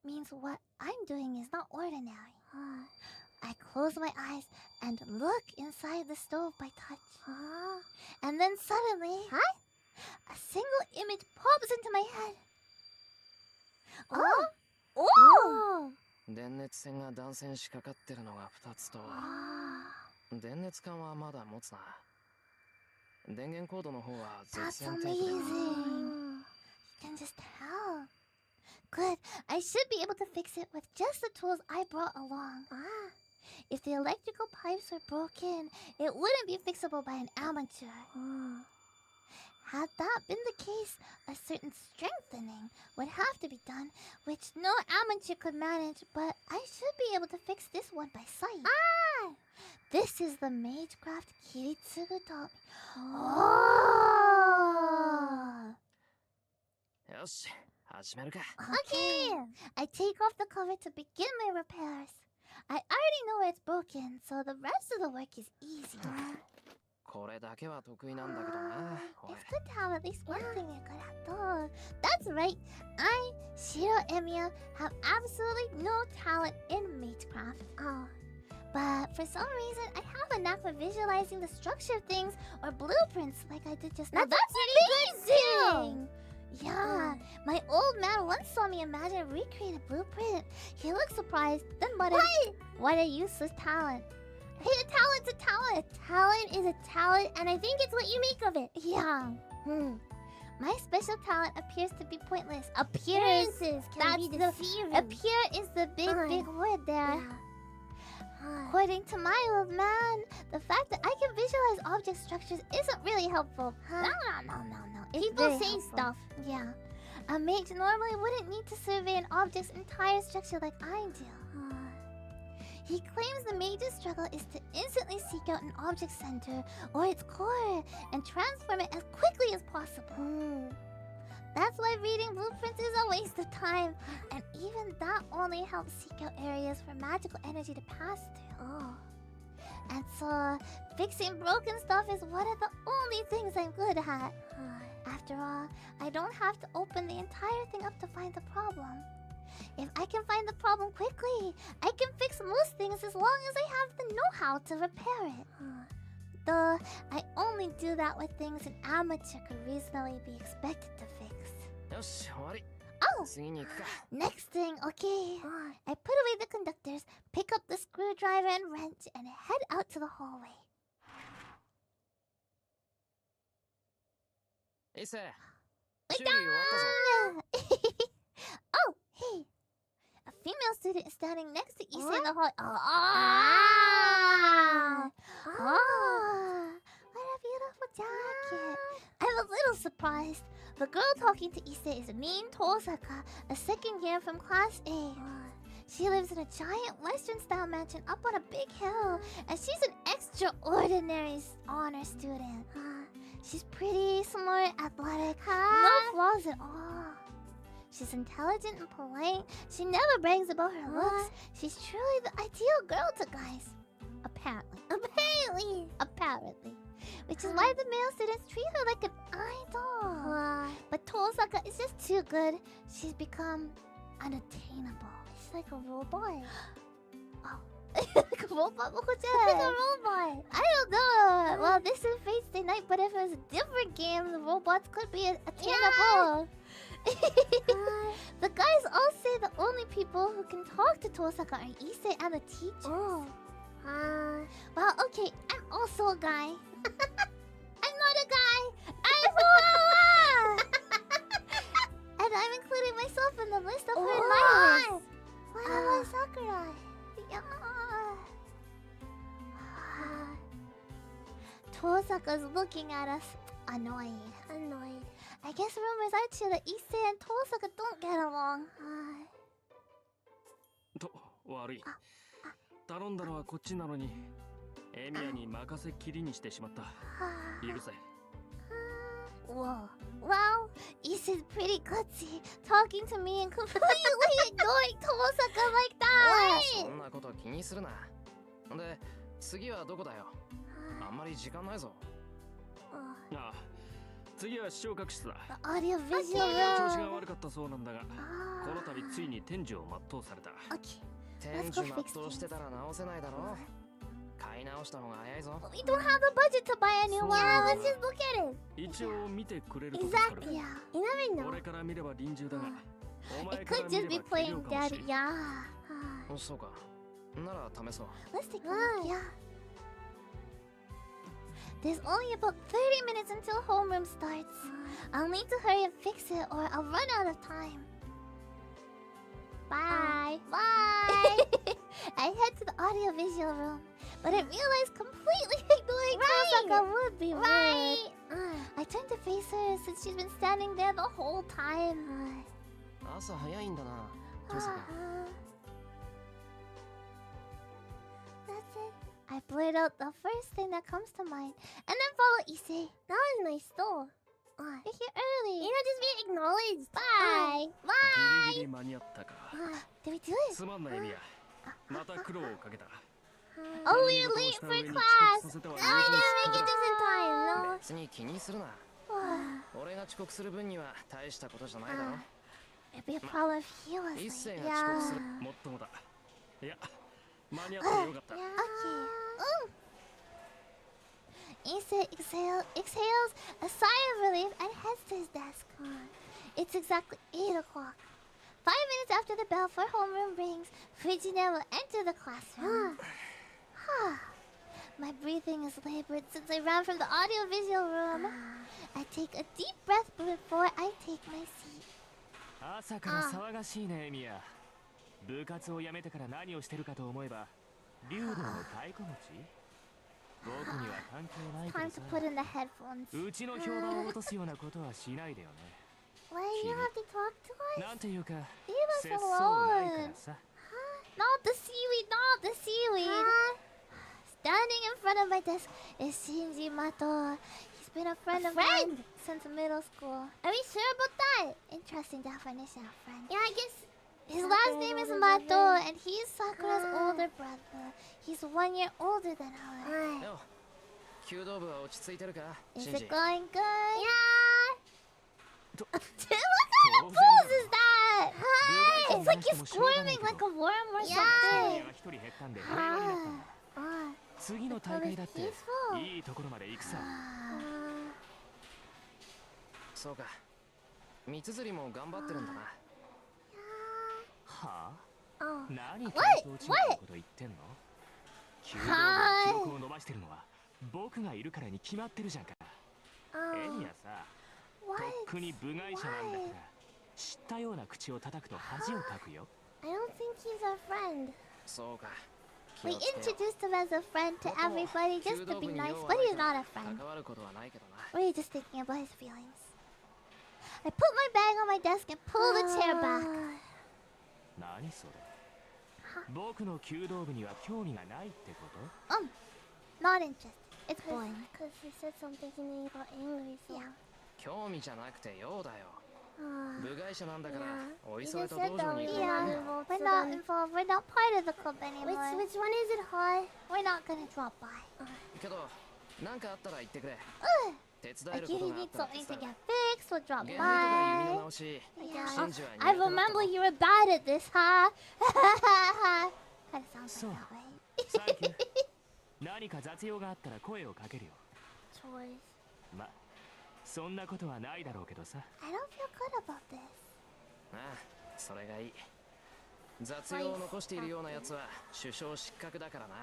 means what I'm doing is not ordinary. I close my eyes and look inside the stove by touch. And then suddenly, a single image pops into my head. Oh! 電熱線が断線しかかってるのが2つと、電熱管はまだ持つな。電源コードの方は絶 That's 縁テープで。 amazing. You can just tell. Good. I should be able to fix it with just the tools I brought along. If the electrical pipes were broken, it wouldn't be fixable by an amateur. Had that been the case, a certain strengthening would have to be done, which no amateur could manage, but I should be able to fix this one by sight. This is the magecraft Kiritsugu taught me. よし、始めるか。 Okay. I take off the cover to begin my repairs. I already know where it's broken, so the rest of the work is easy. これだけは得意なんだけどな。 It's good to have at least one thing you're good at, though. That's right. I, Shiro Emiya, have absolutely no talent in magecraft. But for some reason, I have a knack for visualizing the structure of things or blueprints like I did just now. That's amazing! Yeah, my old man once saw me imagine and recreate a blueprint. He looked surprised, then muttered, "What a useless talent." Hey, a talent's a talent. Talent is a talent, and I think it's what you make of it. Yeah. My special talent appears to be pointless. Appearances can be deceiving. Appear is the big word there. According to my old man, the fact that I can visualize object structures isn't really helpful. No. It's People very say helpful. stuff. Yeah. A mage normally wouldn't need to survey an object's entire structure like I do. He claims the mage's struggle is to instantly seek out an object center or its core and transform it as quickly as possible. That's why reading blueprints is a waste of time, and even that only helps seek out areas for magical energy to pass through. And so, fixing broken stuff is one of the only things I'm good at. After all, I don't have to open the entire thing up to find the problem. If I can find the problem quickly, I can fix most things as long as I have the know-how to repair it. Though, I only do that with things an amateur could reasonably be expected to fix. よし、終わり。 Oh! 次に行くか。 Next thing, okay. I put away the conductors, pick up the screwdriver and wrench, and head out to the hallway. 伊勢、修理終わったぞ。 Oh, hey. A female student is standing next to Issei in the hall. What a beautiful jacket. I'm a little surprised. The girl talking to Issei is Min Tosaka, a second year from Class A. She lives in a giant Western-style mansion up on a big hill, and she's an extraordinary honor student. She's pretty, smart, athletic, no flaws at all. She's intelligent and polite. She never brags about her looks. She's truly the ideal girl to guys. Apparently. Which is why the male students treat her like an idol. But Tosaka is just too good. She's become unattainable. It's like a robot. Like a robot? Like a robot. I don't know. Well, this is Fate's Day Night, but if it was a different game, the robots could be attainable. The guys all say the only people who can talk to Tosaka are Issei and the teachers. Well, okay, I'm also a guy. I'm not a guy. I'm and I'm including myself in the list of her admirers. What about Sakurai? Yeah. Tosaka's looking at us, annoyed. I guess rumors are true that Issei and Tosaka don't get along. と、悪い。頼んだのはこっちなのに、エミヤに任せっきりにしてしまった。許せ。Whoa. Well, Issei's pretty gutsy, talking to me and completely ignoring Tosaka like that. そんなこと気にするな。で、次はどこだよ。あんまり時間ないぞ。ああ、次は視聴覚室だ。The audio visual 調子 room. が悪かったそうなんだが、この度ついに天寿を全うされた。Okay. 天寿全うしてたら直せないだろ。買い直した方が早いぞ。 We don't have the budget to buy a new one. Yeah, let's just look at it. 一応見てくれると助かる。 Exactly. Yeah. You never know. 俺から見れば臨終だが、お前 It から could 見 just れ be ば軽 plain 量かもしれ daddy. ん。 Yeah. そうか。なら試そう。 Let's take a look. Yeah. There's only about 30 minutes until homeroom starts. I'll need to hurry and fix it or I'll run out of time. Bye. Bye. I head to the audiovisual room, but I realized completely ignoring Tosaka would be rude. I turn to face her since she's been standing there the whole time. 朝早いんだな。トサカ。 That's it. I blurt out the first thing that comes to mind, and then follow Issei. That was nice though. You're here early. You know, just be acknowledged. Bye. ギリギリ間に合ったか。Did we do it? すまんなエミヤ。また苦労をかけた。Oh, we're late for class. Oh, I didn't make it this in time. No. 別に気にするな。俺が遅刻する分には大したことじゃないだろ。 It'd be a problem if he was 一 late. 斉が遅刻する。もっともだ。いや、間に合ってよかった。 Okay. Issei exhales a sigh of relief and heads to his desk. It's exactly 8 o'clock. 5 minutes after the bell for homeroom rings, Fujine will enter the classroom. My breathing is labored since I ran from the audiovisual room. I take a deep breath before I take my seat. 朝から騒がしいね、エミヤ。部活を辞めてから何をしてるかと思えば、竜道の太鼓持ち？僕には関係ないけ Time ど to さ。 put in the headphones. うちの評判を落とすようなことはしないでよね。 Why do you have to talk to us? なんていうか、 Leave 節 us 操ないから alone. さ。 Not the seaweed, not the seaweed. Standing in front of my desk is Shinji Mato. He's been a friend of mine since middle school. Are we sure about that? Interesting definition of friend. Yeah, I guess. His last name is Mato, and he's Sakura's older brother. He's 1 year older than her. よ、弓道部は落ち着いてるか、 Is シン it ジ。 going good? To- What kind of pose is that? It's like he's squirming like a worm or エミ something. ヤが一人減ったんで平和になったんだ。 Ah, 次の大会だって peaceful. いいところまで行くさ。そうか。三つ釣りも頑張ってるんだな。はあ？ Oh. 何感想違うこと言ってんの？弓道部の記録を伸ばしてるのは僕がいるからに決まってるじゃんか。エミヤさ、とっ What? くに部外者なんだから知ったような口を叩くと恥をかくよ。 I don't think he's our friend. そうか。 We 気をつけよう。 introduced him as a friend to 僕も everybody just 弓 to 道 be 部に nice, 用は but ない he's から not a friend. 関わることはないけどな。 We're just thinking about his feelings. I put my bag on my desk and pull the chair back. 何それ？僕の弓道部には興味がないってこと？ Not interested. It's boring. Because he said something and then he got angry, so. Yeah. 興味じゃなくて用だよ。部外者なんだから、 Yeah. おい You それ just と said 道場 that に we 行く were Yeah. んだ。 involved, We're so not then- involved. We're not part of the club anymore. Which one is it, Hi? We're not gonna drop by. けど、なんかあったら言ってくれ。手伝え Like る if こと he があっ needs たら something 手 to 伝う。 get fixed, we'll drop ゲームとか弓の by. 直し、 Yeah. シンジは I 苦手だった remember ろ。 you were bad at this, huh? Kinda sounds So. like that way. サンキュー。何か雑用があったら声をかけるよ。 Choice. ま、そんなことはないだろうけどさ。 I don't feel good about this. ああ、それがいい。雑用を残しているようなやつは首相失格だからな。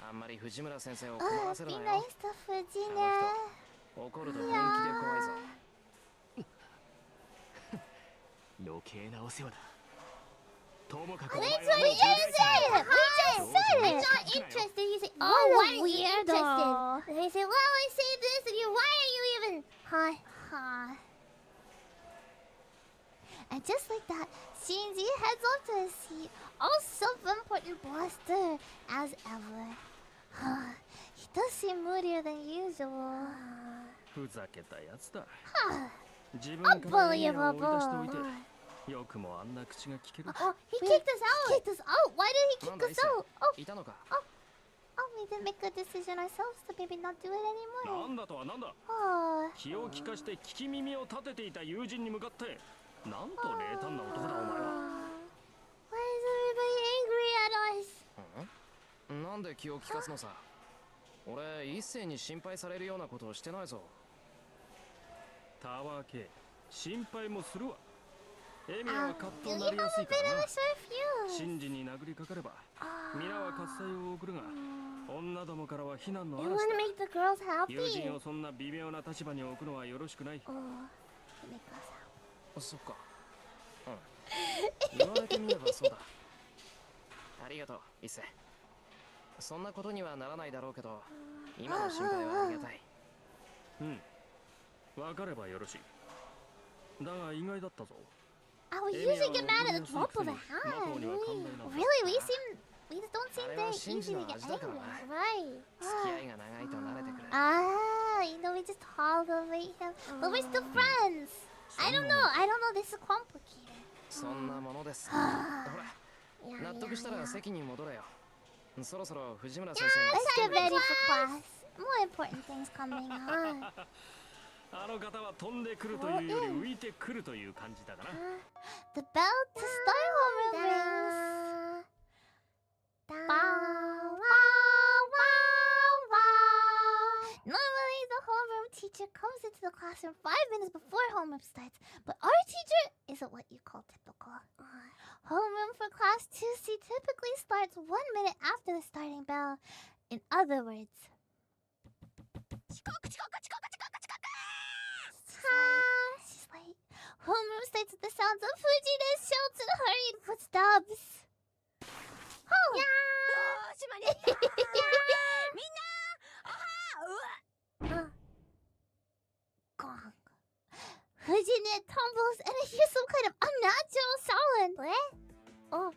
あんまり藤村先生を困らせる Be なよ。 nice to Fujine. 怒ると本気で怖いぞ。余計なお世話だ。ともかく We お前は just もう said it. We just said I'm it. not interested. You say, oh, What a why are you weirdo. interested? And I say, well, I say this, and you, why are you even? Hi. And just like that, Shinji heads off to his seat, all self-important bluster as ever. He does seem moodier than usual. ふざけたやつだ。 Huh. 自分からエミヤを追い出しておいて、よくもあんな口が聞ける。 Oh, he Wait, kicked us out. Kicked us out? Why did he なん kick だ us 一世 out? Oh, いたのか。 we didn't make a decision ourselves to maybe not do it な anymore. んだとはなんだ。 Oh. 気を利かして聞き耳を立てていた友人に向かってなんと冷淡な男だお前は。 Why is everybody angry at us? なんで気を利かすのさ。俺一斉に心配されるようなことをしてないぞ。タワー系心配もするわ。エミヤ Um, はカッと you なり have やす a いか bit ら of な a。sore fuse. 真珠に殴りかかれば皆は喝采を送るが、女どもからは非難の You 嵐 want to だ。 make the girls 友 happy? 人をそんな微妙な立場に置くのはよろしくない。 Oh. Make us そっか。言われてみればそうだ。ありがとう、一世。そんなことにはならないだろうけど、今の心配はありがたい。わかればよろしい。だが意外だったぞ。 Oh, we エミヤ usually は get mad at the 怒 drop り of や a すいくせにマト hat. には寛大なんだ。 Really? We don't seem あれ very は真 easy 珠 to の get 味だから angry. な。 Right. 付き合いが長いと慣れてくる。 Ah, you know, we just tolerate him. But we're still friends. I don't know. This is complicated. そんなものです。ほら、納得したら席に戻れよ。そろそろ藤村先生 Let's get ready for class. More important things coming up. あの方は飛んでくるというより浮いてくるという感じだから。The bell to start homeroom rings. Normally, the homeroom teacher comes into the classroom 5 minutes before homeroom starts, but our teacher isn't what you call typical. Homeroom for class 2C typically starts 1 minute after the starting bell. In other words, she's late. Homeroom starts with the sounds of Fuji's shouts and hurried footsteps. Oh! Gong. Fujine tumbles and I hear some kind of unnatural sound. What? Oh.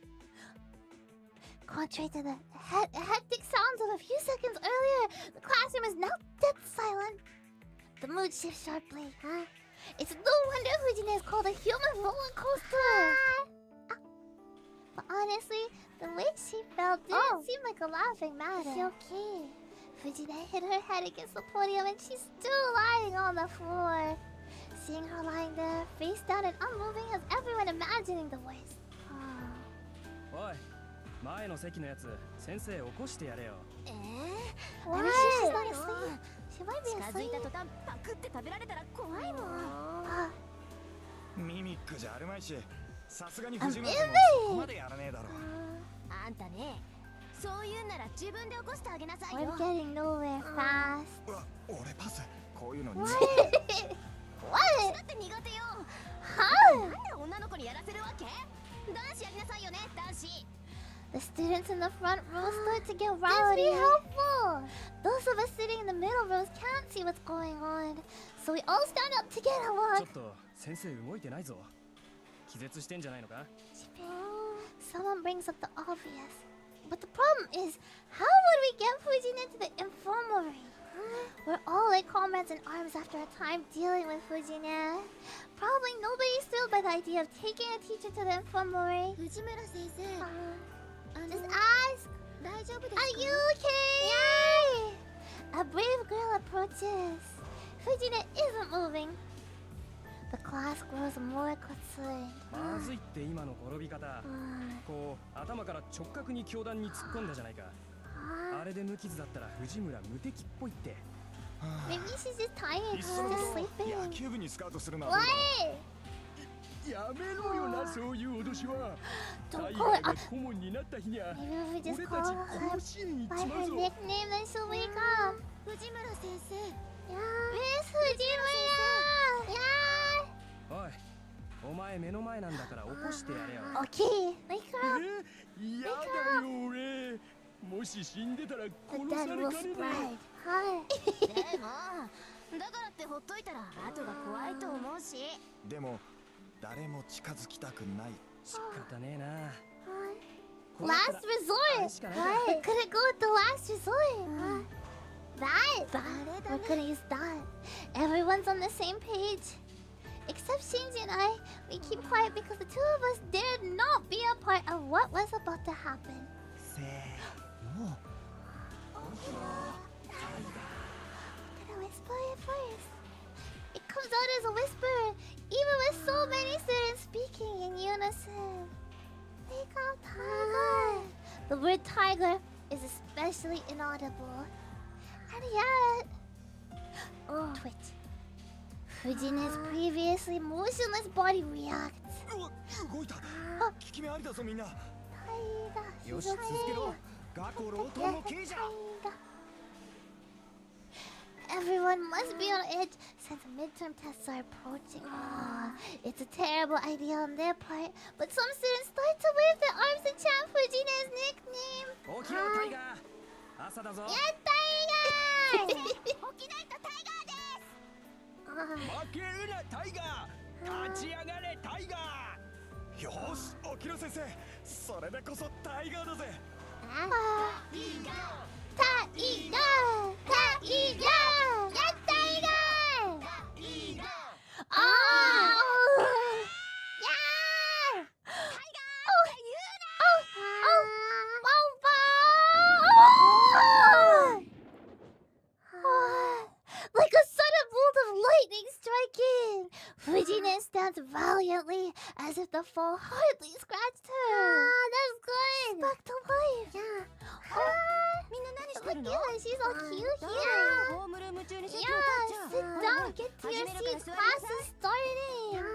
Contrary to the hectic sounds of a few seconds earlier, the classroom is now dead silent. The mood shifts sharply. It's no wonder Fujine is called a human roller coaster. But honestly, the way she felt didn't seem like a laughing matter. Is she okay? Fujine hit her head against the podium and she's still lying on the floor. Seeing her lying there, face down and unmoving, has everyone imagining the worst. おい、前の席のやつ、先生起こしてやれよ。Why? She's not asleep. She might be 近づい asleep. た途端パクって食べられたら怖いもん。ミミックじゃあるまいし、さすがに藤村もそこまでやらねえだろ。あんたね、そういうんなら自分で起こしてあげなさい We're よ。 getting nowhere fast. うわ、俺パス。こういうのに。What? だって苦手よ。なんで女の子にやらせるわけ？男子やりなさいよね、男子。The students in the front row start to get rowdy. Be helpful. Those of us sitting in the middle rows can't see what's going on, so we all stand up to get a ちょ look. っと先生動いてないぞ。気絶してんじゃないのか？ Someone brings up the obvious. But the problem is, how would we get Fujine to the infirmary? We're all like comrades in arms after a time dealing with Fujine. Probably nobody's thrilled by the idea of taking a teacher to the infirmary. 藤村先生、Just ask. 大丈夫ですか？ Are you okay? A brave girl approaches. Fujine isn't moving. The class grows more concerned. まずいって今の転び方。こう頭から直角に教壇に突っ込んだじゃないか。あれで無傷だったら藤村無敵っぽいって。Maybe she's just tired. いっ She's そのこ just と sleeping. 野球部にスカウトするな。 What? やめろよな、そういう脅しは。 Don't タイ call ガ it. ーが顧問になった日には Maybe if we just 俺 call たち her 甲子園行っ by ちま her うぞ。 nickname, then she'll wake up. 藤村先生、 Miss Fujimura! Yeah! おい、お前目の前なんだから起こしてやれよ。 Okay, wake her up. 嫌だよ俺。もし死んでたら The 殺 dead され will かね spread. ない。 Hi. でも、だからってほっといたら後が怖いと思うし。でも誰も近づきたくない。仕方ねえな。 Last resort. We're gonna go with the last resort. That. We're gonna use that. Everyone's on the same page. Except Shinji and I. We keep quiet because the two of us dared not be a part of what was about to happen. せーの。 Gonna whisper it first. It comes out as a whisper, even with so many students speaking in unison. Wake up, tiger. The word tiger is especially inaudible. And yet, twitch. Fujine's previously motionless body reacts. 動いた。効き目ありだぞみんな。 Tiger. よし続けろ。学校老頭の刑じゃ。 Everyone must be on edge since midterm tests are approaching. It's a terrible idea on their part, but some students start to wave their arms and chant Fujine's nickname. 起きろタイガー。朝だぞ。 Yeah, Tiger! 起きないとタイガーです。負けるなタイガー。立ち上がれタイガー。よーし起きろ先生。それでこそタイガーだぜ。 Tiger! Tiger! Yeah, Tiger! Oh! Yeah! Tiger! Oh! Oh! Oh! fall hardly scratched her. That's good. She's back to life. Yeah. みんな何して Look る at の her. She's all cute here. ホームルーム中に席を Yeah, 立っちゃ sit う down. Get to your 始めるから seat. 座りな Class さい is starting.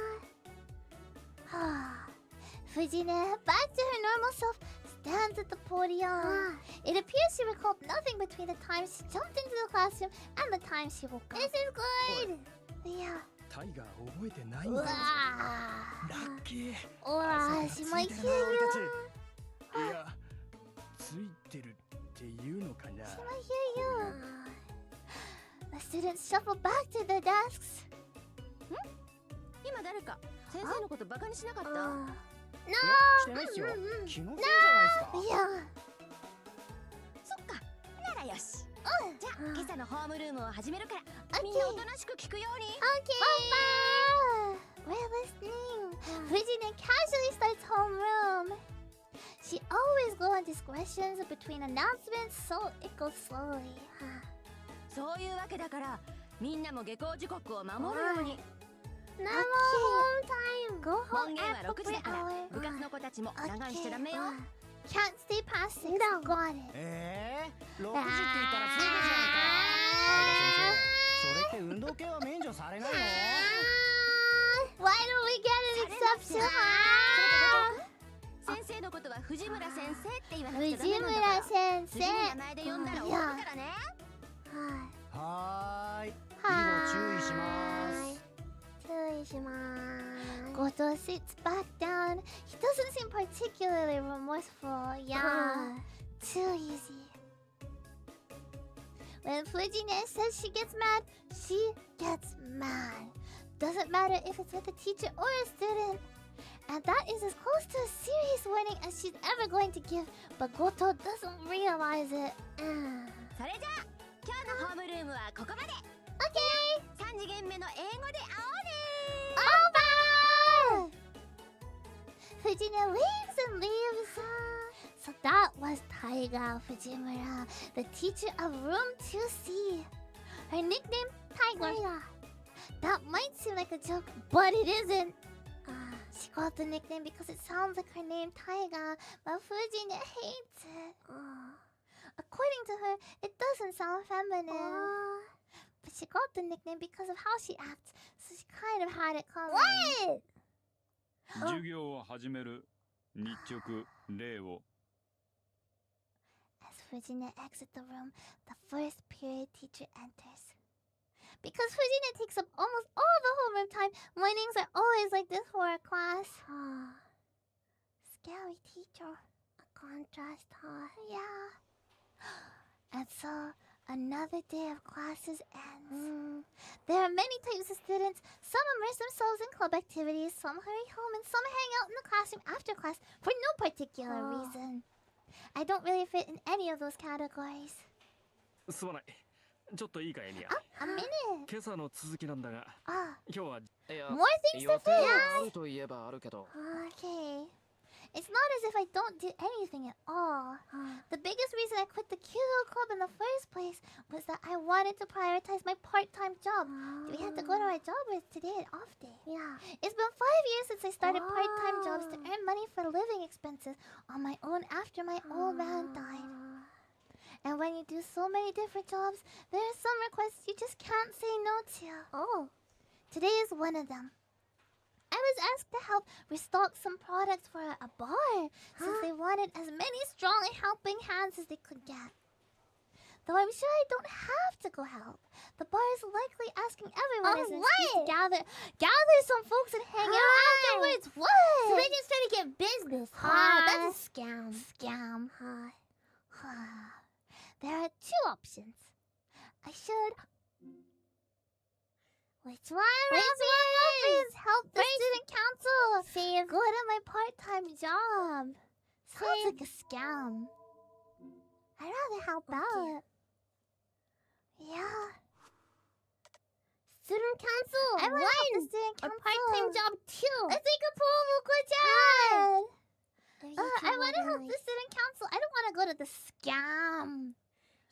Fujine, back to her normal self, stands at the podium. It appears she recalled nothing between the time she jumped into the classroom and the time she woke up. This is good. Yeah. タイガー覚えてないん うわだよ。ー。ラッキー。おら、朝 she から might つい hear てるな俺 you. たち。いや、ついてるっていうのかな。 She might hear you. The students shuffle back to their desks. 今誰か先生のことバカにしなかった No. してないっすよ。気のせいじゃないですか。 Yeah. そっかならよしじゃあ今朝のホームルームを始めるからみん Okay. なおとなしく聞くように Okay. We're listening. Fujine casually starts homeroom. She always goes on digressions between announcements, so it goes slowly. そういうわけだからみんなも下校時刻を守るように No home time. Go 門 home 限は at 6時だから hour. 部活の子たちも長居しちゃダメよ Can't stay past 6. Got it. 6時って言ったらすぐじゃんか。相田先生、それって運動系は免除されないの？ Why don't we get an exception? 先生のことは藤村先生って言わなくちゃダメ藤なんだから村先次の名前で呼んだら怒るからねはーい。以後注意します。 Goto sits back down. He doesn't seem particularly remorseful. Yeah, too easy. When Fujine says she gets mad, she gets mad. Doesn't matter if it's with a teacher or a student. And that is as close to a serious warning as she's ever going to give, but Goto doesn't realize it. それじゃあ今日のホームルームはここまで Okay! 3次元目の英語で会おうね Over! Fujine leaves and leaves. So that was Taiga Fujimura, the teacher of Room 2C. Her nickname, Tiger. That might seem like a joke, but it isn't. She got the nickname because it sounds like her name, Taiga, but Fujine hates it. According to her, it doesn't sound feminine. But she got the nickname because of how she acts, so she kind of had it coming. What? 授業を始める。日直例を。 As Fujine exits the room, the first period teacher enters. Because Fujine takes up almost all the homeroom time, mornings are always like this for her class. Scary teacher. A contrast, huh? Yeah. And so, another day of classes ends. There are many types of students. Some immerse themselves in club activities, some hurry home, and some hang out in the classroom after class for no particular reason. I don't really fit in any of those categories. すまない。ちょっといいかエミヤ。A minute. 今朝の続きなんだが、 Ah, 今日は。いや more things 予 to 定は fix. あるといえばあるけど Okay. It's not as if I don't do anything at all. The biggest reason I quit the Kyudo Club in the first place was that I wanted to prioritize my part-time job. Do we have to go to our job or is today an off day? Yeah. It's been 5 years since I started part-time jobs to earn money for living expenses on my own after my old man died. And when you do so many different jobs, there are some requests you just can't say no to. Oh. Today is one of them. I was asked to help restock some products for a bar, since they wanted as many strong helping hands as they could get. Though I'm sure I don't have to go help. The bar is likely asking everyone as an excuse to gather some folks and hang out afterwards. What? So they just trying to get business. That's a scam. Scam. There are two options. I should... Which one, Robin? Help the student council. Save. Go to my part-time job. Sounds like a scam. I'd rather help out. Yeah. Student council. I want to help the student A council. part-time job too. Let's take a poll, Moko-chan. I want to help the student council. I don't want to go to the scam.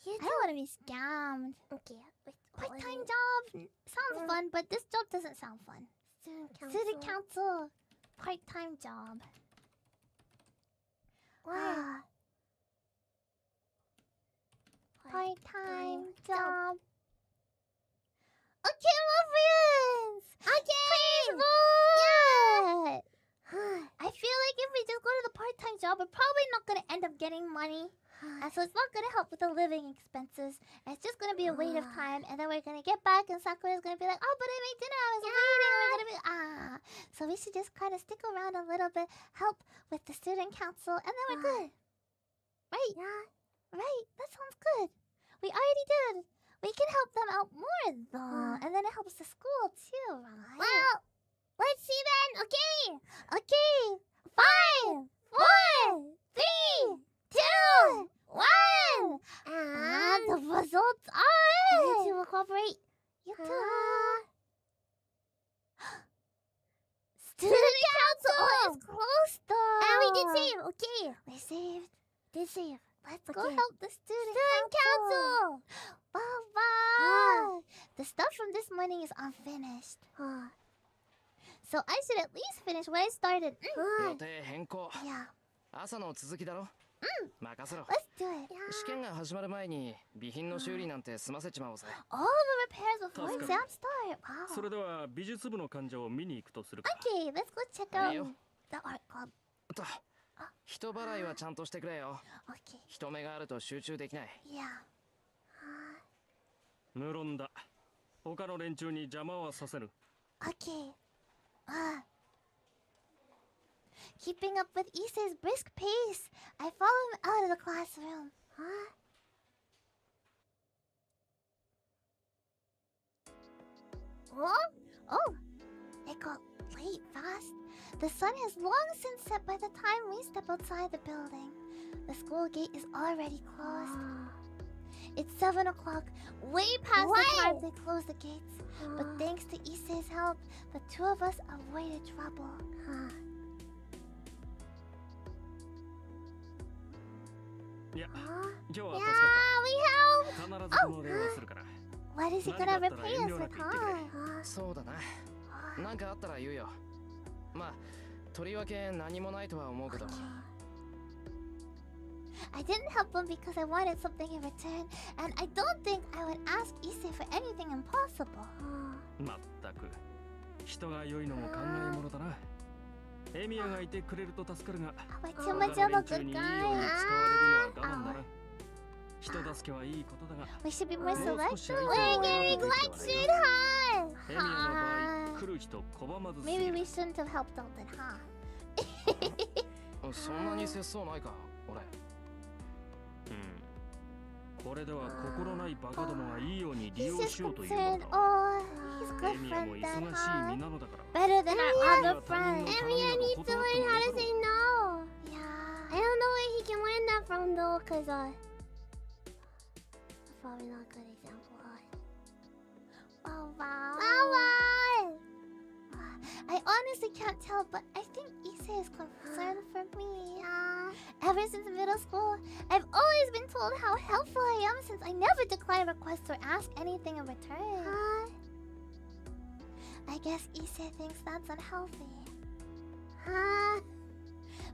I don't want to be scammed. Okay. Part-time job sounds fun, but this job doesn't sound fun. Student council. part-time job. Part-time job. Okay, my friends. Okay. Please vote. I feel like if we just go to the part-time job, we're probably not gonna end up getting money. So it's not gonna help with the living expenses. It's just gonna be a wait of time, and then we're gonna get back, and Sakura's gonna be like, "Oh, but I made dinner. I was waiting." We're gonna be So we should just kind of stick around a little bit, help with the student council, and then we're good. Right? Yeah. Right. That sounds good. We already did. We can help them out more though, and then it helps the school too, right? Well, let's see then. Okay. Okay. 5, 4, 3, 2, 1. And the results are. You two will cooperate. You too. Student council is close though. And we did save. Okay. We saved. Did save. Let's go help the student council. Wow. The stuff from this morning is unfinished. So I should at least finish what I started. 予定変更。 Yeah. 朝の続きだろ。任せろ。 Let's do it. 試験が始まる前に備品の修理なんて済ませちまおうぜ。 All the repairs before exam start. Wow. それでは美術部の患者を見に行くとするか。 Okay, let's go check out the art club. 人払いはちゃんとしてくれよ。 Okay. 人目があると集中できない。 Yeah. 無論だ。他の連中に邪魔はさせぬ。 Okay. Keeping up with Issei's brisk pace, I follow him out of the classroom. Oh, it got late fast. The sun has long since set by the time we step outside the building. The school gate is already closed. It's 7 o'clock, way past the time they close the gates. But thanks to Issei's help, the two of us avoided trouble. いや、今日は Yeah, 助か we った。必ずこの電話するから。 What is he gonna repay us with, huh? そうだな。なんかあったら言うよ。まあ、とりわけ何もないとは思うけど。 I didn't help him because I wanted something in return, and I don't think I would ask Issei for anything impossible. まったく人が良いのも考えものだな。エミヤがいてくれると助かるが、 But too much of a good にいいように guy. 使われるのは我慢だな。人助けはいいことだが、 We should be more もう少し selective. 相手を We're getting 選ぶべきではない lectured な。 hard. エミヤの場合、来る人拒まずすぎ Maybe る。 we shouldn't have helped out then, huh? そんなに節操ないか、俺。これでは心ないバカどもがいいように利 He's 用 just しようというの concerned. だ。 Oh, he's a エ good ミヤも friend 忙 then, しい身 huh? なのだから。 Better than our other 他人 friends. の Emiya 頼み needs な to ど learn 断 how って to も say いい no. Yeah. I don't know where he can learn that from though, cause probably not a good example. I honestly can't tell, but I think Issei is concerned for me. Ever since middle school, I've always been told how helpful I am since I never decline requests or ask anything in return. I guess Issei thinks that's unhealthy.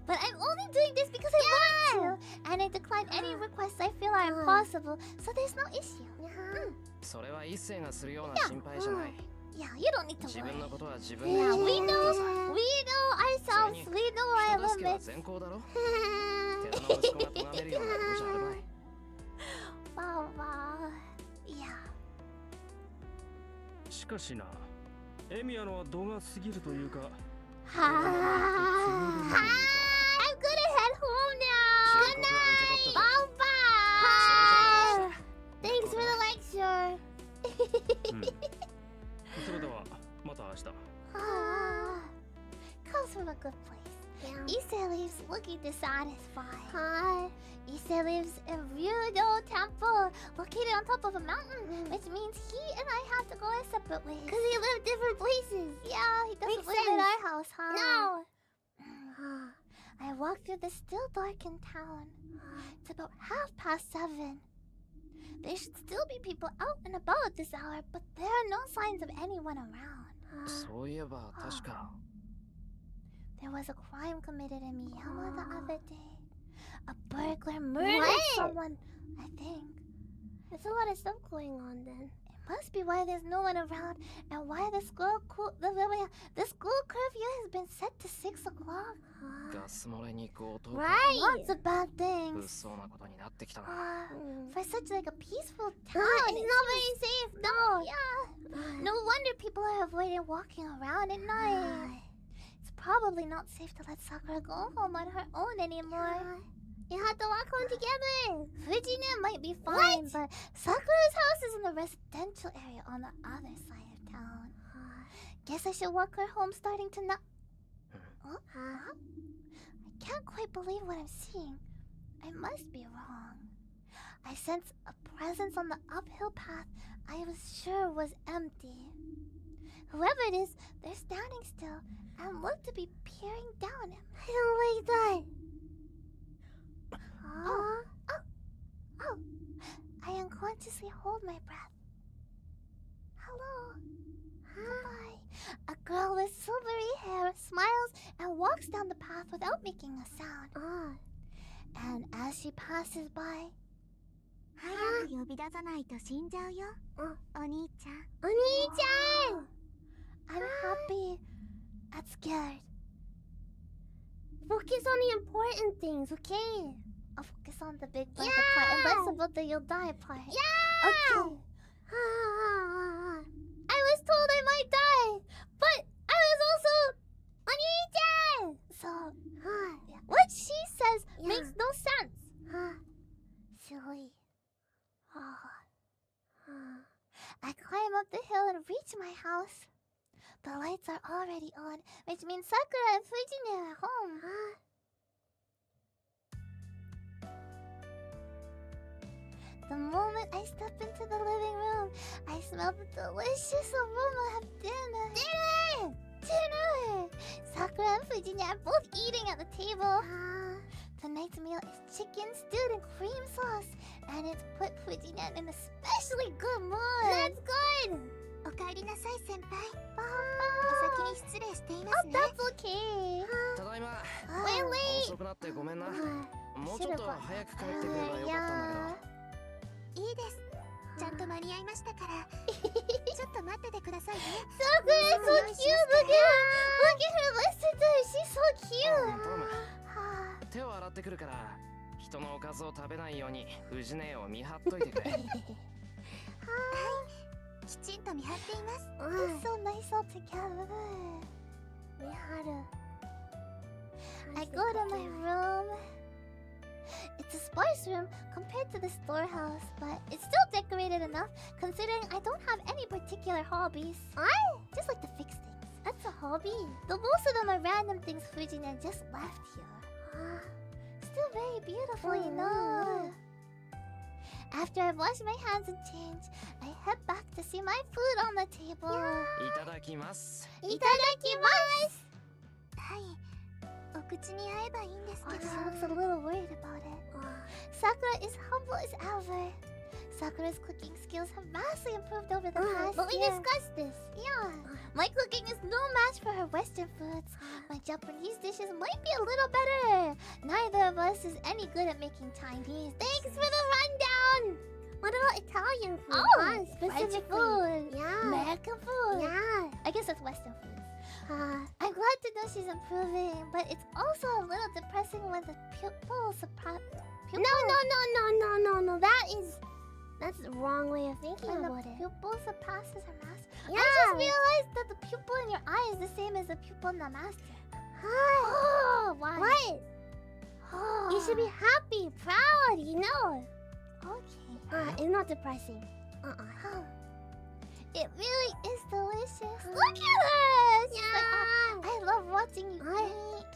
But I'm only doing this because I want to, and I decline any requests I feel are impossible, so there's no issue. それは一斉がするような心配じゃない。 Yeah, you don't need to 自 worry. 分のことは自分で Yeah, 自 we 分で know, やってさ。 we know ourselves, we know 人 our 助けは limits. 善行だろ。寺の息子が咎めるようなことじゃあるまい。 Yeah. しかしな、エミヤのは度が過ぎるというか。 I'm gonna head home now. Good night. Bye bye. Thanks for the lecture. それではまた明日。 Comes from a good place. Issei leaves looking dissatisfied. Issei lives in Ryudo Temple, located on top of a mountain, which means he and I have to go our separate ways. Cause we live different places. Yeah, he doesn't Makes live in sense. our house, huh? No. I walk through the still darkened town. It's about 7:30. There should still be people out and about at this hour, but there are no signs of anyone around. そういえば確か。There was a crime committed in Miyama the other day. A burglar murdered someone, I think. There's a lot of stuff going on then. It must be why there's no one around and why the school curfew has been set to 6 o'clock. ガス漏れに強盗 Right! Lots of bad 物 things. 騒なことになってきたな For such like a peaceful town. It's not very safe, no! Yeah. No wonder people are avoiding walking around at night. It's probably not safe to let Sakura go home on her own anymore. You have to walk home together! Fujina might be fine, but Sakura's house is in the residential area on the other side of town. Guess I should walk her home starting tonight. I can't quite believe what I'm seeing. I must be wrong. I sense a presence on the uphill path I was sure was empty. Whoever it is, they're standing still and look to be peering down at me. I don't like that! Oh! I unconsciously hold my breath. Hello. Goodbye. A girl with silvery hair smiles and walks down the path without making a sound. And as she passes by, 早く呼び出さないと死んじゃうよ。お兄ちゃん。お兄ちゃん I'm happy and scared. Focus on the important things, okay? I'll focus on the big blanket part and less about the you'll die part. Yeah! Okay. I was told I might die, but I was also Oni-chan! So, what she says makes no sense. Silly. I climb up the hill and reach my house. The lights are already on, which means Sakura and Fujina are home. The moment I step into the living room, I smell the delicious aroma of dinner. Dinner! Sakura and Fujina are both eating at the table. Tonight's meal is chicken stewed in cream sauce, and it's put Fujina in an especially good mood. That's good! おかえりなさい先輩。お先に失礼していますね。 That's okay. ただいま We're late. 遅くなってごめんなもうちょっと早く帰ってくればよかったんだけどいいです。ちゃんと間に合いましたから。ちょっと待っててくださいね。Sakura's so cute. Look at her listen to her. She's so cute. トム手を洗ってくるから人のおかずを食べないように藤根を見張っといてくれきちんと見張っています。It's so nice all together. I go to my room. It's a sparse room compared to the storehouse, but it's still decorated enough considering I don't have any particular hobbies. Just like to fix things. That's a hobby. Though most of them are random things Fujina just left here. Still very beautiful, you know. After I wash my hands and change, I head back to see my food on the table. いただきますいただきます。はい。お口に合えばいいんですけど。 She looks a little worried about it. Sakura is humble as ever. Sakura's cooking skills have vastly improved over the past But we year. discussed this. Yeah, my cooking is no match for her Western foods. My Japanese dishes might be a little better. Neither of us is any good at making Chinese. Thanks for the rundown! What about Italian food? French Specifically. food. Yeah. American food. Yeah. I guess that's Western food. I'm glad to know she's improving, but it's also a little depressing when the pupil surpasses. No. That's the wrong way of thinking When about the it. pupil surpasses her master. Yeah. I just realized that the pupil in your eye is the same as the pupil in the master. Why? What? You should be happy, proud, you know. Okay. It's not depressing. It really is delicious. Look at her! She's Yeah. like, I love watching you eat.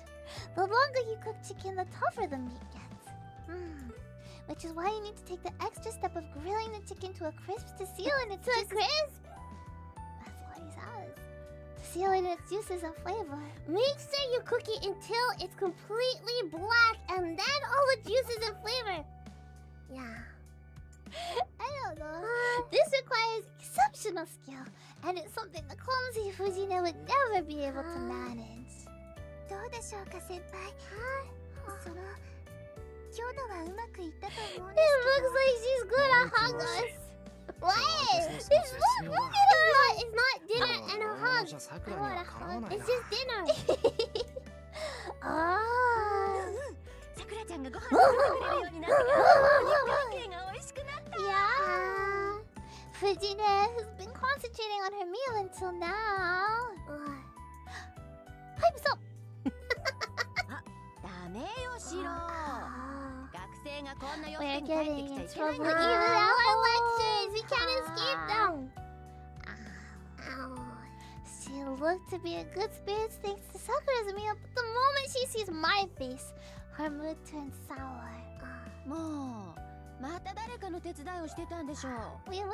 The longer you cook chicken, the tougher the meat gets. Which is why you need to take the extra step of grilling the chicken to a crisp to seal in its juices. Crisp? That's what he says. To seal in its juices and flavor. Make sure you cook it until it's completely black and then all the juices and flavor. Yeah. I don't know. This requires exceptional skill, and it's something the clumsy Fujina would never be able to manage. どううでしょうか先輩。その今日のはうまくいったと思うんで It す looks like she's good at hug us. What? It's not dinner and a hug. I want a hug. It's just dinner. あさくらちゃんがご飯を食べてくれるようになってから肉関係が美味しくなった。Yeah. Fujine has been concentrating on her meal until now. Hype's up. ダメよシロ。学生がこんな様子 We're に帰って getting き in ちゃいけ trouble ない even んだ at よ。 our lectures. We can't escape them. She looked to be in good spirits thanks to Sakura's meal, but the moment she sees my face, her mood turns sour. もうまた誰かの手伝いをしてたんでしょう。 We were そ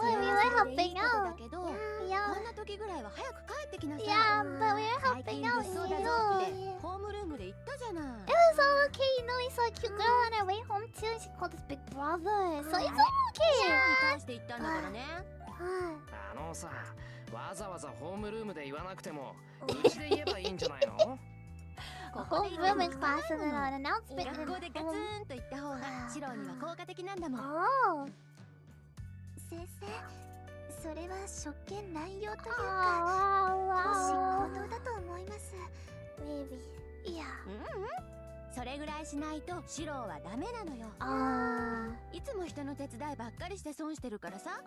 れ helping でいいことだ out. けど、こ Yeah. んな時ぐらいは早く帰ってきなさい。 Yeah, but we were 最 helping 近 out 物騒 in だ you. ぞってホームルームで言ったじゃない。 It was all okay, you know, we saw a cute girl on our way home too, and she called us big brother, so it's all シロ okay. に関して言ったんだからね。さ、わざわざホームルームで言わなくてもうちで言えばいいんじゃないの？ Homeroom in class and then an announcement 学校でガツ in ンと言った方がシロには効果的なんだもん。 Oh. 先生、それは職権乱用というか、 Oh, 行動だと思います。 maybe. Yeah. それぐらいしないとシロはダメなのよ。いつも人の手伝いばっかりして損してるからさ。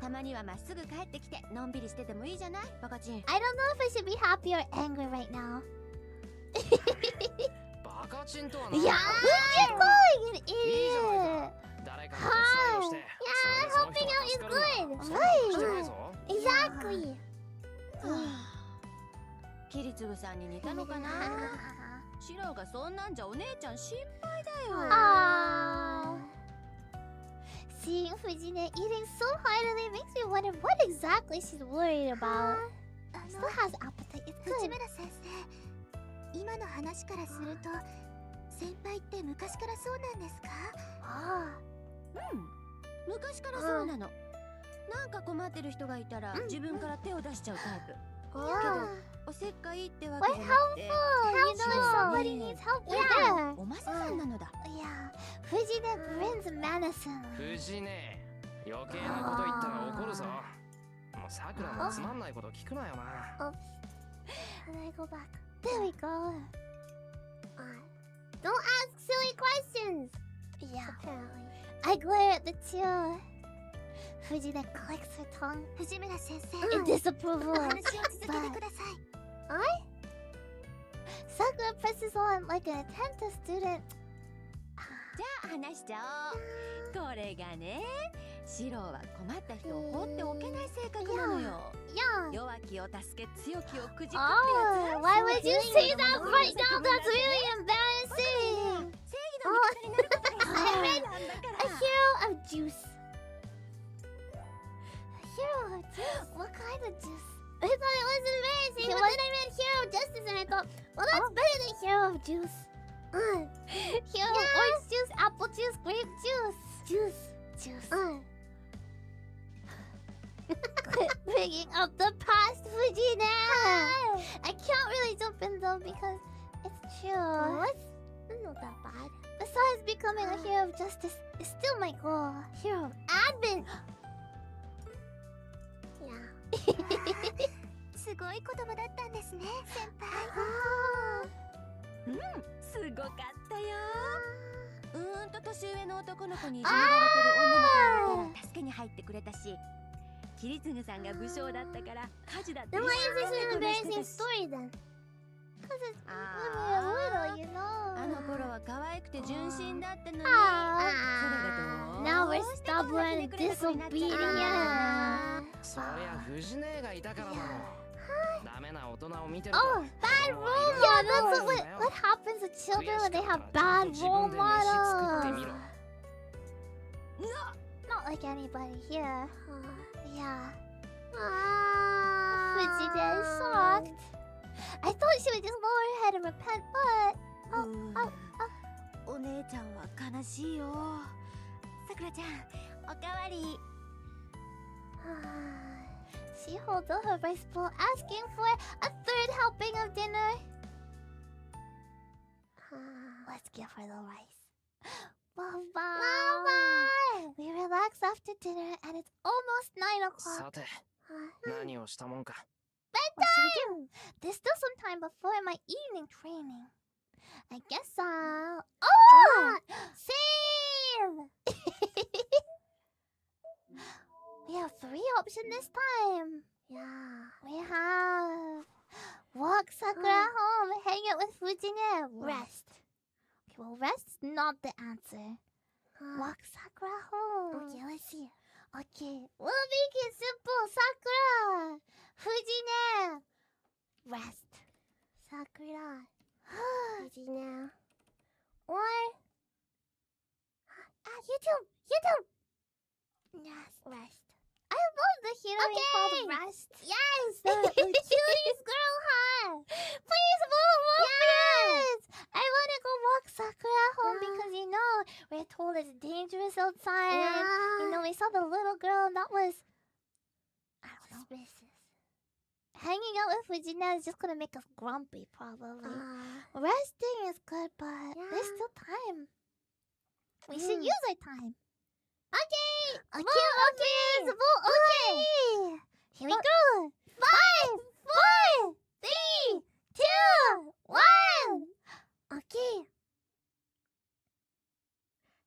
たまにはまっすぐ帰ってきてのんびりしててもいいじゃない、バカチン。 I don't know if I should be happy or angry right now. バカチンとは Yeah, who's calling an idiot? 誰かの手伝いをして、 Yeah, helping out is good. してない Right. ぞ。 Exactly. キリツグさんに似たのかな。シロがそんなんじゃお姉ちゃん心配だよ。 Seeing Fujine eating so heartily makes me wonder what exactly she's worried about. Still has appetite. It's 藤 good. 村先生、今の話からすると先輩って昔からそうなんですか？昔からそうなの。なんか困ってる人がいたら自分から手を出しちゃうタイプ。けどおせっかいってわけ What じゃなくて、 helpful! You know somebody needs help with that. おまささんなのだ。 Yeah. Fujine grins menacingly. 藤ね、余計なこと言ったら怒るぞ。もうさくらのつまんないこと聞くなよな。 And I go back. There we go. Don't ask silly questions. Yeah. Apparently. I glare at the two. Fujine clicks her tongue 藤村先生、 in disapproval. お話を続けてください。 Sakura presses on like an attentive student. じゃあ話しちゃおう。これがね、シロは困った人を放っておけない性格なのよ。 Yeah. 弱気を助け強気をくじくってや Oh, つ。 why would you say that right now? That's really embarrassing. 正義の味方になることが必要なんだ A から。 hero of juice. A hero of juice? What kind of juice? I thought it was embarrassing, but then I read Hero of Justice and I thought, well, that's better than Hero of juice. Hero of orange juice, apple juice, grape juice. Juice. Quit bringing up the past, Fujina. I can't really jump in though because it's true. It's not that bad. Besides becoming a hero of justice is still my goal. Hero of admin. Yeah. すごい子供だったんですね、先輩。すごかったよ。年上の男の子にいじめられてる女の子がいたら助けに入ってくれたし、キリツグさんが武将だったから家事だって Then why is this an embarrassing story then? Because it's when we were little, you know. あの頃は可愛くて純真だったのに、それがどう Now we're stubborn and disobedient. そりゃ藤姉がいたからだろう。ダメな大人を見てる Oh, bad role models! Yeah, that's what happens to children when they have bad role models. Not like anybody here. Yeah. Fujita is shocked. I thought she would just lower her head and repent, but... お姉ちゃんは悲しいよ。さくらちゃん、おかわり。She holds up her rice bowl, asking for a third helping of dinner. Let's give her the rice. Bye-bye. We relax after dinner and it's almost 9 o'clock. さて、何をしたもんか。Bedtime! There's still some time before my evening training. I guess I'll... Oh! Save! We have 3 options this time. Yeah. We have... Walk Sakura home, hang out with Fujine, rest. Okay, well, rest is not the answer. Walk Sakura home. Okay, let's see. Okay, we'll make it simple. Sakura, Fujine, rest. Sakura. Fujine. Or... YouTube. Yes, rest. I love the heroine called Rest. Yes! The cutest girl, huh? Please walk yes! I want to go walk Sakura home because, you know, we're told it's dangerous outside. Yeah. You know, we saw the little girl that was... I don't know. Suspicious. Hanging out with Fujina is just going to make us grumpy, probably. Resting is good, but there's still time. We should use our time. Okay! Okay! Here we go! 5, 4, 3, 2, 1! Okay.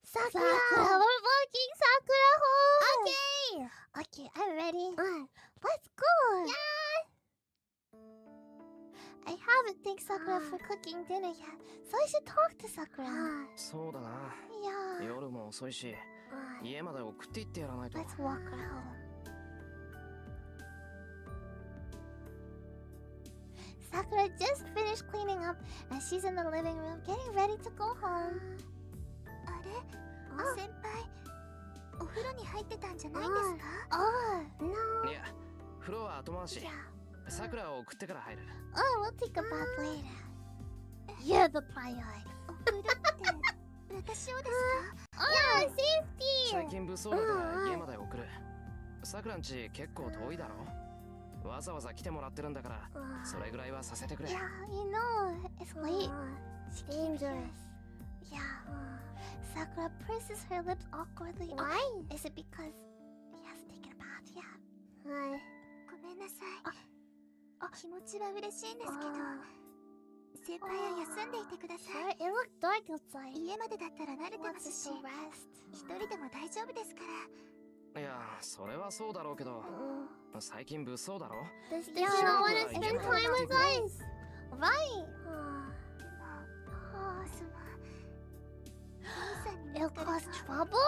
Sakura! We're walking Sakura home! Okay, I'm ready. Let's go! I haven't thanked Sakura for cooking dinner yet, so I should talk to Sakura. そうだな。 Yeah. 夜も遅いし、家まで送って行ってやらないと。 Let's walk her home. Sakura just finished cleaning up and she's in the living room getting ready to go home. あれ先輩お風呂に入ってたんじゃないんですか Oh, no. いや、風呂は後回し。さくらを送ってから入る。Oh, we'll take a bath later. You're the priority. お風呂って私をですか Oh, safety! 最近物騒だから家まで送る。さくらんち結構遠いだろ。わざわざ来てもらってるんだから、それぐらいはさせてくれ。 Yeah, you know, it's late. She came here. Yeah. Sakura purses her lips awkwardly. Why? Is it because he hasn't taken a bath yet? ごめんなさい気持ちは嬉しいんですけど先輩は休んでいてくださ Sure, it looked dark outside. い家までだったら慣れてま Wants す to し rest. 一人でも大丈夫ですからいや、それはそうだろうけど、最近物騒だろ。 Does Yeah, she not want yeah, to spend yeah. time with us? Right. It'll cause trouble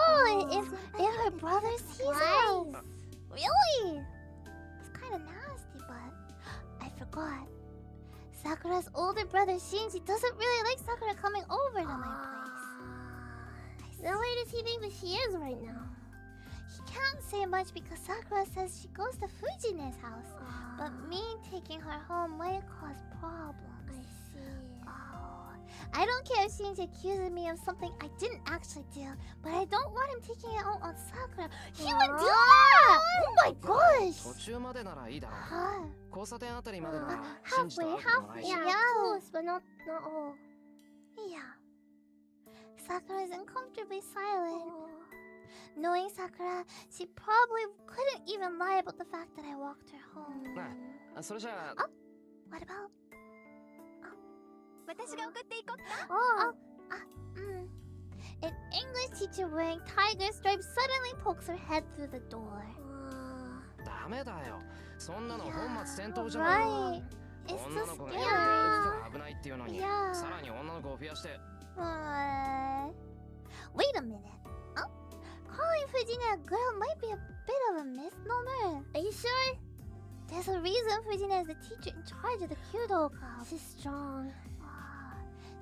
if her brother sees us. Really? It's kind of nasty, but I forgot. Sakura's older brother Shinji doesn't really like Sakura coming over to my place. Then where does he think that she is right now? He can't say much because Sakura says she goes to Fujine's house, but me taking her home might cause problems. I see. I don't care if Shinji accuses me of something I didn't actually do, but I don't want him taking it out on Sakura. He would do that! Oh my gosh! 途中までならいいだろう。 Huh? 交差点あたりまでなら信じて Halfway, 会うこともないし。 halfway. Yeah, Yeah. close, but not all. Yeah. Sakura is uncomfortably silent. Knowing Sakura, she probably couldn't even lie about the fact that I walked her home. なあ、それじゃあ、 What about? 私が送っていこっか Oh. An English teacher wearing tiger stripes suddenly pokes her head through the door. ダメだよ。そんなの本末転倒じゃない。 Right. It's 女 so の子が夜出歩く scary. から危ないっていうのに、 Yeah. さらに女の子を増やして。 Wait a minute. Oh? Calling Fujina a girl might be a bit of a misnomer. Are you sure? There's a reason Fujina is the teacher in charge of the Kyudo club. She's strong.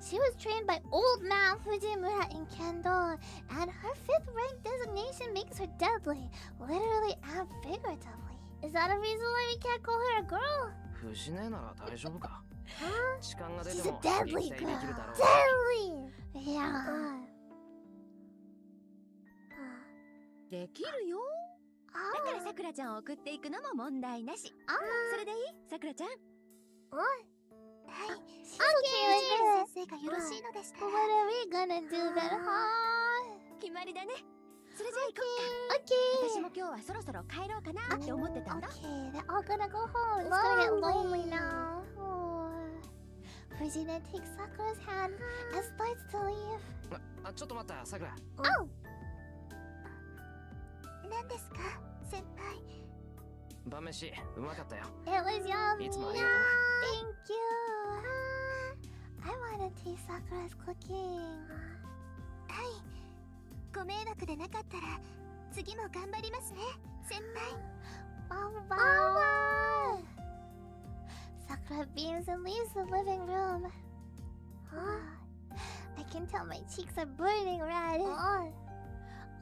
She was trained by old man Fujimura in Kendo, and her 5th rank designation makes her deadly, literally and figuratively. Is that a reason why we can't call her a girl? 藤根なら大丈夫か。 Huh? 時間が出 She's て a も deadly 撃退できるだろう。 Deadly! Yeah. できるよだからさくらちゃんを送っていくのも問題なしそれでいいさくらちゃんは先生がよろしいのでしたら。 What are we gonna do then, huh? 決まりだね。それじゃあ行こっか。私も今日はそろそろ帰ろうかなって思ってたんだ。 Okay, they're all gonna go home. It's gonna get lonely now. Fujina takes Sakura's hand and starts to leave. ちょっと待った、さくら。何ですか、先輩。晩飯うまかったよ。 It was yummy. いつもありがとうな。 Thank you. I wanna taste Sakura's cooking. はい。ご迷惑でなかったら次も頑張りますね、先輩。Wow. Sakura beams and leaves the living room. I can tell my cheeks are burning red.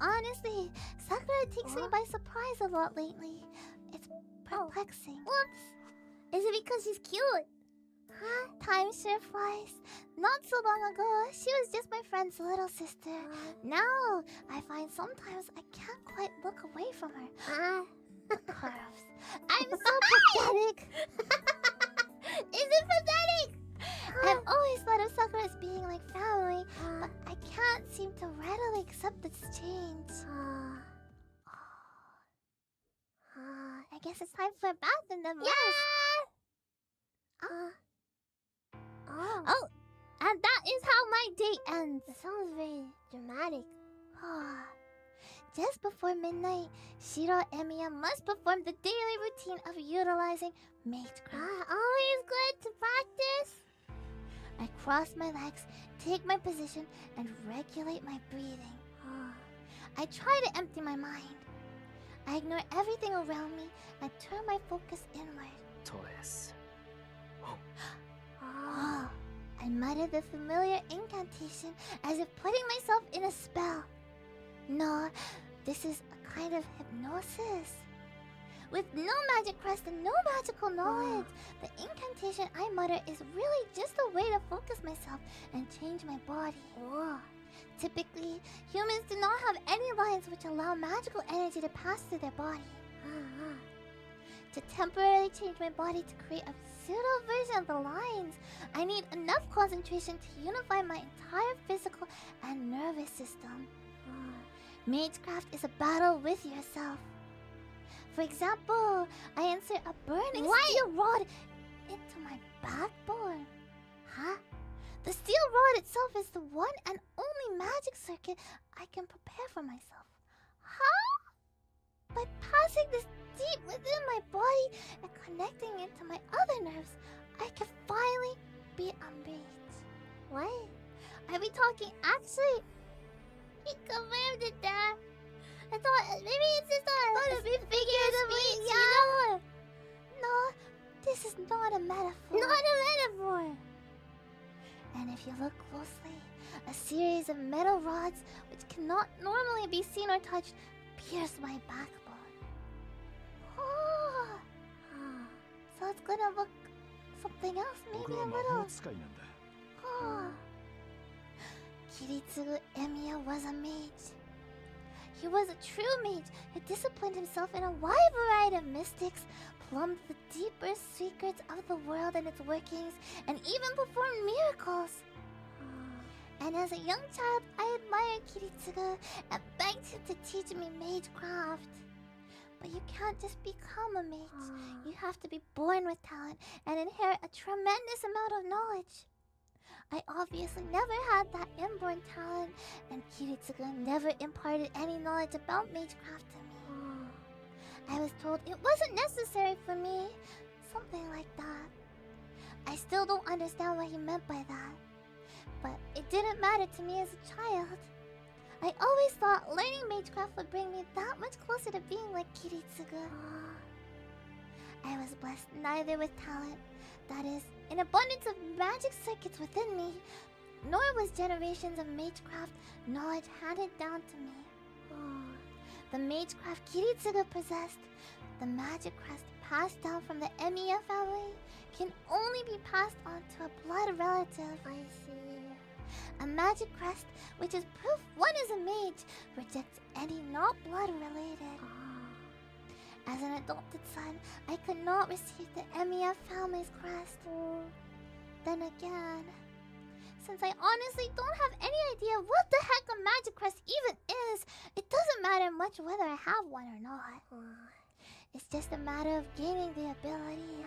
Honestly, Sakura takes me by surprise a lot lately. It's perplexing. Whoops! Is it because she's cute? Time sure flies. Not so long ago, she was just my friend's little sister. Now, I find sometimes I can't quite look away from her. The curves. I'm so pathetic. Is it pathetic? I've always thought of Sakura as being like family, but I can't seem to readily accept this change. I guess it's time for a bath in the mist. Oh, and that is how my day ends. That sounds very dramatic. Just before midnight, Shiro and Emiya must perform the daily routine of utilizing magecraft. Always good to practice. I cross my legs, take my position, and regulate my breathing. I try to empty my mind. I ignore everything around me and turn my focus inward. トレス。I mutter the familiar incantation as if putting myself in a spell. No, this is a kind of hypnosis. With no magic crest and no magical knowledge, the incantation I mutter is really just a way to focus myself and change my body. Typically, humans do not have any lines which allow magical energy to pass through their body. To temporarily change my body to create a pseudo version of the lines, I need enough concentration to unify my entire physical and nervous system. Magecraft is a battle with yourself. For example, I insert a burning steel rod into my backbone. The steel rod itself is the one and only magic circuit I can prepare for myself. By passing this deep within my body and connecting it to my other nerves, I can finally be a mage. What? Are we talking actually? He confirmed it, Dad. I thought maybe it's just a figuratively, speech, yeah. No, this is not a metaphor. Not a metaphor. And if you look closely, a series of metal rods, which cannot normally be seen or touched, pierce my backbone. So it's gonna look something else, maybe a little. Kiritsugu Emiya was a mage. He was a true mage who disciplined himself in a wide variety of mystics, plumbed the deeper secrets of the world and its workings, and even performed miracles. And as a young child, I admired Kiritsugu and begged him to teach me magecraft. But you can't just become a mage. You have to be born with talent and inherit a tremendous amount of knowledge. I obviously never had that inborn talent, and Kiritsugu never imparted any knowledge about magecraft to me. I was told it wasn't necessary for me, something like that. I still don't understand what he meant by that, but it didn't matter to me as a child. I always thought learning magecraft would bring me that much closer to being like Kiritsugu. I was blessed neither with talent, that is, an abundance of magic circuits within me, nor was generations of magecraft knowledge handed down to me. The magecraft Kiritsugu possessed, the magic crest passed down from the Emiya family, can only be passed on to a blood relative. I see. A magic crest, which is proof one is a mage, rejects any not blood related. As an adopted son, I could not receive the Emiya family's crest. then again, since I honestly don't have any idea what the heck a magic crest even is, it doesn't matter much whether I have one or not. It's just a matter of gaining the ability.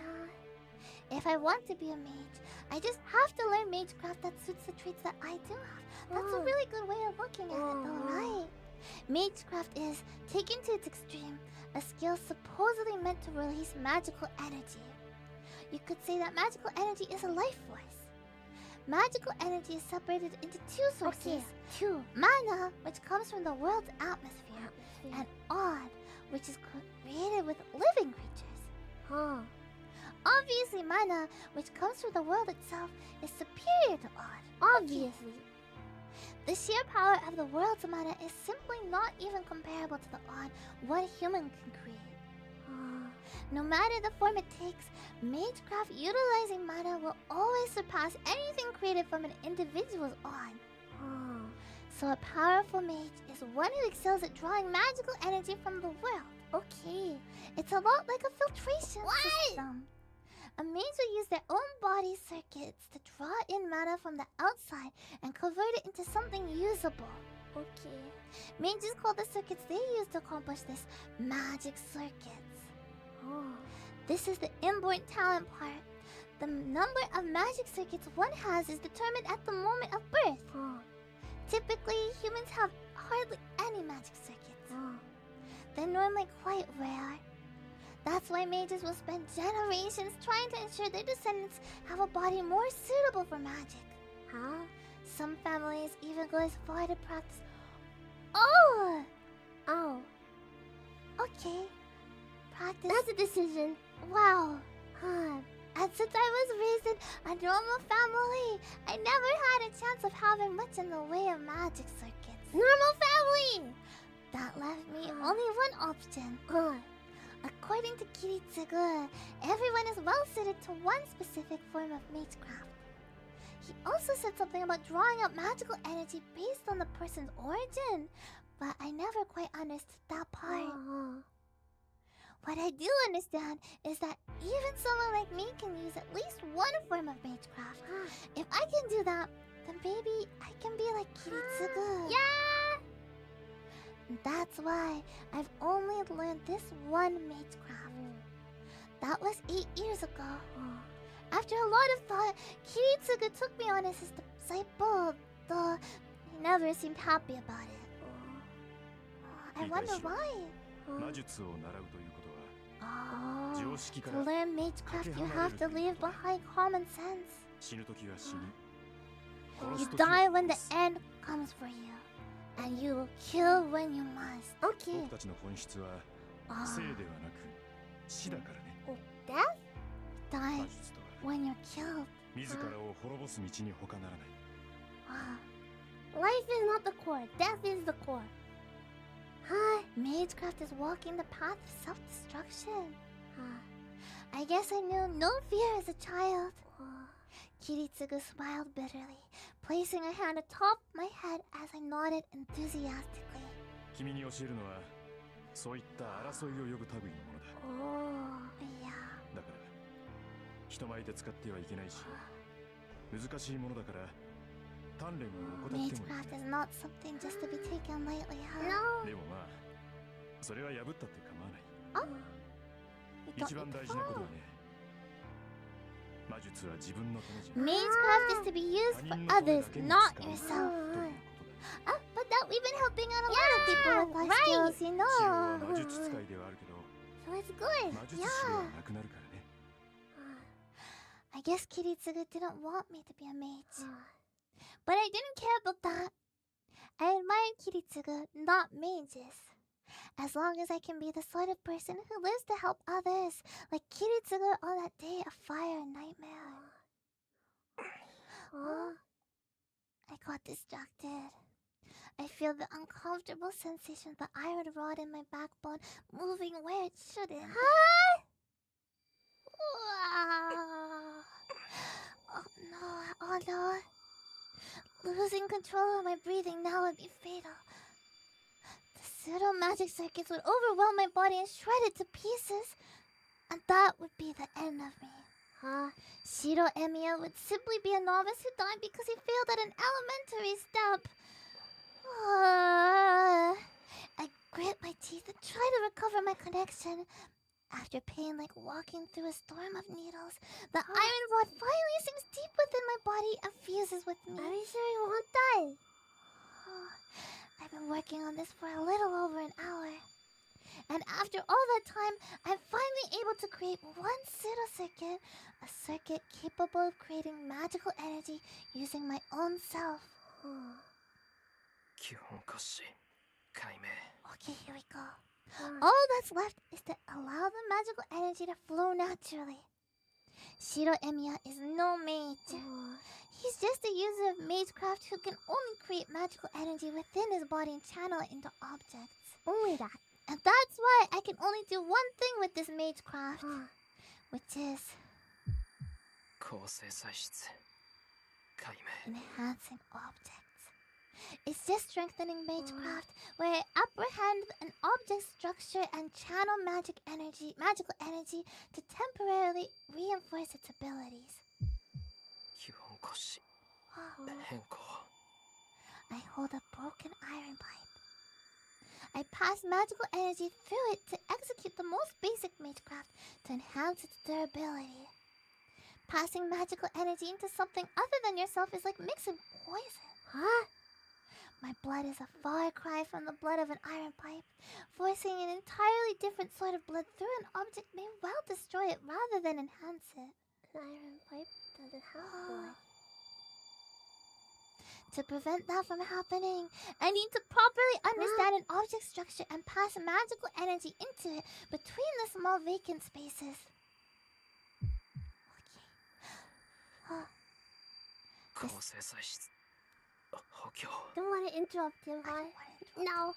If I want to be a mage, I just have to learn magecraft that suits the traits that I do have. That's a really good way of looking at it though, right? Magecraft is, taken to its extreme, a skill supposedly meant to release magical energy. You could say that magical energy is a life force. Magical energy is separated into two sources. Two. Mana, which comes from the world's atmosphere, and Odd, which is created with living creatures. Obviously, mana, which comes from the world itself, is superior to Odd. Obviously. The sheer power of the world's mana is simply not even comparable to the Odd one human can create. No matter the form it takes, magecraft utilizing mana will always surpass anything created from an individual's Odd. So a powerful mage is one who excels at drawing magical energy from the world. Okay. It's a lot like a filtration system. A mage will use their own body circuits to draw in mana from the outside and convert it into something usable. Okay. Mages call the circuits they use to accomplish this magic circuits. This is the inborn talent part. The number of magic circuits one has is determined at the moment of birth. Typically, humans have hardly any magic circuits. They're normally quite rare. That's why mages will spend generations trying to ensure their descendants have a body more suitable for magic. Some families even go as far to practice. Okay. Practice. That's a decision. Wow. And since I was raised in a normal family, I never had a chance of having much in the way of magic circuits. Normal family! That left me only one option. According to Kiritsugu, everyone is well suited to one specific form of magecraft. He also said something about drawing up magical energy based on the person's origin, but I never quite understood that part. What I do understand is that even someone like me can use at least one form of magecraft. If I can do that, then maybe I can be like Kiritsugu. Yeah! That's why I've only learned this one magecraft. That was 8 years ago. After a lot of thought, Kiritsugu took me on as his disciple, though he never seemed happy about it. I wonder why. To learn magecraft, you have to leave behind common sense. You die when the end comes for you, and you kill when you must. Okay. Death? Die when you're killed. Life is not the core, death is the core. Magecraft is walking the path of self-destruction. I guess I knew no fear as a child. Kiritsugu smiled bitterly, placing a hand atop my head as I nodded enthusiastically. Magecraft is not something just to be taken lightly, huh? No. Magecraft is to be used for others, not yourself. But that we've been helping out a lot of people with life skills, you know. So it's good, yeah. I guess Kiritsugu didn't want me to be a mage. But I didn't care about that. I admired Kiritsugu, not mages. As long as I can be the sort of person who lives to help others, like Kiritsugu on that day of fire and nightmare. I got distracted. I feel the uncomfortable sensation of the iron rod in my backbone moving where it shouldn't. Oh no. Losing control of my breathing now would be fatal. The pseudo-magic circuits would overwhelm my body and shred it to pieces. And that would be the end of me. Shiro Emiya would simply be a novice who died because he failed at an elementary step. I grit my teeth and try to recover my connection. After pain like walking through a storm of needles, the iron rod finally sinks deep within my body and fuses with me. Are you sure you won't die? I've been working on this for a little over an hour. And after all that time, I'm finally able to create one pseudo-circuit, a circuit capable of creating magical energy using my own self. Okay, here we go. All that's left is to allow the magical energy to flow naturally. Shiro Emiya is no mage. He's just a user of magecraft who can only create magical energy within his body and channel it into objects. Only that. And that's why I can only do one thing with this magecraft, which is enhancing objects. It's just strengthening magecraft, where I apprehend an object structure and channel magical energy to temporarily reinforce its abilities. I hold a broken iron pipe. I pass magical energy through it to execute the most basic magecraft to enhance its durability. Passing magical energy into something other than yourself is like mixing poison. My blood is a far cry from the blood of an iron pipe. Forcing an entirely different sort of blood through an object may well destroy it rather than enhance it. An iron pipe doesn't have blood. To prevent that from happening, I need to properly understand an object structure and pass magical energy into it between the small vacant spaces. Don't want to interrupt him, No.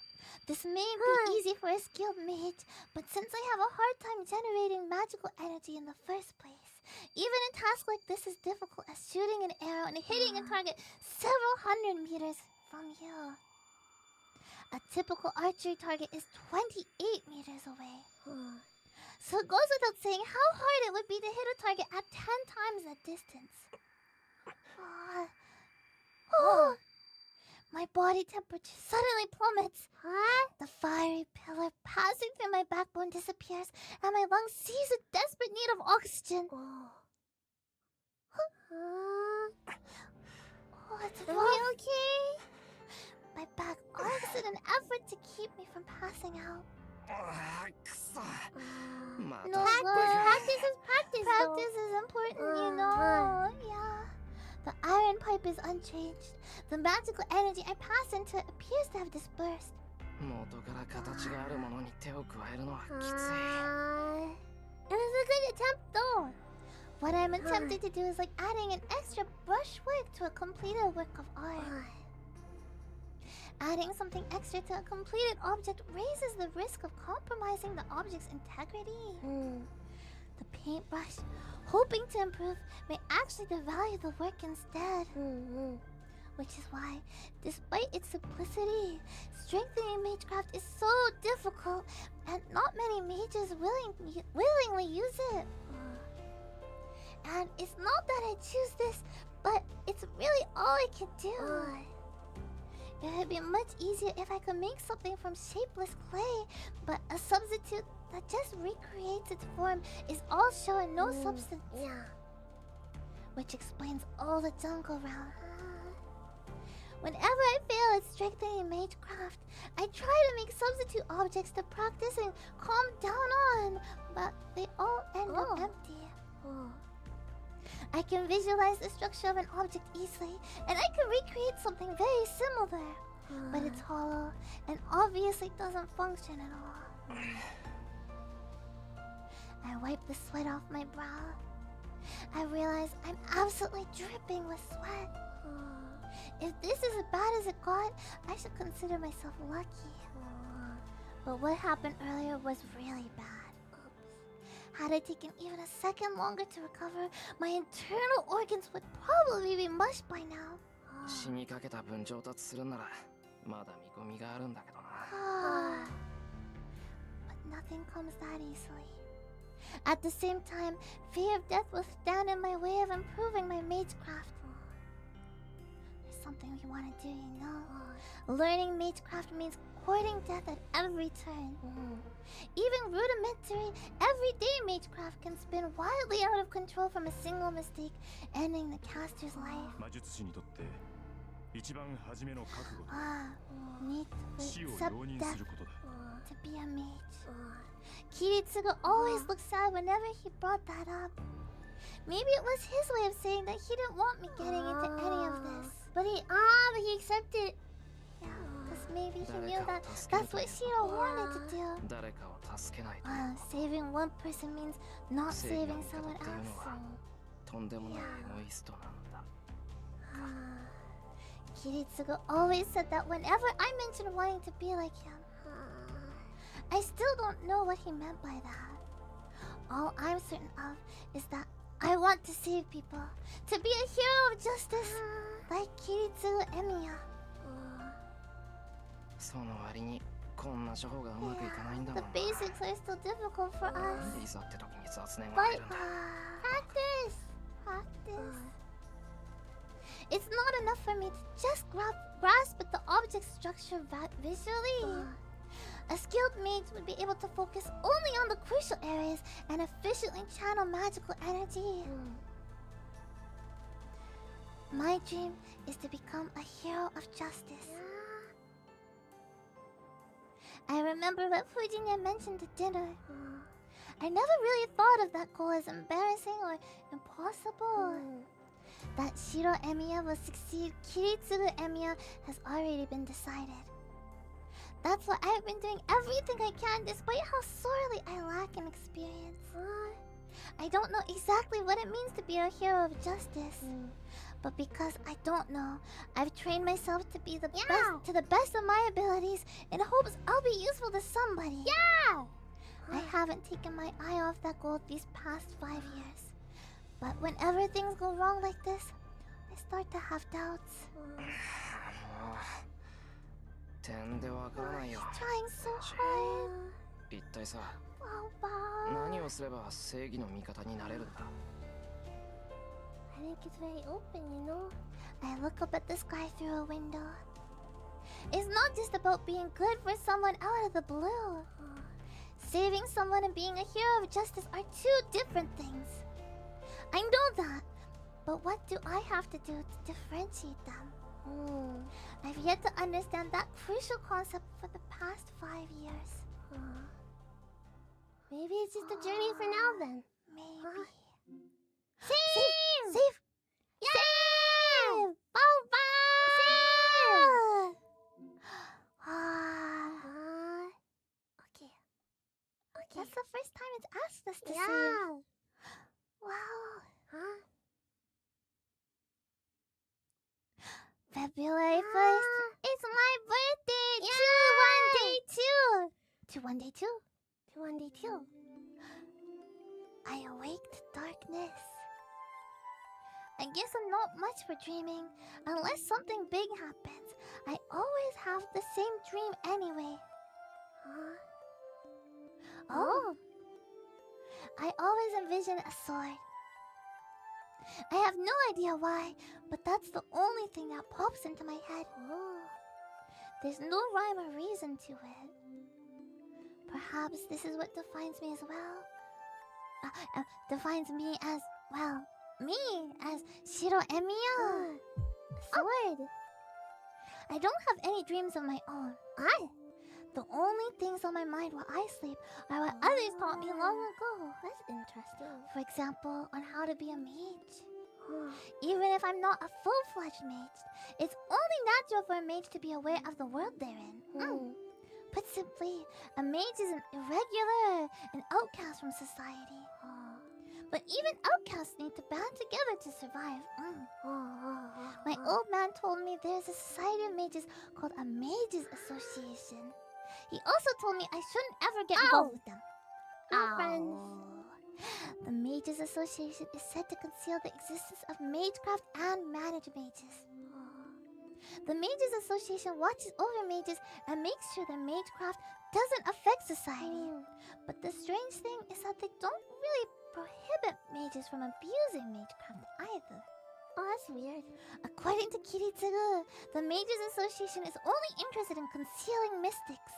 This may be easy for a skilled mage, but since I have a hard time generating magical energy in the first place, even a task like this is difficult as shooting an arrow and hitting a target several hundred meters from you. A typical archery target is 28 meters away. So it goes without saying how hard it would be to hit a target at 10 times that distance. My body temperature suddenly plummets. The fiery pillar passing through my backbone disappears, and my lungs seize a desperate need of oxygen. It's really okay. My back arcs in an effort to keep me from passing out. No, practice is practice. Practice is important, you know. Yeah. The iron pipe is unchanged. The magical energy I pass into it appears to have dispersed. It was a good attempt, though. What I'm attempting to do is like adding an extra brushwork to a completed work of art. Adding something extra to a completed object raises the risk of compromising the object's integrity. The paintbrush, hoping to improve, may actually devalue the work instead. Which is why, despite its simplicity, strengthening magecraft is so difficult, and not many mages willingly use it. And it's not that I choose this, but it's really all I can do. It would be much easier if I could make something from shapeless clay, but a substitute that just recreates its form is all show and no substance. Which explains all the junk around. Whenever I fail at strengthening magecraft, I try to make substitute objects to practice and calm down on, but they all end up empty. I can visualize the structure of an object easily, and I can recreate something very similar. But it's hollow, and obviously doesn't function at all. I wipe the sweat off my brow. I realize I'm absolutely dripping with sweat. If this is as bad as it got, I should consider myself lucky. But what happened earlier was really bad. Had I taken even a second longer to recover, my internal organs would probably be mushed by now. But nothing comes that easily. At the same time, fear of death will stand in my way of improving my magecraft. There's something we want to do, you know? Learning magecraft means courting death at every turn. Even rudimentary, everyday magecraft can spin wildly out of control from a single mistake, ending the caster's life. 魔術師にとって一番初めの覚悟と Need to 死を accept 容認 death することだ to be a mage. Kiritsugu always looked sad whenever he brought that up. Maybe it was his way of saying that he didn't want me getting into any of this. But he accepted. Yeah, because maybe he knew that that's what Shiro wanted to do. 誰かを助けないと Saving one person means not 正義の saving 味方 someone っていうの else. はとんでもないエゴイストなんだ Kiritsugu always said that whenever I mentioned wanting to be like him. I still don't know what he meant by that. All I'm certain of is that I want to save people, to be a hero of justice, like Kiritsugu Emiya. その割にこんな処方がうまくいかないんだも The んな basics are still difficult for us. いざって時に雑念が But 出るんだ practice. It's not enough for me to just grasp at the object structure visually. A skilled mage would be able to focus only on the crucial areas and efficiently channel magical energy. My dream is to become a hero of justice. I remember what Fujinya mentioned at dinner. I never really thought of that goal as embarrassing or impossible. That Shiro Emiya will succeed Kiritsugu Emiya has already been decided. That's why I've been doing everything I can despite how sorely I lack in experience. I don't know exactly what it means to be a hero of justice. But because I don't know, I've trained myself to be the best to the best of my abilities in hopes I'll be useful to somebody. I haven't taken my eye off that goal these past 5 years. But whenever things go wrong like this, I start to have doubts. 点でわからないよ Trying so hard. 一体さ Boba. 何をすれば正義の味方になれるんだ I think it's very open, you know? I look up at the sky through a window. It's not just about being good for someone out of the blue. Saving someone and being a hero of justice are two different things. I know that, but what do I have to do to differentiate them? I've yet to understand that crucial concept for the past 5 years. Maybe it's just a journey for now then. Maybe. Save! Save! Save! Boba! Save! Okay. That's the first time it's asked us to Yeah. save. Wow. February 1st. It's my birthday. Yeah. 2-1-day 2. 2-1-day 2. I awake to darkness. I guess I'm not much for dreaming. Unless something big happens, I always have the same dream anyway. Oh. I always envision a sword. I have no idea why, but that's the only thing that pops into my head. There's no rhyme or reason to it. Perhaps this is what defines me as well. Defines me as, well, me as Shiro Emiya. Sword. I don't have any dreams of my own. The only things on my mind while I sleep are what others taught me long ago. That's interesting. For example, on how to be a mage. Even if I'm not a full-fledged mage, it's only natural for a mage to be aware of the world they're in. Put simply, a mage is an irregular, an outcast from society. But even outcasts need to band together to survive. My old man told me there's a society of mages called a Mages Association. He also told me I shouldn't ever get involved with them. No friends. The Mages Association is said to conceal the existence of magecraft and manage mages. The Mages Association watches over mages and makes sure that magecraft doesn't affect society. But the strange thing is that they don't really prohibit mages from abusing magecraft either. Oh, that's weird. According to Kiritsugu, the Mages Association is only interested in concealing mystics.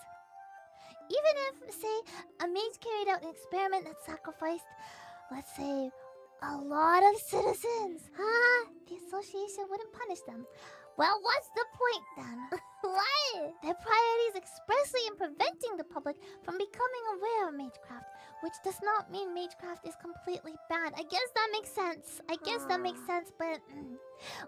Even if, say, a mage carried out an experiment that sacrificed, let's say, a lot of citizens, the association wouldn't punish them. Well, what's the point then? Why? Their priority is expressly in preventing the public from becoming aware of magecraft, which does not mean magecraft is completely banned. I guess that makes sense. But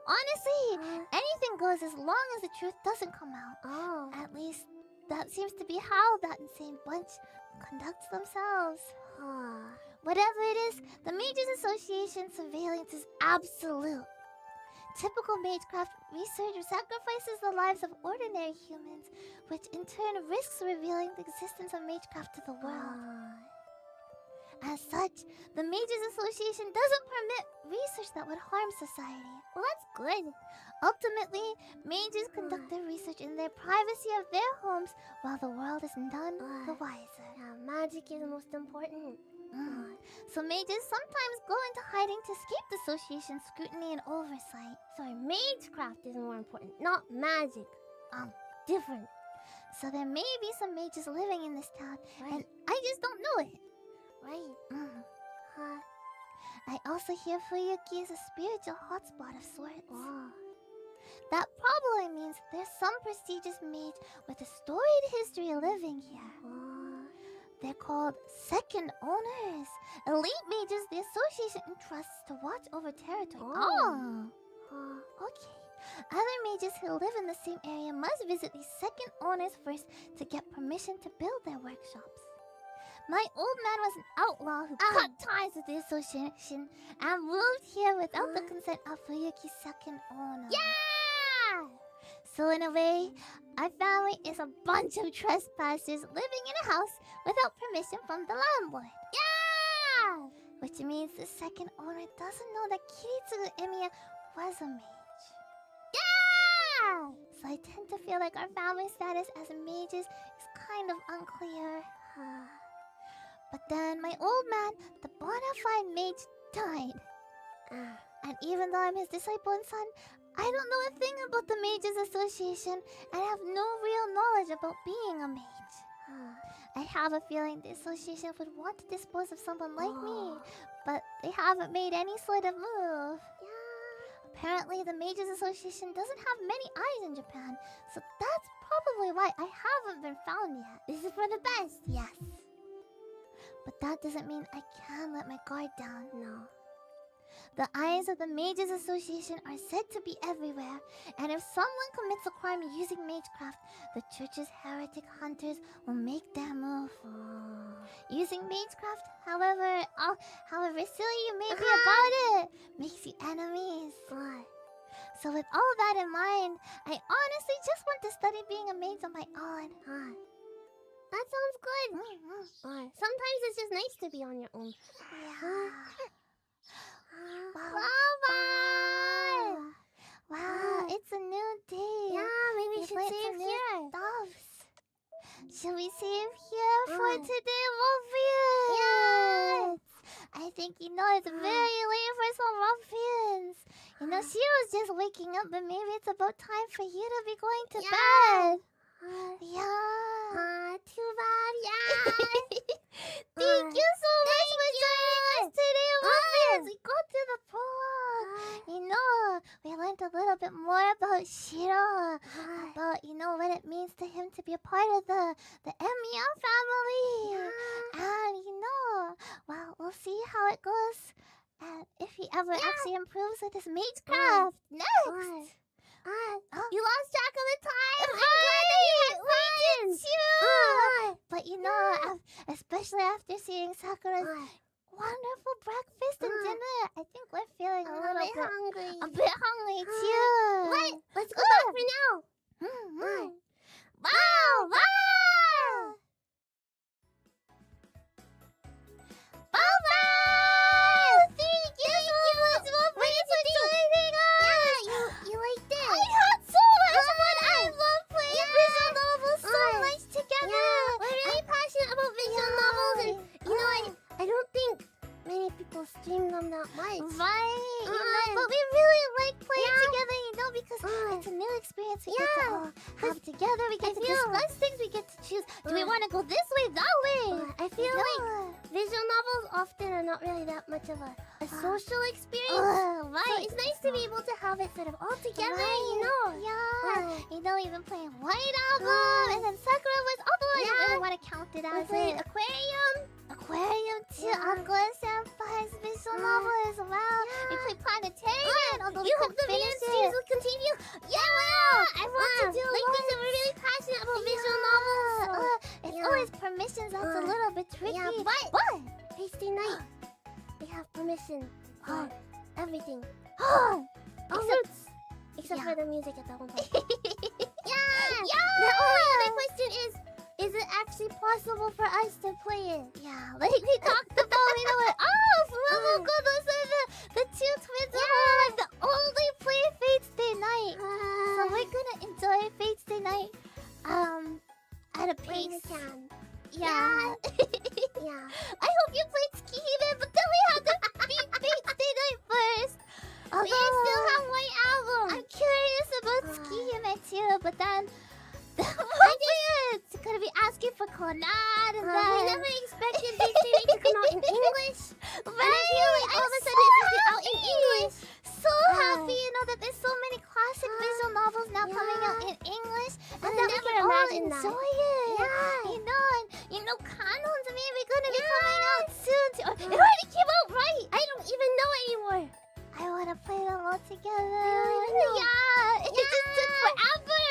honestly, anything goes as long as the truth doesn't come out. At least, that seems to be how that insane bunch conducts themselves. Whatever it is, the Mages Association surveillance is absolute. Typical magecraft research sacrifices the lives of ordinary humans, which in turn risks revealing the existence of magecraft to the world. As such, the Mages Association doesn't permit research that would harm society. Well, that's good. Ultimately, mages conduct their research in their privacy of their homes, while the world is none the wiser. Yeah, magic is the most important. So mages sometimes go into hiding to escape the association's scrutiny and oversight. Sorry, magecraft is more important, not magic. Different. So there may be some mages living in this town, and I just don't know it. Right. I also hear Fuyuki is a spiritual hotspot of sorts. That probably means there's some prestigious mage with a storied history living here. They're called second owners. Elite mages the association entrusts to watch over territory. Okay. Other mages who live in the same area must visit these second owners first to get permission to build their workshops. My old man was an outlaw who cut ties with the association and moved here without the consent of Fuyuki's second owner. Yeah! So in a way, our family is a bunch of trespassers living in a house without permission from the landlord. Yeah! Which means the second owner doesn't know that Kiritsugu Emiya was a mage. Yeah! So I tend to feel like our family status as mages is kind of unclear. But then my old man, the bona fide mage, died. And even though I'm his disciple and son, I don't know a thing about the Mages Association and have no real knowledge about being a mage. I have a feeling the association would want to dispose of someone like me, but they haven't made any sort of move. Apparently, the Mages Association doesn't have many eyes in Japan, so that's probably why I haven't been found yet. This is for the best. Yes. But that doesn't mean I can let my guard down. No. The eyes of the Mages Association are said to be everywhere, and if someone commits a crime using magecraft, the church's heretic hunters will make their move. Using magecraft, however silly you may be about it, makes you enemies. So with all that in mind, I honestly just want to study being a mage on my own. That sounds good. Sometimes it's just nice to be on your own. Wow, it's a new day. Yeah, maybe we should save here. Should we save here for today, Ruffians? Yes! I think it's very late for some ruffians. Shiro's just waking up, but maybe it's about time for you to be going to bed. Too bad, Thank you so much for joining us today, ruffians. We go to the prologue. We learned a little bit more about Shiro. About, what it means to him to be a part of the Emiya family. And, well, we'll see how it goes. And if he ever actually improves with his magecraft. Next! You lost track of the time. I'm glad that you had questions, But especially after seeing Sakura's wonderful breakfast and dinner, I think we're feeling a little bit hungry. A bit hungry too. Right, let's go back for now. Wow! Thank you so much for joining us. You liked it. I had so much fun. I love playing visual novels so much together. We're really passionate about visual novels, and I don't think we get to all have together. We get to discuss things. We get to choose. Do we want to go this way, that way? I feel like visual novels often are not really that much of a social experience. Right. So it's nice to be able to have it sort of all together, you know. Yeah. You know, we've been playing White Album, and then Sakura was. Although I don't really want to count it as played Aquarium too. Aqua Senpai's visual novel as well. We played Planetarian, although we couldn't finish it. will continue. Yeah, I want to do like this. I'm really passionate about visual novels. It's always permissions that's a little bit tricky. Yeah, but Pasty Night, they have permission for everything. Except for the music at that one point. The only other question is it actually possible for us to play it? Yeah, like we talked about, you know what? FUWAMOCO, those are the two twins of hololive that only play Fate's Day Night. So we're gonna enjoy Fate's Day Night at a pace. Yeah. I hope you played Tsukihime, but then we have to beat Fate's Day Night first. We still have White Album. I'm curious about Tsukihime too, but then it's gonna be asking for Conan and then we never expected Fate's Day Night to come out in English. Right? And I feel like all of a sudden it's just out in English. So happy, you know, that there's so many classic visual novels now coming out in English, and that we can all enjoy it. You know, canons maybe gonna be coming out soon. It already came out, right? I don't even know anymore. I wanna play them all together. I don't even know. Yeah, it just took forever.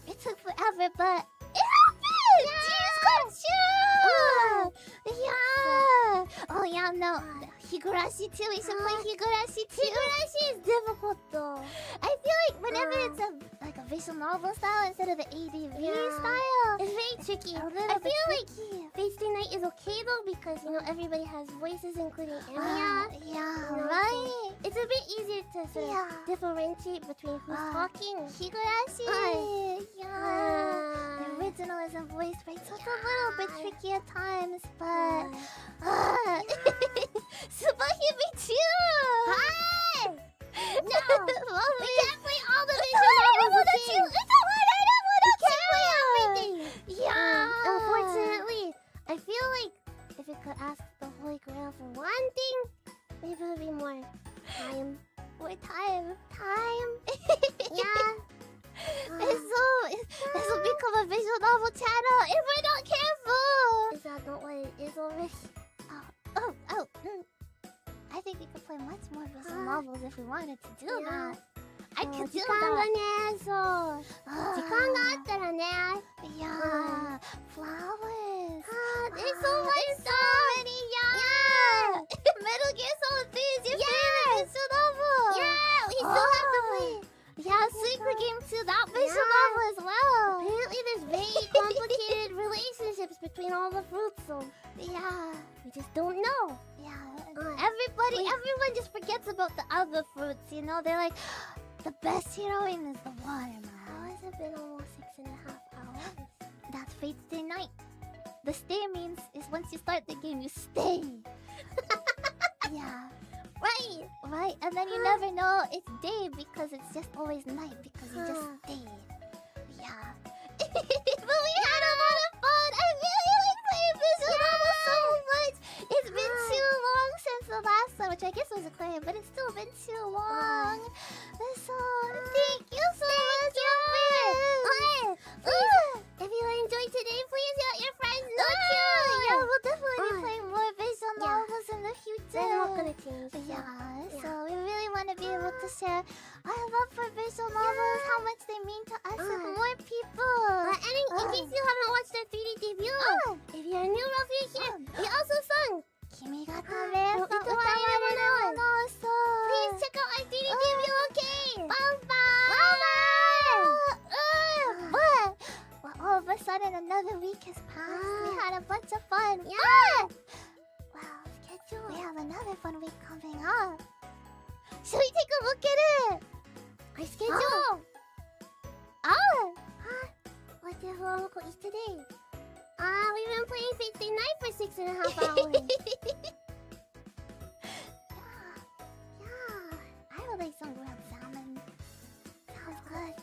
It took forever, but it happened. Dreams come true. Yeah. Oh yeah, no. Higurashi too. We should play Higurashi too. Higurashi is difficult though. I feel like whenever it's like a visual novel style instead of the ADV style, it's very tricky. I feel like Fate's Day Night is okay though because you know everybody has voices including Emiya. Right. It's a bit easier to sort of differentiate between who's talking. Higurashi. The original is a voice, right? So it's a little bit tricky at times, but Tsubahime too. Hi. No, we can't play all the visual novels. Yeah. Unfortunately, I feel like if it could ask the Holy Grail for one thing, maybe it would be more time. More time. Yeah. This will become a visual novel channel if we're not careful. Is that not what it is already? I think we could play much more visual novels if we wanted to do that. I could do 時間が that. ね、そう。時間があったらね。Yeah. Flowers. There's so much so many. Yeah. Metal Gear Solid 3 is your favorite visual novel. Yeah, we still have to play. Yeah, Secret Game 2, that visual novel as well. Apparently there's very complicated relationships between all the fruits, so Yeah. we just don't know. Yeah. Everyone just forgets about the other fruits, you know? They're like, the best heroine is the watermelon. How has it been almost 6.5 hours? That's Fate's Day Night. The stay means is once you start the game, you stay. Yeah. Right. And then you never know it's day because it's just always night because you just stayed. Yeah. But we had a lot of fun. I really like playing visual novels so much. It's been too long since the last one, which I guess was Aquarium, but it's still been too long. So thank you so much. If you enjoyed today, please let your friends know too. Yeah, we'll definitely be playing more visual novels in the future. They're not gonna change. So we really want to be able to share our love for visual novels, how much they mean to us with more people. And in case you haven't watched our 3D debut, if you're a new referee here, we also sung Kimi ga tabe no utawareru no so. Please check out our 3D debut, okay? Well, all of a sudden another week has passed. We had a bunch of fun. Wow, schedule. We have another fun week coming up. Should we take a look at it? Our schedule. What the FUWAMOCO is today? We've been playing Fate's Day Night for 6.5 hours. I would like some grilled salmon. Sounds good.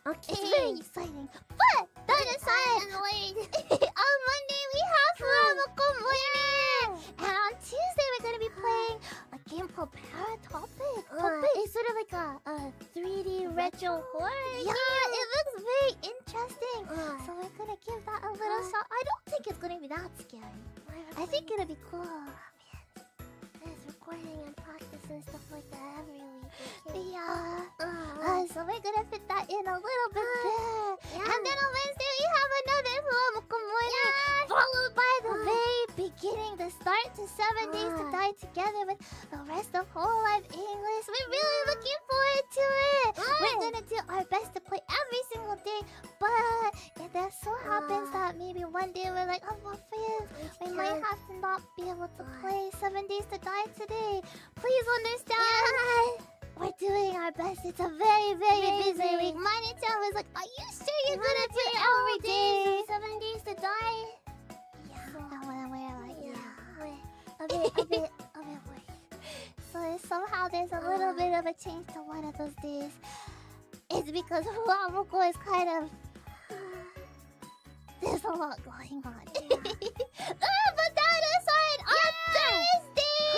Okay. It's very exciting. But that aside, on Monday we have FUWAMOCO morning, and on Tuesday we're gonna be playing a game called Paratopic. It's sort of like a 3D retro horror. Yeah, it looks very interesting. So we're gonna give that a little shot. I don't think it's gonna be that scary. I think it'll be cool. There's recording and practice and stuff like that every week. Okay? Yeah. So we're gonna fit that in a little bit there. Yeah. And then on Wednesday we have another FUWAMOCO morning, followed by the very beginning, the start to 7 days to die together with the rest of hololive English. We're really looking forward to it. We're gonna do our best to play every single day, but if that so happens that maybe one day we're like, oh, well, friends, we might have to not be able to play 7 days to die today. Please understand. We're doing our best. It's a very, very busy week. Mani-chan was like, are you sure you're gonna do it every day? 7 days to die. Yeah. And we're like, yeah. A bit worried. So somehow there's a little bit of a change to one of those days. It's because FUWAMOCO is kind of... There's a lot going on. But that aside, on Thursday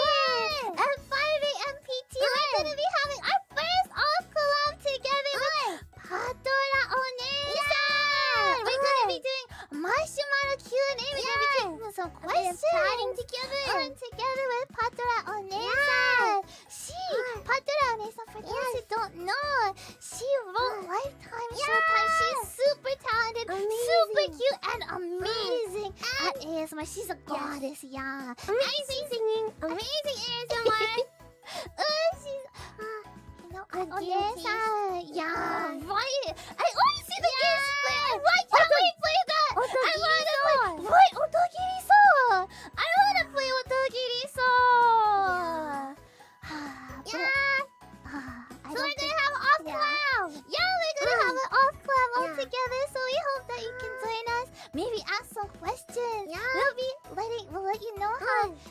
at 5 a.m. PT, we're gonna be having our first off collab together with Patora Onesan. We're gonna be doing marshmallow Q&A. We're gonna be taking some questions. chatting together. Together with Patora Onesan. Patora Onesan, for those who don't know, she wrote Lifetime Showtime. She's super talented, super cute, and amazing at ASMR. She's a goddess, yeah. Amazing singing. Amazing ASMR. She's, you know, Onesan. Yeah, right. I always see the games play. I can't wait to play that. I wanna play. Right, Otogiri-so. I wanna play Otogiri-so. So we're gonna have off collab. Yeah, we're gonna have an off collab all together. So we hope that you can join us. Maybe ask some questions. We'll let you know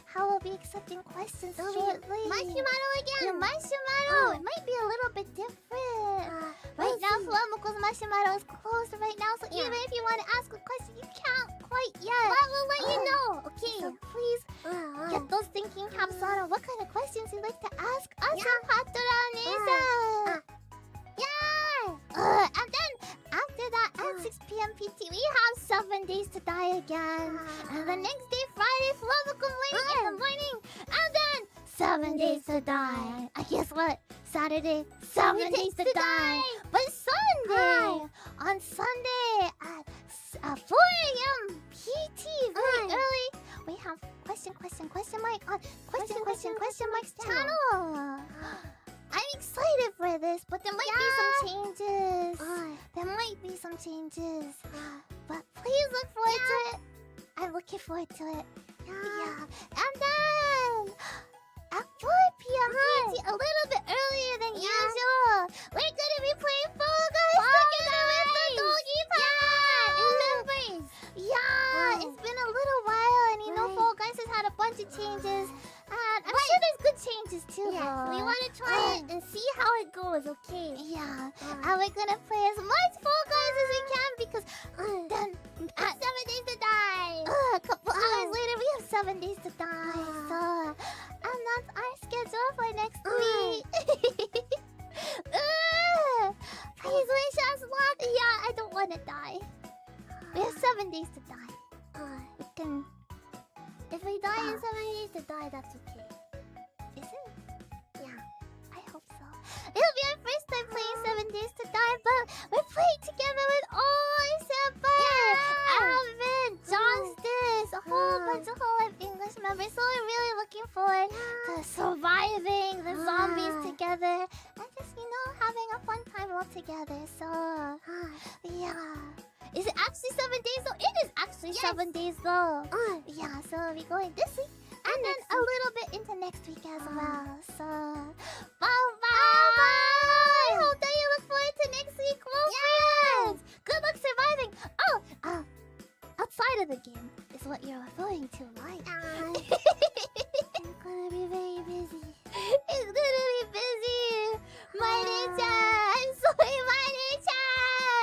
how we'll be accepting questions shortly. Marshmallow again. Yeah, marshmallow. It might be a little bit different. Right now, FUWAMOCO's marshmallow is closed right now. So even if you want to ask a question, you can't quite yet. But we'll let you know. Okay, so please get those thinking caps on what kind of questions you'd like to ask us on Patora Onesan. And then after that, at 6 p.m. PT, we have 7 days to die again. And the next day, Friday, FUWAMOCO morning in the morning. And then 7 days to die. And guess what? Saturday, 7 days to die. But Sunday, on Sunday at 4 a.m. PT, very early, we have question mark on question mark's channel. I'm excited for this, but there might be some changes. But please look forward to it. I'm looking forward to it. Yeah. And then at 4 p.m. PT, a little bit earlier than usual, we're gonna be playing Fall Guys together with the Doggy Pie. Yeah, it's been a little while, and you know Fall Guys has had a bunch of changes. And I'm sure there's good changes too. Yeah, we want to try it and see how it goes, okay? Yeah, and we're gonna play as much Fall Guys as we can because then at 7 days to die. A couple hours later, we have 7 days to die. So, and that's our schedule for next week. Please wish us luck. Yeah, I don't want to die. We have 7 days to die. We can. If we die in 7 days to die, that's okay. Is it? Yeah. I hope so. It'll be our first time playing 7 days to die, but we're playing together with all senpai, Alvin, Justice, a whole bunch of hololive English members. So we're really looking forward to surviving the zombies together and just, you know, having a fun time all together. So, yeah. Is it actually 7 days though? It is actually 7 days though. Yeah, so we'll be going this week and then a little bit into next week as well. So, bye. I hope that you look forward to next week, friends. Good luck surviving. Outside of the game is what you're referring to, right? It's gonna be very busy. It's gonna be busy. Mani-chan, I'm sorry, Mani-chan.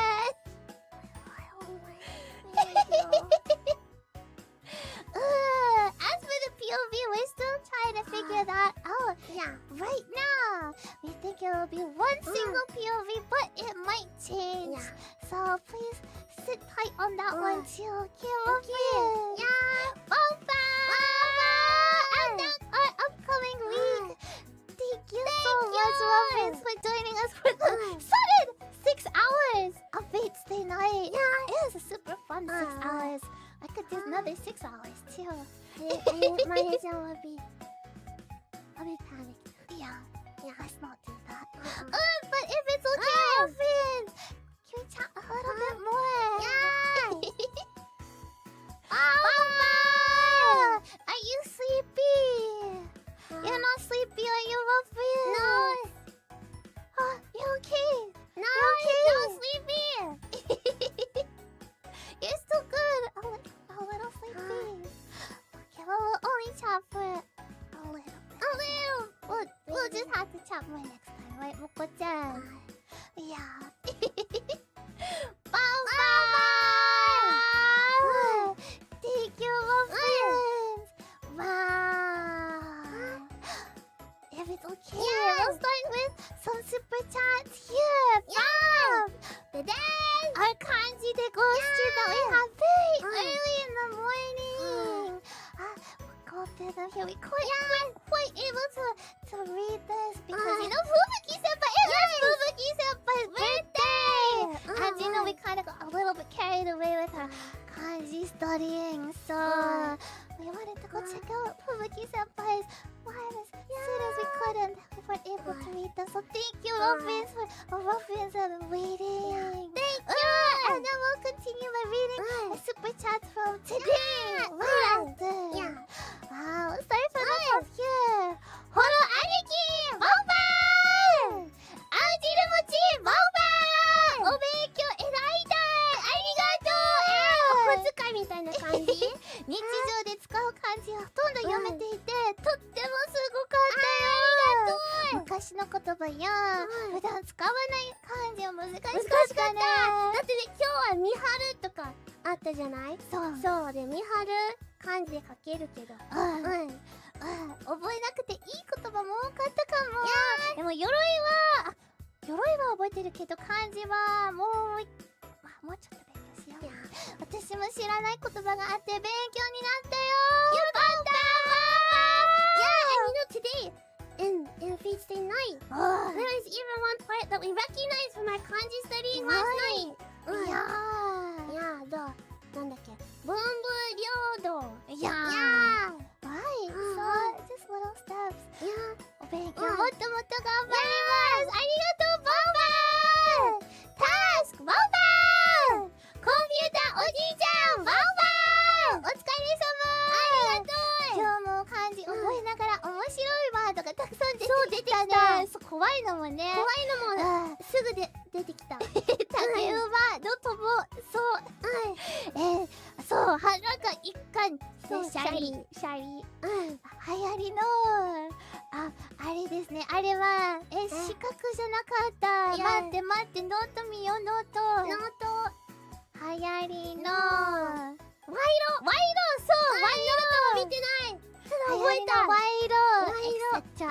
So please sit tight on that one too. Okay, Muffins? Yeah. Bomba! And that's our upcoming week. Thank you so much, Muffins, for joining us for the solid 6 hours of Wednesday night. Yeah. It was a super fun 6 hours. I could do another 6 hours too. My head will be... I'll be panicked. Yeah. Let's not do that. But if it's okay, Muffins, can we chat a little bit more? Yeah. Mama! Are you sleepy? You're not sleepy, are you, Muffins? No. You okay? No, okay? I'm not sleepy. You're still good. A little sleepy. Okay, well, we'll only chat for a little. We'll just have to chat more next time, right, Moko-chan? Yeah. Mama! Thank you, Muffins. Wow. If it's okay, we'll start with some super chats here. Yeah. But then our kanji de ghost that we have very early in the morning. We'll go through them here. We weren't quite able to read this because you know Fubuki Senpai. It was Fubuki Senpai's birthday. And you know we kind of got a little bit carried away with our kanji studying, so we wanted to go check out Fubuki Senpai's live as soon as we could, and we weren't able to read them. So thank you, Muffins, for Muffins have been waiting. Thank you. And then we'll continue by reading the super chats from today. Right after. Yeah. Wow. Let's start from the top here. Holo Aniki, Bomba! Aojirumochi, Bomba! Obeikyo eraidai! Arigato! お小遣いみたいな感じ。日常で使う漢字はほとんど読めていて、とってもすごかったよ。昔の言葉や普段使わない漢字は難しかったね。だってね、今日は見張るとかあったじゃない？そうで、見張る漢字で書けるけど。覚えなくていい言葉も多かったかも。でも鎧は覚えてるけど漢字はもうちょっと勉強しよう。私も知らない言葉があって勉強になったよ。よかった。Yeah, and you know today in Wednesday night, there is even one part that we recognize from our kanji studying last night. Yeah, なんだっけ、文武両道。Yeah. Right. So just little steps. Yeah. お勉強もっともっと頑張ります。ありがとう、ボンバー。タスク、ボンバー。コンピューターおじいちゃん、ボンバー。お疲れ様。ありがとう。今日も漢字覚えながら面白いワードがたくさん出てきたね。そう、怖いのもね。怖いのもすぐ出てきた。竹馬のとも、そう。そう、腹が一貫。シャリ。流行りの、あれですね。あれは、四角じゃなかった。待って、ノート見よう、ノート。流行りの、ワイロ、そう、ワイロ見てない。覚えた、ワイロ。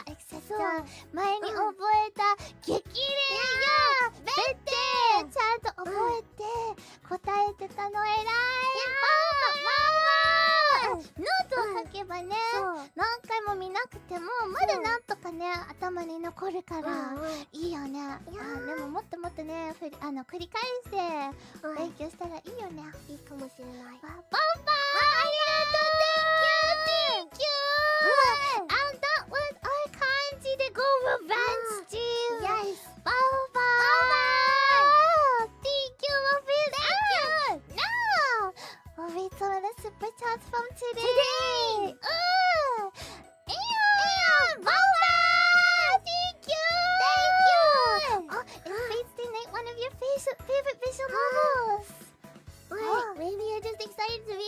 エクセッチャー。前に覚えた、激励や、ベッテー。ちゃんと覚えて、答えてたの偉い。ノートを書けばね、何回も見なくてもまだなんとかね頭に残るからいいよね。でももっともっとね繰り返して勉強したらいいよね。いいかもしれない。バンバーありがとう。Thank you. And that was our kanji de go revenge team. Yes. バンバー Thank you, Thank you. Now we'll read some of the super chats from today. Thank you. Oh, is Wednesday night one of your favorite visual novels? Maybe you're just excited to be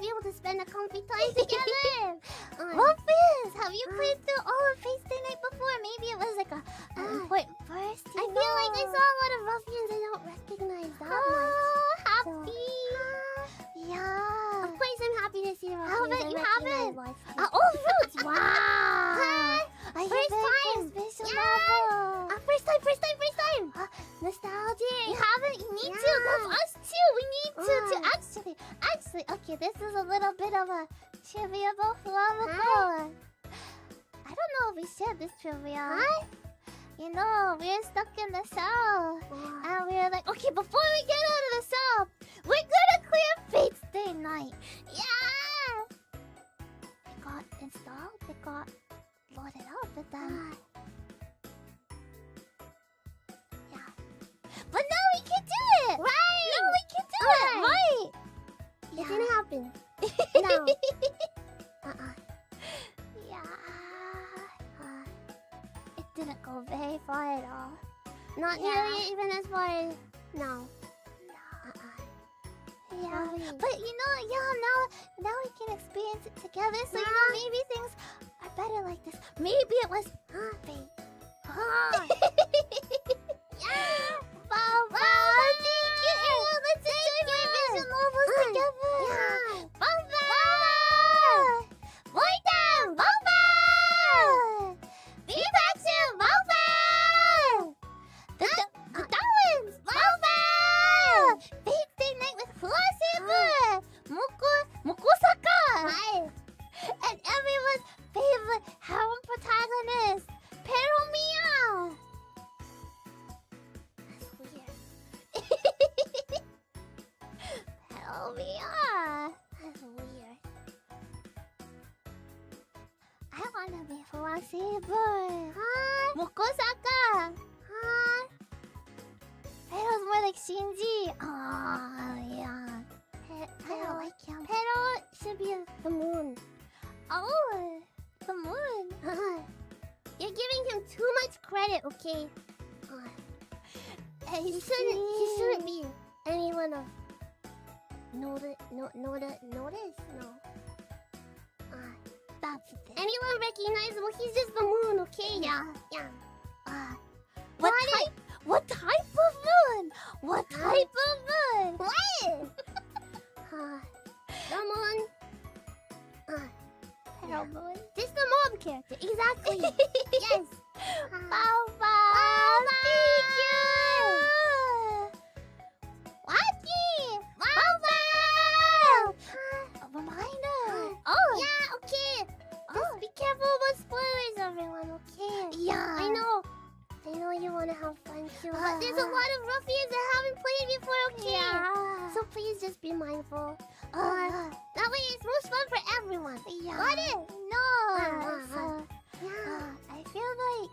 able to spend a comfy time together. Muffins, have you played through all of Wednesday night before? Maybe it was like a important first. I feel like I saw a lot of ruffians I don't recognize that much. Happy. Yeah. Of course I'm happy to see the How ruffians about you I haven't? recognize. Oh, Roots! Wow! First time! Visual novel. First time! Nostalgic! You haven't? You need to. That's us too. We need to actually. Okay, this is a little bit of a trivia about FUWAMOCO. I don't know if we shared this trivia. You know, we were stuck in the cell, and we were like, okay, before we get out of the cell, we're gonna clear Fate's Day night. Yeah. It got installed. It got loaded up, but then. But now we can do it! Right! Now we can do it! Right! It didn't happen. No. Yeah. It didn't go very far at all. Not nearly even as far as... No. Yeah. But you know, now we can experience it together. So you know, maybe things are better like this. Maybe it was fate. Yeah! Wow, thank you! Let's enjoy my vision novels together! Bomba! More time! Bomba! Be back soon! Bomba! The Darwins! Bomba! Fate's Day night with FUWASABER! Moko-saka! And everyone's favorite harem protagonist, Peromia! Hell yeah! That's weird. I wanna be FUWASABER. Hi. Moko-saka. Hi. Pero's more like Shinji. Oh yeah. Pero like him. Pero should be the moon. Oh, the moon. You're giving him too much credit, okay? He shouldn't be anyone of notice. No. That's the thing. Anyone recognizable? He's just the moon, okay? Yeah. What type of moon? What type of moon? What? The moon. Pero moon. Just the mob character. Exactly. Yes. Baba. Thank you. Wacky. Baba. A reminder. Oh. Yeah. Okay. Just be careful about spoilers, everyone. Okay. Yeah. I know you want to have fun too, but there's a lot of ruffians that haven't played before, okay? Yeah. So please just be mindful. That way it's most fun for everyone. Yeah. Got it? No. Yeah. I feel like,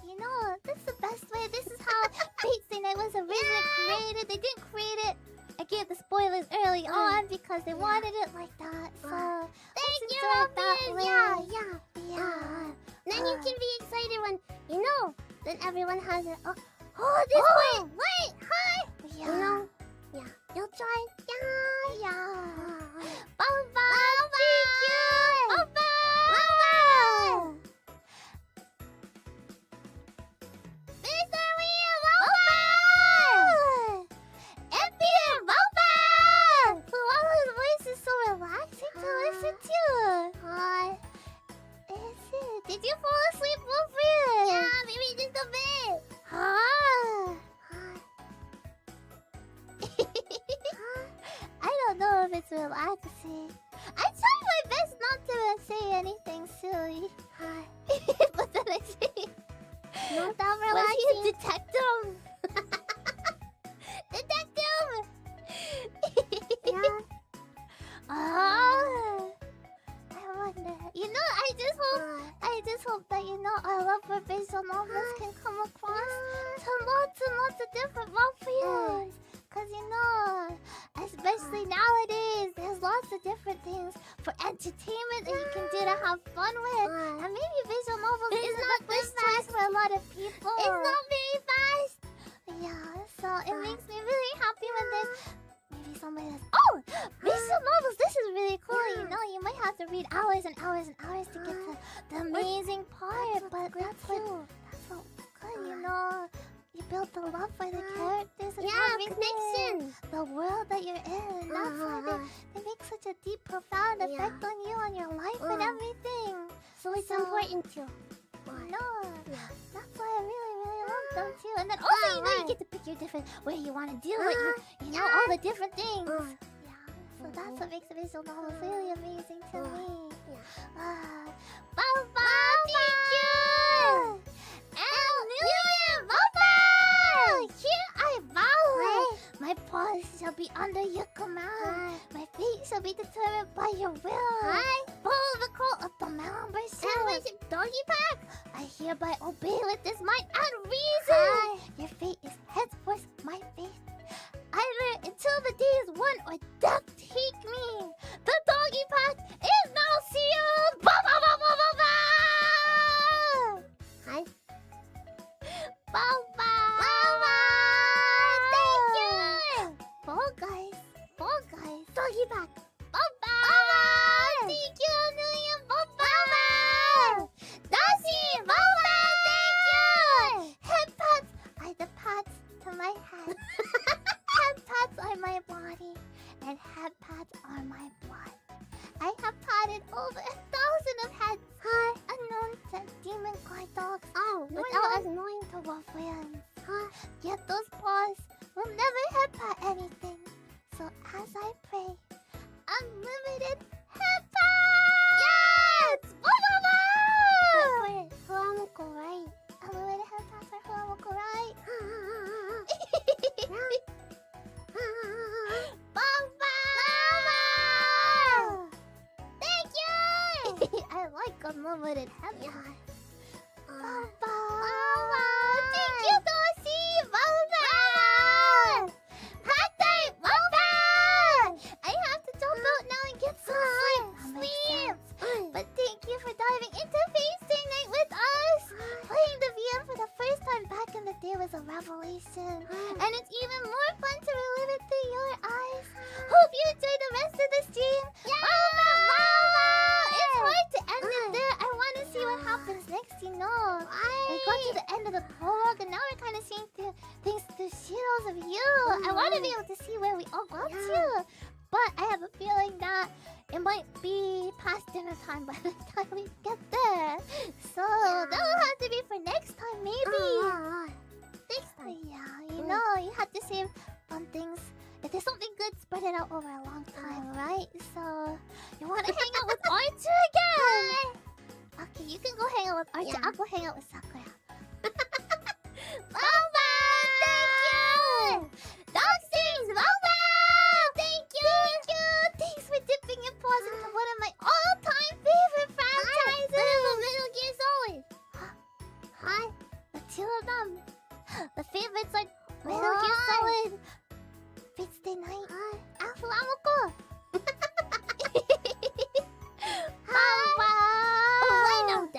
you know, this is the best way. This is how Fate's Day Night was originally created. They didn't create it. I gave the spoilers early on because they wanted it like that. So Thank you, that way. Yeah. Then you can be excited when you know. Then everyone has it. Oh, this way. Wait, hi. Yeah. You know. Yeah. You'll try. Yeah. Baba. Thank you. Baba. Mr. Wheel. Baba. Epian. Baba. FUWAMOCO's voice is so relaxing to listen to. Hi. Is it? Did you fall asleep, Wolfie? Yeah, maybe just a bit. I don't know if it's relaxing. I try my best not to say anything silly. But then I say, Not that was he a relaxing. detective? Detective! Yeah. I wonder. You know, I just hope that, you know, our love for visual novels can come across to lots and lots of different Wolfies. Cause you know, especially nowadays, there's lots of different things for entertainment that you can do to have fun with. And maybe visual novels is not the first choice for a lot of people. It's not very fast. Yeah, so it makes me really happy when there's maybe somebody that's, oh, visual novels, this is really cool. You know, you might have to read hours and hours and hours to get to the amazing part, but that's what good, you know. You build the love for the characters and everything. Connection. The world that you're in. And that's why they make such a deep, profound effect on you, on your life and everything. So it's important to No, that's why I really love them too. And then also, you know, you get to pick your different where you want to do it. You know, all the different things. Yeah, so that's what makes visual novels really amazing to me. Baba, thank you. And Lillian, Baba, here I bow. My paws shall be under your command. My feet shall be determined by your will. Follow the call of the member shall. Doggy pack. I hereby obey with this mind and reason. Your fate is henceforth my fate. Either until the day is won or death take me. The doggy pack is now sealed. Ba ba ba ba ba ba. Hi. Ba ba ba. Thank you. Fall guys. Doggy pack. Ba ba. Thank you, Lillian. Ba ba. Dashi. Ba ba. Thank you. Head pats are the pats to my head. Head pats are my body, and head pats are my blood. I have patted over 1,000 of heads, unknown to demon guard dogs, without as knowing to wolf winds. Yet those paws will never head pat anything. So as I pray, unlimited head pats! Yes! Wait, FUWAMOCO, right? Unlimited head pats for FUWAMOCO, right? Baba! Thank you! I like unlimited head pats. Baba! Thank you, Doshi! Baba! Hot time! Baba! I have to jump out now and get some sleep. But thank you for diving into Face Day Night with us. Playing the VM for the first time back in the day was a revelation. And it's even more fun to relive it through your eyes. Hope you enjoy the rest of the stream. Mama! It's hard to end it there. I want to see what happens next, you know. We got to the end of the prologue and now we're kind of seeing things through shadows of you. I want to be able to see where we all got to. But I have a feeling that it might be past dinner time by the time we get there. So that'll have to be for next time, maybe. Next time. Yeah, you know, you have to save fun things. If there's something good, spread it out over a long time, right? So, you want to hang out with Archer again? Okay, you can go hang out with Archer. I'll go hang out with Sakura. Mama! Thank you! Dog Sings! Mama! Thank you! Thank you! Thanks for dipping your paws into one of my all-time favorite franchises! Metal Gear Solid! Hi! The two of them! The favorites are Metal Gear Solid! Face Day Night! And FUWAMOCO!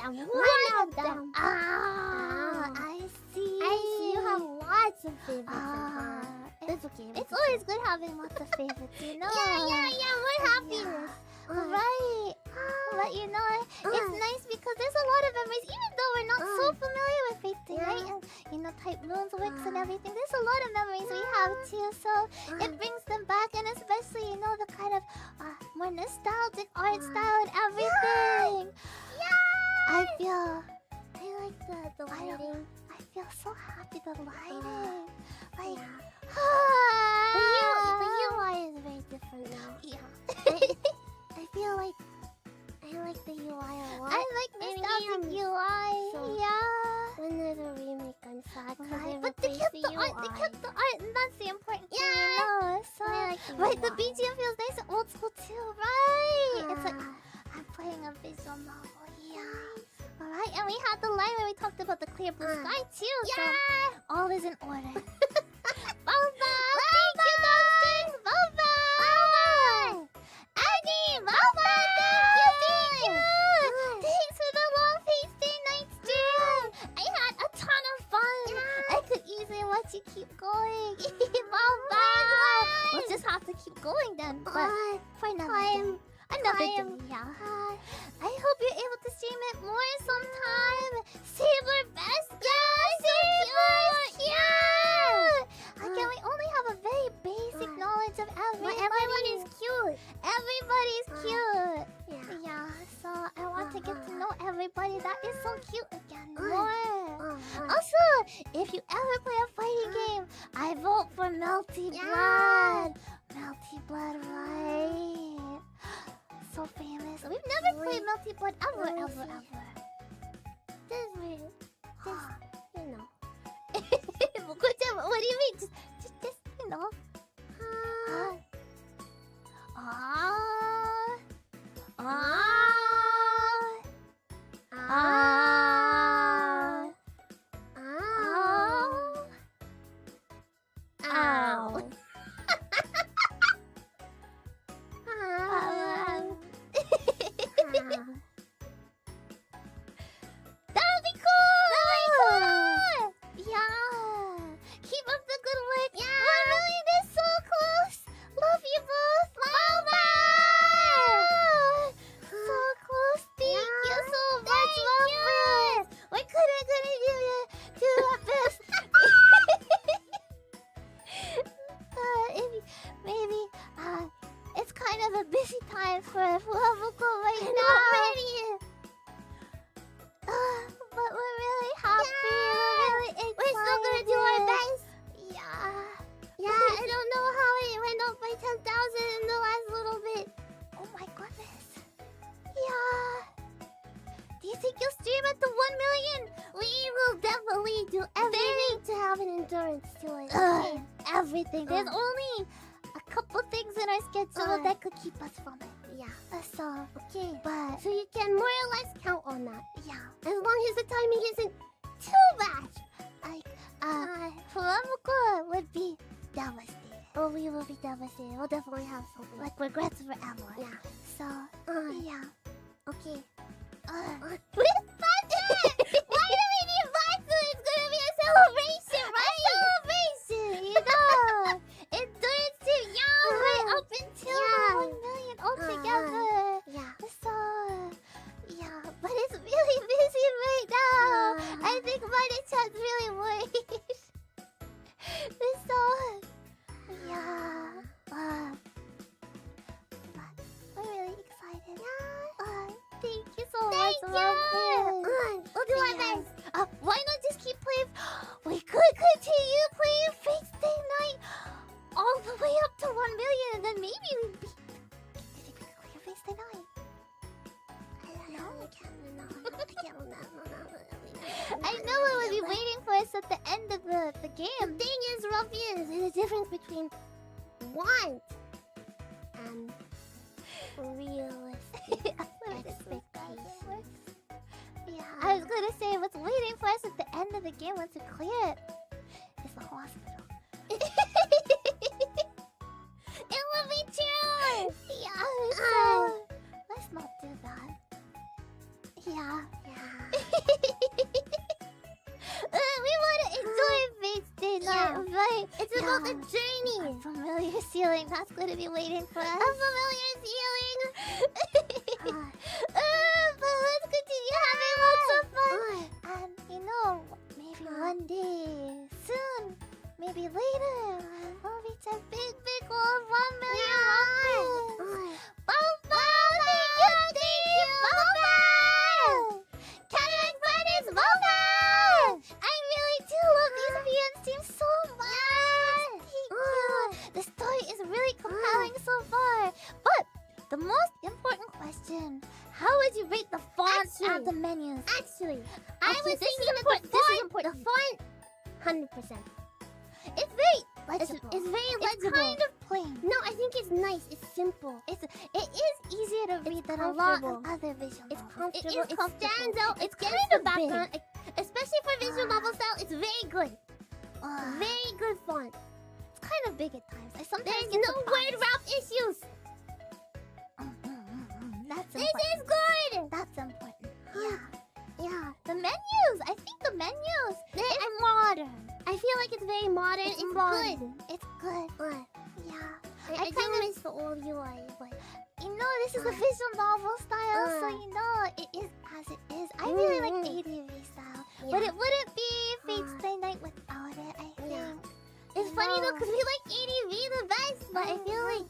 One of them! I see! You have lots of favorites. It's okay. It's always good having lots of favorites, you know? Yeah, more happiness. Right. But you know, it's nice because there's a lot of memories, even though we're not so familiar with Face Day Night and, you know, Type Moons works and everything. There's a lot of memories we have too, so it brings them back, and especially, you know, the kind of more nostalgic art style and everything. I like the lighting. I feel so happy, the lighting. Like, the UI is very different now. Yeah. I feel like I like the UI a lot. I like nostalgic UI. So when there's a remake, I'm sad. But they kept the art, and that's the important thing, you know. So, right, the BGM feels nice and old school too, right? It's like I'm playing a visual novel. Alright, and we had the line where we talked about the clear blue sky too. So all is in order. Baba! Thank you, Monsters! Baba! Aggie! Baba! Thank you! Thanks for the long Face Day Night stream! I had a ton of fun! I could easily let you keep going. Baba! We'll just have to keep going then. But for now, another day, I hope you're able to stream it more sometime. Saber best, so cute. Again, we only have a very basic knowledge of everybody. Everybody's cute. Everybody's cute. Yeah. So I want to get to know everybody that is so cute again. Also, if you ever play a fighting game, I vote for Melty Blood. Melty Blood, right? So famous. We've never played Melty Blood ever. This way. You know. What do you mean? Just you know. That'll be cool! Yeah! Keep up the good work! Yeah! 1 million is so close! Love you both! Mama! So close! Thank you so much! Love you! We're gonna give you our best! Maybe, it's kind of a busy time for FUWAMOCO right now. But we're really happy. We're really excited. We're still gonna do our best. Yeah. I don't know how it went up by 10,000 in the last little bit. Oh my goodness. Yeah. Do you think you'll stream at the 1 million? We will definitely do everything to have an endurance to it. Okay? Everything. There's only a couple things in our schedule that could keep us from it. Yeah. So, Okay. but So you can more or less count on that. yeah. As long as the timing isn't too bad. FUWAMOCO would be devastated. Oh, we will be devastated. We'll definitely have something. Like regrets forever. Yeah. So, yeah. Okay. With budget! Why do we need budget? It's gonna be a celebration, right? A celebration, you know. Endurance to right up until 1 million altogether. Yeah. So, yeah, but it's really busy right now. I think money chat's really worried. So, yeah. We're really excited. Thank you so much. Love you. We'll do our best. Why not just keep playing? We could continue playing Face Day Night all the way up to 1 million, and then maybe we'd be. Did it clear Face Day Night? I know it would be waiting for us at the end of the game. The thing is, Ruffians, there's a difference between want and realistic expectations. Yeah, I was gonna say what's waiting for us at the end of the game once we clear it is the hospital. It will be true. Yeah. So let's not do that. Yeah. We want to enjoy Face Day Night, right? It's about the journey. A familiar ceiling that's gonna be waiting for us. A familiar ceiling. But let's continue having lots of fun. And you know, maybe one day soon, maybe later, we'll reach a big goal of 1 million watches. Boba! Thank you, Boba! Cataract Brothers, Boba! I really do love these VN teams so much. Thank you. The story is really compelling so far. But the most important question: how would you rate the font and the menus? Actually, I was thinking that the font, 100%. It's very legible. It's very legible. It's kind of plain. No, I think it's nice. It's simple. It is easier to read than a lot of other visual It's novels. comfortable. It stands out. It's kind kind of of background. Especially for visual novel style, it's very good. Very good font. It's kind of big at times. I sometimes There's get no word wrap issues. That's This important. is good. That's important. Yeah. The menus. I think the menus. It's modern. I feel like it's very modern. It's modern. good. It's good. Yeah. I kind of miss the old UI, but you know this is a visual novel style, so you know it is as it is. I really like ADV style, but it wouldn't be Fate's Day Night without it. I think. It's funny though, because we like ADV the best, but I feel like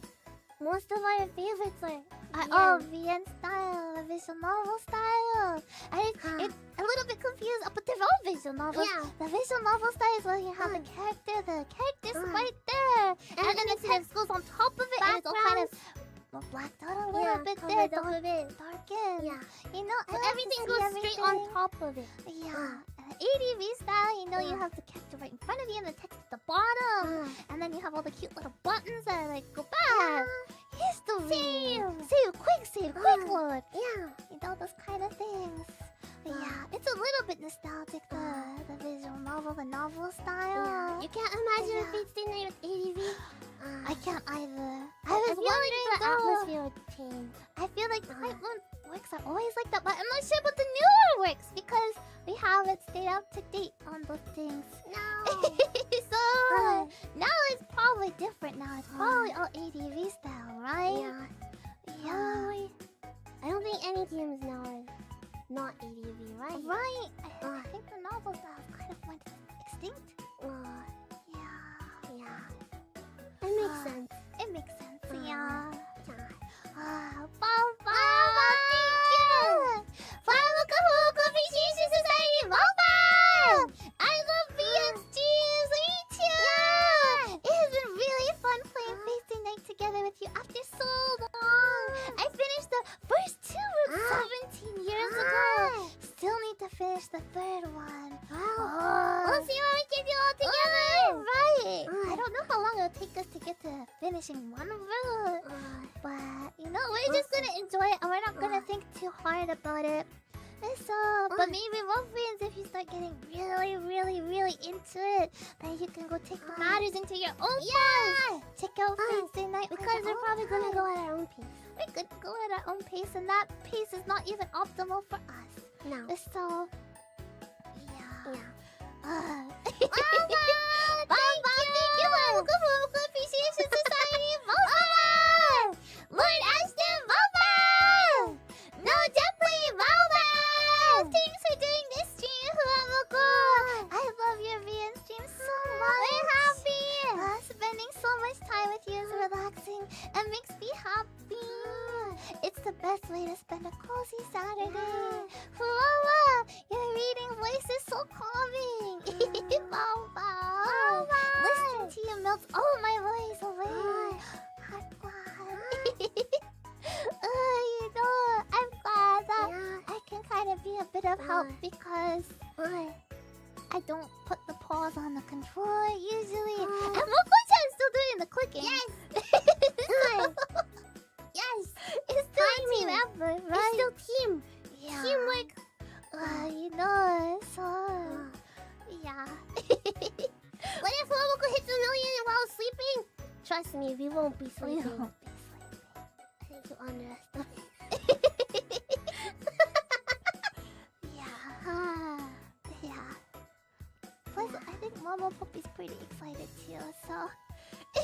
most of our favorites are all VN style. visual novel style. It's a little bit confused, but they're all visual novels. Yeah. The visual novel style is where you have the character's right there, and then the text goes on top of it, and it's all kind of blacked out a little bit there, darkened. Yeah. You know, So everything goes straight on top of it. Yeah. ADV style, you know, you have the character right in front of you and the text at the bottom, and then you have all the cute little buttons that are like go back, history, save quick load. Yeah. You know, those kind of things. Yeah, it's a little bit nostalgic, the visual novel, the novel style. Yeah. You can't imagine if it's in there with ADV. I can't either. I was wondering the atmosphere would change. I feel like the hype works are always like that, but I'm not sure about the newer works because we haven't stayed up to date on those things. No. So now it's probably different. Now it's probably all ADV style, right? Yeah. I don't think any games now are not ADV, right? Right. I think the novel style kind of went extinct. Yeah. It makes sense. It makes sense. Yeah. Yeah. Thank you. FUWAMOCO Appreciation Society, Boba. I love VSGs. Me too. It has been really fun playing Face Night together with you after so long. I finished the first two books 17 years ago. Still need to finish the third one. We'll see when we can do all together. Right. I don't know how long it'll take us to get to finishing one route. But, you know, we're just gonna enjoy it and we're not gonna think too hard about it. So, but maybe we'll friends if you start getting really into it, then you can go take the matters into your own hands. Check out Wednesday night Because we're probably gonna go at our own pace. We're gonna go at our own pace, and that pace is not even optimal for us. No. So, Yeah. thank you, FUWAMOCO Appreciation Society, Boba! Lord Ashton, Boba! No, definitely, Boba! Thanks for doing this stream, FUWAMOCO! I love your VN stream so much. We're happy! Spending so much time with you is relaxing and makes me happy. It's the best way to spend a cozy Saturday. FUWAMOCO, your reading voice is so calming. Boba! Listening to you melts all my voice away. I'm glad. You know, I'm glad that I can kind of be a bit of help because I don't put the paws on the controller usually. And Moko-chan's still doing the clicking. Yes! Yes! It's still a team effort, right? It's still team. Yeah. Teamwork. You know, so... Yeah. What if FUWAMOCO hits 1 million while sleeping? Trust me, we won't be sleeping. I think you underestimate. Yeah. Plus, I think Mama Puppy's pretty excited too, so... I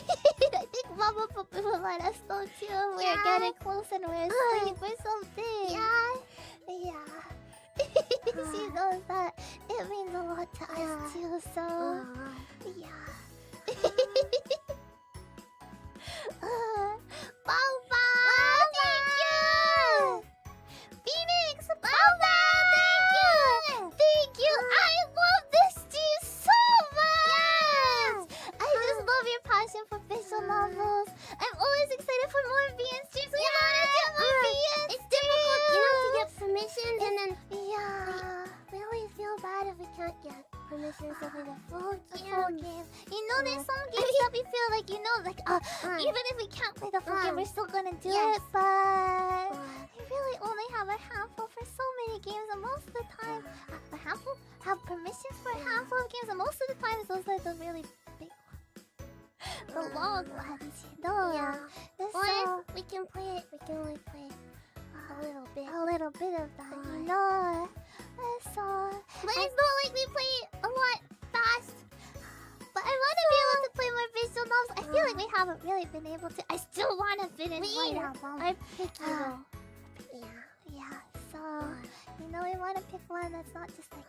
think Mama Puppy will let us know too. We're getting close and we're asleep or something. Yeah. She knows that it means a lot to us too, so... Yeah. Boba! Thank you! Phoenix! Boba! Thank you! I love this stream so much! I just love your passion for visual novels. I'm always excited for more VN streams. We wanna get more VN It's difficult, you know, to get permission and then... We always feel bad if we can't get permissions over the full game. You know, there's some games that we feel like, you know, like, even if we can't play the full game, we're still gonna do it, but we really only have a handful for so many games, and most of the time, a handful have permissions for a handful of games, and most of the time, those are the really big ones. The long ones, you know? Yeah. So, we can play it, we can only play a little bit of that, you know? So, but it's not like we play a lot fast. But I want to be able to play more visual novels. I feel like we haven't really been able to. I still want to finish White Album. I'm picky though. Yeah. So, you know, we want to pick one that's not just like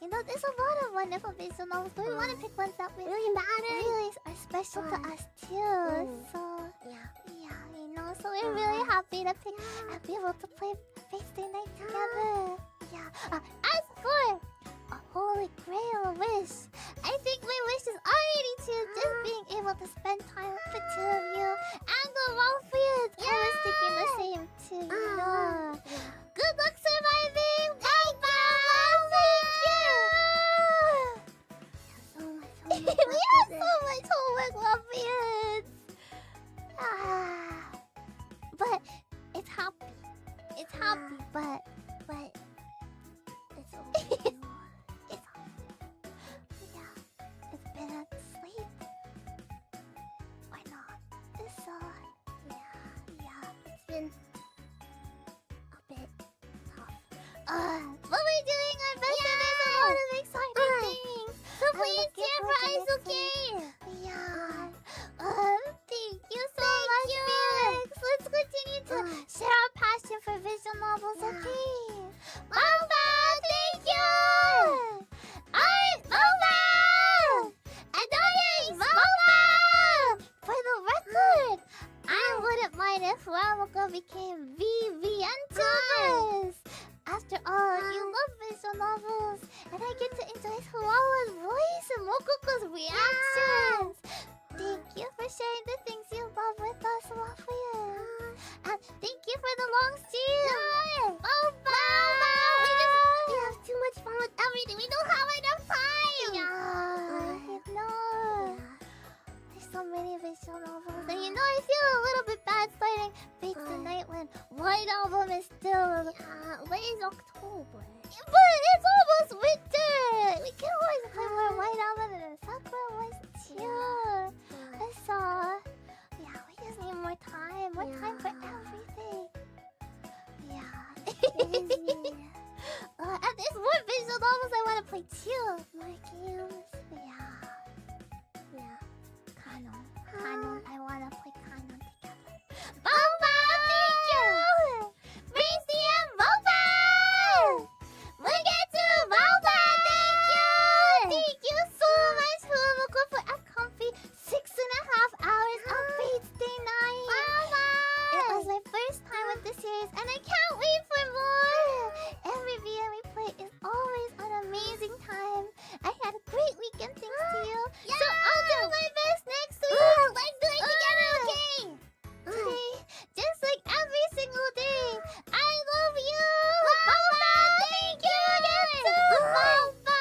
you know, there's a lot of wonderful visual novels, but we want to pick ones that really matter, really are special to us too. So, yeah, you know, so we're really happy to pick and be able to play Fates Day night together. Yeah. As for a holy grail wish, I think my wish is already two. Just being able to spend time with the two of you and the Wolfians. I was thinking the same too, you know. Good luck surviving. Bye bye. Thank you. We have so much homework, Wolfians. But it's happy. It's happy, but it's okay. It's happy. Yeah, it's better to sleep. Or not. So, yeah, it's been a bit tough. But we're doing our best and there's a lot of exciting things. So please cheer for Isoke. Yeah. Thank you so much, Felix. Let's continue to share our passion for visual novels, okay? Mama, thank you! Mama! Adonis, Mama! For the record, I wouldn't mind if FUWAMOCO became VVNTubers. After all, you love visual novels, and I get to enjoy Huawei's voice and Mokoko's reactions. Thank you for sharing the things you love with us, Wafuya. And thank you for the long stream. We have too much fun with everything. We don't have enough time. Yeah. No. There's so many visual novels, and you know I feel a little bit bad starting Fates Tonight when White Album is still. When is October? But it's almost winter. We can always play more White Album and Sakura was too. So, yeah, we just need more time for everything. Yeah. And there's more visual novels I want to play too. More games. Yeah. Canon. I want to play Canon together. Boba, thank you! Breezy and Boba! Mugetsu, Boba, thank you! Thank you so much, FUWAMOCO, for a comfy 6.5 hours of Fates Day night. Boba! It was my first time with the series, and I can't wait for more! Every VM we play is always an amazing time. I had a great weekend thanks to you, so I'll do my best next week! Let's do it together, okay? Today, just like every single day, I love you! Boba, thank you! Boba!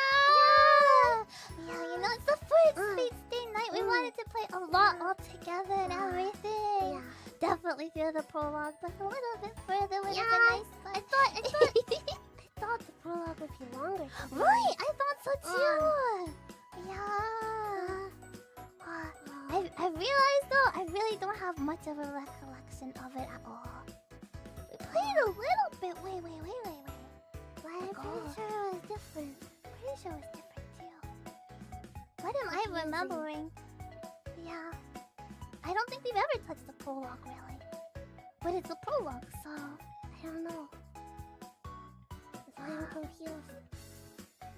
Yeah, you know, it's the first Fates Day night. We wanted to play a lot all together and everything. Definitely through the prologue, but a little bit further would have been nice. But I thought the prologue would be longer. Right, I thought so too. Yeah. I realized though, I really don't have much of a recollection of it at all. We played a little bit. Wait. But I'm pretty sure it was different. Too. What am I remembering? Yeah. I don't think we've ever touched the prologue, really. But it's a prologue, so I don't know. I'm confused.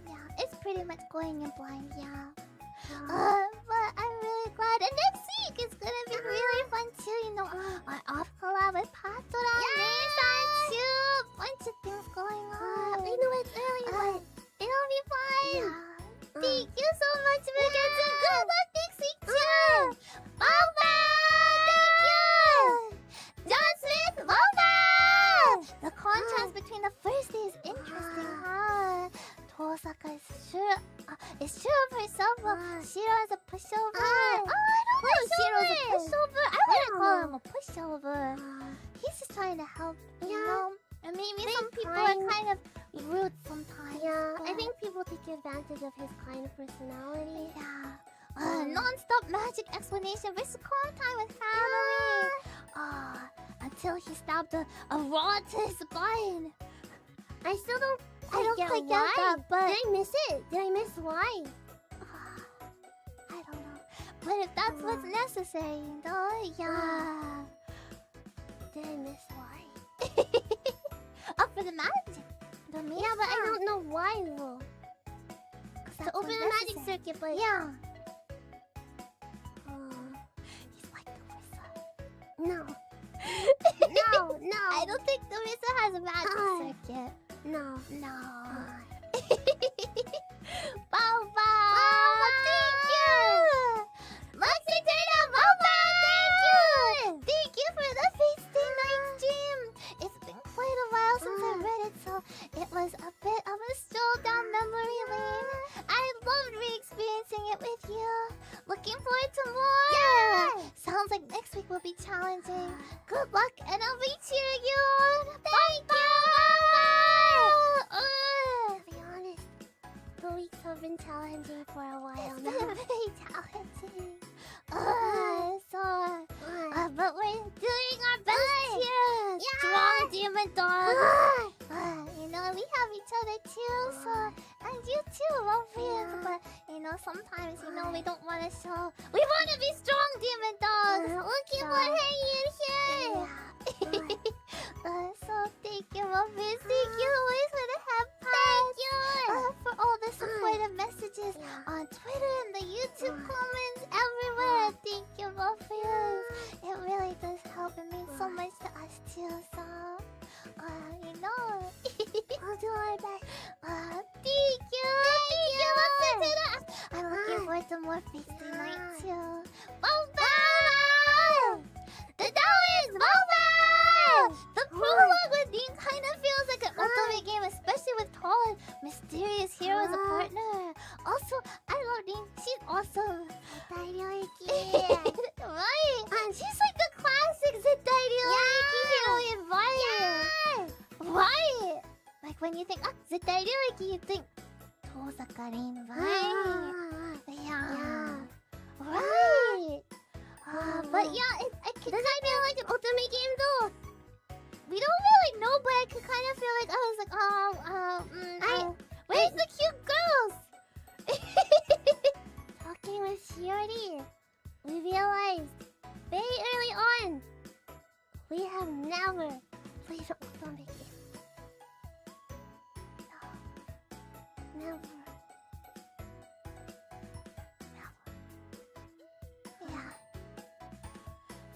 Yeah, it's pretty much going in blind, yeah. But I'm really glad. And next week it's gonna be really fun too, you know. Our off collab with Patora and Neisan too. Bunch of things going on. I know it's early, but it'll be fun. Thank you so much, Mugetsu. Good luck next week too. Boba! Thank you! John Smith, Boba! The contrast between the first day is interesting, huh? Tosaka is sure of herself, while Shiro is a pushover. I don't know Shiro's a pushover. I wouldn't call him a pushover. He's just trying to help, you know? And maybe some people are kind of rude sometimes. Yeah, I think people take advantage of his kind personality. Yeah. Non-stop magic explanation versus calm time with family. Until he stabbed a rod to his spine. I still don't quite get that, but... Did I miss it? Did I miss why? I don't know. But if that's what's necessary, though, yeah. Did I miss why? For the magic. Yeah, but I don't know why, though. To open the magic circuit, but... Yeah. He's like the wizard. No. No. I don't think the wizard has has a magic circuit. No. Boba! Thank you! Maxi Data, Boba! Thank you! Thank you for the Feasty Night stream! It's been quite a while since I read it, so it was a bit of a stroll down memory lane. I loved re-experiencing it with you. Looking forward to more! Yeah! Sounds like next week will be challenging. Good luck, and I'll be cheering you on! Thank you! To be honest, the weeks have been challenging for a while It's now. been very challenging. But we're doing our best here. Strong demon dog. You know, we have each other too, so and you too, Morpheus. But you know, sometimes we don't want to show. We want to be strong demon dogs. Looking for hanging here. So thank you, Morpheus. Thank you always for the head pass. For all the supportive messages on Twitter and the YouTube comments everywhere. Thank you, Morpheus. It really does help. It means so much to us too. So, I'll do our best. thank you. I'm looking forward to more feasting night too. Boba! The dollars, Boba! The prologue with Dean kind of feels like an ultimate game, especially with tall and mysterious hero as a partner. Also, I love Dean. She's awesome. Right? She's like the classic Zetairyu heroine, right? Right! Like when you think, Zetairyu, you think Tosaka-rin, right? Yeah. Right! But yeah, I can kind of like an ultimate game though. We don't really know, but I could kind of feel like I was like, where's the cute girls? Talking with Shiori, we realized very early on we have never played an ultimate game. No. Never.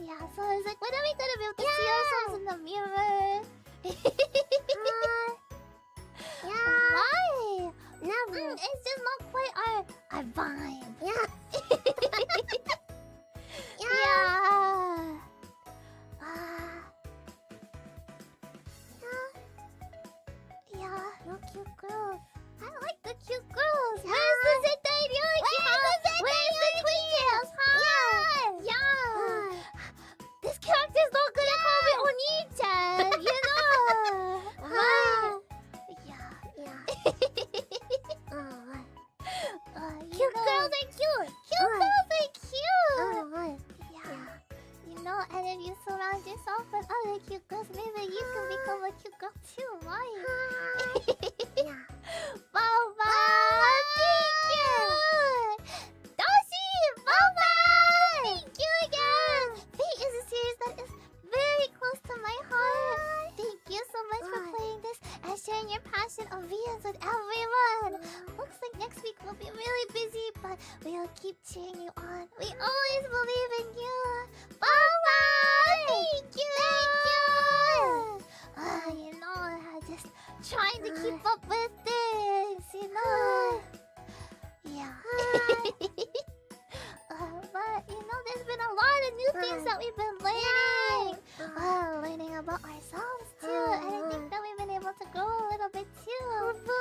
Yeah, so I was like, when are we gonna be able to see ourselves in the mirror? Why? Never. It's just not quite our vibe. Yeah. No cute girls. I like the cute girls. Where's the Zetairyu? Where's the Twintails? Yeah. This character's not gonna call me Oni-chan, you know. Cute girls are cute. You know, and if you surround yourself with other cute girls, maybe you can become a cute girl too, right? Boba! Thank you! Doshi! Boba! Thank you again! Fate is a series that is very close to my heart. Thank you so much for playing this and sharing your passion of VS with everyone. Looks like next week we'll be really busy, but we'll keep cheering you on. We always believe in you. Boba! Thank you! You know, just trying to keep up with things, you know. Yeah. But you know, there's been a lot of new things that we've been learning. Learning about ourselves too, and I think that we've been able to grow a little bit too. So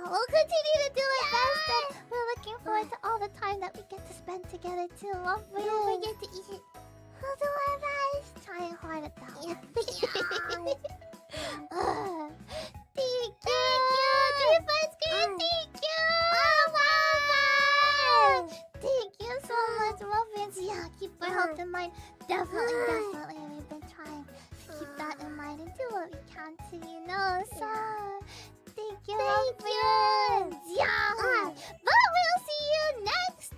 we'll continue to do our best, and we're looking forward to all the time that we get to spend together too. We don't forget to eat. We'll do our best. Trying hard at that one. Thank you! Thank you! Thank you so much, Muffins. Yeah, keep our health in mind. Definitely. We've been trying to keep that in mind and do what we can to, you know. So, thank you, Muffins. Yeah. But we'll see you next.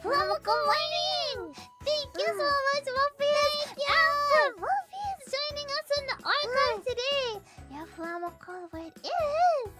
FUWAMOCO Mining. Thank you so much, Muffins. And for Muffins joining us in the archive today. Your FUWAMOCO word is